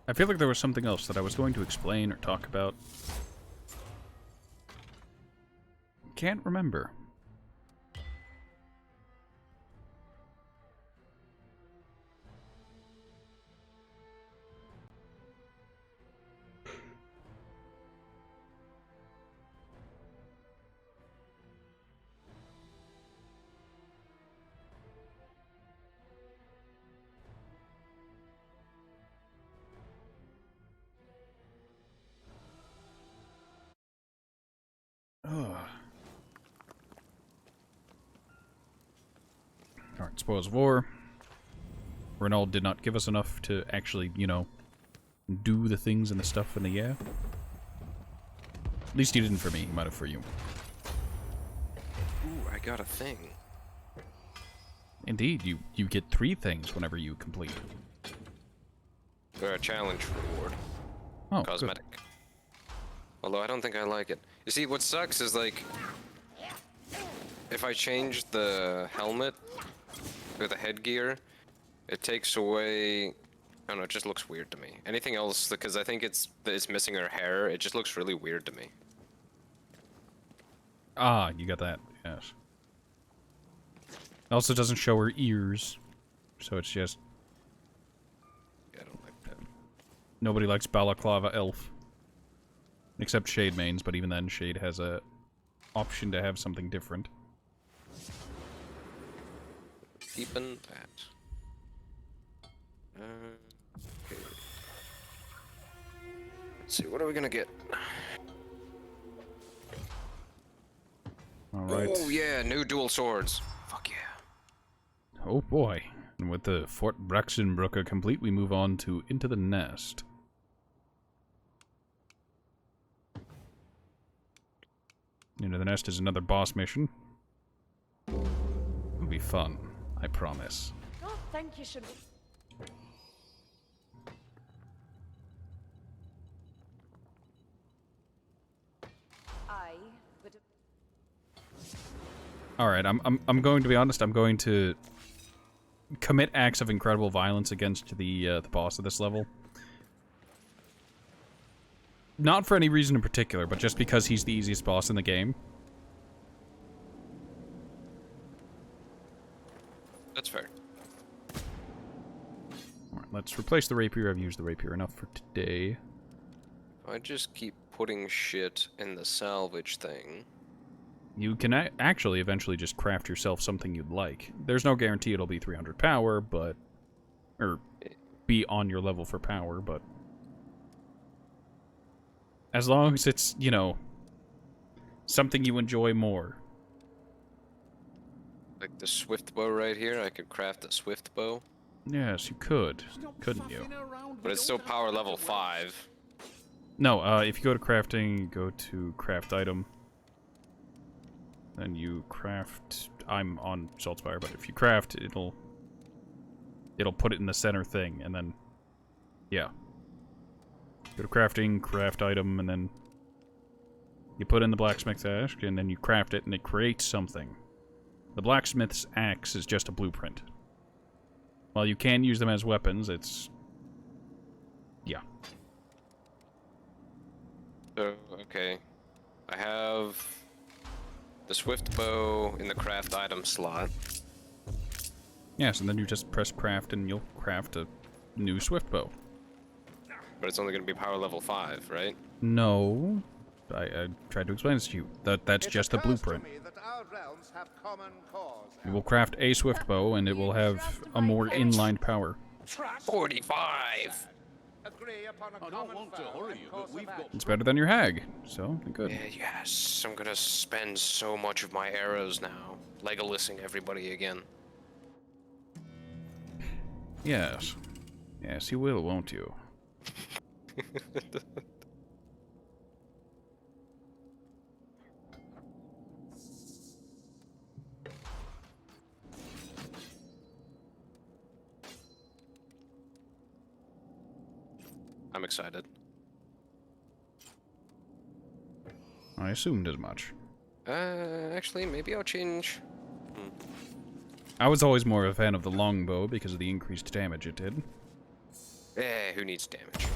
S1: I feel like there was something else that I was going to explain or talk about. Can't remember. Spoils of War. Renault did not give us enough to actually, you know, do the things and the stuff in the year. At least he didn't for me. He might have for you.
S2: Ooh, I got a thing.
S1: Indeed, you get 3 things whenever you complete.
S2: They're a challenge reward.
S1: Oh,
S2: cosmetic.
S1: good.
S2: Although I don't think I like it. You see, what sucks is like, if I change the helmet or the headgear, it takes away. I don't know. It just looks weird to me. Anything else, because I think it's missing her hair. It just looks really weird to me.
S1: Ah, you got that. Yes. It also doesn't show her ears, so it's just.
S2: Yeah, I don't like that.
S1: Nobody likes Balaclava Elf. Except Shade mains, but even then, Shade has a option to have something different.
S2: Keeping that. Okay. Let's see, what are we gonna get?
S1: Alright.
S2: Oh yeah, new dual swords. Fuck yeah.
S1: Oh boy. And with the Fort Braxenbrücke complete, we move on to Into the Nest. Into the Nest is another boss mission. It'll be fun, I promise.
S4: Don't think you should. I would.
S1: Alright, I'm going to be honest, I'm going to commit acts of incredible violence against the boss of this level. Not for any reason in particular, but just because he's the easiest boss in the game.
S2: That's fair.
S1: Alright, let's replace the rapier. I've used the rapier enough for today.
S2: I just keep putting shit in the salvage thing.
S1: You can actually eventually just craft yourself something you'd like. There's no guarantee it'll be 300 power, but... Or be on your level for power, but... As long as it's, you know, something you enjoy more.
S2: Like the swift bow right here, I could craft a swift bow.
S1: Yes, you could. Couldn't you?
S2: But it's still power level 5.
S1: No, if you go to crafting, you go to craft item. Then you craft... I'm on Saltspire, but if you craft, it'll put it in the center thing, and then... Yeah. Go to crafting, craft item, and then... You put in the blacksmith's axe, and then you craft it, and it creates something. The blacksmith's axe is just a blueprint. While you can use them as weapons, it's... Yeah.
S2: So, okay. I have the swift bow in the craft item slot.
S1: Yes, and then you just press craft, and you'll craft a new swift bow.
S2: But it's only going to be power level 5, right?
S1: No. I tried to explain this to you. That's just the blueprint. You will craft a swift bow, and it will have a more inline power.
S2: 45!
S5: I don't want to hurry you, but we've got...
S1: It's better than your hag, so good.
S2: Yeah, yes, I'm gonna spend so much of my arrows now. Legolasing everybody again.
S1: Yes. Yes, you will, won't you?
S2: I'm excited.
S1: I assumed as much.
S2: Actually, maybe I'll change...
S1: I was always more of a fan of the longbow because of the increased damage it did.
S2: Who needs damage?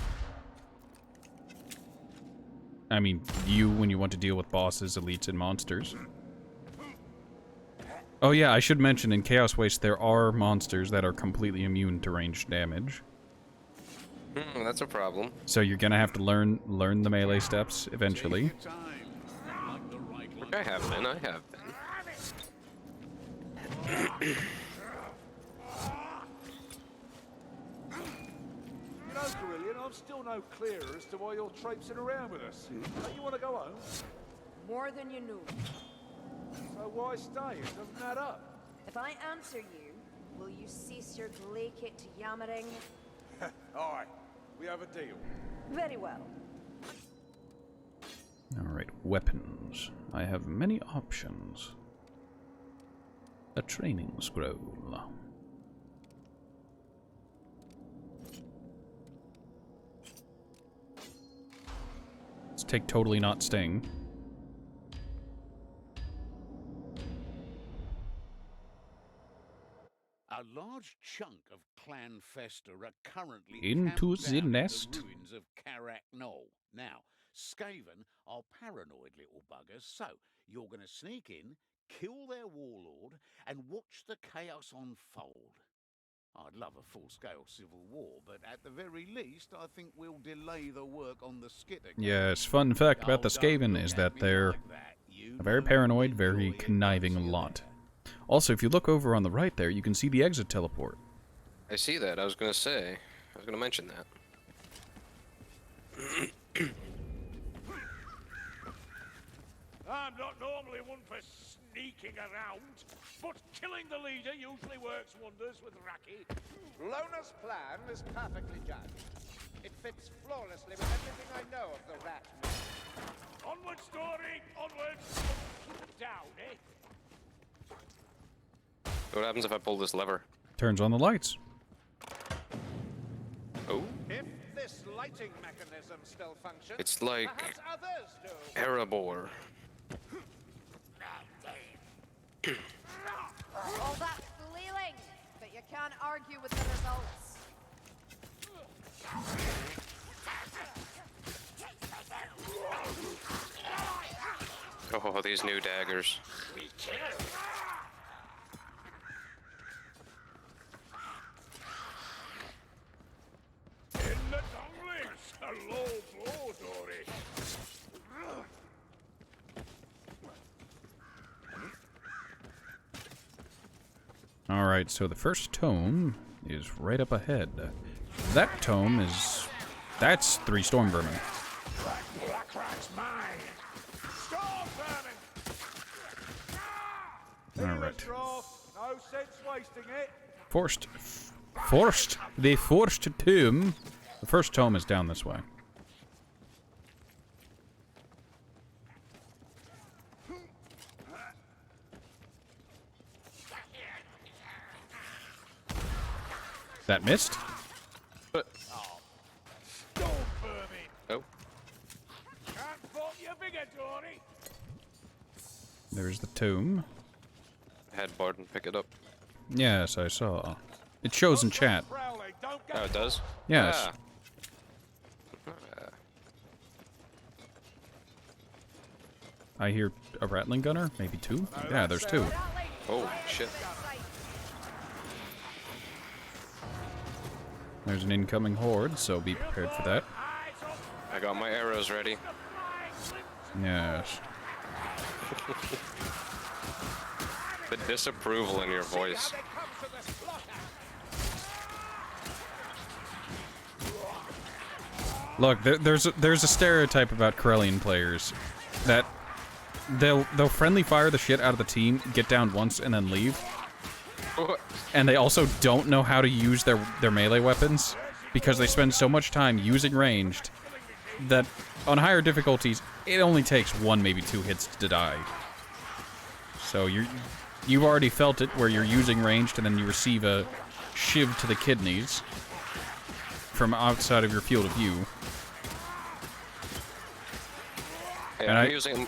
S1: I mean, you when you want to deal with bosses, elites, and monsters. Oh yeah, I should mention, in Chaos Waste there are monsters that are completely immune to ranged damage.
S2: That's a problem.
S1: So you're gonna have to learn the melee steps eventually.
S2: I have been,
S8: You know, Brilliant, I'm still no clearer as to why you're traipsing around with us. Don't you want to go home?
S4: More than you knew.
S8: So why stay? It doesn't add up.
S4: If I answer you, Will you cease your glaciate yammering?
S8: Aye, we have a deal.
S4: Very well.
S1: Alright, weapons. I have many options. A training scroll. Let's take totally not sting.
S5: A large chunk of Clan Fester are currently
S1: Into
S5: camped
S1: the
S5: down
S1: nest.
S5: in the ruins of Karak Knoll. Now, Skaven are paranoid little buggers, so you're going to sneak in, kill their warlord, and watch the chaos unfold. I'd love a full-scale civil war, but at the very least, I think we'll delay the work on the skitter.
S1: Yes, fun fact about the Skaven is that they're a very paranoid, very conniving lot. Also, if you look over on the right there, you can see the exit teleport.
S2: I see that. I was gonna say. I was gonna mention that.
S8: I'm not normally one for sneaking around, but killing the leader usually works wonders with Raki.
S9: Lona's plan is perfectly judged. It fits flawlessly with everything I know of the rat man.
S8: Onward, story! Onwards! Keep it down, eh?
S2: What happens if I pull this lever?
S1: Turns on the lights.
S2: Oh,
S9: If this lighting mechanism still functions,
S2: it's like
S9: perhaps others do.
S2: Erebor.
S4: All that flailing, but you can't argue with the results.
S2: Oh, these new daggers.
S8: In the donglings! A low blow, Dory.
S1: Alright, so the first tome is right up ahead. That tome is... that's 3 storm vermin.
S8: Black rat's mine! Storm vermin!
S1: Alright.
S8: No sense wasting it.
S1: The forced tomb. The first tome is down this way. That missed?
S8: Storm vermin!
S2: Oh,
S8: Can't fault you bigger, Dory!
S1: There's the tomb.
S2: had Barton pick it up.
S1: Yes, I saw. It shows in chat.
S8: Crowley, don't go
S2: Oh, it does?
S1: Yes.
S2: Ah.
S1: I hear a rattling gunner, maybe 2. Yeah, there's 2.
S2: Oh, shit.
S1: There's an incoming horde, so be prepared for that.
S2: I got my arrows ready.
S1: Yes.
S2: The disapproval in your voice.
S1: Look, there's a stereotype about Corellian players that they'll friendly fire the shit out of the team, get down once, and then leave. And they also don't know how to use their melee weapons because they spend so much time using ranged that on higher difficulties it only takes 1, maybe 2 hits to die. So you've already felt it where you're using ranged and then you receive a shiv to the kidneys from outside of your field of view.
S2: Hey,
S1: And
S2: I'm using...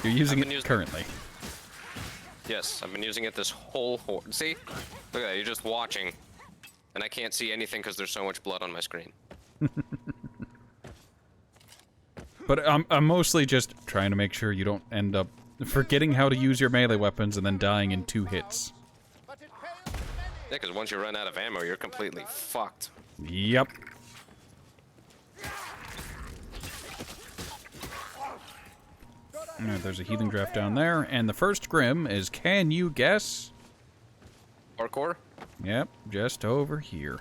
S1: You're using it currently.
S2: Yes, I've been using it this whole horde. See? Look at that, you're just watching. And I can't see anything because there's so much blood on my screen.
S1: But I'm mostly just trying to make sure you don't end up forgetting how to use your melee weapons and then dying in 2 hits.
S2: Yeah, because once you run out of ammo, you're completely fucked.
S1: Yep. There's a healing draft down there, and the first Grim is, can you guess?
S2: Parkour?
S1: Yep, just over here.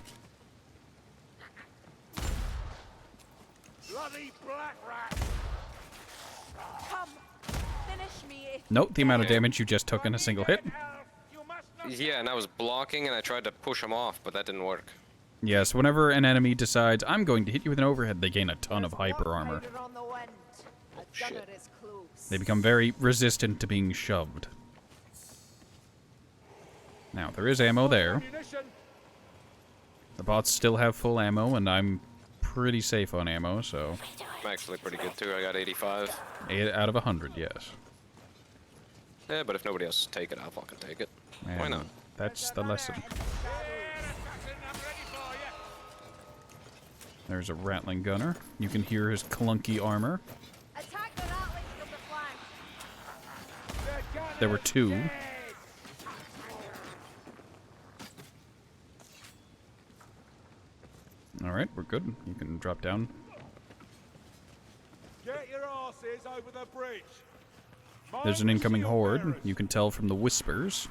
S8: Bloody black rat!
S4: Come, finish me.
S1: Note the amount of damage you just took in a single hit.
S2: Yeah, and I was blocking and I tried to push him off, but that didn't work.
S1: Yes, whenever an enemy decides, I'm going to hit you with an overhead, they gain a ton of hyper armor.
S6: On the wind. A
S2: Shit.
S6: gunner is close.
S1: They become very resistant to being shoved. Now, there is ammo there.
S8: Ammunition.
S1: The bots still have full ammo, and I'm pretty safe on ammo, so...
S2: I'm actually pretty good too. I got 85.
S1: 8 out of 100, yes.
S2: Yeah, but if nobody else will take it, I'll fucking take it. Why
S1: And
S2: not?
S1: that's the lesson. There's a Rattling gunner. You can hear his clunky armor.
S4: Attack the Ratlings from the flank.
S1: There were 2. Alright, we're good. You can drop down.
S8: Get your asses over the bridge.
S1: There's an incoming horde. You can tell from the whispers.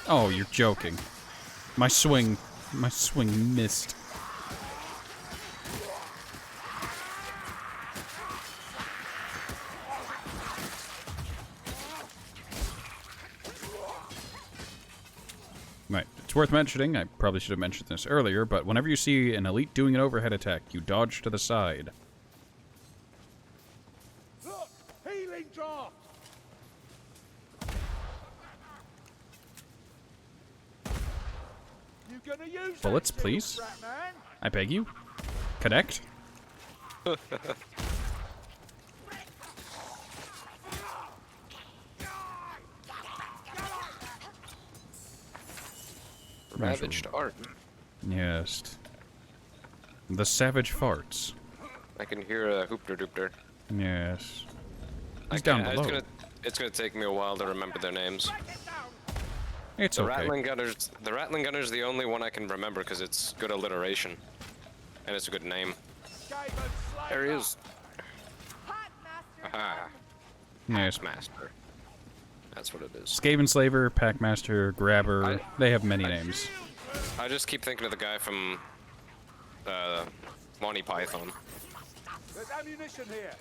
S1: Oh, you're joking. My swing missed. Right, it's worth mentioning, I probably should have mentioned this earlier, but whenever you see an elite doing an overhead attack, you dodge to the side.
S8: Look, healing draft. You gonna use
S1: Bullets,
S8: that,
S1: please.
S8: rat man?
S1: I beg you. Connect.
S2: Ravaged art.
S1: Yes. The savage farts.
S2: I can hear a hoopter doopter.
S1: Yes.
S2: I
S1: He's down
S2: can't-
S1: below.
S2: It's gonna take me a while to remember their names.
S1: It's
S2: The
S1: okay.
S2: Rattling Gunner's the only one I can remember because it's good alliteration. And it's a good name. There he is. Aha.
S1: Yes.
S2: Master. That's what it is.
S1: Skaven Slaver, Packmaster, Grabber,
S2: I-
S1: they have many names.
S2: I just keep thinking of the guy from Monty Python.
S8: There's ammunition here.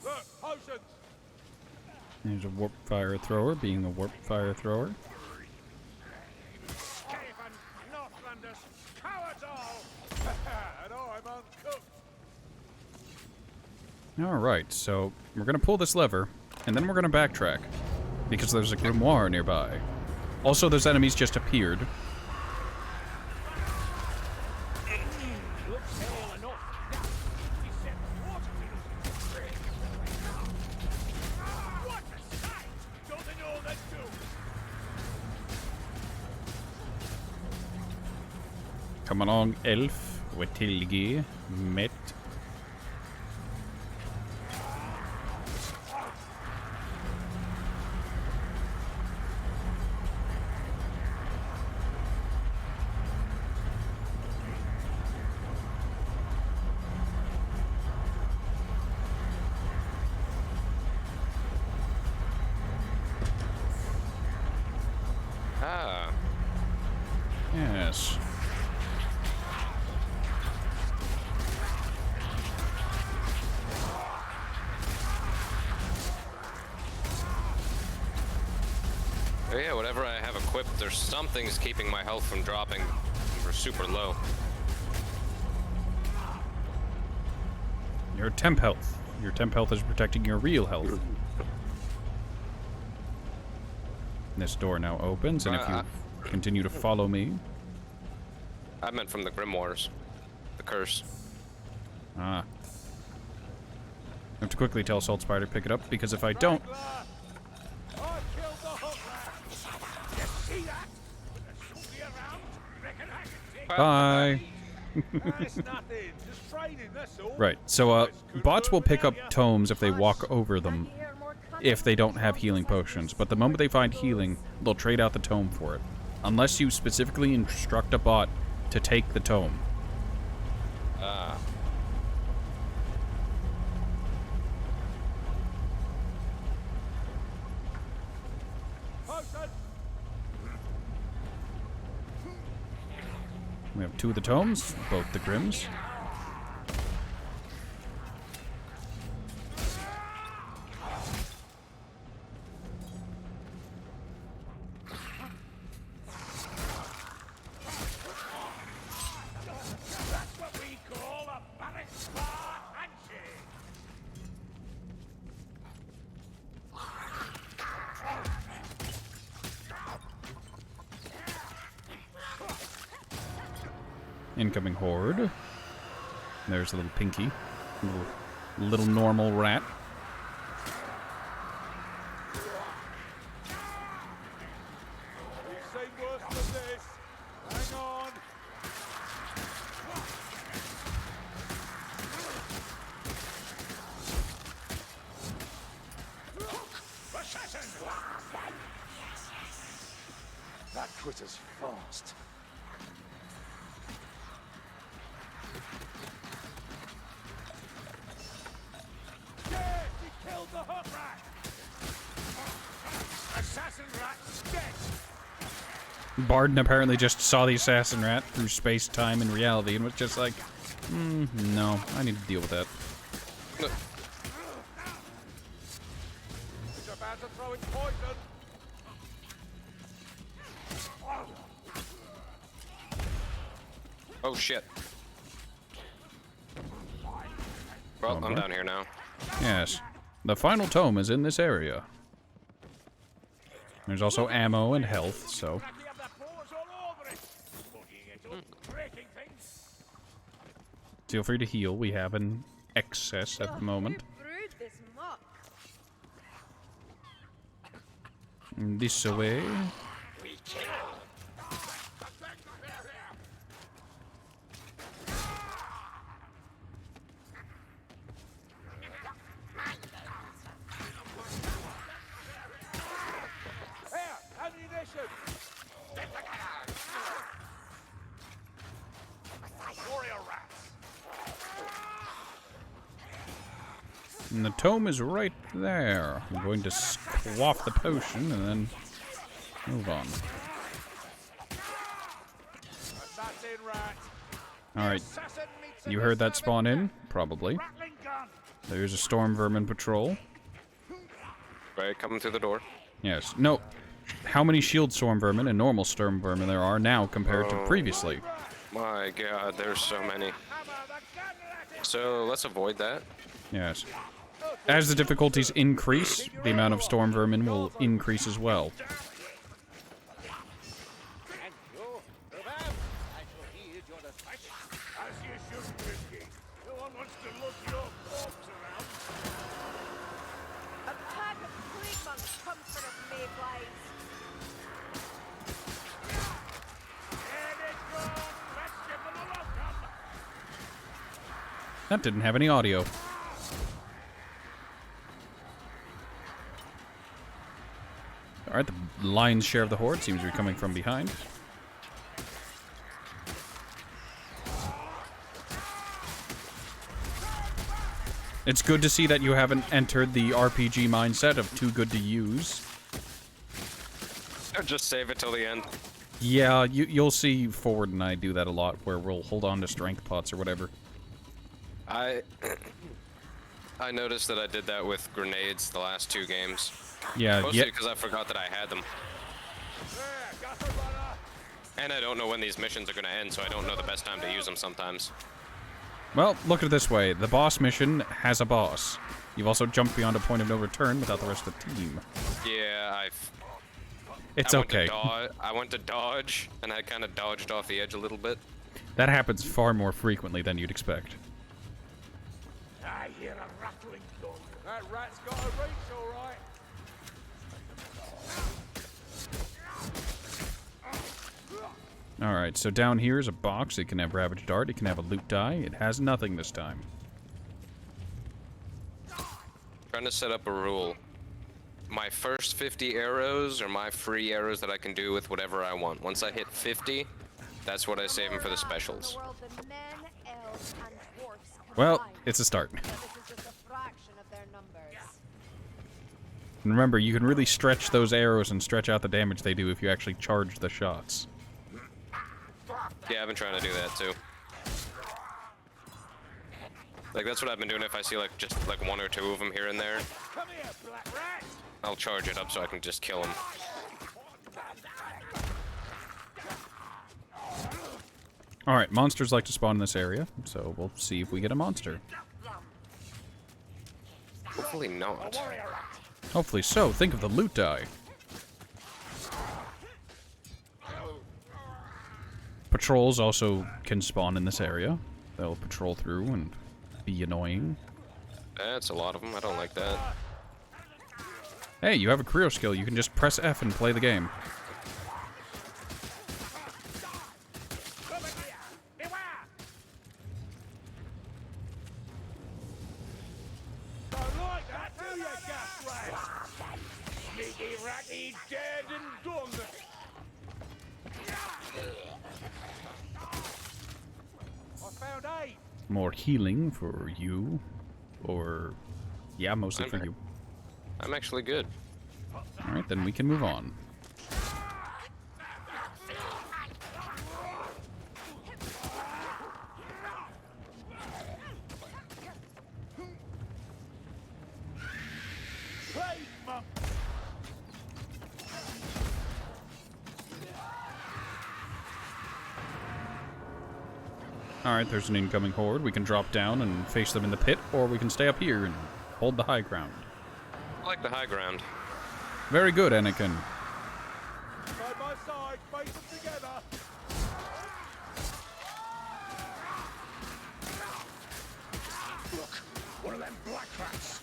S8: Look, potions.
S1: There's a Warp Fire Thrower, being the Warp Fire Thrower.
S8: Skaven, Northlanders, cowards all. And I'm uncooked.
S1: Alright, so we're gonna pull this lever, and then we're gonna backtrack. Because there's a grimoire nearby. Also, those enemies just appeared.
S8: Looks hell enough. Now, he said water to what a sight! Doesn't all that do?
S1: Come along, elf. Wetilgi. Met.
S2: Ah.
S1: Yes.
S2: Oh yeah, whatever I have equipped, there's something's keeping my health from dropping. We're super low.
S1: Your temp health. Your temp health is protecting your real health. This door now opens, and if you continue to follow me...
S2: I meant from the grimoires. The curse.
S1: Ah. I have to quickly tell Salt Spider to pick it up, because if I don't...
S8: I killed the hook rat. You see that? With the shooty around?
S1: Bye.
S8: That's nothing. Just training, that's all.
S1: Right, so bots will pick up tomes if they walk over them, if they don't have healing potions. But the moment they find healing, they'll trade out the tome for it. Unless you specifically instruct a bot to take the tome. We have 2 of the tomes, both the Grims.
S8: That's what we call a barrack bar handshake.
S1: Incoming horde. There's a little pinky. Little normal rat.
S8: We've seen worse than this. Hang on. Assassin!
S7: That critter's fast.
S8: Yes, he killed the hot rat. Assassin rat's dead.
S1: Barden apparently just saw the assassin rat through space, time, and reality and was just like, no, I need to deal with that.
S8: It's about to throw its poison.
S2: Oh shit. Well, I'm down here now.
S1: Yes. The final tome is in this area. There's also ammo and health, so...
S8: Cracking up their paws all over it. Mugging it up, breaking things.
S1: Feel free to heal. We have an excess at the moment.
S4: Who brewed this muck?
S1: This way.
S8: Here, ammunition. Warrior rats.
S1: And the tome is right there. I'm going to quaff the potion and then move on.
S8: Assassin rat.
S1: Alright,
S8: Assassin meets a
S1: you heard that
S8: servant.
S1: spawn in? Probably.
S8: Rattling gun.
S1: There's a storm vermin patrol.
S2: Right, coming through the door.
S1: Yes. No. How many shield storm vermin and normal storm vermin there are now compared to previously?
S2: My god, there's so many. So let's avoid that.
S1: Yes. As the difficulties increase, the amount of storm vermin will increase as well.
S8: And you, Ruben, I shall heed your dispatch. As you should, Whiskey. No one wants to look your corpse around.
S4: A pack of plague monks comes for us, Mayflies.
S8: Get it gone. Let's give them a welcome.
S1: That didn't have any audio. Alright, the lion's share of the horde seems to be coming from behind. It's good to see that you haven't entered the RPG mindset of too good to use.
S2: Or just save it till the end.
S1: Yeah, you'll see Ford and I do that a lot, where we'll hold on to strength pots or whatever.
S2: I noticed that I did that with grenades the last 2 games.
S1: Yeah,
S2: Mostly because I forgot that I had them.
S8: There, got her, brother.
S2: And I don't know when these missions are going to end, so I don't know the best time to use them sometimes.
S1: Well, look at it this way. The boss mission has a boss. You've also jumped beyond a point of no return without the rest of the team.
S2: Yeah,
S1: It's
S2: I went to
S1: okay.
S2: I went to dodge, and I kind of dodged off the edge a little bit.
S1: That happens far more frequently than you'd expect.
S8: I hear a rattling gun. That rat's got a reach, all right.
S1: Alright, so down here is a box. It can have Ravage Dart. It can have a loot die. It has nothing this time.
S2: Trying to set up a rule. My first 50 arrows are my free arrows that I can do with whatever I want. Once I hit 50, that's what I save them for the specials.
S1: Well, it's a start. And remember, you can really stretch those arrows and stretch out the damage they do if you actually charge the shots.
S2: Yeah, I've been trying to do that too. Like, that's what I've been doing if I see, like, just, like, one or two of them here and there.
S8: Come here, black rat!
S2: I'll charge it up so I can just kill them.
S1: Alright, monsters like to spawn in this area, so we'll see if we get a monster.
S2: Hopefully not.
S1: Hopefully so. Think of the loot die. Patrols also can spawn in this area. They'll patrol through and be annoying.
S2: That's a lot of them. I don't like that.
S1: Hey, you have a career skill. You can just press F and play the game.
S8: Don't like that, do you, gas rat? Sneaky ratty, dead and done. I found 8.
S1: More healing for you. Or... yeah, mostly for you.
S2: I'm actually good.
S1: Alright, then we can move on. Alright, there's an incoming horde. We can drop down and face them in the pit, or we can stay up here and hold the high ground.
S2: I like the high ground.
S1: Very good, Anakin.
S8: Side by side, face them together. Look, one of them black rats.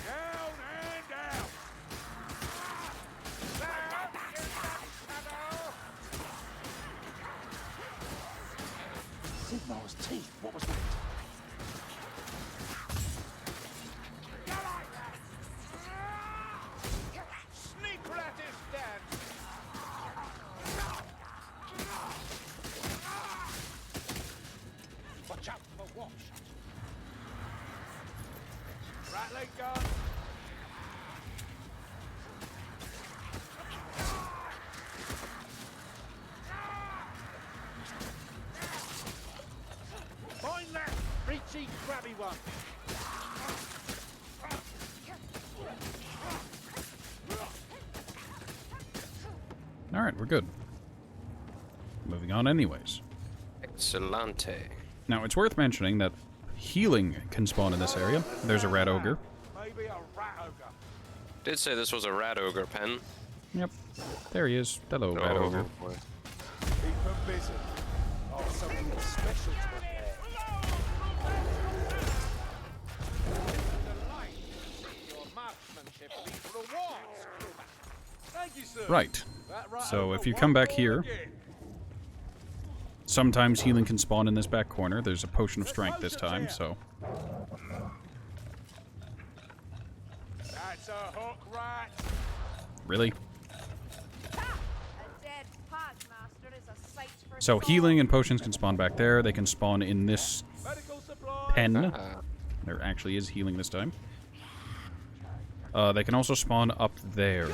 S8: Down and down. Down in that shadow.
S3: Sigmar's teeth, what was that?
S8: Sneak rat is dead. Watch out for watch. Rattling gun. Find that reachy, grabby one.
S1: Alright, we're good. Moving on anyways.
S2: Excelente.
S1: Now, it's worth mentioning that healing can spawn in this area. There's a rat ogre.
S8: Maybe a rat ogre.
S2: Did say this was a rat ogre pen.
S1: Yep. There he is. Hello, rat ogre.
S2: Boy.
S8: Keep them busy. Oh, something special to prepare. Delight to see your marksmanship reap rewards, crewman. Thank you, sir.
S1: Right.
S8: That rat
S1: So
S8: ogre
S1: if you
S8: won't
S1: come back
S8: go
S1: here,
S8: again.
S1: sometimes healing can spawn in this back corner. There's a potion of strength this time, so...
S8: That's a hook rat.
S1: really?
S4: A dead pagmaster is a sight for
S1: So
S4: sore
S1: healing and potions can spawn back there. They can spawn in this
S8: Medical supplies.
S1: pen. There actually is healing this time. They can also spawn up there.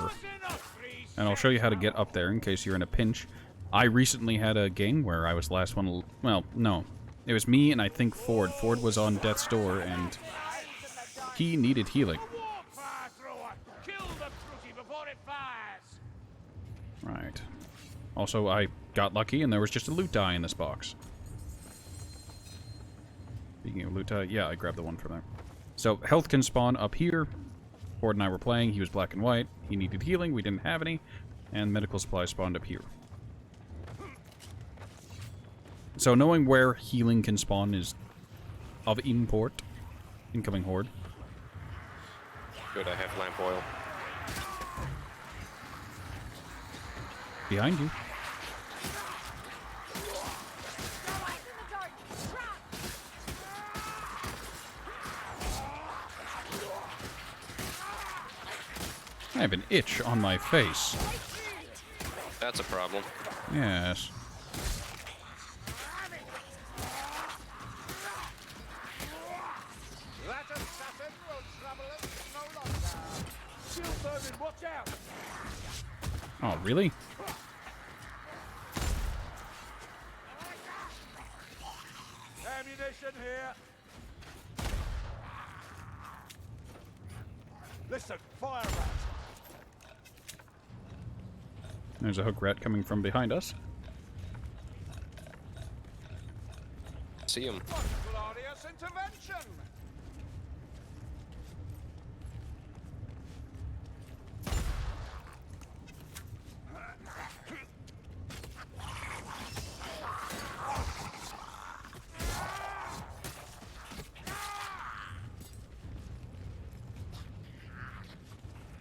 S1: And I'll show you how to get up there in case you're in a pinch. I recently had a game where I was the last one... well, no. It was me and I think Ford. Ford was on death's door and he needed healing.
S8: Warfire thrower. Kill the fruity before it fires.
S1: Right. Also, I got lucky and there was just a loot die in this box. Speaking of loot die, yeah, I grabbed the one from there. So, health can spawn up here. Ford and I were playing, he was black and white. He needed healing, we didn't have any. And medical supplies spawned up here. So, knowing where healing can spawn is of import. Incoming horde.
S2: Good, I have lamp oil.
S1: Behind you. I have an itch on my face.
S2: That's a problem.
S1: Yes.
S8: That assassin will trouble us no longer. Shield vermin, watch out!
S1: Oh, really?
S8: Ammunition here. Listen, fire rat.
S1: There's a hook rat coming from behind us.
S2: See him.
S8: What glorious intervention!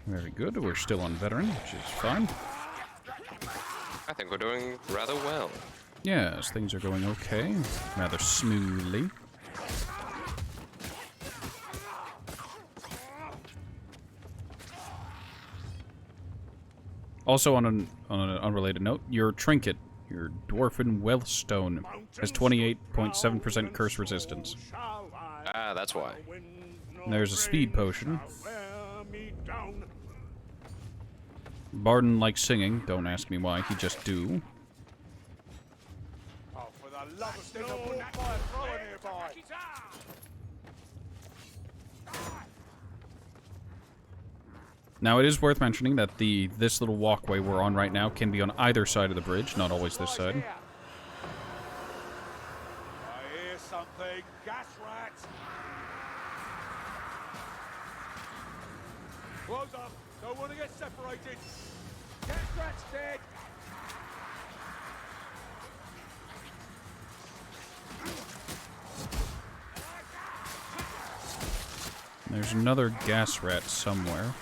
S1: Very good. We're still on veteran, which is fine.
S2: I think we're doing rather well.
S1: Yes, things are going okay. Rather smoothly. Also, on an unrelated note, your trinket, your Dwarfen Wealthstone, has 28.7% curse resistance.
S2: Ah, that's why.
S1: And there's a speed potion. Barden likes singing. Don't ask me why. He just do.
S8: Oh, for the love of stick of wood, fire thrower nearby.
S1: Now, it is worth mentioning that this little walkway we're on right now can be on either side of the bridge, not always this side.
S8: I hear something. Gas rats. Close up. Don't want to get separated. Gas rats dead.
S1: There's another gas rat somewhere.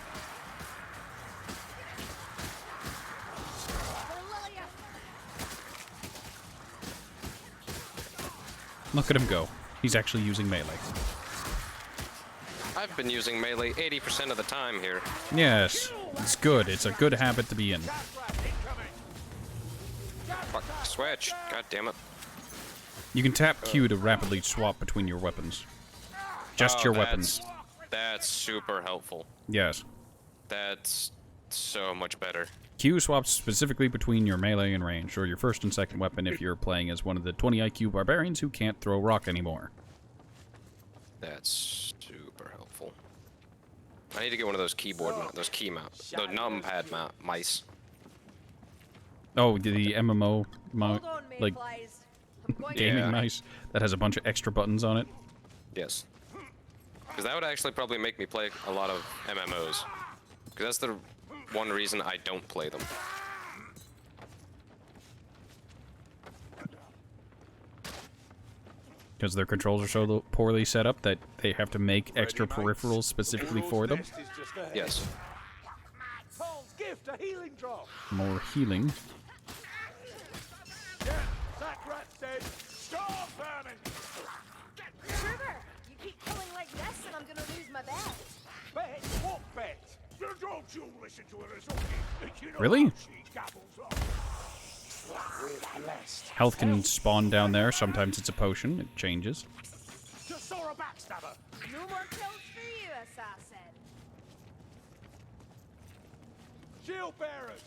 S1: Look at him go. He's actually using melee.
S2: I've been using melee 80% of the time here.
S1: Yes, it's good. It's a good habit to be in.
S2: Fuck, switch. God damn it.
S1: You can tap Q to rapidly swap between your weapons. Just
S2: Oh,
S1: your weapons.
S2: That's super helpful.
S1: Yes.
S2: That's so much better.
S1: Q swaps specifically between your melee and range, or your first and second weapon if you're playing as one of the 20 IQ barbarians who can't throw rock anymore.
S2: That's super helpful. I need to get one of those keyboard, those key mouse, the numpad mice.
S1: Oh, the MMO,
S6: Hold on,
S1: like,
S6: mayflies. I'm going to
S1: gaming
S2: Yeah.
S1: mice that has a bunch of extra buttons on it.
S2: Yes. Because that would actually probably make me play a lot of MMOs. Because that's the one reason I don't play them.
S1: Because their controls are so poorly set up that they have to make extra peripherals specifically for them.
S2: Yes.
S8: Paul's gift, a healing drop.
S1: More healing.
S8: Yeah, sack rat's dead. Stop vermin.
S4: River, you keep killing like this and I'm gonna lose my bet.
S8: Bet? What bet?
S3: Don't you listen to her, Azuki. You know
S1: Really?
S3: how she gabbles on. We're blessed.
S1: Health can spawn down there. Sometimes it's a potion. It changes.
S3: Just saw a backstabber.
S4: No more kills for you, assassin.
S8: Shield bearers.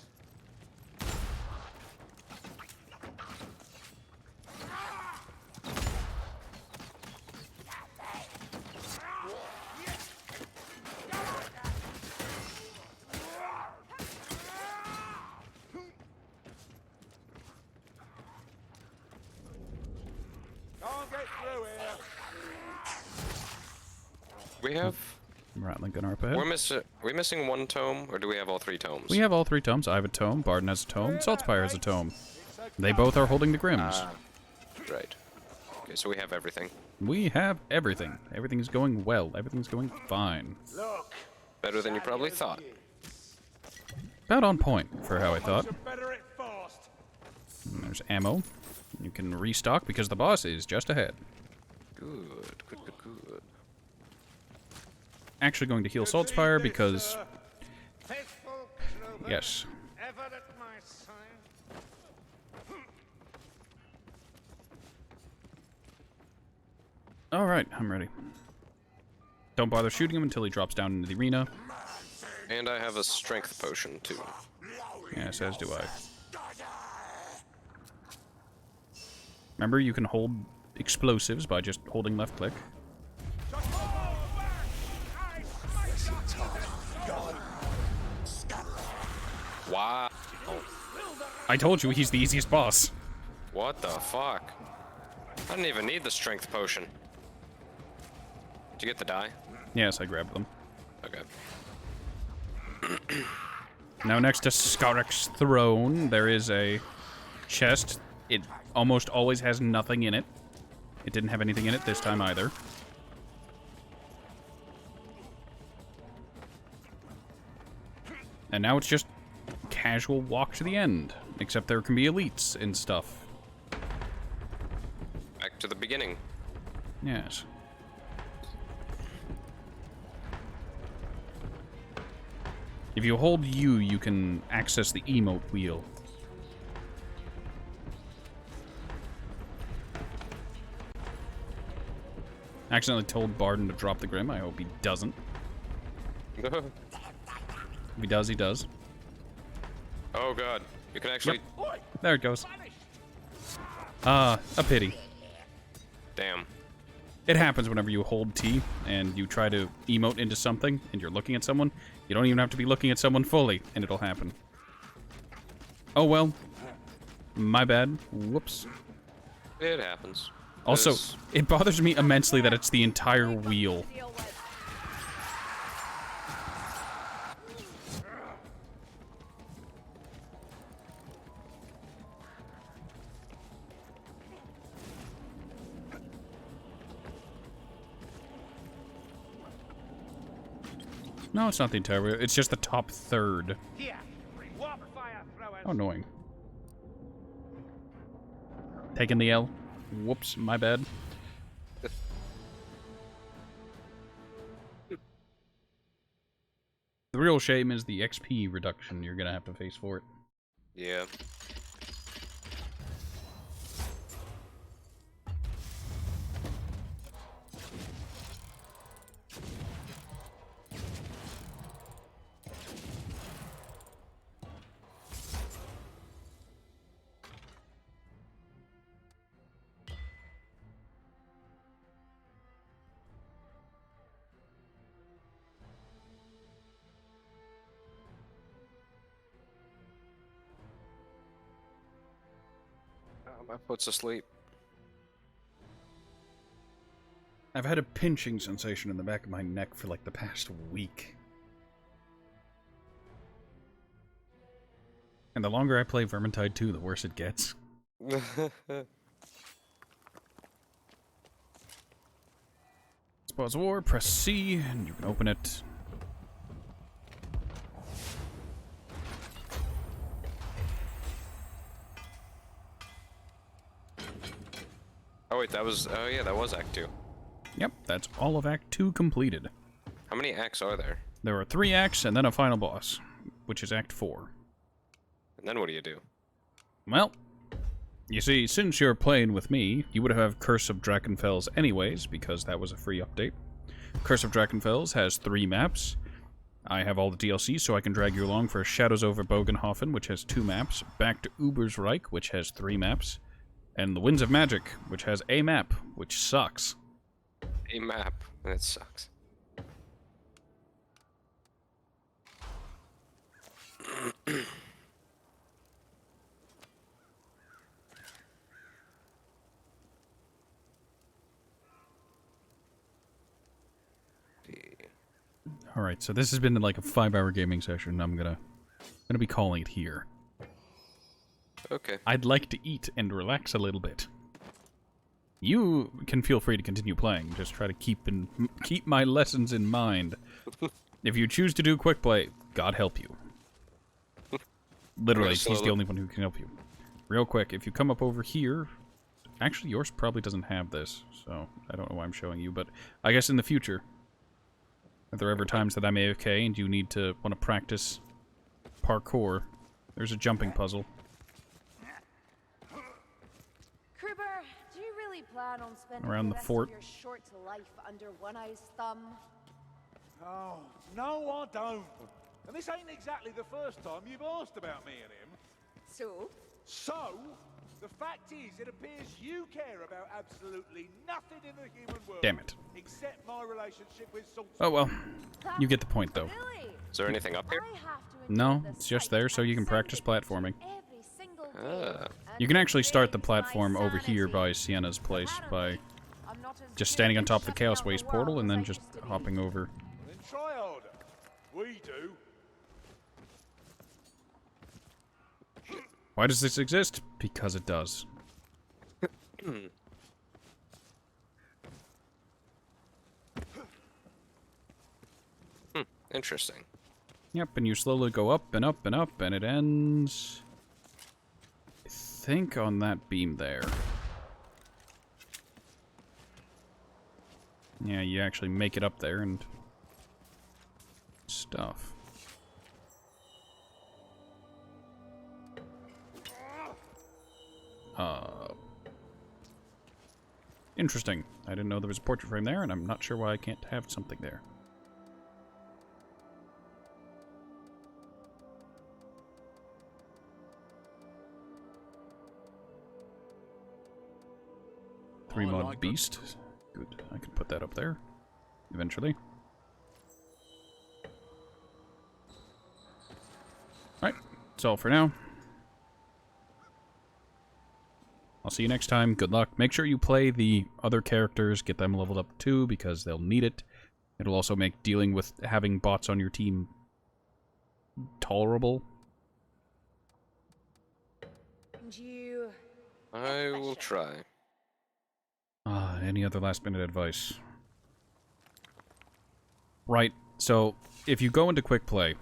S8: Can't get through here.
S2: We have...
S1: Rattling gun up ahead.
S2: We're missing one tome, or do we have all three tomes?
S1: We have all three tomes. I have a tome. Barden has a tome. Saltspire has a tome. They both are holding the Grims.
S2: Right. Okay, so we have everything.
S1: We have everything. Everything's going well. Everything's going fine.
S3: Look.
S2: Better than you probably thought.
S1: About on point for how I thought.
S8: Better it fast.
S1: And there's ammo. You can restock because the boss is just ahead.
S2: Good, good, good, good.
S1: Actually going to heal Saltspire because Yes.
S9: Ever at my side?
S1: Alright, I'm ready. Don't bother shooting him until he drops down into the arena.
S2: And I have a strength potion, too.
S1: Yes, as do I. Remember, you can hold explosives by just holding left click.
S2: Wow.
S1: I told you, he's the easiest boss.
S2: What the fuck? I didn't even need the strength potion. Did you get the die?
S1: Yes, I grabbed them.
S2: Okay.
S1: Now, next to Skarrek's throne, there is a chest. It almost always has nothing in it. It didn't have anything in it this time either. And now it's just casual walk to the end. Except there can be elites and stuff.
S2: Back to the beginning.
S1: Yes. If you hold U, you can access the emote wheel. I accidentally told Barden to drop the Grim. I hope he doesn't. If he does, he does.
S2: Oh god. You can actually...
S1: Yep. There it goes. A pity.
S2: Damn.
S1: It happens whenever you hold T and you try to emote into something and you're looking at someone. You don't even have to be looking at someone fully, and it'll happen. Oh well. My bad. Whoops.
S2: It happens.
S1: Also, it bothers me immensely that it's the entire wheel. No, it's not the entire wheel. It's just the top third.
S9: Here, warp fire throwers.
S1: How annoying. Taking the L. Whoops, my bad. The real shame is the XP reduction you're gonna have to face for it.
S2: Yeah. My foot's asleep.
S1: I've had a pinching sensation in the back of my neck for like the past week. And the longer I play Vermintide 2, the worse it gets. Pause war, press C, and you can open it.
S2: Oh wait, that was... Oh yeah, that was Act 2.
S1: Yep, that's all of Act 2 completed.
S2: How many acts are there?
S1: There are 3 acts and then a final boss, which is Act 4.
S2: And then what do you do?
S1: Well, you see, since you're playing with me, you would have Curse of Drakenfels anyways, because that was a free update. Curse of Drakenfels has 3 maps. I have all the DLC, so I can drag you along for Shadows over Bogenhofen, which has 2 maps, back to Ubersreich, which has 3 maps, and the Winds of Magic, which has a map, which sucks.
S2: A map. That sucks.
S1: Alright, so this has been like a 5-hour gaming session. I'm gonna be calling it here.
S2: Okay.
S1: I'd like to eat and relax a little bit. You can feel free to continue playing. Just try to keep my lessons in mind. If you choose to do quick play, God help you. Literally, he's the only one who can help you. Real quick, if you come up over here... Actually, yours probably doesn't have this, so I don't know why I'm showing you, but I guess in the future, if there are ever times that I'm AFK and you need to want to practice parkour. There's a jumping puzzle.
S4: Kruber, do you really plan on spending
S1: Around
S4: the
S1: the
S4: rest
S1: fort.
S4: of your short life under One-Eye's thumb?
S8: Oh, no, I don't. And this ain't exactly the first time you've asked about me and him.
S4: So?
S8: So, the fact is, it appears you care about absolutely nothing in the human world.
S1: Damn it.
S8: Except my relationship with Salt.
S1: Oh well. You get the point, though.
S4: Really?
S2: Is there anything up here?
S4: I have to enjoy
S1: No,
S4: the
S1: it's just
S4: sight
S1: there so you
S4: and
S1: can practice
S4: sound of it
S1: platforming.
S4: every single day,
S2: Ah.
S1: You
S4: and
S1: can
S4: it
S1: actually start the
S4: drains my
S1: platform over here
S4: sanity.
S1: by Sienna's place by
S4: Apparently, I'm not as
S1: just
S4: good
S1: standing on
S4: at
S1: top of the
S4: shutting
S1: Chaos
S4: out the
S1: Waste
S4: world
S1: portal and
S4: as
S1: then
S4: I
S1: just
S4: used to be.
S1: hopping over.
S8: Then try harder. We do.
S1: Why does this exist? Because it does.
S2: Interesting.
S1: Yep, and you slowly go up and up and up, and it ends, I think, on that beam there. Yeah, you actually make it up there and stuff. Interesting. I didn't know there was a portrait frame there, and I'm not sure why I can't have something there. Three mod
S5: like
S1: beast. Good. I can put that up there. Eventually. Alright. That's all for now. I'll see you next time. Good luck. Make sure you play the other characters. Get them leveled up too, because they'll need it. It'll also make dealing with having bots on your team tolerable.
S4: And you...
S2: I will try.
S1: Any other last minute advice? Right, so if you go into quick play,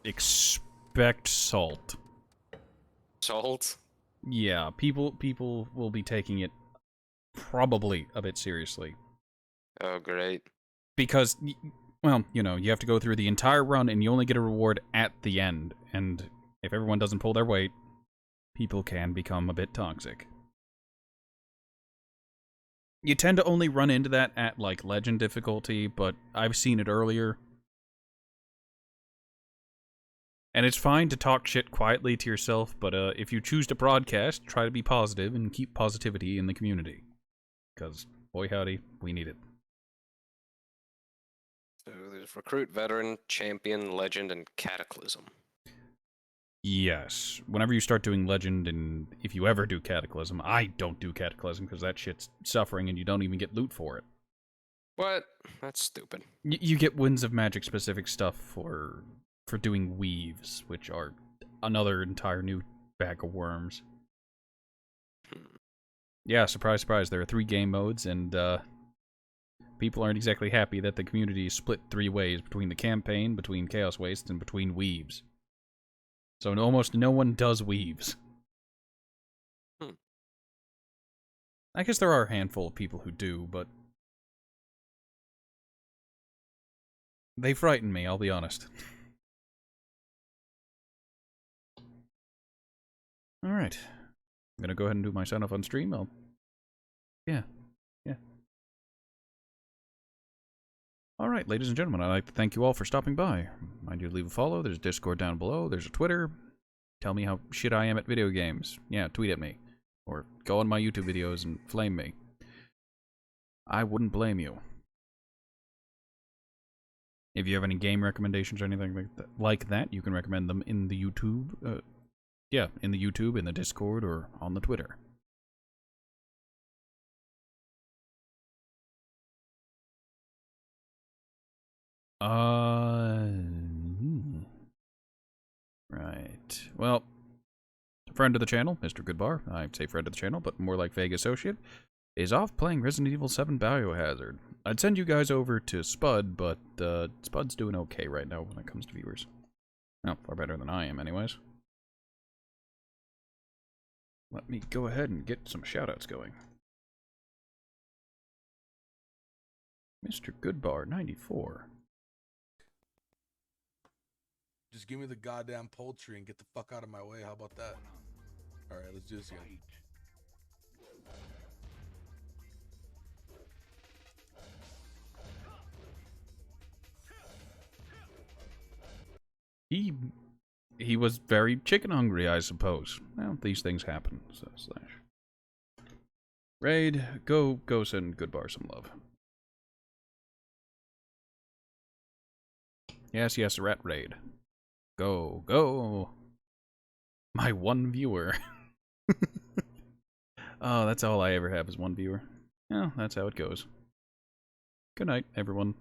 S1: expect salt.
S2: Salt?
S1: Yeah, people will be taking it probably a bit seriously.
S2: Oh, great.
S1: Because, well, you know, you have to go through the entire run and you only get a reward at the end. And if everyone doesn't pull their weight, people can become a bit toxic. You tend to only run into that at, like, legend difficulty, but I've seen it earlier. And it's fine to talk shit quietly to yourself, but if you choose to broadcast, try to be positive and keep positivity in the community. Because, boy howdy, we need it.
S2: So there's Recruit, Veteran, Champion, Legend, and Cataclysm.
S1: Yes. Whenever you start doing Legend, and if you ever do Cataclysm, I don't do Cataclysm because that shit's suffering and you don't even get loot for it.
S2: What? That's stupid.
S1: You get Winds of Magic specific stuff for doing weaves, which are another entire new bag of worms. Yeah, surprise, surprise, there are 3 game modes, and people aren't exactly happy that the community is split 3 ways, between the campaign, between Chaos Waste, and between weaves. So almost no one does weaves. I guess there are a handful of people who do, but they frighten me, I'll be honest. Alright. I'm gonna go ahead and do my sign off on stream. Yeah. Alright, ladies and gentlemen, I'd like to thank you all for stopping by. Mind you, leave a follow. There's a Discord down below. There's a Twitter. Tell me how shit I am at video games. Yeah, tweet at me. Or go on my YouTube videos and flame me. I wouldn't blame you. If you have any game recommendations or anything like that, you can recommend them in the YouTube. Yeah, in the YouTube, in the Discord, or on the Twitter. Right. Well, friend of the channel, Mr. Goodbar, I'd say friend of the channel, but more like vague associate, is off playing Resident Evil 7 Biohazard. I'd send you guys over to Spud, but Spud's doing okay right now when it comes to viewers. Well, far better than I am, anyways. Let me go ahead and get some shoutouts going. Mr. Goodbar, 94.
S10: Just give me the goddamn poultry and get the fuck out of my way. How about that? All right, let's do this again.
S1: He was very chicken hungry, I suppose. Well, these things happen. So slash. Raid, go send Goodbar some love. Yes, rat raid. Go. My one viewer. Oh, that's all I ever have is one viewer. Well, that's how it goes. Good night, everyone.